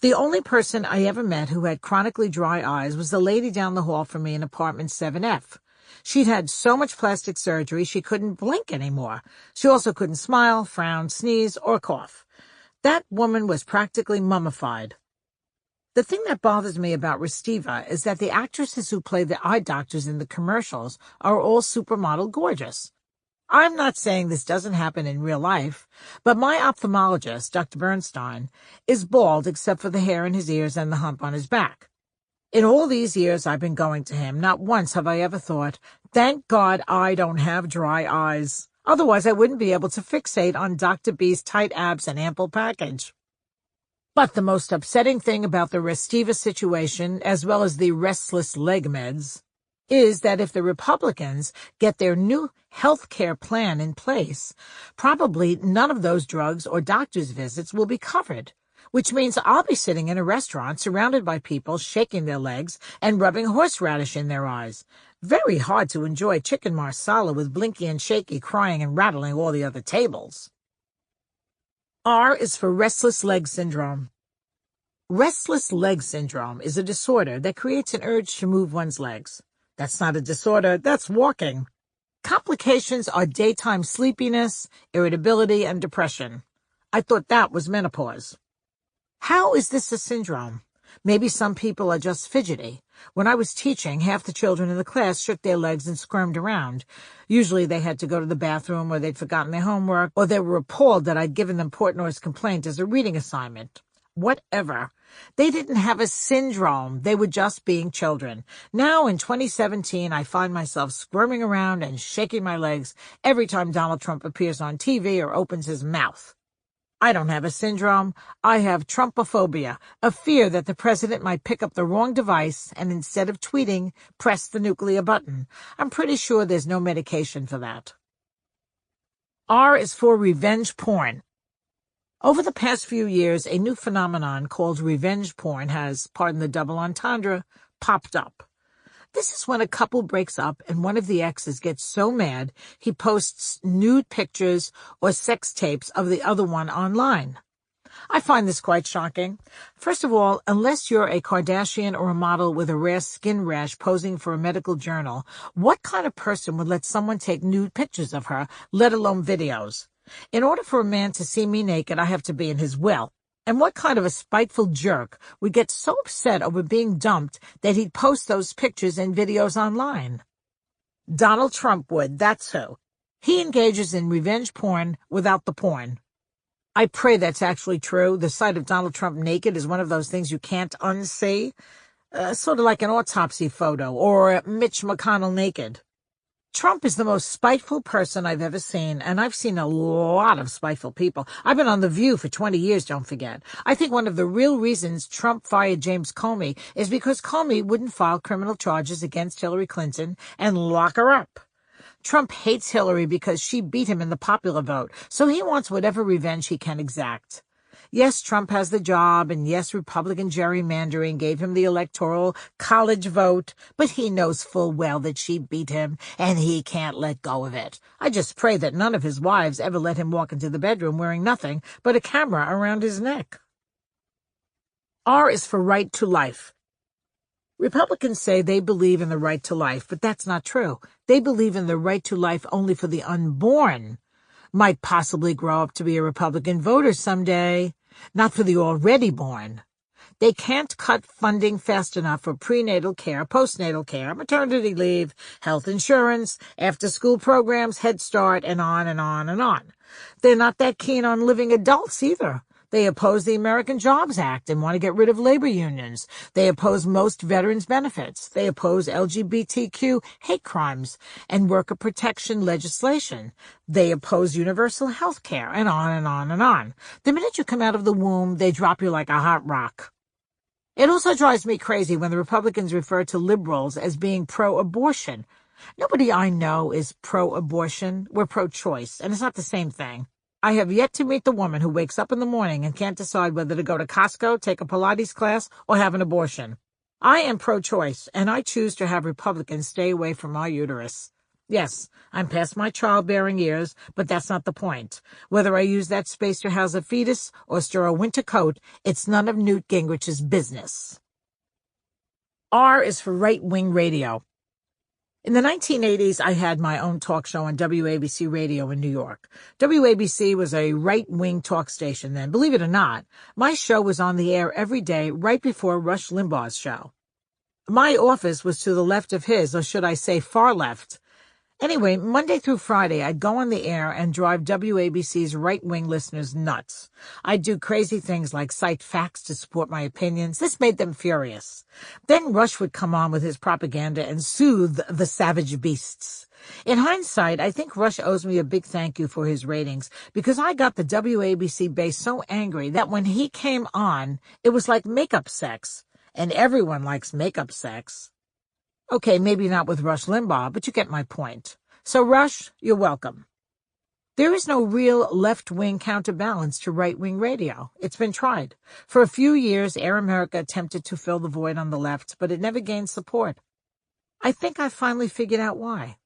The only person I ever met who had chronically dry eyes was the lady down the hall from me in apartment 7F. She'd had so much plastic surgery she couldn't blink anymore. She also couldn't smile, frown, sneeze, or cough. That woman was practically mummified. The thing that bothers me about Restiva is that the actresses who play the eye doctors in the commercials are all supermodel gorgeous. I'm not saying this doesn't happen in real life, but my ophthalmologist, Dr. Bernstein, is bald except for the hair in his ears and the hump on his back. In all these years I've been going to him, not once have I ever thought, thank God I don't have dry eyes. Otherwise I wouldn't be able to fixate on Dr. B's tight abs and ample package. But the most upsetting thing about the Restiva situation, as well as the restless leg meds, is that if the Republicans get their new health care plan in place, probably none of those drugs or doctor's visits will be covered, which means I'll be sitting in a restaurant surrounded by people shaking their legs and rubbing horseradish in their eyes. Very hard to enjoy chicken marsala with Blinky and Shaky crying and rattling all the other tables. R is for restless leg syndrome. Restless leg syndrome is a disorder that creates an urge to move one's legs. That's not a disorder, that's walking. Complications are daytime sleepiness, irritability, and depression. I thought that was menopause. How is this a syndrome? Maybe some people are just fidgety. When I was teaching, half the children in the class shook their legs and squirmed around. Usually they had to go to the bathroom, or they'd forgotten their homework, or they were appalled that I'd given them Portnoy's complaint as a reading assignment. Whatever. They didn't have a syndrome. They were just being children. Now, in 2017, I find myself squirming around and shaking my legs every time Donald Trump appears on TV or opens his mouth. I don't have a syndrome. I have Trumpophobia, a fear that the president might pick up the wrong device and instead of tweeting, press the nuclear button. I'm pretty sure there's no medication for that. R is for revenge porn. Over the past few years, a new phenomenon called revenge porn has, pardon the double entendre, popped up. This is when a couple breaks up and one of the exes gets so mad he posts nude pictures or sex tapes of the other one online. I find this quite shocking. First of all, unless you're a Kardashian or a model with a rare skin rash posing for a medical journal, what kind of person would let someone take nude pictures of her, let alone videos? In order for a man to see me naked, I have to be in his will. And what kind of a spiteful jerk would get so upset over being dumped that he'd post those pictures and videos online? Donald Trump would, that's who. He engages in revenge porn without the porn. I pray that's actually true. The sight of Donald Trump naked is one of those things you can't unsee. Sort of like an autopsy photo or Mitch McConnell naked. Trump is the most spiteful person I've ever seen, and I've seen a lot of spiteful people. I've been on The View for 20 years, don't forget. I think one of the real reasons Trump fired James Comey is because Comey wouldn't file criminal charges against Hillary Clinton and lock her up. Trump hates Hillary because she beat him in the popular vote, so he wants whatever revenge he can exact. Yes, Trump has the job, and yes, Republican gerrymandering gave him the electoral college vote, but he knows full well that she beat him, and he can't let go of it. I just pray that none of his wives ever let him walk into the bedroom wearing nothing but a camera around his neck. R is for right to life. Republicans say they believe in the right to life, but that's not true. They believe in the right to life only for the unborn. Might possibly grow up to be a Republican voter someday, not for the already born. They can't cut funding fast enough for prenatal care, postnatal care, maternity leave, health insurance, after-school programs, Head Start, and on and on and on. They're not that keen on living adults either. They oppose the American Jobs Act and want to get rid of labor unions. They oppose most veterans' benefits. They oppose LGBTQ hate crimes and worker protection legislation. They oppose universal health care, and on and on and on. The minute you come out of the womb, they drop you like a hot rock. It also drives me crazy when the Republicans refer to liberals as being pro-abortion. Nobody I know is pro-abortion. We're pro-choice, and it's not the same thing. I have yet to meet the woman who wakes up in the morning and can't decide whether to go to Costco, take a Pilates class, or have an abortion. I am pro-choice, and I choose to have Republicans stay away from our uterus. Yes, I'm past my childbearing years, but that's not the point. Whether I use that space to house a fetus or store a winter coat, it's none of Newt Gingrich's business. R is for right-wing radio. In the 1980s, I had my own talk show on WABC radio in New York. WABC was a right-wing talk station then. Believe it or not, my show was on the air every day right before Rush Limbaugh's show. My office was to the left of his, or should I say far left. Anyway, Monday through Friday, I'd go on the air and drive WABC's right-wing listeners nuts. I'd do crazy things like cite facts to support my opinions. This made them furious. Then Rush would come on with his propaganda and soothe the savage beasts. In hindsight, I think Rush owes me a big thank you for his ratings, because I got the WABC base so angry that when he came on, it was like makeup sex. And everyone likes makeup sex. Okay, maybe not with Rush Limbaugh, but you get my point. So, Rush, you're welcome. There is no real left-wing counterbalance to right-wing radio. It's been tried. For a few years, Air America attempted to fill the void on the left, but it never gained support. I think I finally figured out why.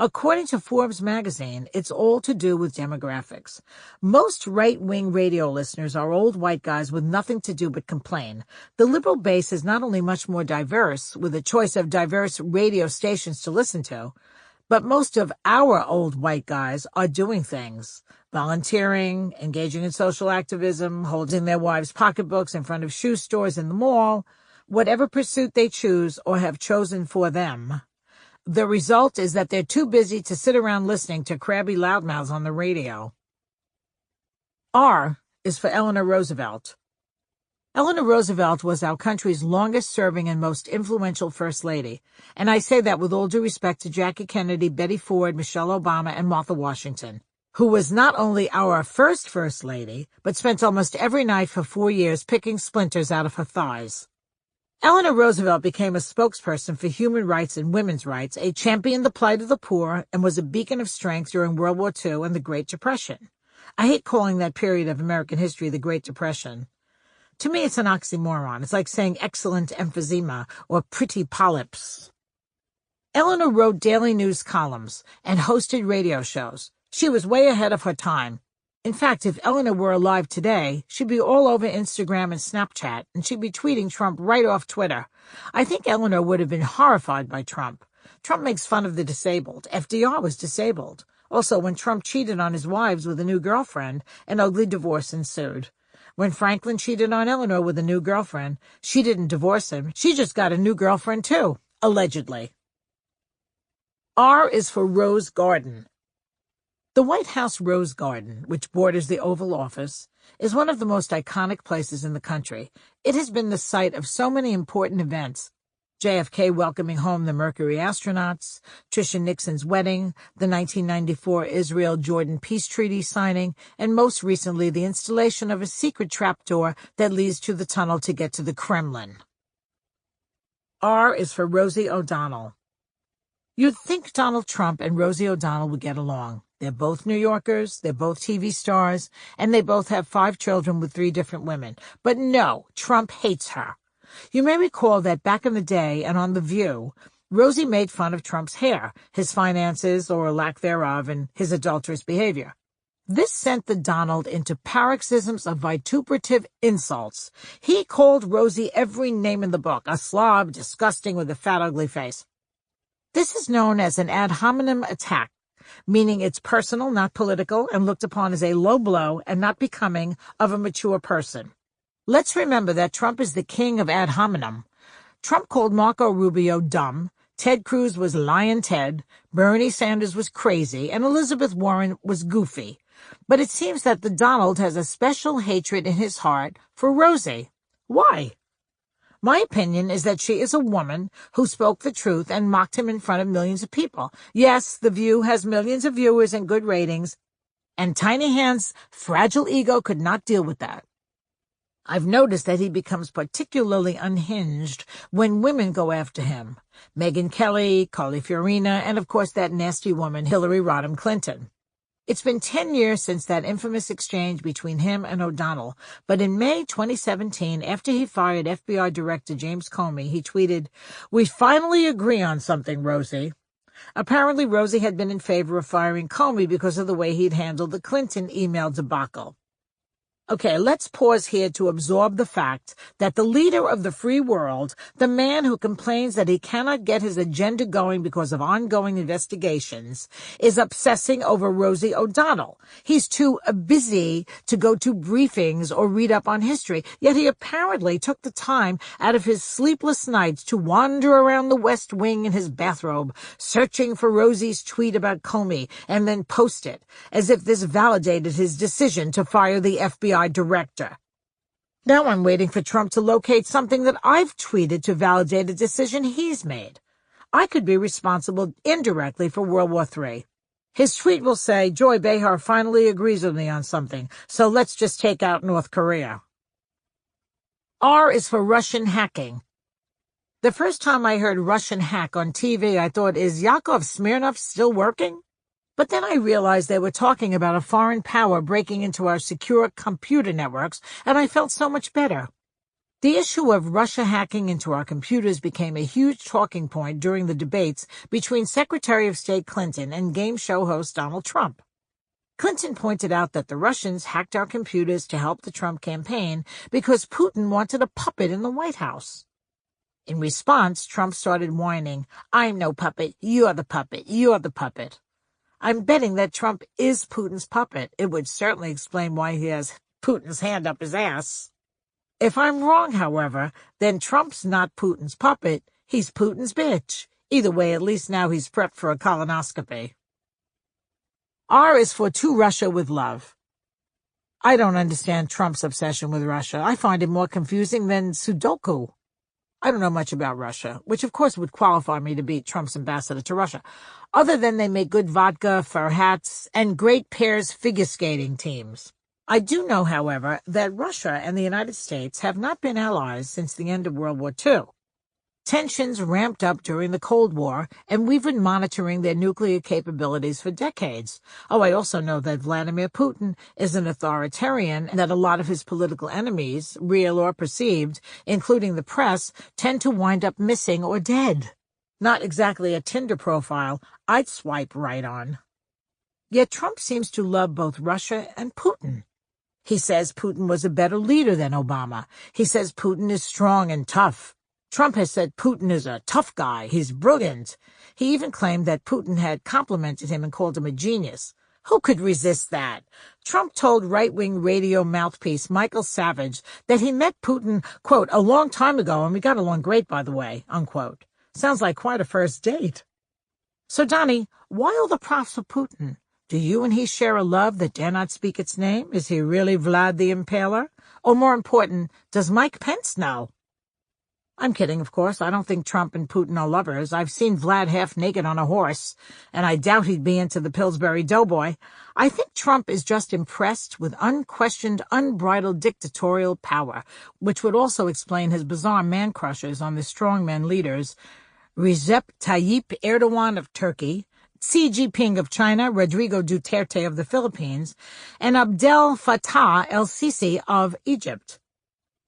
According to Forbes magazine, it's all to do with demographics. Most right-wing radio listeners are old white guys with nothing to do but complain. The liberal base is not only much more diverse, with a choice of diverse radio stations to listen to, But most of our old white guys are doing things. Volunteering, engaging in social activism, holding their wives' pocketbooks in front of shoe stores in the mall, whatever pursuit they choose or have chosen for them. The result is that they're too busy to sit around listening to crabby loudmouths on the radio. R is for Eleanor Roosevelt. Eleanor Roosevelt was our country's longest-serving and most influential First Lady, and I say that with all due respect to Jackie Kennedy, Betty Ford, Michelle Obama, and Martha Washington, who was not only our first First Lady, but spent almost every night for 4 years picking splinters out of her thighs. Eleanor Roosevelt became a spokesperson for human rights and women's rights, a championed the plight of the poor, and was a beacon of strength during World War II and the Great Depression. I hate calling that period of American history the Great Depression. To me, it's an oxymoron. It's like saying excellent emphysema or pretty polyps. Eleanor wrote daily news columns and hosted radio shows. She was way ahead of her time. In fact, if Eleanor were alive today, she'd be all over Instagram and Snapchat, and she'd be tweeting Trump right off Twitter. I think Eleanor would have been horrified by Trump. Trump makes fun of the disabled. FDR was disabled. Also, when Trump cheated on his wives with a new girlfriend, an ugly divorce ensued. When Franklin cheated on Eleanor with a new girlfriend, she didn't divorce him. She just got a new girlfriend too, allegedly. R is for Rose Garden. The White House Rose Garden, which borders the Oval Office, is one of the most iconic places in the country. It has been the site of so many important events. JFK welcoming home the Mercury astronauts, Tricia Nixon's wedding, the 1994 Israel-Jordan peace treaty signing, and most recently the installation of a secret trapdoor that leads to the tunnel to get to the Kremlin. R is for Rosie O'Donnell. You'd think Donald Trump and Rosie O'Donnell would get along. They're both New Yorkers, they're both TV stars, and they both have 5 children with 3 different women. But no, Trump hates her. You may recall that back in the day and on The View, Rosie made fun of Trump's hair, his finances or lack thereof, and his adulterous behavior. This sent the Donald into paroxysms of vituperative insults. He called Rosie every name in the book, a slob, disgusting with a fat, ugly face. This is known as an ad hominem attack, meaning it's personal, not political, and looked upon as a low blow and not becoming of a mature person. Let's remember that Trump is the king of ad hominem. Trump called Marco Rubio dumb, Ted Cruz was Lion Ted, Bernie Sanders was crazy, and Elizabeth Warren was goofy. But it seems that the Donald has a special hatred in his heart for Rosie. Why? My opinion is that she is a woman who spoke the truth and mocked him in front of millions of people. Yes, The View has millions of viewers and good ratings, and Tiny Hand's fragile ego could not deal with that. I've noticed that he becomes particularly unhinged when women go after him. Megyn Kelly, Carly Fiorina, and of course that nasty woman, Hillary Rodham Clinton. It's been 10 years since that infamous exchange between him and O'Donnell, but in May 2017, after he fired FBI Director James Comey, he tweeted, "We finally agree on something, Rosie." Apparently, Rosie had been in favor of firing Comey because of the way he'd handled the Clinton email debacle. Okay, let's pause here to absorb the fact that the leader of the free world, the man who complains that he cannot get his agenda going because of ongoing investigations, is obsessing over Rosie O'Donnell. He's too busy to go to briefings or read up on history, yet he apparently took the time out of his sleepless nights to wander around the West Wing in his bathrobe, searching for Rosie's tweet about Comey, and then post it, as if this validated his decision to fire the FBI director. Now I'm waiting for Trump to locate something that I've tweeted to validate a decision he's made. I could be responsible indirectly for World War III. His tweet will say, "Joy Behar finally agrees with me on something, so let's just take out North Korea." R is for Russian hacking. The first time I heard Russian hack on TV, I thought, is Yakov Smirnov still working? But then I realized they were talking about a foreign power breaking into our secure computer networks, and I felt so much better. The issue of Russia hacking into our computers became a huge talking point during the debates between Secretary of State Clinton and game show host Donald Trump. Clinton pointed out that the Russians hacked our computers to help the Trump campaign because Putin wanted a puppet in the White House. In response, Trump started whining, "I'm no puppet. You're the puppet. You're the puppet." I'm betting that Trump is Putin's puppet. It would certainly explain why he has Putin's hand up his ass. If I'm wrong, however, then Trump's not Putin's puppet. He's Putin's bitch. Either way, at least now he's prepped for a colonoscopy. R is for To Russia with Love. I don't understand Trump's obsession with Russia. I find it more confusing than Sudoku. I don't know much about Russia, which of course would qualify me to be Trump's ambassador to Russia, other than they make good vodka, fur hats, and great pairs figure skating teams. I do know, however, that Russia and the United States have not been allies since the end of World War II. Tensions ramped up during the Cold War, and we've been monitoring their nuclear capabilities for decades. Oh, I also know that Vladimir Putin is an authoritarian and that a lot of his political enemies, real or perceived, including the press, tend to wind up missing or dead. Not exactly a Tinder profile I'd swipe right on. Yet Trump seems to love both Russia and Putin. He says Putin was a better leader than Obama. He says Putin is strong and tough. Trump has said Putin is a tough guy. He's brilliant. He even claimed that Putin had complimented him and called him a genius. Who could resist that? Trump told right-wing radio mouthpiece Michael Savage that he met Putin, quote, a long time ago, and we got along great, by the way, unquote. Sounds like quite a first date. So, Donnie, why all the props for Putin? Do you and he share a love that dare not speak its name? Is he really Vlad the Impaler? Or more important, does Mike Pence know? I'm kidding, of course. I don't think Trump and Putin are lovers. I've seen Vlad half naked on a horse, and I doubt he'd be into the Pillsbury Doughboy. I think Trump is just impressed with unquestioned, unbridled dictatorial power, which would also explain his bizarre man-crushes on the strongman leaders Recep Tayyip Erdogan of Turkey, Xi Jinping of China, Rodrigo Duterte of the Philippines, and Abdel Fattah el-Sisi of Egypt.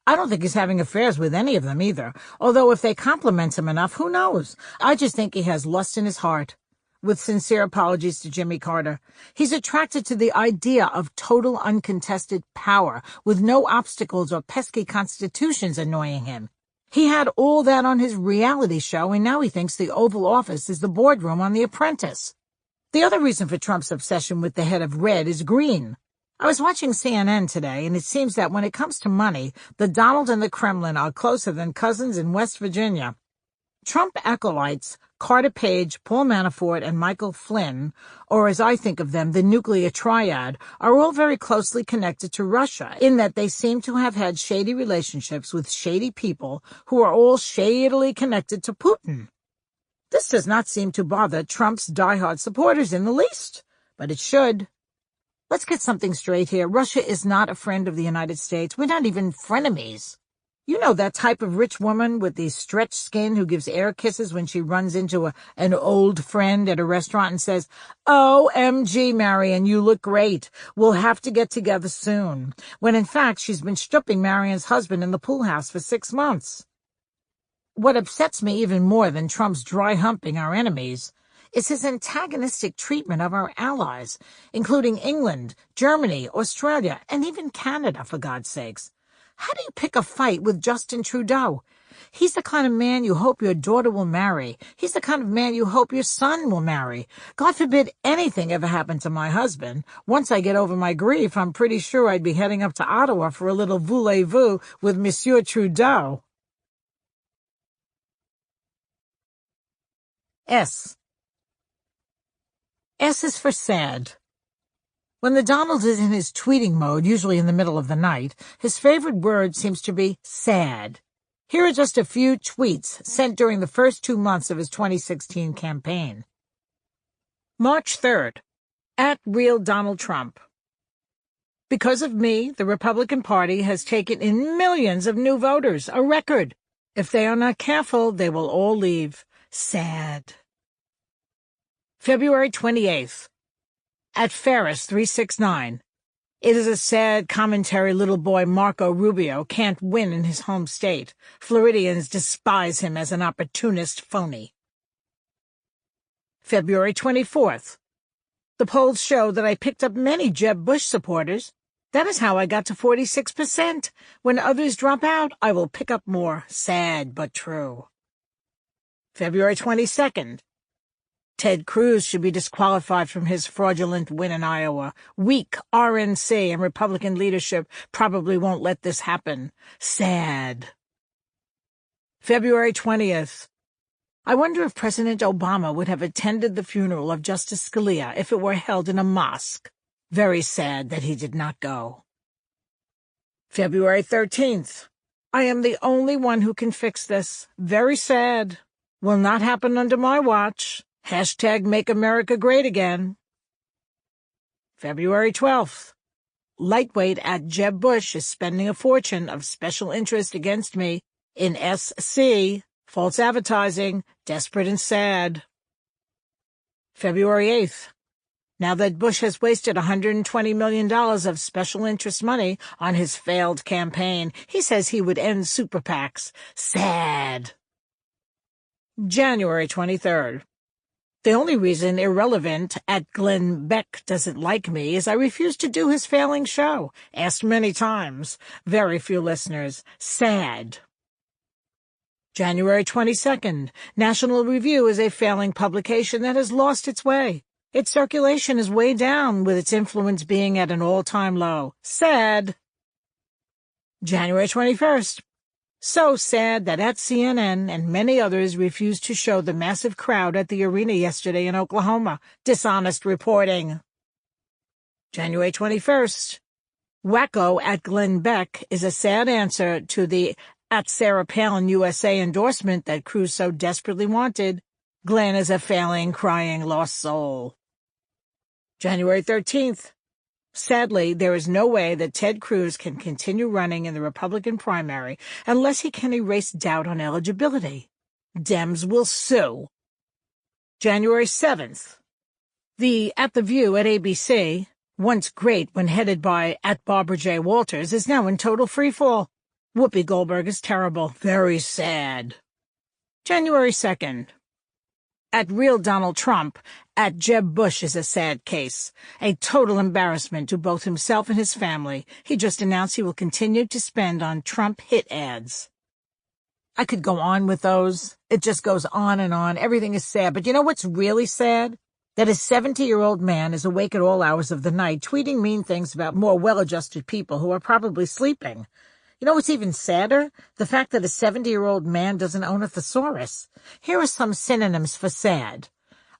I don't think he's having affairs with any of them either, although if they compliment him enough, who knows? I just think he has lust in his heart. With sincere apologies to Jimmy Carter. He's attracted to the idea of total uncontested power, with no obstacles or pesky constitutions annoying him. He had all that on his reality show, and now he thinks the Oval Office is the boardroom on The Apprentice. The other reason for Trump's obsession with the head of red is green. I was watching CNN today, and it seems that when it comes to money, the Donald and the Kremlin are closer than cousins in West Virginia. Trump acolytes Carter Page, Paul Manafort, and Michael Flynn, or as I think of them, the nuclear triad, are all very closely connected to Russia in that they seem to have had shady relationships with shady people who are all shadily connected to Putin. This does not seem to bother Trump's diehard supporters in the least, but it should. Let's get something straight here. Russia is not a friend of the United States. We're not even frenemies. You know that type of rich woman with the stretched skin who gives air kisses when she runs into an old friend at a restaurant and says, "OMG, Marion, you look great. We'll have to get together soon." When in fact she's been stripping Marion's husband in the pool house for 6 months. What upsets me even more than Trump's dry humping our enemies is his antagonistic treatment of our allies, including England, Germany, Australia, and even Canada, for God's sakes. How do you pick a fight with Justin Trudeau? He's the kind of man you hope your daughter will marry. He's the kind of man you hope your son will marry. God forbid anything ever happened to my husband. Once I get over my grief, I'm pretty sure I'd be heading up to Ottawa for a little voulez-vous with Monsieur Trudeau. S. S is for sad. When the Donald is in his tweeting mode, usually in the middle of the night, his favorite word seems to be sad. Here are just a few tweets sent during the first 2 months of his 2016 campaign. March 3rd. @RealDonaldTrump. Because of me, the Republican Party has taken in millions of new voters, a record. If they are not careful, they will all leave. Sad. February 28th. @Ferris369. It is a sad commentary little boy Marco Rubio can't win in his home state. Floridians despise him as an opportunist phony. February 24th. The polls show that I picked up many Jeb Bush supporters. That is how I got to 46%. When others drop out, I will pick up more. Sad but true. February 22nd. Ted Cruz should be disqualified from his fraudulent win in Iowa. Weak RNC and Republican leadership probably won't let this happen. Sad. February 20th. I wonder if President Obama would have attended the funeral of Justice Scalia if it were held in a mosque. Very sad that he did not go. February 13th. I am the only one who can fix this. Very sad. Will not happen under my watch. Hashtag Make America Great Again. February 12th. Lightweight at Jeb Bush is spending a fortune of special interest against me in SC, false advertising, desperate and sad. February 8th. Now that Bush has wasted $120 million of special interest money on his failed campaign, he says he would end super PACs. Sad. January 23rd. The only reason Irrelevant at Glenn Beck doesn't like me is I refuse to do his failing show. Asked many times. Very few listeners. Sad. January 22nd. National Review is a failing publication that has lost its way. Its circulation is way down, with its influence being at an all-time low. Sad. January 21st. So sad that at CNN and many others refused to show the massive crowd at the arena yesterday in Oklahoma. Dishonest reporting. January 21st. Wacko at Glenn Beck is a sad answer to the at Sarah Palin USA endorsement that Cruz so desperately wanted. Glenn is a failing, crying, lost soul. January 13th. Sadly, there is no way that Ted Cruz can continue running in the Republican primary unless he can erase doubt on eligibility. Dems will sue. January 7th. The At the View at ABC, once great when headed by at Barbara J. Walters, is now in total freefall. Whoopi Goldberg is terrible. Very sad. January 2nd. At Real Donald Trump, at Jeb Bush is a sad case. A total embarrassment to both himself and his family. He just announced he will continue to spend on Trump hit ads. I could go on with those. It just goes on and on. Everything is sad. But you know what's really sad? That a 70-year-old man is awake at all hours of the night, tweeting mean things about more well-adjusted people who are probably sleeping. You know what's even sadder? The fact that a 70-year-old man doesn't own a thesaurus. Here are some synonyms for sad.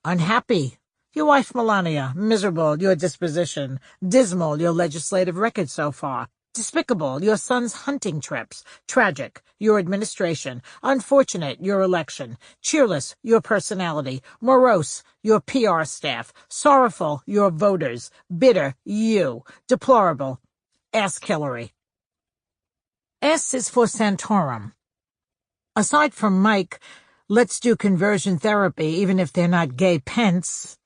Unhappy, your wife Melania. Miserable, your disposition. Dismal, your legislative record so far. Despicable, your son's hunting trips. Tragic, your administration. Unfortunate, your election. Cheerless, your personality. Morose, your PR staff. Sorrowful, your voters. Bitter, you. Deplorable, ask Hillary. S is for Santorum. Aside from Mike, let's do conversion therapy, even if they're not gay Pence.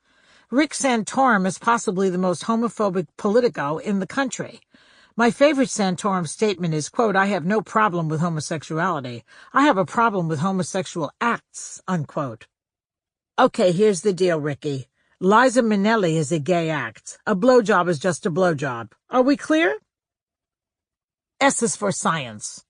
Rick Santorum is possibly the most homophobic politico in the country. My favorite Santorum statement is, quote, I have no problem with homosexuality. I have a problem with homosexual acts, unquote. Okay, here's the deal, Ricky. Liza Minnelli is a gay act. A blowjob is just a blowjob. Are we clear? S is for science.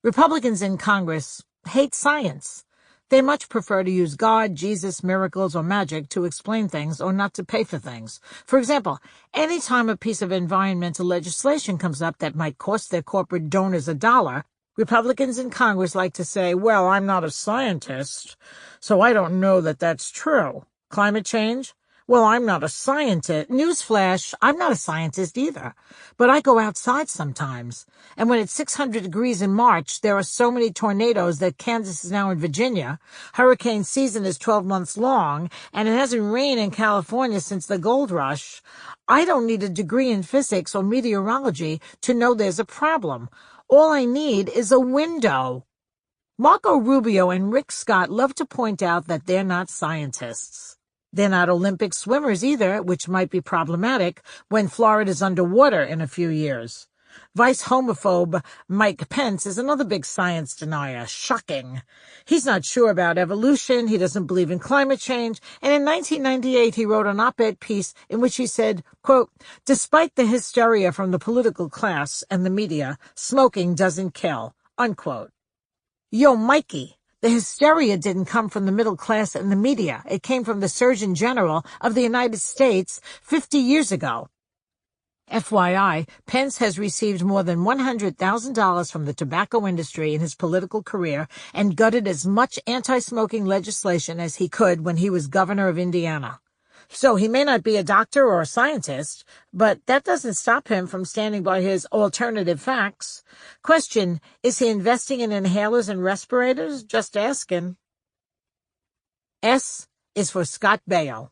Republicans in Congress hate science. They much prefer to use God, Jesus, miracles, or magic to explain things or not to pay for things. For example, any time a piece of environmental legislation comes up that might cost their corporate donors $1, Republicans in Congress like to say, well, I'm not a scientist, so I don't know that that's true. Climate change? Well, I'm not a scientist. Newsflash, I'm not a scientist either. But I go outside sometimes. And when it's 600 degrees in March, there are so many tornadoes that Kansas is now in Virginia. Hurricane season is 12 months long, and it hasn't rained in California since the gold rush. I don't need a degree in physics or meteorology to know there's a problem. All I need is a window. Marco Rubio and Rick Scott love to point out that they're not scientists. They're not Olympic swimmers either, which might be problematic when Florida's underwater in a few years. Vice homophobe Mike Pence is another big science denier. Shocking. He's not sure about evolution, he doesn't believe in climate change, and in 1998 he wrote an op-ed piece in which he said, quote, "Despite the hysteria from the political class and the media, smoking doesn't kill," unquote. Yo, Mikey, the hysteria didn't come from the middle class and the media. It came from the Surgeon General of the United States 50 years ago. FYI, Pence has received more than $100,000 from the tobacco industry in his political career and gutted as much anti-smoking legislation as he could when he was governor of Indiana. So he may not be a doctor or a scientist, but that doesn't stop him from standing by his alternative facts. Question, is he investing in inhalers and respirators? Just asking. S is for Scott Baio.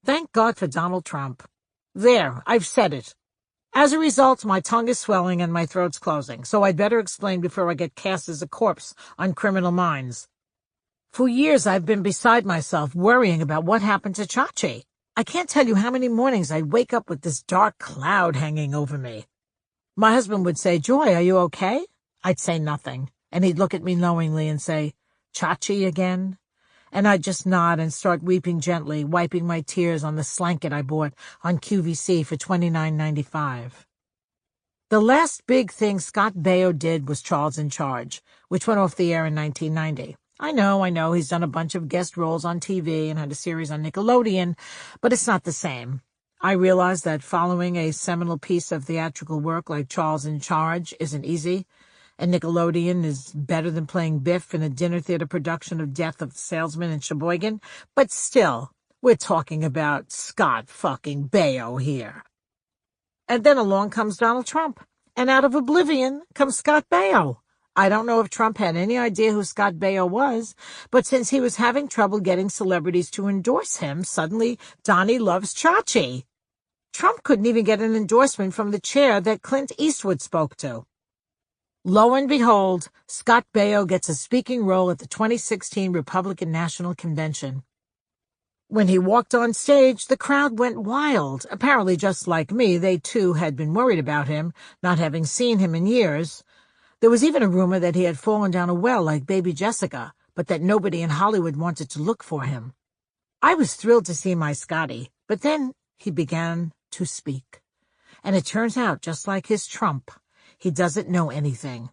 Thank God for Donald Trump. There, I've said it. As a result, my tongue is swelling and my throat's closing, so I'd better explain before I get cast as a corpse on Criminal Minds. For years, I've been beside myself worrying about what happened to Chachi. I can't tell you how many mornings I'd wake up with this dark cloud hanging over me. My husband would say, "Joy, are you okay?" I'd say nothing, and he'd look at me knowingly and say, "Chachi again?" And I'd just nod and start weeping gently, wiping my tears on the slanket I bought on QVC for $29.95. The last big thing Scott Baio did was Charles in Charge, which went off the air in 1990. I know, he's done a bunch of guest roles on TV and had a series on Nickelodeon, but it's not the same. I realize that following a seminal piece of theatrical work like Charles in Charge isn't easy, and Nickelodeon is better than playing Biff in a dinner theater production of Death of the Salesman in Sheboygan, but still, we're talking about Scott fucking Baio here. And then along comes Donald Trump, and out of oblivion comes Scott Baio. I don't know if Trump had any idea who Scott Baio was, but since he was having trouble getting celebrities to endorse him, suddenly Donnie loves Chachi. Trump couldn't even get an endorsement from the chair that Clint Eastwood spoke to. Lo and behold, Scott Baio gets a speaking role at the 2016 Republican National Convention. When he walked on stage, the crowd went wild. Apparently, just like me, they too had been worried about him, not having seen him in years. There was even a rumor that he had fallen down a well like baby Jessica, but that nobody in Hollywood wanted to look for him. I was thrilled to see my Scotty, but then he began to speak. And it turns out, just like his Trump, he doesn't know anything.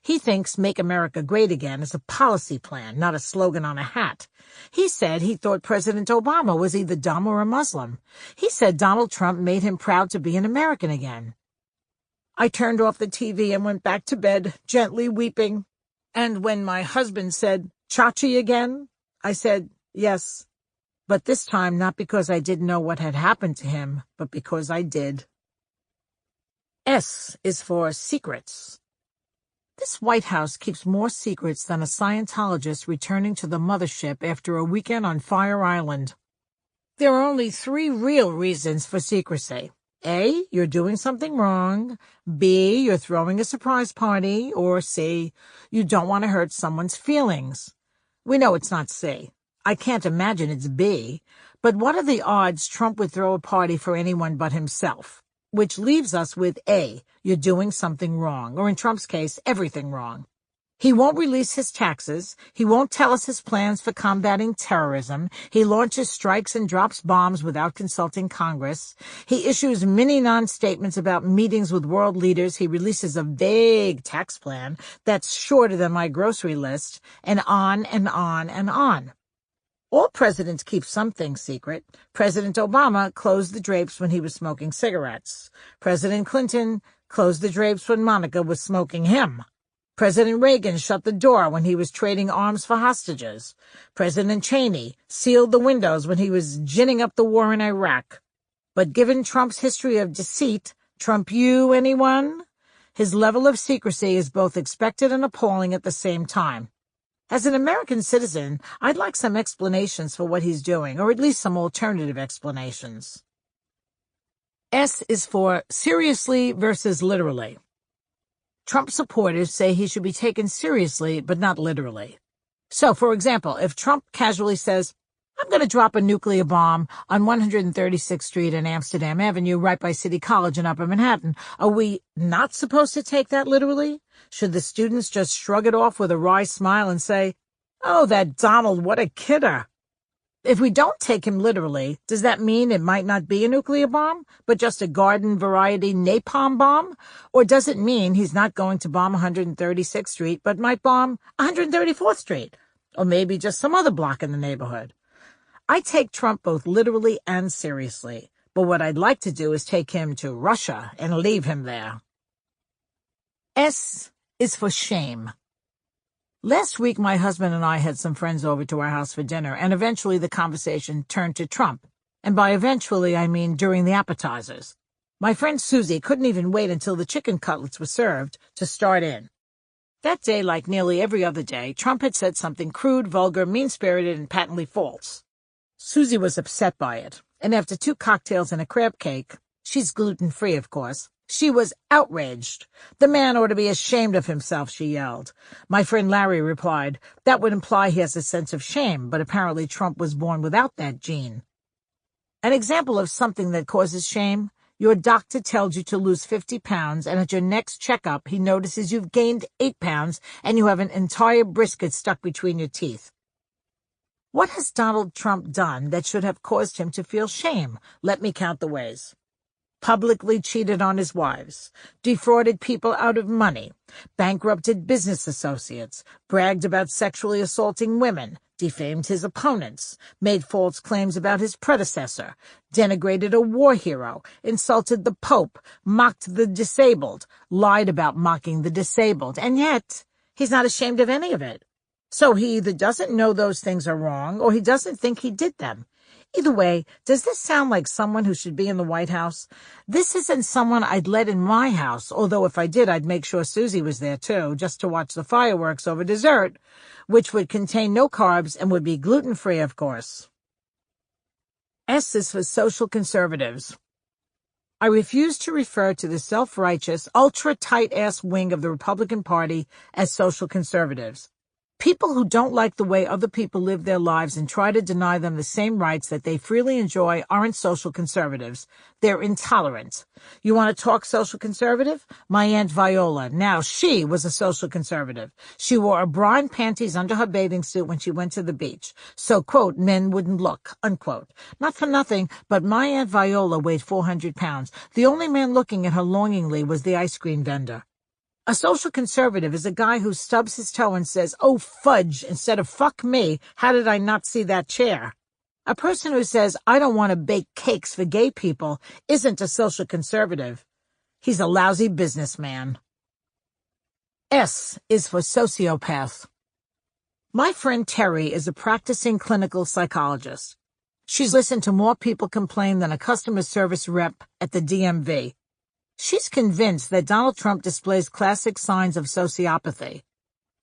He thinks Make America Great Again is a policy plan, not a slogan on a hat. He said he thought President Obama was either dumb or a Muslim. He said Donald Trump made him proud to be an American again. I turned off the TV and went back to bed, gently weeping. And when my husband said, "Chachi again?" I said, yes. But this time not because I didn't know what had happened to him, but because I did. S is for secrets. This White House keeps more secrets than a Scientologist returning to the mothership after a weekend on Fire Island. There are only 3 real reasons for secrecy. A, you're doing something wrong. B, you're throwing a surprise party. Or C, you don't want to hurt someone's feelings. We know it's not C. I can't imagine it's B. But what are the odds Trump would throw a party for anyone but himself? Which leaves us with A, you're doing something wrong, or in Trump's case, everything wrong. He won't release his taxes. He won't tell us his plans for combating terrorism. He launches strikes and drops bombs without consulting Congress. He issues mini non-statements about meetings with world leaders. He releases a vague tax plan that's shorter than my grocery list, and on and on and on. All presidents keep something secret. President Obama closed the drapes when he was smoking cigarettes. President Clinton closed the drapes when Monica was smoking him. President Reagan shut the door when he was trading arms for hostages. President Cheney sealed the windows when he was ginning up the war in Iraq. But given Trump's history of deceit, Trump you, anyone? His level of secrecy is both expected and appalling at the same time. As an American citizen, I'd like some explanations for what he's doing, or at least some alternative explanations. S is for seriously versus literally. Trump supporters say he should be taken seriously, but not literally. So, for example, if Trump casually says, I'm going to drop a nuclear bomb on 136th Street and Amsterdam Avenue right by City College in Upper Manhattan. Are we not supposed to take that literally? Should the students just shrug it off with a wry smile and say, "Oh, that Donald, what a kidder"? If we don't take him literally, does that mean it might not be a nuclear bomb, but just a garden variety napalm bomb? Or does it mean he's not going to bomb 136th Street, but might bomb 134th Street? Or maybe just some other block in the neighborhood? I take Trump both literally and seriously, but what I'd like to do is take him to Russia and leave him there. S is for shame. Last week, my husband and I had some friends over to our house for dinner, and eventually the conversation turned to Trump. And by eventually, I mean during the appetizers. My friend Susie couldn't even wait until the chicken cutlets were served to start in. That day, like nearly every other day, Trump had said something crude, vulgar, mean-spirited, and patently false. Susie was upset by it, and after 2 cocktails and a crab cake, she's gluten-free, of course, she was outraged. "The man ought to be ashamed of himself," she yelled. My friend Larry replied, "That would imply he has a sense of shame, but apparently Trump was born without that gene." An example of something that causes shame: your doctor tells you to lose 50 pounds, and at your next checkup he notices you've gained 8 pounds and you have an entire brisket stuck between your teeth. What has Donald Trump done that should have caused him to feel shame? Let me count the ways. Publicly cheated on his wives, defrauded people out of money, bankrupted business associates, bragged about sexually assaulting women, defamed his opponents, made false claims about his predecessor, denigrated a war hero, insulted the Pope, mocked the disabled, lied about mocking the disabled, and yet he's not ashamed of any of it. So he either doesn't know those things are wrong, or he doesn't think he did them. Either way, does this sound like someone who should be in the White House? This isn't someone I'd let in my house, although if I did, I'd make sure Susie was there too, just to watch the fireworks over dessert, which would contain no carbs and would be gluten-free, of course. S is for social conservatives. I refuse to refer to the self-righteous, ultra-tight-ass wing of the Republican Party as social conservatives. People who don't like the way other people live their lives and try to deny them the same rights that they freely enjoy aren't social conservatives. They're intolerant. You want to talk social conservative? My Aunt Viola. Now, she was a social conservative. She wore a bra and panties under her bathing suit when she went to the beach. So, quote, men wouldn't look, unquote. Not for nothing, but my Aunt Viola weighed 400 pounds. The only man looking at her longingly was the ice cream vendor. A social conservative is a guy who stubs his toe and says, "Oh, fudge," instead of "fuck me, how did I not see that chair?" A person who says, "I don't want to bake cakes for gay people," isn't a social conservative. He's a lousy businessman. S is for sociopath. My friend Terry is a practicing clinical psychologist. She's listened to more people complain than a customer service rep at the DMV. She's convinced that Donald Trump displays classic signs of sociopathy.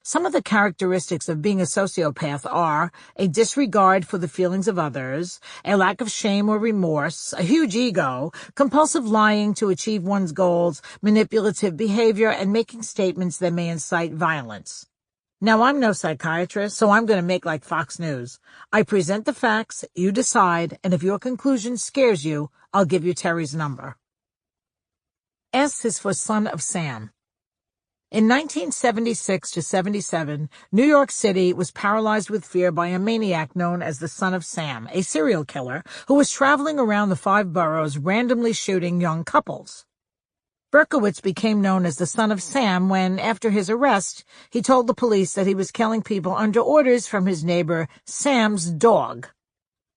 Some of the characteristics of being a sociopath are a disregard for the feelings of others, a lack of shame or remorse, a huge ego, compulsive lying to achieve one's goals, manipulative behavior, and making statements that may incite violence. Now, I'm no psychiatrist, so I'm going to make like Fox News. I present the facts, you decide, and if your conclusion scares you, I'll give you Terry's number. S is for Son of Sam. In 1976 to 77, New York City was paralyzed with fear by a maniac known as the Son of Sam, a serial killer who was traveling around the 5 boroughs randomly shooting young couples. Berkowitz became known as the Son of Sam when, after his arrest, he told the police that he was killing people under orders from his neighbor Sam's dog.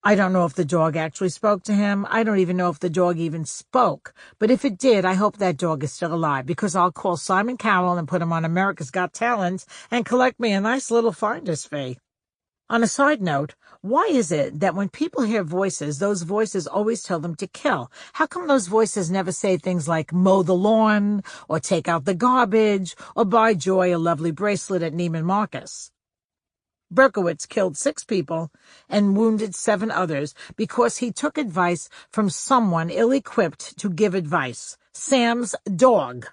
I don't know if the dog actually spoke to him. I don't even know if the dog even spoke. But if it did, I hope that dog is still alive, because I'll call Simon Cowell and put him on America's Got Talent and collect me a nice little finder's fee. On a side note, why is it that when people hear voices, those voices always tell them to kill? How come those voices never say things like mow the lawn, or take out the garbage, or buy Joy a lovely bracelet at Neiman Marcus? Berkowitz killed 6 people and wounded 7 others because he took advice from someone ill-equipped to give advice: Sam's dog.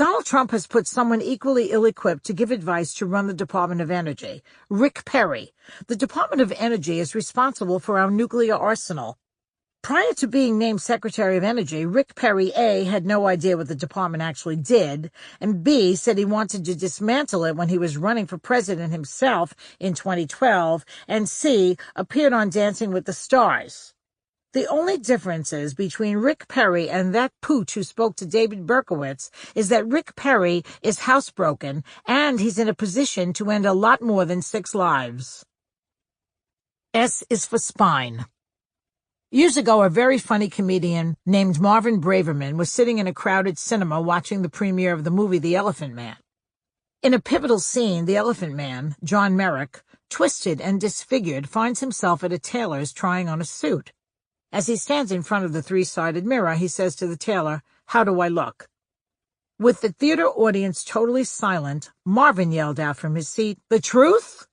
Donald Trump has put someone equally ill-equipped to give advice to run the Department of Energy, Rick Perry. The Department of Energy is responsible for our nuclear arsenal. Prior to being named Secretary of Energy, Rick Perry, A, had no idea what the department actually did, and B, said he wanted to dismantle it when he was running for president himself in 2012, and C, appeared on Dancing with the Stars. The only differences between Rick Perry and that pooch who spoke to David Berkowitz is that Rick Perry is housebroken, and he's in a position to end a lot more than 6 lives. S is for spine. Years ago, a very funny comedian named Marvin Braverman was sitting in a crowded cinema watching the premiere of the movie The Elephant Man. In a pivotal scene, the Elephant Man, John Merrick, twisted and disfigured, finds himself at a tailor's trying on a suit. As he stands in front of the 3-sided mirror, he says to the tailor, "How do I look?" With the theater audience totally silent, Marvin yelled out from his seat, "The truth?"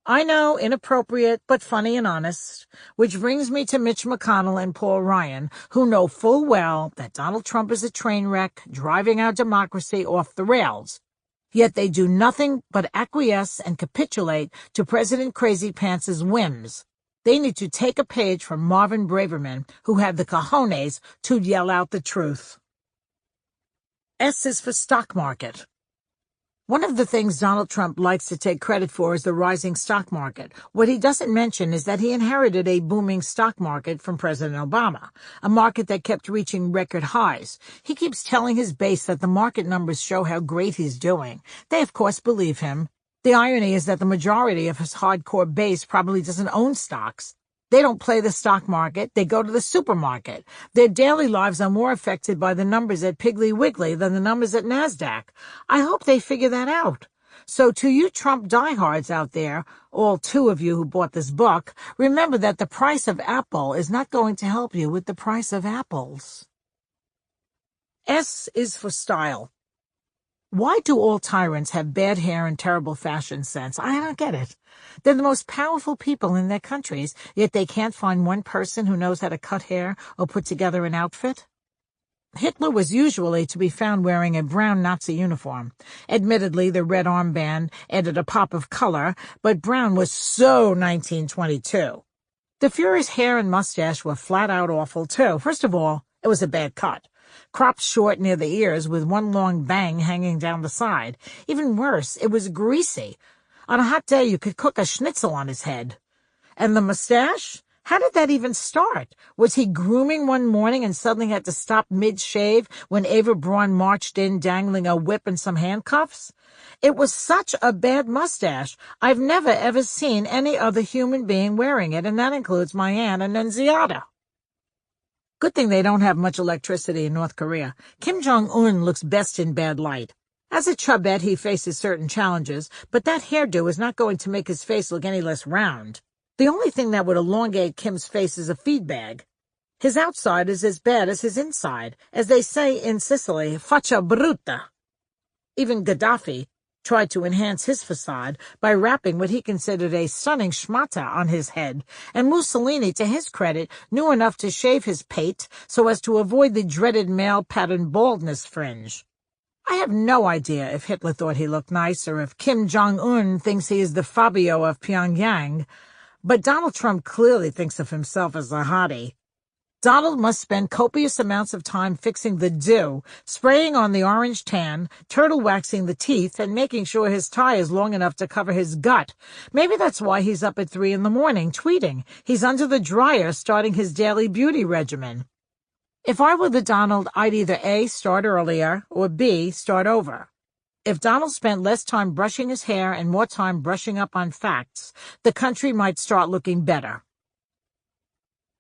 I know, inappropriate, but funny and honest, which brings me to Mitch McConnell and Paul Ryan, who know full well that Donald Trump is a train wreck, driving our democracy off the rails. Yet they do nothing but acquiesce and capitulate to President Crazy Pants' whims. They need to take a page from Marvin Braverman, who had the cojones to yell out the truth. S is for stock market. One of the things Donald Trump likes to take credit for is the rising stock market. What he doesn't mention is that he inherited a booming stock market from President Obama, a market that kept reaching record highs. He keeps telling his base that the market numbers show how great he's doing. They, of course, believe him. The irony is that the majority of his hardcore base probably doesn't own stocks. They don't play the stock market, they go to the supermarket. Their daily lives are more affected by the numbers at Piggly Wiggly than the numbers at NASDAQ. I hope they figure that out. So to you Trump diehards out there, all 2 of you who bought this book, remember that the price of Apple is not going to help you with the price of apples. S is for style. Why do all tyrants have bad hair and terrible fashion sense? I don't get it. They're the most powerful people in their countries, yet they can't find one person who knows how to cut hair or put together an outfit. Hitler was usually to be found wearing a brown Nazi uniform. Admittedly, the red armband added a pop of color, but brown was so 1922. The Fuhrer's hair and mustache were flat-out awful, too. First of all, it was a bad cut. Cropped short near the ears with one long bang hanging down the side. Even worse, it was greasy. On a hot day, you could cook a schnitzel on his head. And the mustache? How did that even start? Was he grooming one morning and suddenly had to stop mid-shave when Eva Braun marched in dangling a whip and some handcuffs? It was such a bad mustache. I've never ever seen any other human being wearing it, and that includes my Aunt Annunziata. Good thing they don't have much electricity in North Korea. Kim Jong-un looks best in bad light. As a chubette, he faces certain challenges, but that hairdo is not going to make his face look any less round. The only thing that would elongate Kim's face is a feed bag. His outside is as bad as his inside. As they say in Sicily, faccia brutta. Even Gaddafi tried to enhance his facade by wrapping what he considered a stunning schmata on his head, and Mussolini, to his credit, knew enough to shave his pate so as to avoid the dreaded male-pattern baldness fringe. I have no idea if Hitler thought he looked nice or if Kim Jong-un thinks he is the Fabio of Pyongyang, but Donald Trump clearly thinks of himself as a hottie. Donald must spend copious amounts of time fixing the do, spraying on the orange tan, turtle waxing the teeth, and making sure his tie is long enough to cover his gut. Maybe that's why he's up at 3 in the morning, tweeting. He's under the dryer starting his daily beauty regimen. If I were the Donald, I'd either A, start earlier, or B, start over. If Donald spent less time brushing his hair and more time brushing up on facts, the country might start looking better.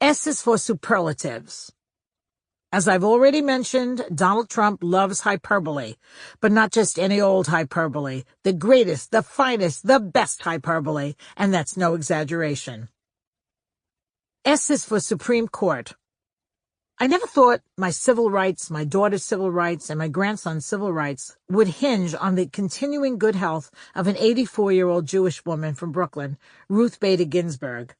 S is for superlatives. As I've already mentioned, Donald Trump loves hyperbole, but not just any old hyperbole, the greatest, the finest, the best hyperbole, and that's no exaggeration. S is for Supreme Court. I never thought my civil rights, my daughter's civil rights, and my grandson's civil rights would hinge on the continuing good health of an 84-year-old Jewish woman from Brooklyn, Ruth Bader Ginsburg.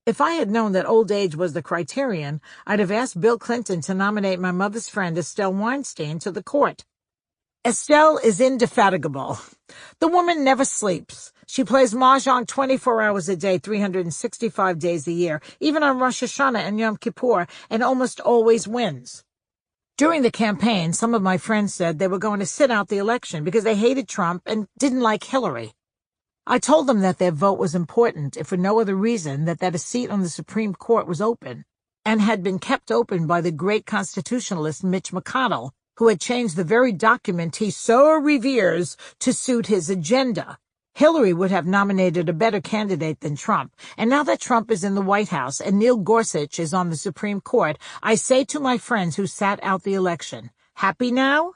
If I had known that old age was the criterion, I'd have asked Bill Clinton to nominate my mother's friend Estelle Weinstein to the court. Estelle is indefatigable. The woman never sleeps. She plays mahjong 24 hours a day, 365 days a year, even on Rosh Hashanah and Yom Kippur, and almost always wins. During the campaign, some of my friends said they were going to sit out the election because they hated Trump and didn't like Hillary. I told them that their vote was important, if for no other reason that a seat on the Supreme Court was open, and had been kept open by the great constitutionalist Mitch McConnell, who had changed the very document he so reveres to suit his agenda. Hillary would have nominated a better candidate than Trump, and now that Trump is in the White House and Neil Gorsuch is on the Supreme Court, I say to my friends who sat out the election, happy now?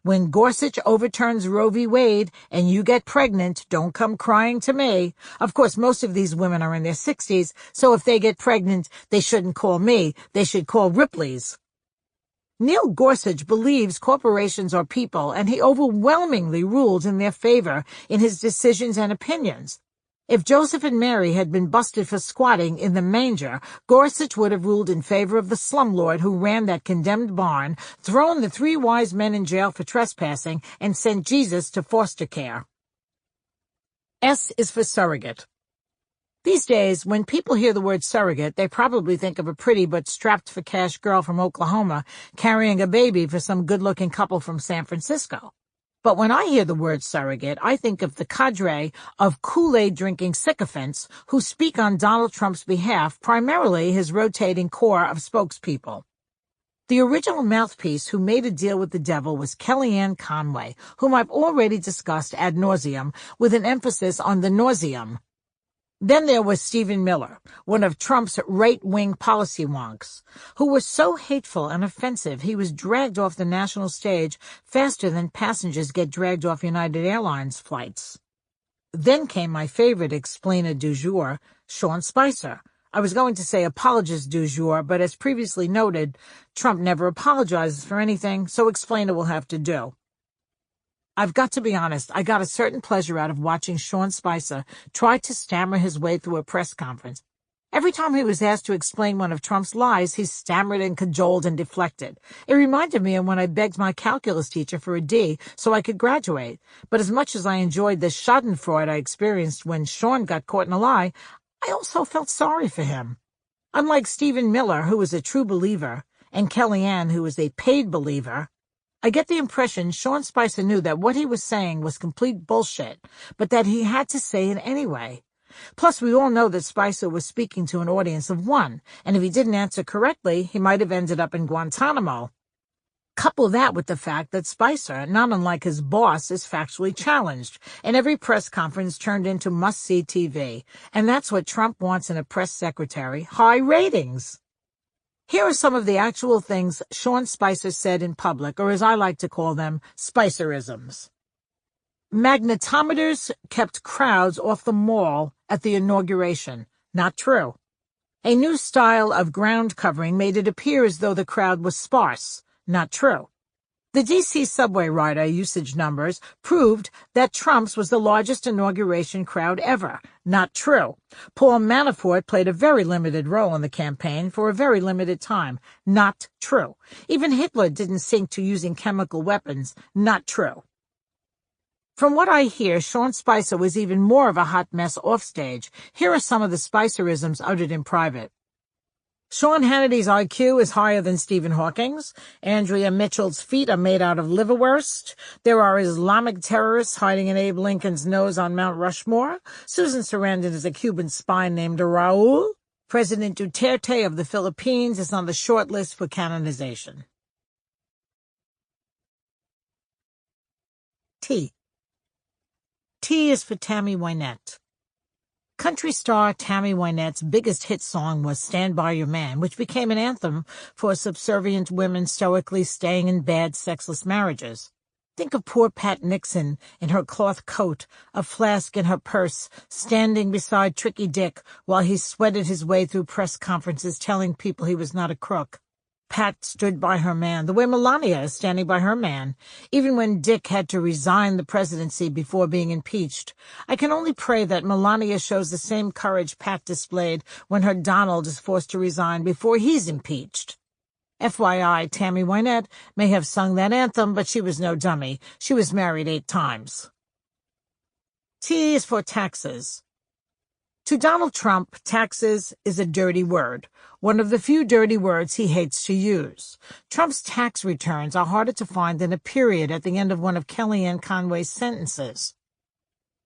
When Gorsuch overturns Roe v. Wade and you get pregnant, don't come crying to me. Of course, most of these women are in their 60s, so if they get pregnant, they shouldn't call me. They should call Ripley's. Neil Gorsuch believes corporations are people, and he overwhelmingly ruled in their favor in his decisions and opinions. If Joseph and Mary had been busted for squatting in the manger, Gorsuch would have ruled in favor of the slumlord who ran that condemned barn, thrown the 3 wise men in jail for trespassing, and sent Jesus to foster care. S is for surrogate. These days, when people hear the word surrogate, they probably think of a pretty but strapped-for-cash girl from Oklahoma carrying a baby for some good-looking couple from San Francisco. But when I hear the word surrogate, I think of the cadre of Kool-Aid-drinking sycophants who speak on Donald Trump's behalf, primarily his rotating core of spokespeople. The original mouthpiece who made a deal with the devil was Kellyanne Conway, whom I've already discussed ad nauseum, with an emphasis on the nauseum. Then there was Stephen Miller, one of Trump's right-wing policy wonks, who was so hateful and offensive he was dragged off the national stage faster than passengers get dragged off United Airlines flights. Then came my favorite explainer du jour, Sean Spicer. I was going to say apologist du jour, but as previously noted, Trump never apologizes for anything, so explainer will have to do. I've got to be honest, I got a certain pleasure out of watching Sean Spicer try to stammer his way through a press conference. Every time he was asked to explain one of Trump's lies, he stammered and cajoled and deflected. It reminded me of when I begged my calculus teacher for a D so I could graduate. But as much as I enjoyed the schadenfreude I experienced when Sean got caught in a lie, I also felt sorry for him. Unlike Stephen Miller, who was a true believer, and Kellyanne, who was a paid believer, I get the impression Sean Spicer knew that what he was saying was complete bullshit, but that he had to say it anyway. Plus, we all know that Spicer was speaking to an audience of 1, and if he didn't answer correctly, he might have ended up in Guantanamo. Couple that with the fact that Spicer, not unlike his boss, is factually challenged, and every press conference turned into must-see TV. And that's what Trump wants in a press secretary, high ratings. Here are some of the actual things Sean Spicer said in public, or as I like to call them, Spicerisms. Magnetometers kept crowds off the mall at the inauguration. Not true. A new style of ground covering made it appear as though the crowd was sparse. Not true. The D.C. subway rider usage numbers proved that Trump's was the largest inauguration crowd ever. Not true. Paul Manafort played a very limited role in the campaign for a very limited time. Not true. Even Hitler didn't sink to using chemical weapons. Not true. From what I hear, Sean Spicer was even more of a hot mess offstage. Here are some of the Spicerisms uttered in private. Sean Hannity's IQ is higher than Stephen Hawking's. Andrea Mitchell's feet are made out of liverwurst. There are Islamic terrorists hiding in Abe Lincoln's nose on Mount Rushmore. Susan Sarandon is a Cuban spy named Raul. President Duterte of the Philippines is on the short list for canonization. T. T is for Tammy Wynette. Country star Tammy Wynette's biggest hit song was Stand By Your Man, which became an anthem for subservient women stoically staying in bad, sexless marriages. Think of poor Pat Nixon in her cloth coat, a flask in her purse, standing beside Tricky Dick while he sweated his way through press conferences telling people he was not a crook. Pat stood by her man, the way Melania is standing by her man, even when Dick had to resign the presidency before being impeached. I can only pray that Melania shows the same courage Pat displayed when her Donald is forced to resign before he's impeached. FYI, Tammy Wynette may have sung that anthem, but she was no dummy. She was married 8 times. T is for taxes. To Donald Trump, taxes is a dirty word, one of the few dirty words he hates to use. Trump's tax returns are harder to find than a period at the end of one of Kellyanne Conway's sentences.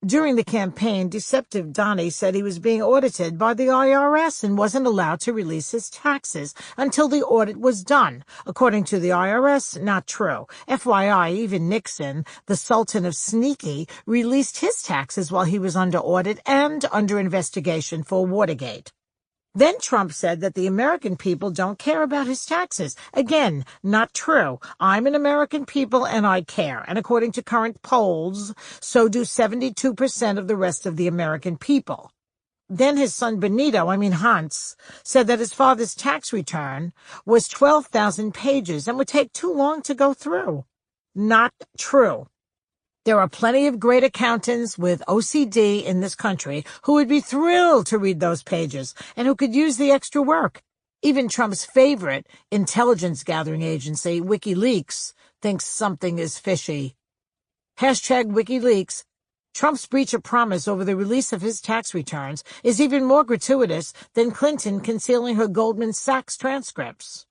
During the campaign, Deceptive Donnie said he was being audited by the IRS and wasn't allowed to release his taxes until the audit was done. According to the IRS, not true. FYI, even Nixon, the Sultan of Sneaky, released his taxes while he was under audit and under investigation for Watergate. Then Trump said that the American people don't care about his taxes. Again, not true. I'm an American people and I care. And according to current polls, so do 72% of the rest of the American people. Then his son Hans, said that his father's tax return was 12,000 pages and would take too long to go through. Not true. There are plenty of great accountants with OCD in this country who would be thrilled to read those pages and who could use the extra work. Even Trump's favorite intelligence-gathering agency, WikiLeaks, thinks something is fishy. #WikiLeaks. Trump's breach of promise over the release of his tax returns is even more gratuitous than Clinton concealing her Goldman Sachs transcripts.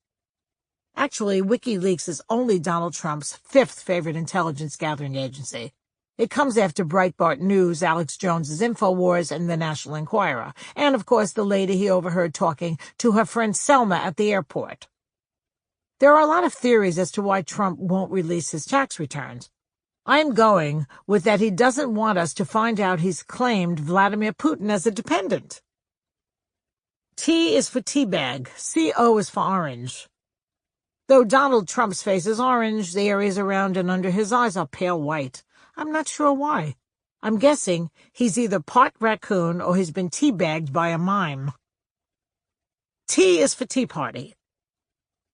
Actually, WikiLeaks is only Donald Trump's 5th favorite intelligence-gathering agency. It comes after Breitbart News, Alex Jones's InfoWars, and the National Enquirer, and, of course, the lady he overheard talking to her friend Selma at the airport. There are a lot of theories as to why Trump won't release his tax returns. I'm going with that he doesn't want us to find out he's claimed Vladimir Putin as a dependent. T is for teabag. CO is for orange. Though Donald Trump's face is orange, the areas around and under his eyes are pale white. I'm not sure why. I'm guessing he's either part raccoon or he's been teabagged by a mime. T is for Tea Party.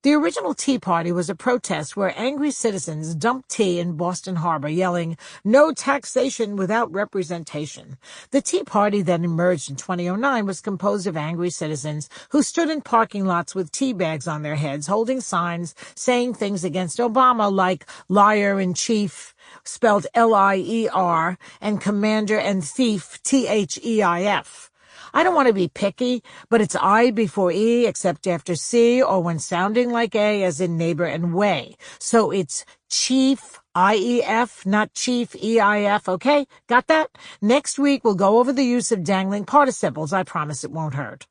The original Tea Party was a protest where angry citizens dumped tea in Boston Harbor, yelling, "No taxation without representation." The Tea Party that emerged in 2009 was composed of angry citizens who stood in parking lots with tea bags on their heads, holding signs saying things against Obama like liar-in-chief, spelled L-I-E-R, and commander and thief, T-H-E-I-F. I don't want to be picky, but it's I before E except after C or when sounding like A as in neighbor and way. So it's chief, I-E-F, not chief, E-I-F, okay? Got that? Next week we'll go over the use of dangling participles. I promise it won't hurt.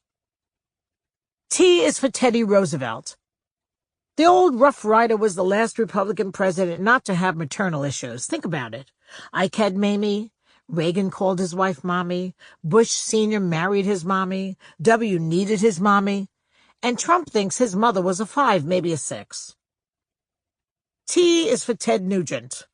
T is for Teddy Roosevelt. The old Rough Rider was the last Republican president not to have maternal issues. Think about it. Ike had Mamie. Reagan called his wife Mommy. Bush Sr. married his mommy. W. needed his mommy. And Trump thinks his mother was a 5, maybe a 6. T is for Ted Nugent.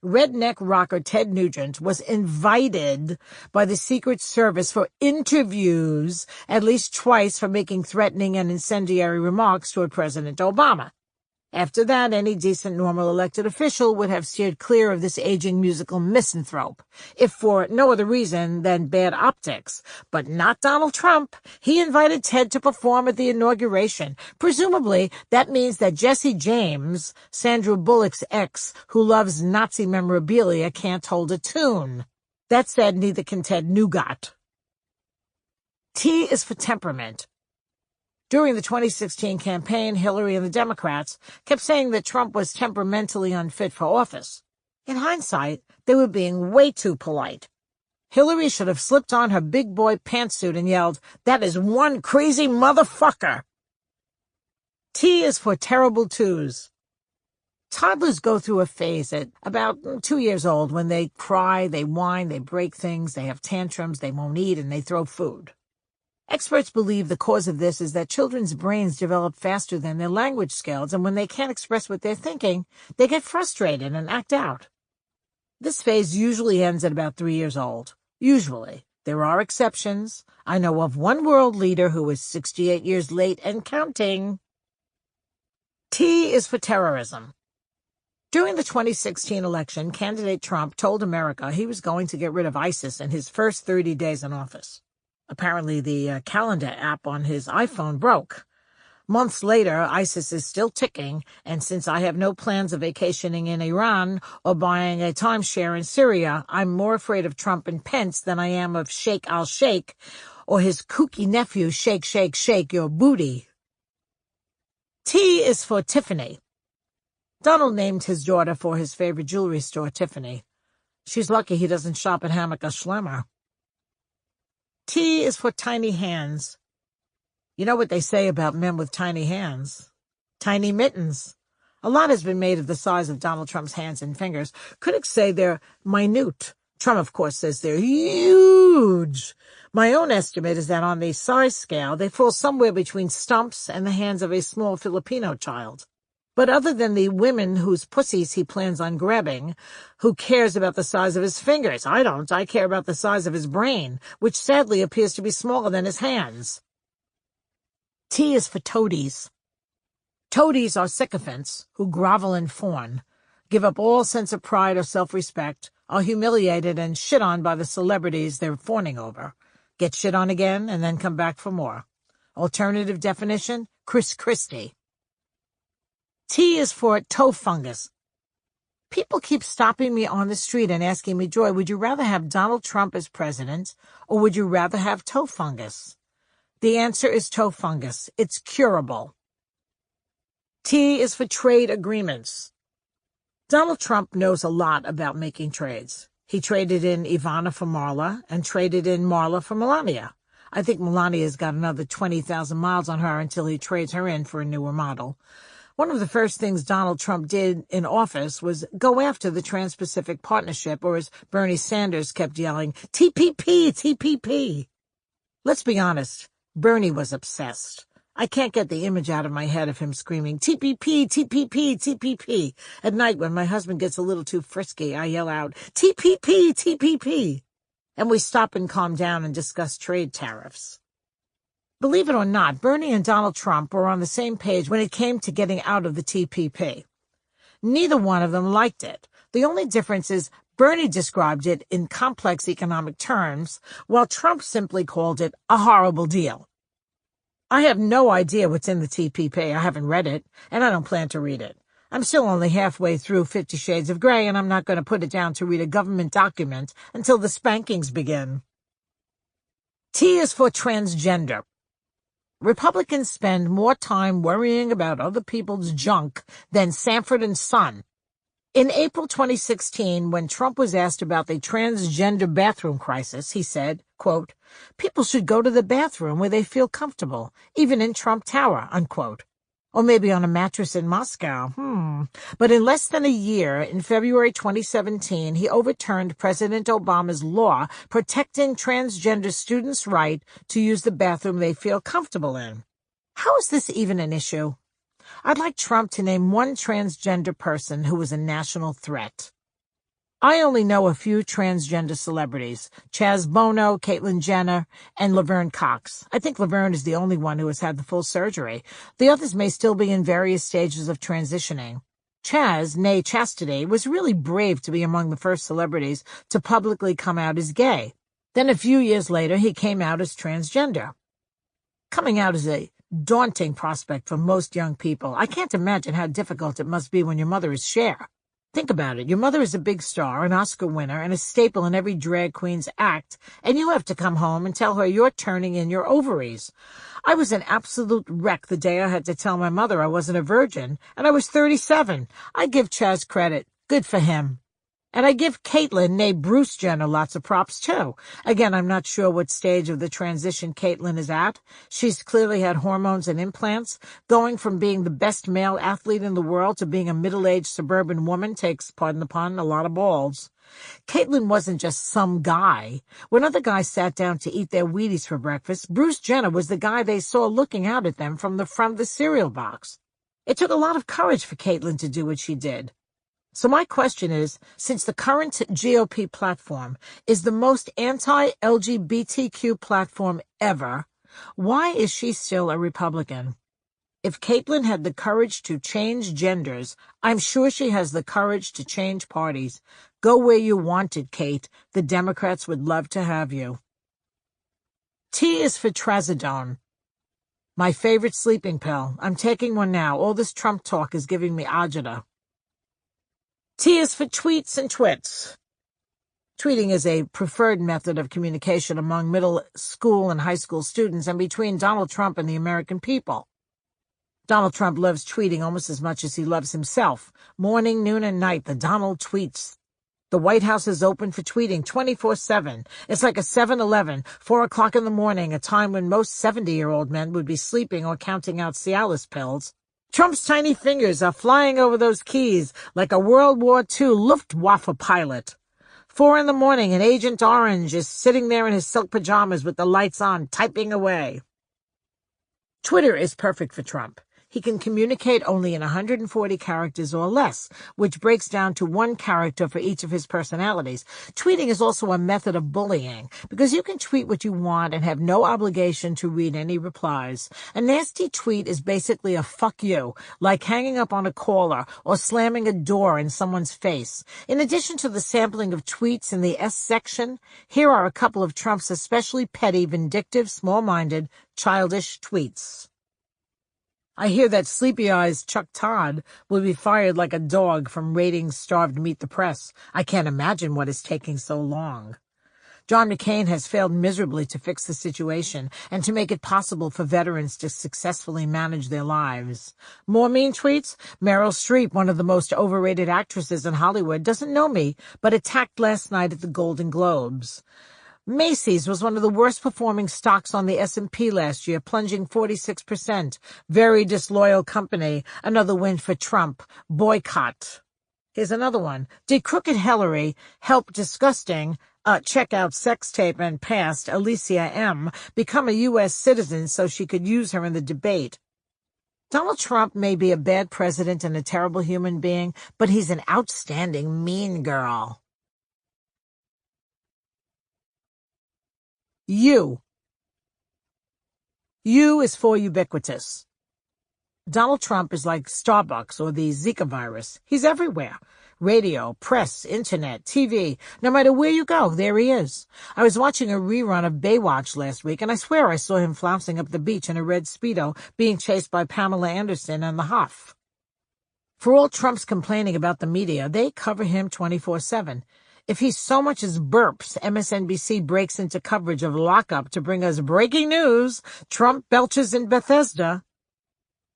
Redneck rocker Ted Nugent was invited by the Secret Service for interviews at least twice for making threatening and incendiary remarks toward President Obama. After that, any decent, normal elected official would have steered clear of this aging musical misanthrope, if for no other reason than bad optics. But not Donald Trump. He invited Ted to perform at the inauguration. Presumably, that means that Jesse James, Sandra Bullock's ex, who loves Nazi memorabilia, can't hold a tune. That said, neither can Ted Nugent. T is for temperament. During the 2016 campaign, Hillary and the Democrats kept saying that Trump was temperamentally unfit for office. In hindsight, they were being way too polite. Hillary should have slipped on her big boy pantsuit and yelled, "That is one crazy motherfucker!" T is for terrible twos. Toddlers go through a phase at about 2 years old when they cry, they whine, they break things, they have tantrums, they won't eat, and they throw food. Experts believe the cause of this is that children's brains develop faster than their language skills, and when they can't express what they're thinking, they get frustrated and act out. This phase usually ends at about 3 years old. Usually. There are exceptions. I know of one world leader who is 68 years late and counting. T is for terrorism. During the 2016 election, candidate Trump told America he was going to get rid of ISIS in his first 30 days in office. Apparently, the calendar app on his iPhone broke. Months later, ISIS is still ticking, and since I have no plans of vacationing in Iran or buying a timeshare in Syria, I'm more afraid of Trump and Pence than I am of Sheikh al-Sheikh or his kooky nephew, Shake, Shake, Shake Your Booty. T is for Tiffany. Donald named his daughter for his favorite jewelry store, Tiffany. She's lucky he doesn't shop at Hammacher Schlemmer. T is for Tiny Hands. You know what they say about men with tiny hands? Tiny mittens. A lot has been made of the size of Donald Trump's hands and fingers. Critics say they're minute. Trump, of course, says they're huge. My own estimate is that on the size scale, they fall somewhere between stumps and the hands of a small Filipino child. But other than the women whose pussies he plans on grabbing, who cares about the size of his fingers? I don't. I care about the size of his brain, which sadly appears to be smaller than his hands. T is for toadies. Toadies are sycophants who grovel and fawn, give up all sense of pride or self-respect, are humiliated and shit on by the celebrities they're fawning over, get shit on again, and then come back for more. Alternative definition, Chris Christie. T is for toe fungus. People keep stopping me on the street and asking me, Joy, would you rather have Donald Trump as president, or would you rather have toe fungus? The answer is toe fungus. It's curable. T is for trade agreements. Donald Trump knows a lot about making trades. He traded in Ivana for Marla and traded in Marla for Melania. I think Melania's got another 20,000 miles on her until he trades her in for a newer model. One of the first things Donald Trump did in office was go after the Trans-Pacific Partnership, or as Bernie Sanders kept yelling, TPP, TPP. Let's be honest. Bernie was obsessed. I can't get the image out of my head of him screaming, TPP, TPP, TPP. At night when my husband gets a little too frisky, I yell out, TPP, TPP. And we stop and calm down and discuss trade tariffs. Believe it or not, Bernie and Donald Trump were on the same page when it came to getting out of the TPP. Neither one of them liked it. The only difference is Bernie described it in complex economic terms, while Trump simply called it a horrible deal. I have no idea what's in the TPP. I haven't read it, and I don't plan to read it. I'm still only halfway through 50 Shades of Grey, and I'm not going to put it down to read a government document until the spankings begin. T is for transgender. Republicans spend more time worrying about other people's junk than Sanford and Son. In April 2016, when Trump was asked about the transgender bathroom crisis, he said, quote, people should go to the bathroom where they feel comfortable, even in Trump Tower, unquote. Or maybe on a mattress in Moscow. But in less than a year, in February 2017, he overturned President Obama's law protecting transgender students' right to use the bathroom they feel comfortable in. How is this even an issue? I'd like Trump to name one transgender person who is a national threat. I only know a few transgender celebrities, Chaz Bono, Caitlyn Jenner, and Laverne Cox. I think Laverne is the only one who has had the full surgery. The others may still be in various stages of transitioning. Chaz, née Chastity, was really brave to be among the first celebrities to publicly come out as gay. Then a few years later, he came out as transgender. Coming out is a daunting prospect for most young people. I can't imagine how difficult it must be when your mother is Cher. Think about it. Your mother is a big star, an Oscar winner, and a staple in every drag queen's act, and you have to come home and tell her you're turning in your ovaries. I was an absolute wreck the day I had to tell my mother I wasn't a virgin, and I was 37. I give Chaz credit. Good for him. And I give Caitlyn, née Bruce Jenner, lots of props, too. Again, I'm not sure what stage of the transition Caitlyn is at. She's clearly had hormones and implants. Going from being the best male athlete in the world to being a middle-aged suburban woman takes, pardon the pun, a lot of balls. Caitlyn wasn't just some guy. When other guys sat down to eat their Wheaties for breakfast, Bruce Jenner was the guy they saw looking out at them from the front of the cereal box. It took a lot of courage for Caitlyn to do what she did. So my question is, since the current GOP platform is the most anti-LGBTQ platform ever, why is she still a Republican? If Caitlyn had the courage to change genders, I'm sure she has the courage to change parties. Go where you wanted, Kate. The Democrats would love to have you. T is for Trazodone. My favorite sleeping pill. I'm taking one now. All this Trump talk is giving me agita. T is for tweets and twits. Tweeting is a preferred method of communication among middle school and high school students and between Donald Trump and the American people. Donald Trump loves tweeting almost as much as he loves himself. Morning, noon, and night, the Donald tweets. The White House is open for tweeting 24/7. It's like a 7-Eleven, 4 o'clock in the morning, a time when most 70-year-old men would be sleeping or counting out Cialis pills. Trump's tiny fingers are flying over those keys like a World War II Luftwaffe pilot. 4 in the morning, and Agent Orange is sitting there in his silk pajamas with the lights on, typing away. Twitter is perfect for Trump. He can communicate only in 140 characters or less, which breaks down to 1 character for each of his personalities. Tweeting is also a method of bullying, because you can tweet what you want and have no obligation to read any replies. A nasty tweet is basically a fuck you, like hanging up on a caller or slamming a door in someone's face. In addition to the sampling of tweets in the S section, here are a couple of Trump's especially petty, vindictive, small-minded, childish tweets. I hear that sleepy-eyes Chuck Todd will be fired like a dog from ratings-starved Meet the Press. I can't imagine what is taking so long. John McCain has failed miserably to fix the situation and to make it possible for veterans to successfully manage their lives. More mean tweets? Meryl Streep, one of the most overrated actresses in Hollywood, doesn't know me, but attacked last night at the Golden Globes. Macy's was one of the worst-performing stocks on the S&P last year, plunging 46%. Very disloyal company. Another win for Trump. Boycott. Here's another one. Did Crooked Hillary help disgusting, check out sex tape and past Alicia M. become a U.S. citizen so she could use her in the debate? Donald Trump may be a bad president and a terrible human being, but he's an outstanding mean girl. U. U is for ubiquitous. Donald Trump is like Starbucks or the Zika virus. He's everywhere. Radio, press, internet, TV. No matter where you go, there he is. I was watching a rerun of Baywatch last week, and I swear I saw him flouncing up the beach in a red Speedo, being chased by Pamela Anderson and the Huff. For all Trump's complaining about the media, they cover him 24/7. If he so much as burps, MSNBC breaks into coverage of lockup to bring us breaking news. Trump belches in Bethesda.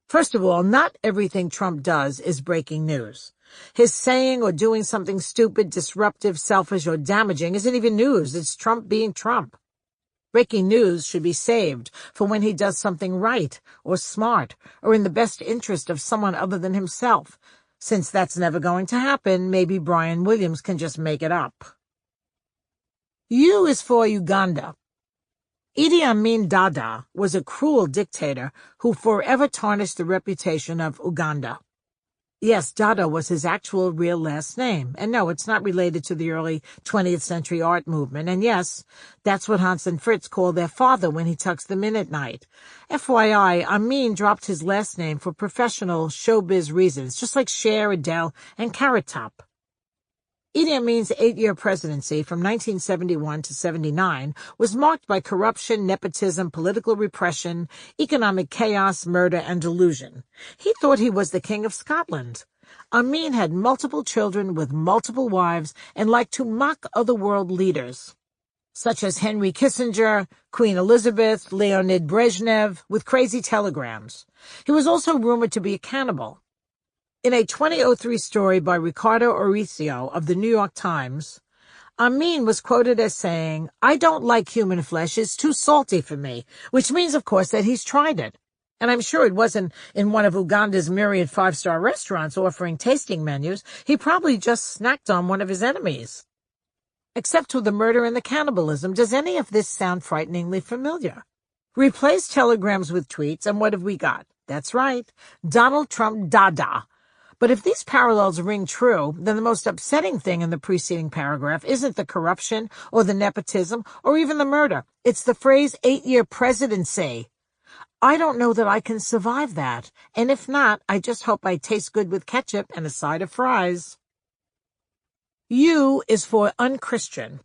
First of all, not everything Trump does is breaking news. His saying or doing something stupid, disruptive, selfish, or damaging isn't even news. It's Trump being Trump. Breaking news should be saved for when he does something right or smart or in the best interest of someone other than himself. Since that's never going to happen, maybe Brian Williams can just make it up. U is for Uganda. Idi Amin Dada was a cruel dictator who forever tarnished the reputation of Uganda. Yes, Dada was his actual real last name. And no, it's not related to the early 20th century art movement. And yes, that's what Hans and Fritz call their father when he tucks them in at night. FYI, Amin dropped his last name for professional showbiz reasons, just like Cher, Adele, and Carrot Top. Idi Amin's 8-year presidency from 1971 to 79 was marked by corruption, nepotism, political repression, economic chaos, murder, and delusion. He thought he was the king of Scotland. Amin had multiple children with multiple wives and liked to mock other world leaders, such as Henry Kissinger, Queen Elizabeth, Leonid Brezhnev, with crazy telegrams. He was also rumored to be a cannibal. In a 2003 story by Ricardo Mauricio of the New York Times, Amin was quoted as saying, "I don't like human flesh, it's too salty for me," which means, of course, that he's tried it. And I'm sure it wasn't in one of Uganda's myriad 5-star restaurants offering tasting menus. He probably just snacked on one of his enemies. Except for the murder and the cannibalism, does any of this sound frighteningly familiar? Replace telegrams with tweets, and what have we got? That's right, Donald Trump Dada. But if these parallels ring true, then the most upsetting thing in the preceding paragraph isn't the corruption or the nepotism or even the murder. It's the phrase 8-year presidency. I don't know that I can survive that, and if not, I just hope I taste good with ketchup and a side of fries. U is for unchristian.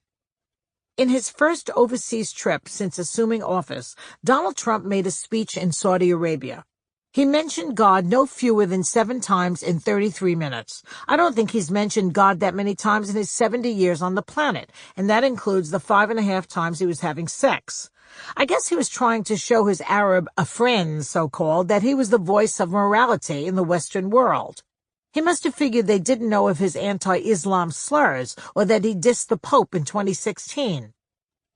In his first overseas trip since assuming office, Donald Trump made a speech in Saudi Arabia. He mentioned God no fewer than 7 times in 33 minutes. I don't think he's mentioned God that many times in his 70 years on the planet, and that includes the 5.5 times he was having sex. I guess he was trying to show his Arab friends, so-called, that he was the voice of morality in the Western world. He must have figured they didn't know of his anti-Islam slurs or that he dissed the Pope in 2016.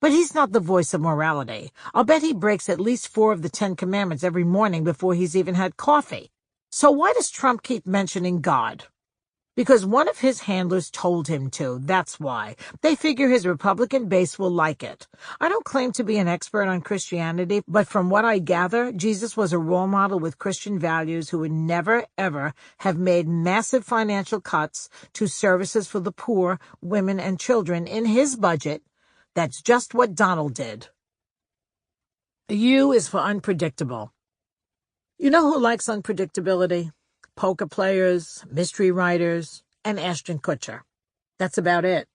But he's not the voice of morality. I'll bet he breaks at least 4 of the 10 commandments every morning before he's even had coffee. So why does Trump keep mentioning God? Because one of his handlers told him to, that's why. They figure his Republican base will like it. I don't claim to be an expert on Christianity, but from what I gather, Jesus was a role model with Christian values who would never, ever have made massive financial cuts to services for the poor, women, and children in his budget. That's just what Donald did. U is for unpredictable. You know who likes unpredictability? Poker players, mystery writers, and Ashton Kutcher. That's about it.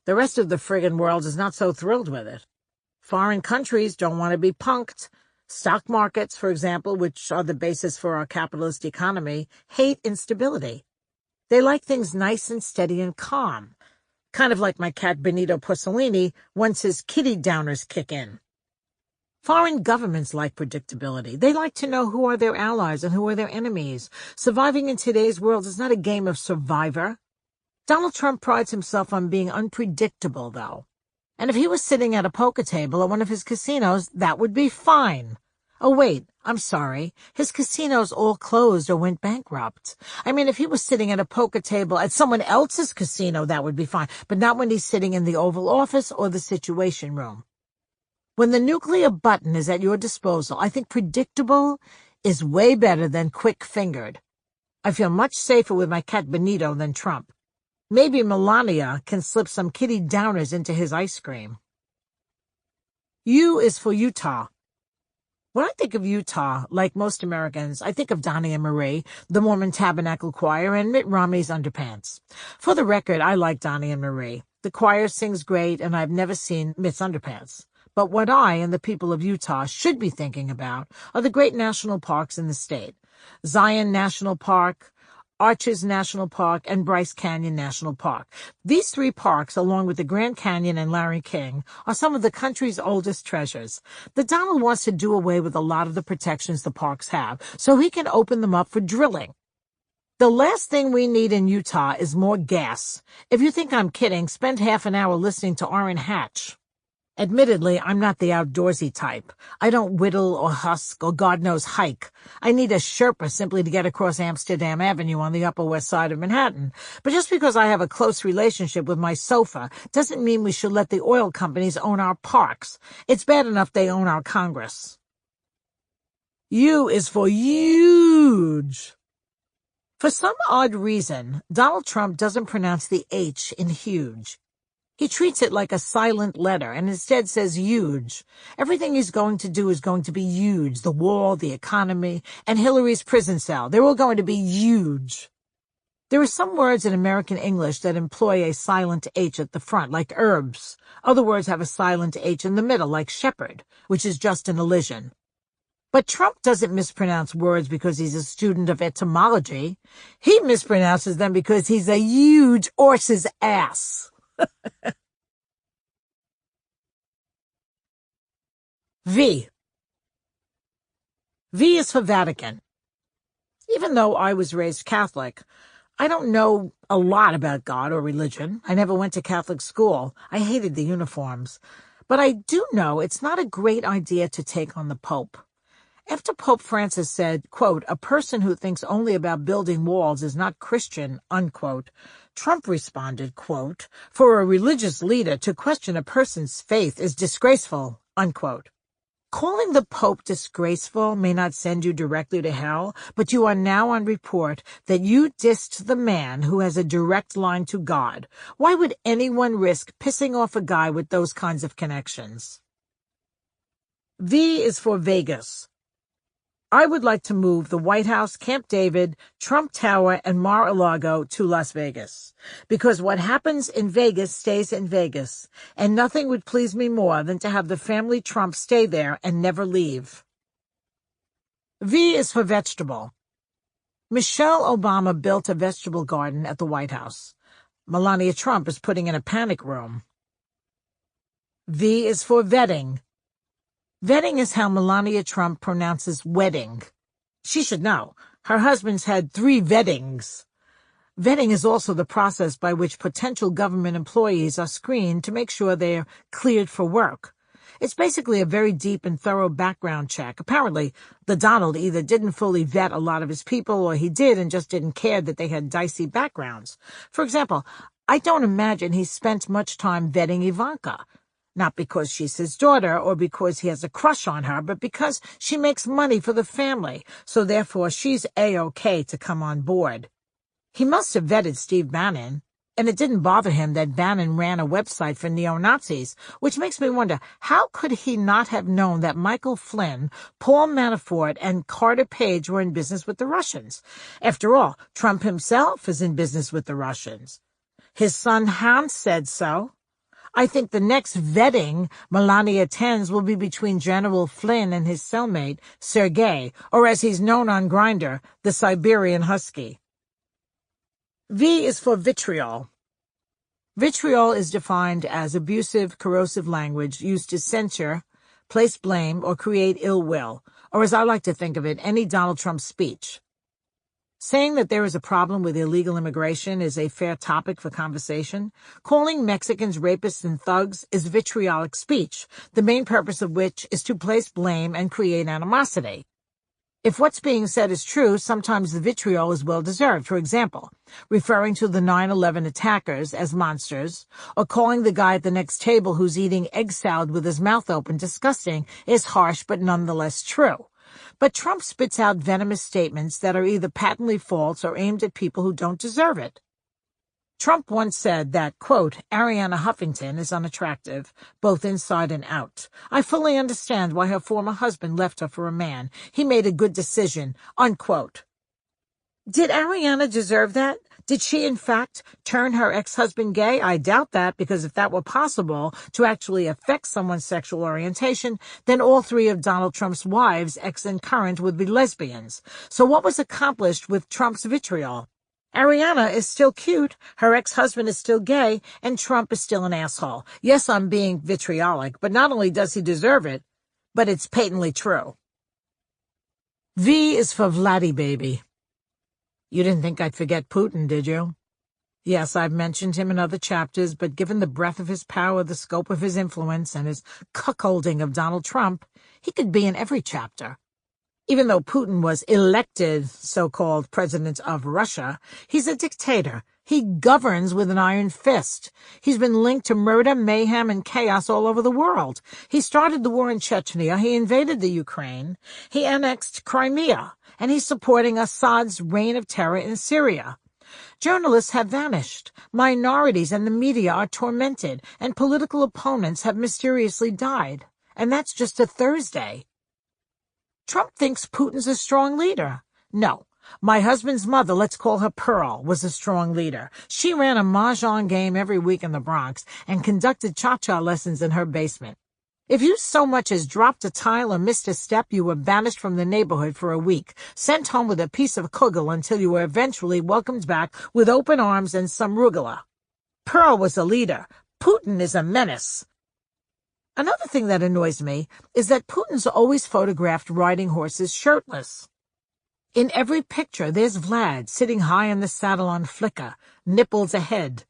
The rest of the friggin' world is not so thrilled with it. Foreign countries don't want to be punked. Stock markets, for example, which are the basis for our capitalist economy, hate instability. They like things nice and steady and calm. Kind of like my cat Benito Mussolini once his kitty downers kick in. Foreign governments like predictability. They like to know who are their allies and who are their enemies. Surviving in today's world is not a game of Survivor. Donald Trump prides himself on being unpredictable, though. And if he was sitting at a poker table at one of his casinos, that would be fine. Oh, wait, I'm sorry. His casinos all closed or went bankrupt. I mean, if he was sitting at a poker table at someone else's casino, that would be fine, but not when he's sitting in the Oval Office or the Situation Room. When the nuclear button is at your disposal, I think predictable is way better than quick-fingered. I feel much safer with my cat Benito than Trump. Maybe Melania can slip some kitty downers into his ice cream. U is for Utah. When I think of Utah, like most Americans, I think of Donnie and Marie, the Mormon Tabernacle Choir, and Mitt Romney's underpants. For the record, I like Donnie and Marie. The choir sings great, and I've never seen Mitt's underpants. But what I and the people of Utah should be thinking about are the great national parks in the state. Zion National Park, Arches National Park, and Bryce Canyon National Park. These 3 parks, along with the Grand Canyon and Larry King, are some of the country's oldest treasures. The Donald wants to do away with a lot of the protections the parks have, so he can open them up for drilling. The last thing we need in Utah is more gas. If you think I'm kidding, spend half an hour listening to Orrin Hatch. Admittedly, I'm not the outdoorsy type. I don't whittle or husk or God knows hike. I need a Sherpa simply to get across Amsterdam Avenue on the Upper West Side of Manhattan. But just because I have a close relationship with my sofa doesn't mean we should let the oil companies own our parks. It's bad enough they own our Congress. U is for huge. For some odd reason, Donald Trump doesn't pronounce the H in huge. He treats it like a silent letter and instead says huge. Everything he's going to do is going to be huge. The wall, the economy, and Hillary's prison cell. They're all going to be huge. There are some words in American English that employ a silent H at the front, like herbs. Other words have a silent H in the middle, like shepherd, which is just an elision. But Trump doesn't mispronounce words because he's a student of etymology. He mispronounces them because he's a huge horse's ass. V. V is for Vatican. Even though I was raised Catholic, I don't know a lot about God or religion. I never went to Catholic school. I hated the uniforms. But I do know it's not a great idea to take on the Pope. After Pope Francis said, quote, "A person who thinks only about building walls is not Christian," unquote, Trump responded, quote, "For a religious leader to question a person's faith is disgraceful," unquote. Calling the Pope disgraceful may not send you directly to hell, but you are now on report that you dissed the man who has a direct line to God. Why would anyone risk pissing off a guy with those kinds of connections? V is for Vegas. I would like to move the White House, Camp David, Trump Tower, and Mar-a-Lago to Las Vegas. Because what happens in Vegas stays in Vegas, and nothing would please me more than to have the family Trump stay there and never leave. V is for vegetable. Michelle Obama built a vegetable garden at the White House. Melania Trump is putting in a panic room. V is for vetting. Vetting is how Melania Trump pronounces wedding. She should know. Her husband's had 3 vettings. Vetting is also the process by which potential government employees are screened to make sure they're cleared for work. It's basically a very deep and thorough background check. Apparently, the Donald either didn't fully vet a lot of his people, or he did and just didn't care that they had dicey backgrounds. For example, I don't imagine he spent much time vetting Ivanka. Not because she's his daughter or because he has a crush on her, but because she makes money for the family, so therefore she's A-OK to come on board. He must have vetted Steve Bannon. And it didn't bother him that Bannon ran a website for neo-Nazis, which makes me wonder, how could he not have known that Michael Flynn, Paul Manafort, and Carter Page were in business with the Russians? After all, Trump himself is in business with the Russians. His son Hans said so. I think the next vetting Melania attends will be between General Flynn and his cellmate, Sergei, or as he's known on Grindr, the Siberian Husky. V is for vitriol. Vitriol is defined as abusive, corrosive language used to censure, place blame, or create ill will, or as I like to think of it, any Donald Trump speech. Saying that there is a problem with illegal immigration is a fair topic for conversation. Calling Mexicans rapists and thugs is vitriolic speech, the main purpose of which is to place blame and create animosity. If what's being said is true, sometimes the vitriol is well-deserved. For example, referring to the 9/11 attackers as monsters, or calling the guy at the next table who's eating egg salad with his mouth open disgusting is harsh but nonetheless true. But Trump spits out venomous statements that are either patently false or aimed at people who don't deserve it. Trump once said that, quote, Arianna Huffington is unattractive, both inside and out. I fully understand why her former husband left her for a man. He made a good decision, unquote. Did Arianna deserve that? Did she, in fact, turn her ex-husband gay? I doubt that, because if that were possible to actually affect someone's sexual orientation, then all 3 of Donald Trump's wives, ex and current, would be lesbians. So what was accomplished with Trump's vitriol? Arianna is still cute, her ex-husband is still gay, and Trump is still an asshole. Yes, I'm being vitriolic, but not only does he deserve it, but it's patently true. V is for Vladdy baby. You didn't think I'd forget Putin, did you? Yes, I've mentioned him in other chapters, but given the breadth of his power, the scope of his influence, and his cuckolding of Donald Trump, he could be in every chapter. Even though Putin was elected so-called president of Russia, he's a dictator. He governs with an iron fist. He's been linked to murder, mayhem, and chaos all over the world. He started the war in Chechnya. He invaded the Ukraine. He annexed Crimea. And he's supporting Assad's reign of terror in Syria. Journalists have vanished. Minorities and the media are tormented. And political opponents have mysteriously died. And that's just a Thursday. Trump thinks Putin's a strong leader. No. My husband's mother, let's call her Pearl, was a strong leader. She ran a mahjong game every week in the Bronx and conducted cha-cha lessons in her basement. If you so much as dropped a tile or missed a step, you were banished from the neighborhood for a week, sent home with a piece of kugel until you were eventually welcomed back with open arms and some rugula. Pearl was a leader. Putin is a menace. Another thing that annoys me is that Putin's always photographed riding horses shirtless. In every picture, there's Vlad sitting high in the saddle on Flickr, nipples ahead.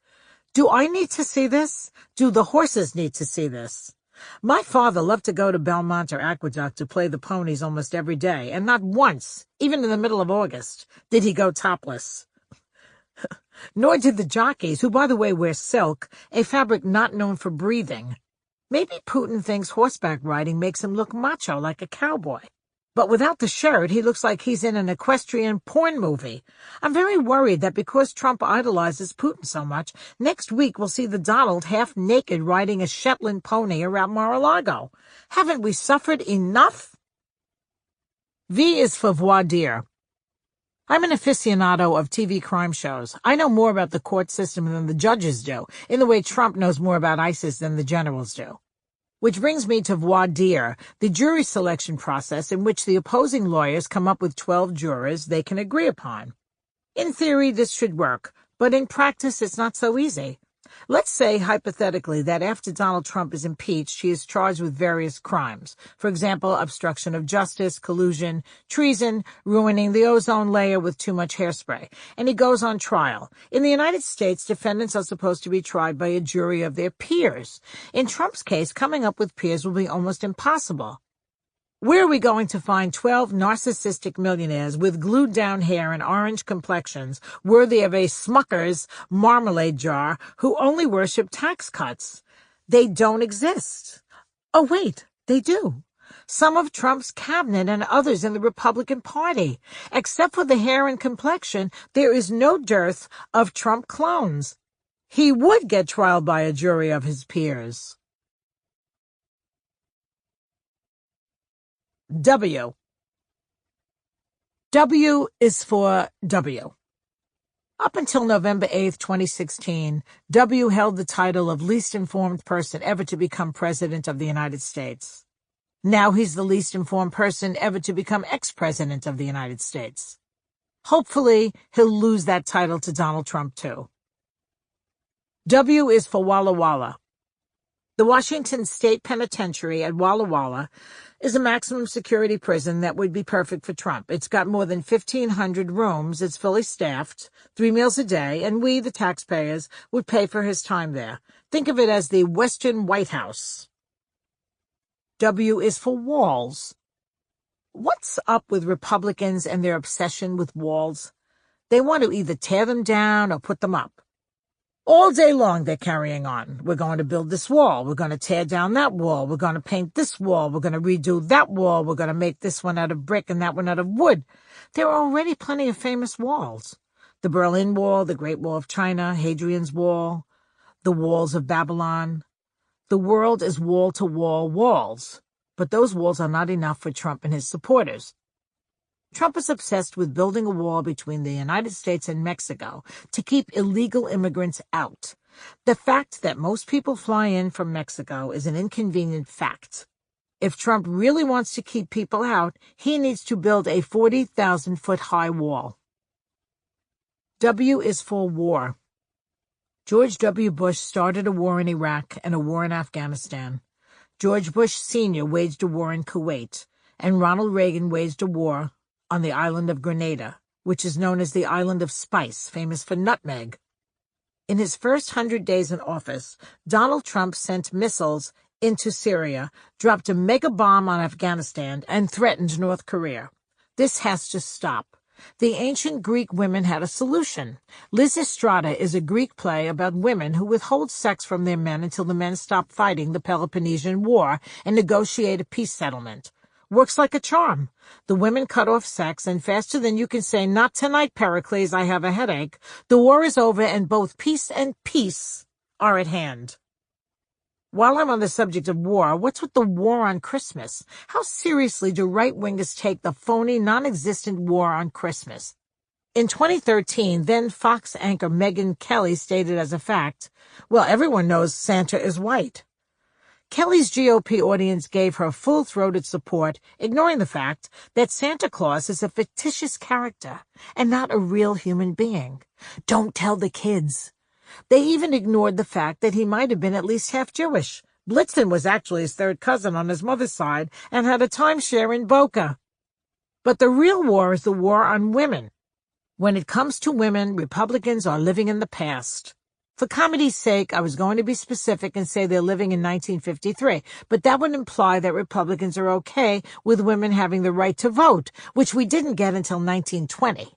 Do I need to see this? Do the horses need to see this? My father loved to go to Belmont or Aqueduct to play the ponies almost every day, and not once, even in the middle of August, did he go topless. Nor did the jockeys, who, by the way, wear silk, a fabric not known for breathing. Maybe Putin thinks horseback riding makes him look macho like a cowboy. But without the shirt, he looks like he's in an equestrian porn movie. I'm very worried that because Trump idolizes Putin so much, next week we'll see the Donald half-naked riding a Shetland pony around Mar-a-Lago. Haven't we suffered enough? V is for voir dire. I'm an aficionado of TV crime shows. I know more about the court system than the judges do, in the way Trump knows more about ISIS than the generals do. Which brings me to voir dire, the jury selection process in which the opposing lawyers come up with 12 jurors they can agree upon. In theory, this should work, but in practice, it's not so easy. Let's say, hypothetically, that after Donald Trump is impeached, he is charged with various crimes. For example, obstruction of justice, collusion, treason, ruining the ozone layer with too much hairspray. And he goes on trial. In the United States, defendants are supposed to be tried by a jury of their peers. In Trump's case, coming up with peers will be almost impossible. Where are we going to find 12 narcissistic millionaires with glued-down hair and orange complexions worthy of a Smucker's marmalade jar who only worship tax cuts? They don't exist. Oh, wait, they do. Some of Trump's cabinet and others in the Republican Party. Except for the hair and complexion, there is no dearth of Trump clones. He would get trialed by a jury of his peers. W. W is for W. Up until November 8, 2016, W held the title of least informed person ever to become president of the United States. Now he's the least informed person ever to become ex-president of the United States. Hopefully, he'll lose that title to Donald Trump, too. W is for Walla Walla. The Washington State Penitentiary at Walla Walla is a maximum security prison that would be perfect for Trump. It's got more than 1,500 rooms, it's fully staffed, 3 meals a day, and we, the taxpayers, would pay for his time there. Think of it as the Western White House. W is for walls. What's up with Republicans and their obsession with walls? They want to either tear them down or put them up. All day long they're carrying on. We're going to build this wall. We're going to tear down that wall. We're going to paint this wall. We're going to redo that wall. We're going to make this one out of brick and that one out of wood. There are already plenty of famous walls. The Berlin Wall, the Great Wall of China, Hadrian's Wall, the walls of Babylon. The world is wall-to-wall walls. But those walls are not enough for Trump and his supporters. Trump is obsessed with building a wall between the United States and Mexico to keep illegal immigrants out. The fact that most people fly in from Mexico is an inconvenient fact. If Trump really wants to keep people out, he needs to build a 40,000-foot-high wall. W is for war. George W. Bush started a war in Iraq and a war in Afghanistan. George Bush Sr. waged a war in Kuwait, and Ronald Reagan waged a war on the island of Grenada, which is known as the Island of Spice, famous for nutmeg. In his first 100 days in office, Donald Trump sent missiles into Syria, dropped a mega bomb on Afghanistan, and threatened North Korea. This has to stop. The ancient Greek women had a solution. Lysistrata is a Greek play about women who withhold sex from their men until the men stop fighting the Peloponnesian War and negotiate a peace settlement. Works like a charm. The women cut off sex, and faster than you can say, "Not tonight, Pericles, I have a headache," the war is over and both peace and peace are at hand. While I'm on the subject of war, what's with the war on Christmas? How seriously do right-wingers take the phony, non-existent war on Christmas? In 2013, then Fox anchor Megyn Kelly stated as a fact, "Well, everyone knows Santa is white." Kelly's GOP audience gave her full-throated support, ignoring the fact that Santa Claus is a fictitious character and not a real human being. Don't tell the kids. They even ignored the fact that he might have been at least half Jewish. Blitzen was actually his third cousin on his mother's side and had a timeshare in Boca. But the real war is the war on women. When it comes to women, Republicans are living in the past. For comedy's sake, I was going to be specific and say they're living in 1953, but that would imply that Republicans are okay with women having the right to vote, which we didn't get until 1920.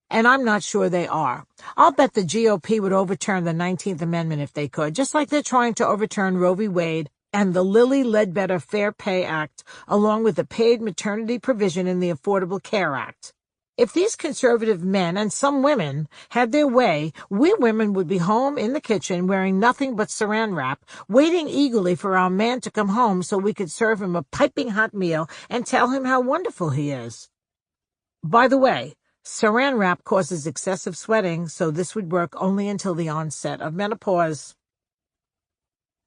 And I'm not sure they are. I'll bet the GOP would overturn the 19th Amendment if they could, just like they're trying to overturn Roe v. Wade and the Lilly Ledbetter Fair Pay Act, along with the paid maternity provision in the Affordable Care Act. If these conservative men and some women had their way, we women would be home in the kitchen wearing nothing but saran wrap, waiting eagerly for our man to come home so we could serve him a piping hot meal and tell him how wonderful he is. By the way, Saran wrap causes excessive sweating, so this would work only until the onset of menopause.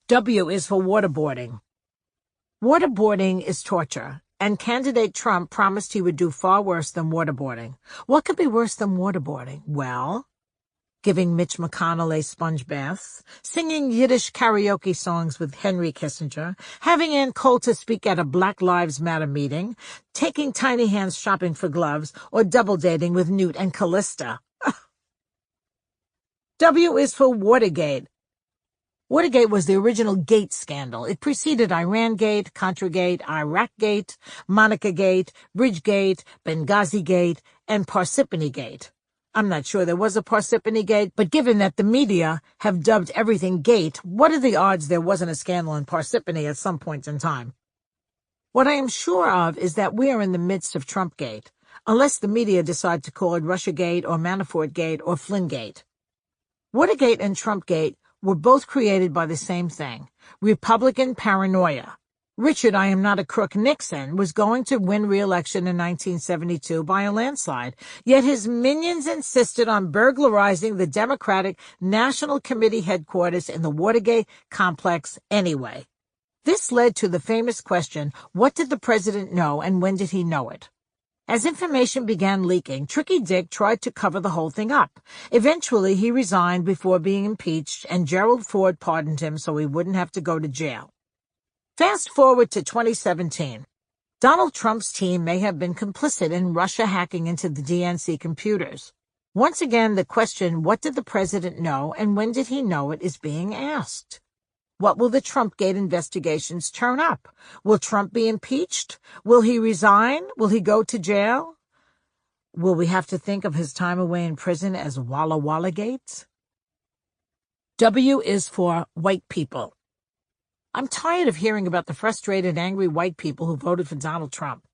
W is for waterboarding. Waterboarding is torture, and candidate Trump promised he would do far worse than waterboarding. What could be worse than waterboarding? Well, giving Mitch McConnell a sponge bath, singing Yiddish karaoke songs with Henry Kissinger, having Ann Coulter speak at a Black Lives Matter meeting, taking tiny hands shopping for gloves, or double dating with Newt and Callista. W is for Watergate. Watergate was the original Gate scandal. It preceded Iran-gate, Contra-gate, Iraq-gate, Monica-gate, Bridge-gate, Benghazi-gate, and Parsippany-gate. I'm not sure there was a Parsippany-gate, but given that the media have dubbed everything Gate, what are the odds there wasn't a scandal in Parsippany at some point in time? What I am sure of is that we are in the midst of Trump-gate, unless the media decide to call it Russia-gate or Manafort-gate or Flynn-gate. Watergate and Trump-gate were both created by the same thing, Republican paranoia. Richard I am not a crook Nixon was going to win re-election in 1972 by a landslide, yet his minions insisted on burglarizing the Democratic National Committee headquarters in the Watergate complex anyway. This led to the famous question, what did the president know and when did he know it? As information began leaking, Tricky Dick tried to cover the whole thing up. Eventually, he resigned before being impeached, and Gerald Ford pardoned him so he wouldn't have to go to jail. Fast forward to 2017. Donald Trump's team may have been complicit in Russia hacking into the DNC computers. Once again, the question, what did the president know and when did he know it, is being asked. What will the Trumpgate investigations turn up? Will Trump be impeached? Will he resign? Will he go to jail? Will we have to think of his time away in prison as Walla Walla Gates? W is for white people. I'm tired of hearing about the frustrated, angry white people who voted for Donald Trump.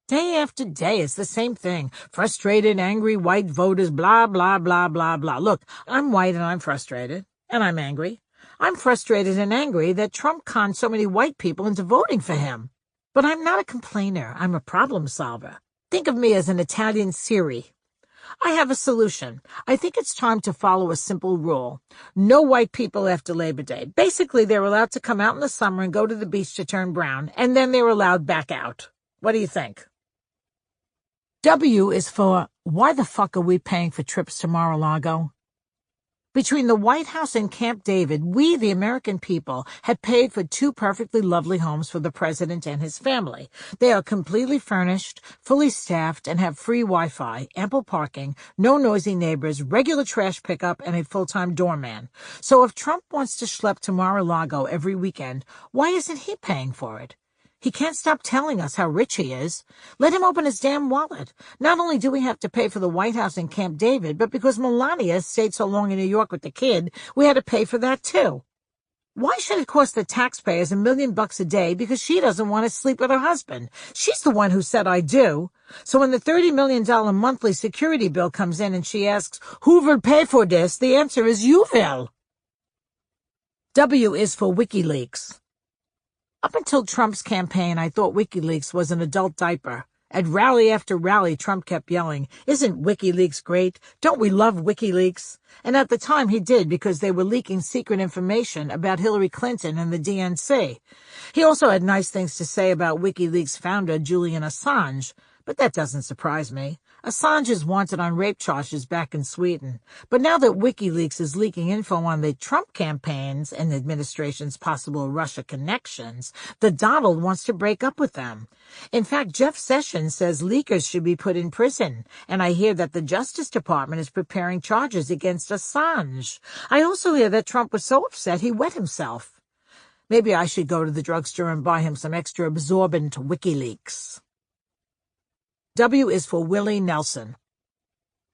Day after day, it's the same thing. Frustrated, angry white voters, blah, blah, blah, blah, blah. Look, I'm white and I'm frustrated, and I'm angry. I'm frustrated and angry that Trump conned so many white people into voting for him. But I'm not a complainer. I'm a problem solver. Think of me as an Italian Siri. I have a solution. I think it's time to follow a simple rule. No white people after Labor Day. Basically, they're allowed to come out in the summer and go to the beach to turn brown, and then they're allowed back out. What do you think? W is for, why the fuck are we paying for trips to Mar-a-Lago? Between the White House and Camp David, we, the American people, had paid for 2 perfectly lovely homes for the president and his family. They are completely furnished, fully staffed, and have free Wi-Fi, ample parking, no noisy neighbors, regular trash pickup, and a full-time doorman. So if Trump wants to schlep to Mar-a-Lago every weekend, why isn't he paying for it? He can't stop telling us how rich he is. Let him open his damn wallet. Not only do we have to pay for the White House in Camp David, but because Melania stayed so long in New York with the kid, we had to pay for that too. Why should it cost the taxpayers $1 million a day because she doesn't want to sleep with her husband? She's the one who said I do. So when the $30 million monthly security bill comes in and she asks, who will pay for this? The answer is you will. W is for WikiLeaks. Up until Trump's campaign, I thought WikiLeaks was an adult diaper. At rally after rally, Trump kept yelling, isn't WikiLeaks great? Don't we love WikiLeaks? And at the time he did because they were leaking secret information about Hillary Clinton and the DNC. He also had nice things to say about WikiLeaks founder Julian Assange, but that doesn't surprise me. Assange is wanted on rape charges back in Sweden. But now that WikiLeaks is leaking info on the Trump campaigns and the administration's possible Russia connections, the Donald wants to break up with them. In fact, Jeff Sessions says leakers should be put in prison, and I hear that the Justice Department is preparing charges against Assange. I also hear that Trump was so upset he wet himself. Maybe I should go to the drugstore and buy him some extra absorbent WikiLeaks. W is for Willie Nelson.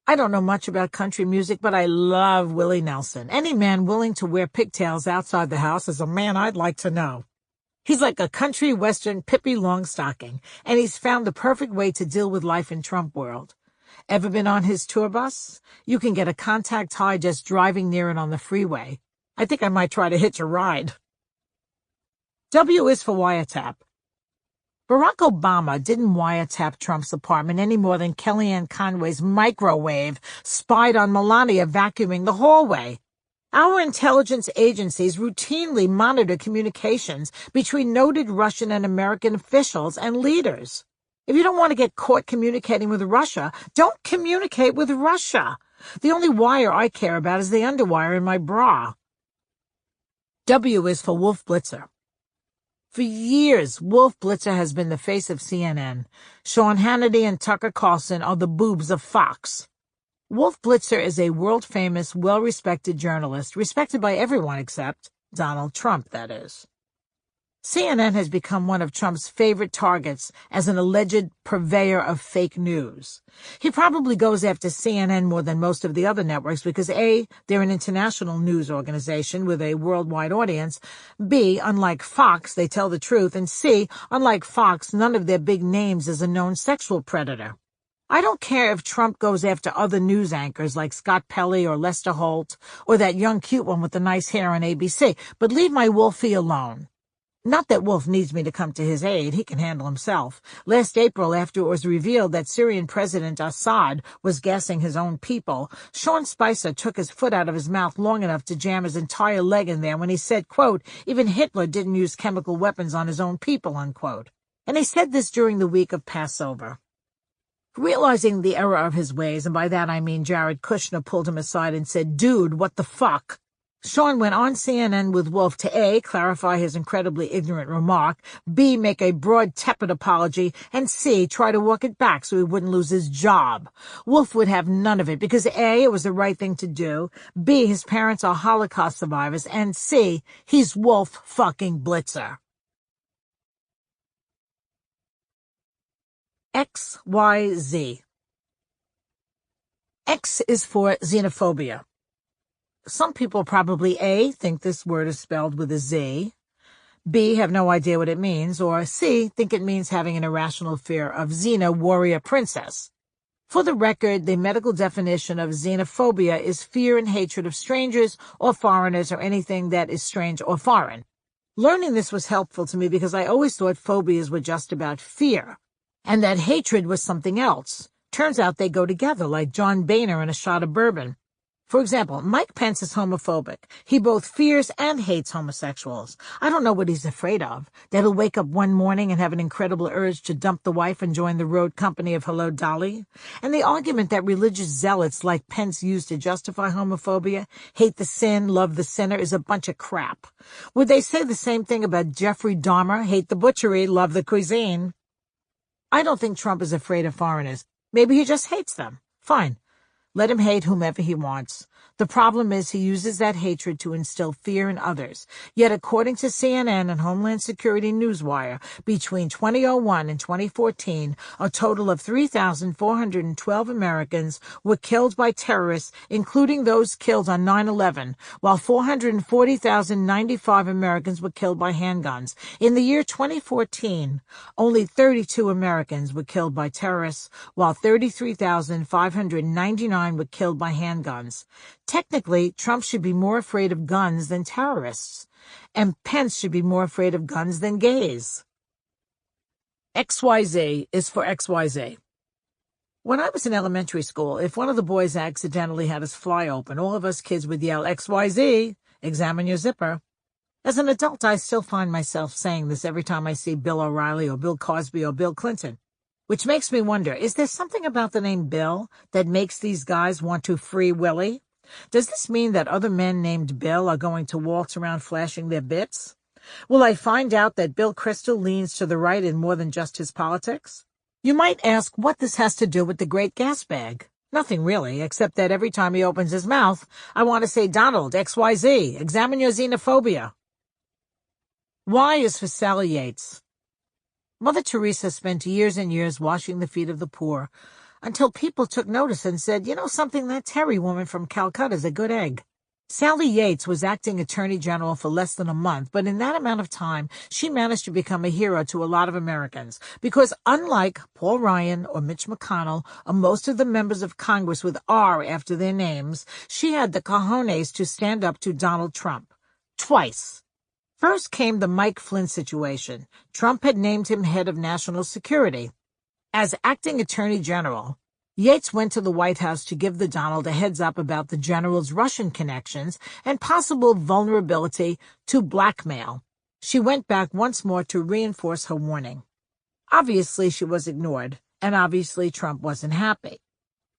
I don't know much about country music, but I love Willie Nelson. Any man willing to wear pigtails outside the house is a man I'd like to know. He's like a country western Pippi Longstocking, and he's found the perfect way to deal with life in Trump world. Ever been on his tour bus? You can get a contact high just driving near it on the freeway. I think I might try to hitch a ride. W is for wiretap. Barack Obama didn't wiretap Trump's apartment any more than Kellyanne Conway's microwave spied on Melania vacuuming the hallway. Our intelligence agencies routinely monitor communications between noted Russian and American officials and leaders. If you don't want to get caught communicating with Russia, don't communicate with Russia. The only wire I care about is the underwire in my bra. W is for Wolf Blitzer. For years, Wolf Blitzer has been the face of CNN. Sean Hannity and Tucker Carlson are the boobs of Fox. Wolf Blitzer is a world-famous, well-respected journalist, respected by everyone except Donald Trump, that is. CNN has become one of Trump's favorite targets as an alleged purveyor of fake news. He probably goes after CNN more than most of the other networks because A, they're an international news organization with a worldwide audience, B, unlike Fox, they tell the truth, and C, unlike Fox, none of their big names is a known sexual predator. I don't care if Trump goes after other news anchors like Scott Pelley or Lester Holt or that young cute one with the nice hair on ABC, but leave my Wolfie alone. Not that Wolf needs me to come to his aid. He can handle himself. Last April, after it was revealed that Syrian President Assad was gassing his own people, Sean Spicer took his foot out of his mouth long enough to jam his entire leg in there when he said, quote, even Hitler didn't use chemical weapons on his own people, unquote. And he said this during the week of Passover. Realizing the error of his ways, and by that I mean Jared Kushner pulled him aside and said, dude, what the fuck? Sean went on CNN with Wolf to A, clarify his incredibly ignorant remark, B, make a broad, tepid apology, and C, try to walk it back so he wouldn't lose his job. Wolf would have none of it because A, it was the right thing to do, B, his parents are Holocaust survivors, and C, he's Wolf fucking Blitzer. X, Y, Z. X is for xenophobia. Some people probably A, think this word is spelled with a Z, B, have no idea what it means, or C, think it means having an irrational fear of Xena, warrior princess. For the record, the medical definition of xenophobia is fear and hatred of strangers or foreigners or anything that is strange or foreign. Learning this was helpful to me because I always thought phobias were just about fear, and that hatred was something else. Turns out they go together, like John Boehner and a shot of bourbon. For example, Mike Pence is homophobic. He both fears and hates homosexuals. I don't know what he's afraid of. That he'll wake up one morning and have an incredible urge to dump the wife and join the road company of Hello Dolly. And the argument that religious zealots like Pence use to justify homophobia, hate the sin, love the sinner, is a bunch of crap. Would they say the same thing about Jeffrey Dahmer, hate the butchery, love the cuisine? I don't think Trump is afraid of foreigners. Maybe he just hates them. Fine. Let him hate whomever he wants. The problem is he uses that hatred to instill fear in others. Yet, according to CNN and Homeland Security Newswire, between 2001 and 2014, a total of 3,412 Americans were killed by terrorists, including those killed on 9/11, while 440,095 Americans were killed by handguns. In the year 2014, only 32 Americans were killed by terrorists, while 33,599 were killed by handguns. Technically, Trump should be more afraid of guns than terrorists, and Pence should be more afraid of guns than gays. XYZ is for XYZ. When I was in elementary school, if one of the boys accidentally had his fly open, all of us kids would yell, XYZ, examine your zipper. As an adult, I still find myself saying this every time I see Bill O'Reilly or Bill Cosby or Bill Clinton, which makes me wonder, is there something about the name Bill that makes these guys want to free Willy? Does this mean that other men named Bill are going to waltz around flashing their bits? Will I find out that Bill Kristol leans to the right in more than just his politics? You might ask what this has to do with the great Gasbag. Nothing really, except that every time he opens his mouth, I want to say, Donald, XYZ, examine your xenophobia. Y is for Sally Yates. Mother Teresa spent years and years washing the feet of the poor, until people took notice and said, you know something, that Terry woman from Calcutta is a good egg. Sally Yates was acting attorney general for less than a month, but in that amount of time, she managed to become a hero to a lot of Americans, because unlike Paul Ryan or Mitch McConnell or most of the members of Congress with R after their names, she had the cojones to stand up to Donald Trump. Twice. First came the Mike Flynn situation. Trump had named him head of national security. As acting attorney general, Yates went to the White House to give the Donald a heads up about the general's Russian connections and possible vulnerability to blackmail. She went back once more to reinforce her warning. Obviously, she was ignored, and obviously Trump wasn't happy.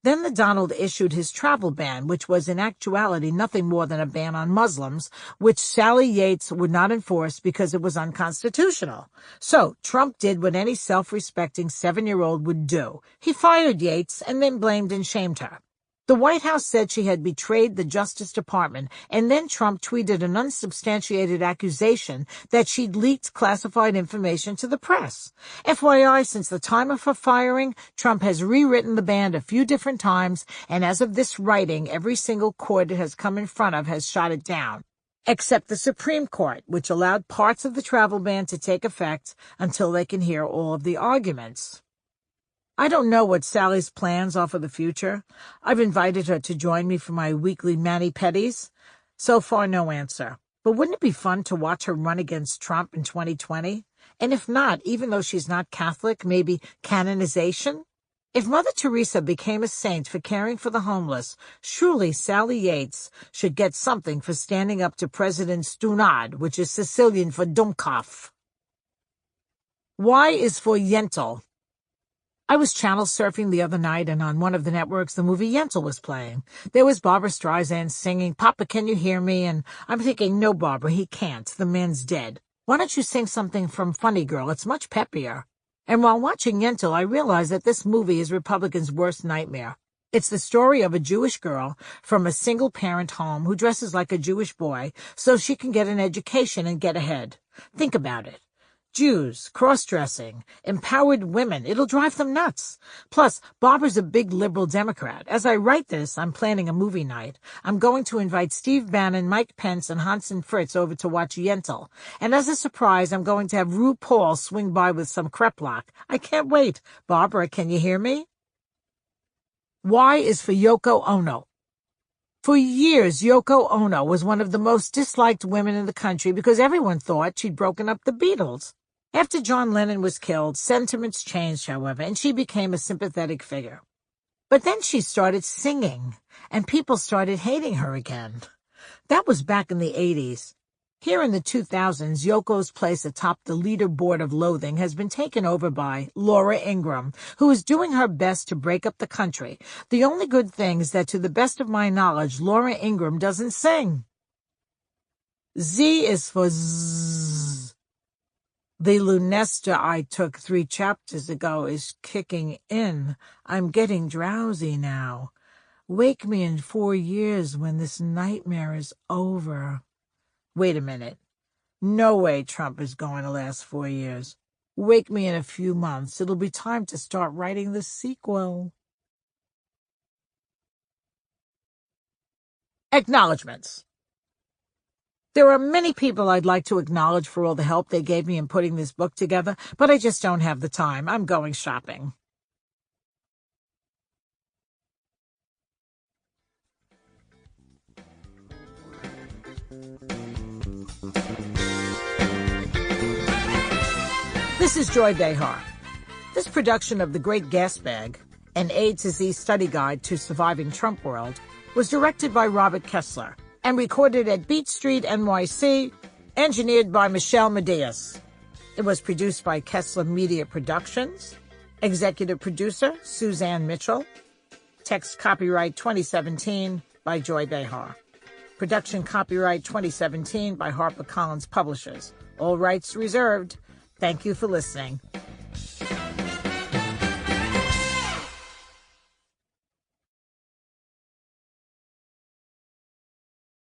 Then the Donald issued his travel ban, which was in actuality nothing more than a ban on Muslims, which Sally Yates would not enforce because it was unconstitutional. So Trump did what any self-respecting 7-year-old would do. He fired Yates and then blamed and shamed her. The White House said she had betrayed the Justice Department, and then Trump tweeted an unsubstantiated accusation that she'd leaked classified information to the press. FYI, since the time of her firing, Trump has rewritten the ban a few different times, and as of this writing, every single court it has come in front of has shot it down, except the Supreme Court, which allowed parts of the travel ban to take effect until they can hear all of the arguments. I don't know what Sally's plans are for the future. I've invited her to join me for my weekly mani-pedis. So far, no answer. But wouldn't it be fun to watch her run against Trump in 2020? And if not, even though she's not Catholic, maybe canonization? If Mother Teresa became a saint for caring for the homeless, surely Sally Yates should get something for standing up to President Stunad, which is Sicilian for Dummkopf. Y is for Yentl. I was channel surfing the other night, and on one of the networks, the movie Yentl was playing. There was Barbra Streisand singing, "Papa, can you hear me?" And I'm thinking, no, Barbara, he can't. The man's dead. Why don't you sing something from Funny Girl? It's much peppier. And while watching Yentl, I realized that this movie is Republicans' worst nightmare. It's the story of a Jewish girl from a single-parent home who dresses like a Jewish boy so she can get an education and get ahead. Think about it. Jews, cross-dressing, empowered women. It'll drive them nuts. Plus, Barbara's a big liberal Democrat. As I write this, I'm planning a movie night. I'm going to invite Steve Bannon, Mike Pence, and Hanson Fritz over to watch Yentl. And as a surprise, I'm going to have RuPaul swing by with some kreplach. I can't wait. Barbara, can you hear me? Y is for Yoko Ono. For years, Yoko Ono was one of the most disliked women in the country because everyone thought she'd broken up the Beatles. After John Lennon was killed, sentiments changed, however, and she became a sympathetic figure. But then she started singing, and people started hating her again. That was back in the 80s. Here in the 2000s, Yoko's place atop the leaderboard of loathing has been taken over by Laura Ingraham, who is doing her best to break up the country. The only good thing is that, to the best of my knowledge, Laura Ingraham doesn't sing. Z is for Zzz. The Lunesta I took 3 chapters ago is kicking in. I'm getting drowsy now. Wake me in 4 years when this nightmare is over. Wait a minute. No way Trump is going to last 4 years. Wake me in a few months. It'll be time to start writing the sequel. Acknowledgements. There are many people I'd like to acknowledge for all the help they gave me in putting this book together, but I just don't have the time. I'm going shopping. This is Joy Behar. This production of The Great Gasbag, an A to Z study guide to surviving Trump world, was directed by Robert Kessler and recorded at Beat Street, NYC, engineered by Michelle Medias. It was produced by Kessler Media Productions. Executive producer, Suzanne Mitchell. Text copyright 2017 by Joy Behar. Production copyright 2017 by HarperCollins Publishers. All rights reserved. Thank you for listening.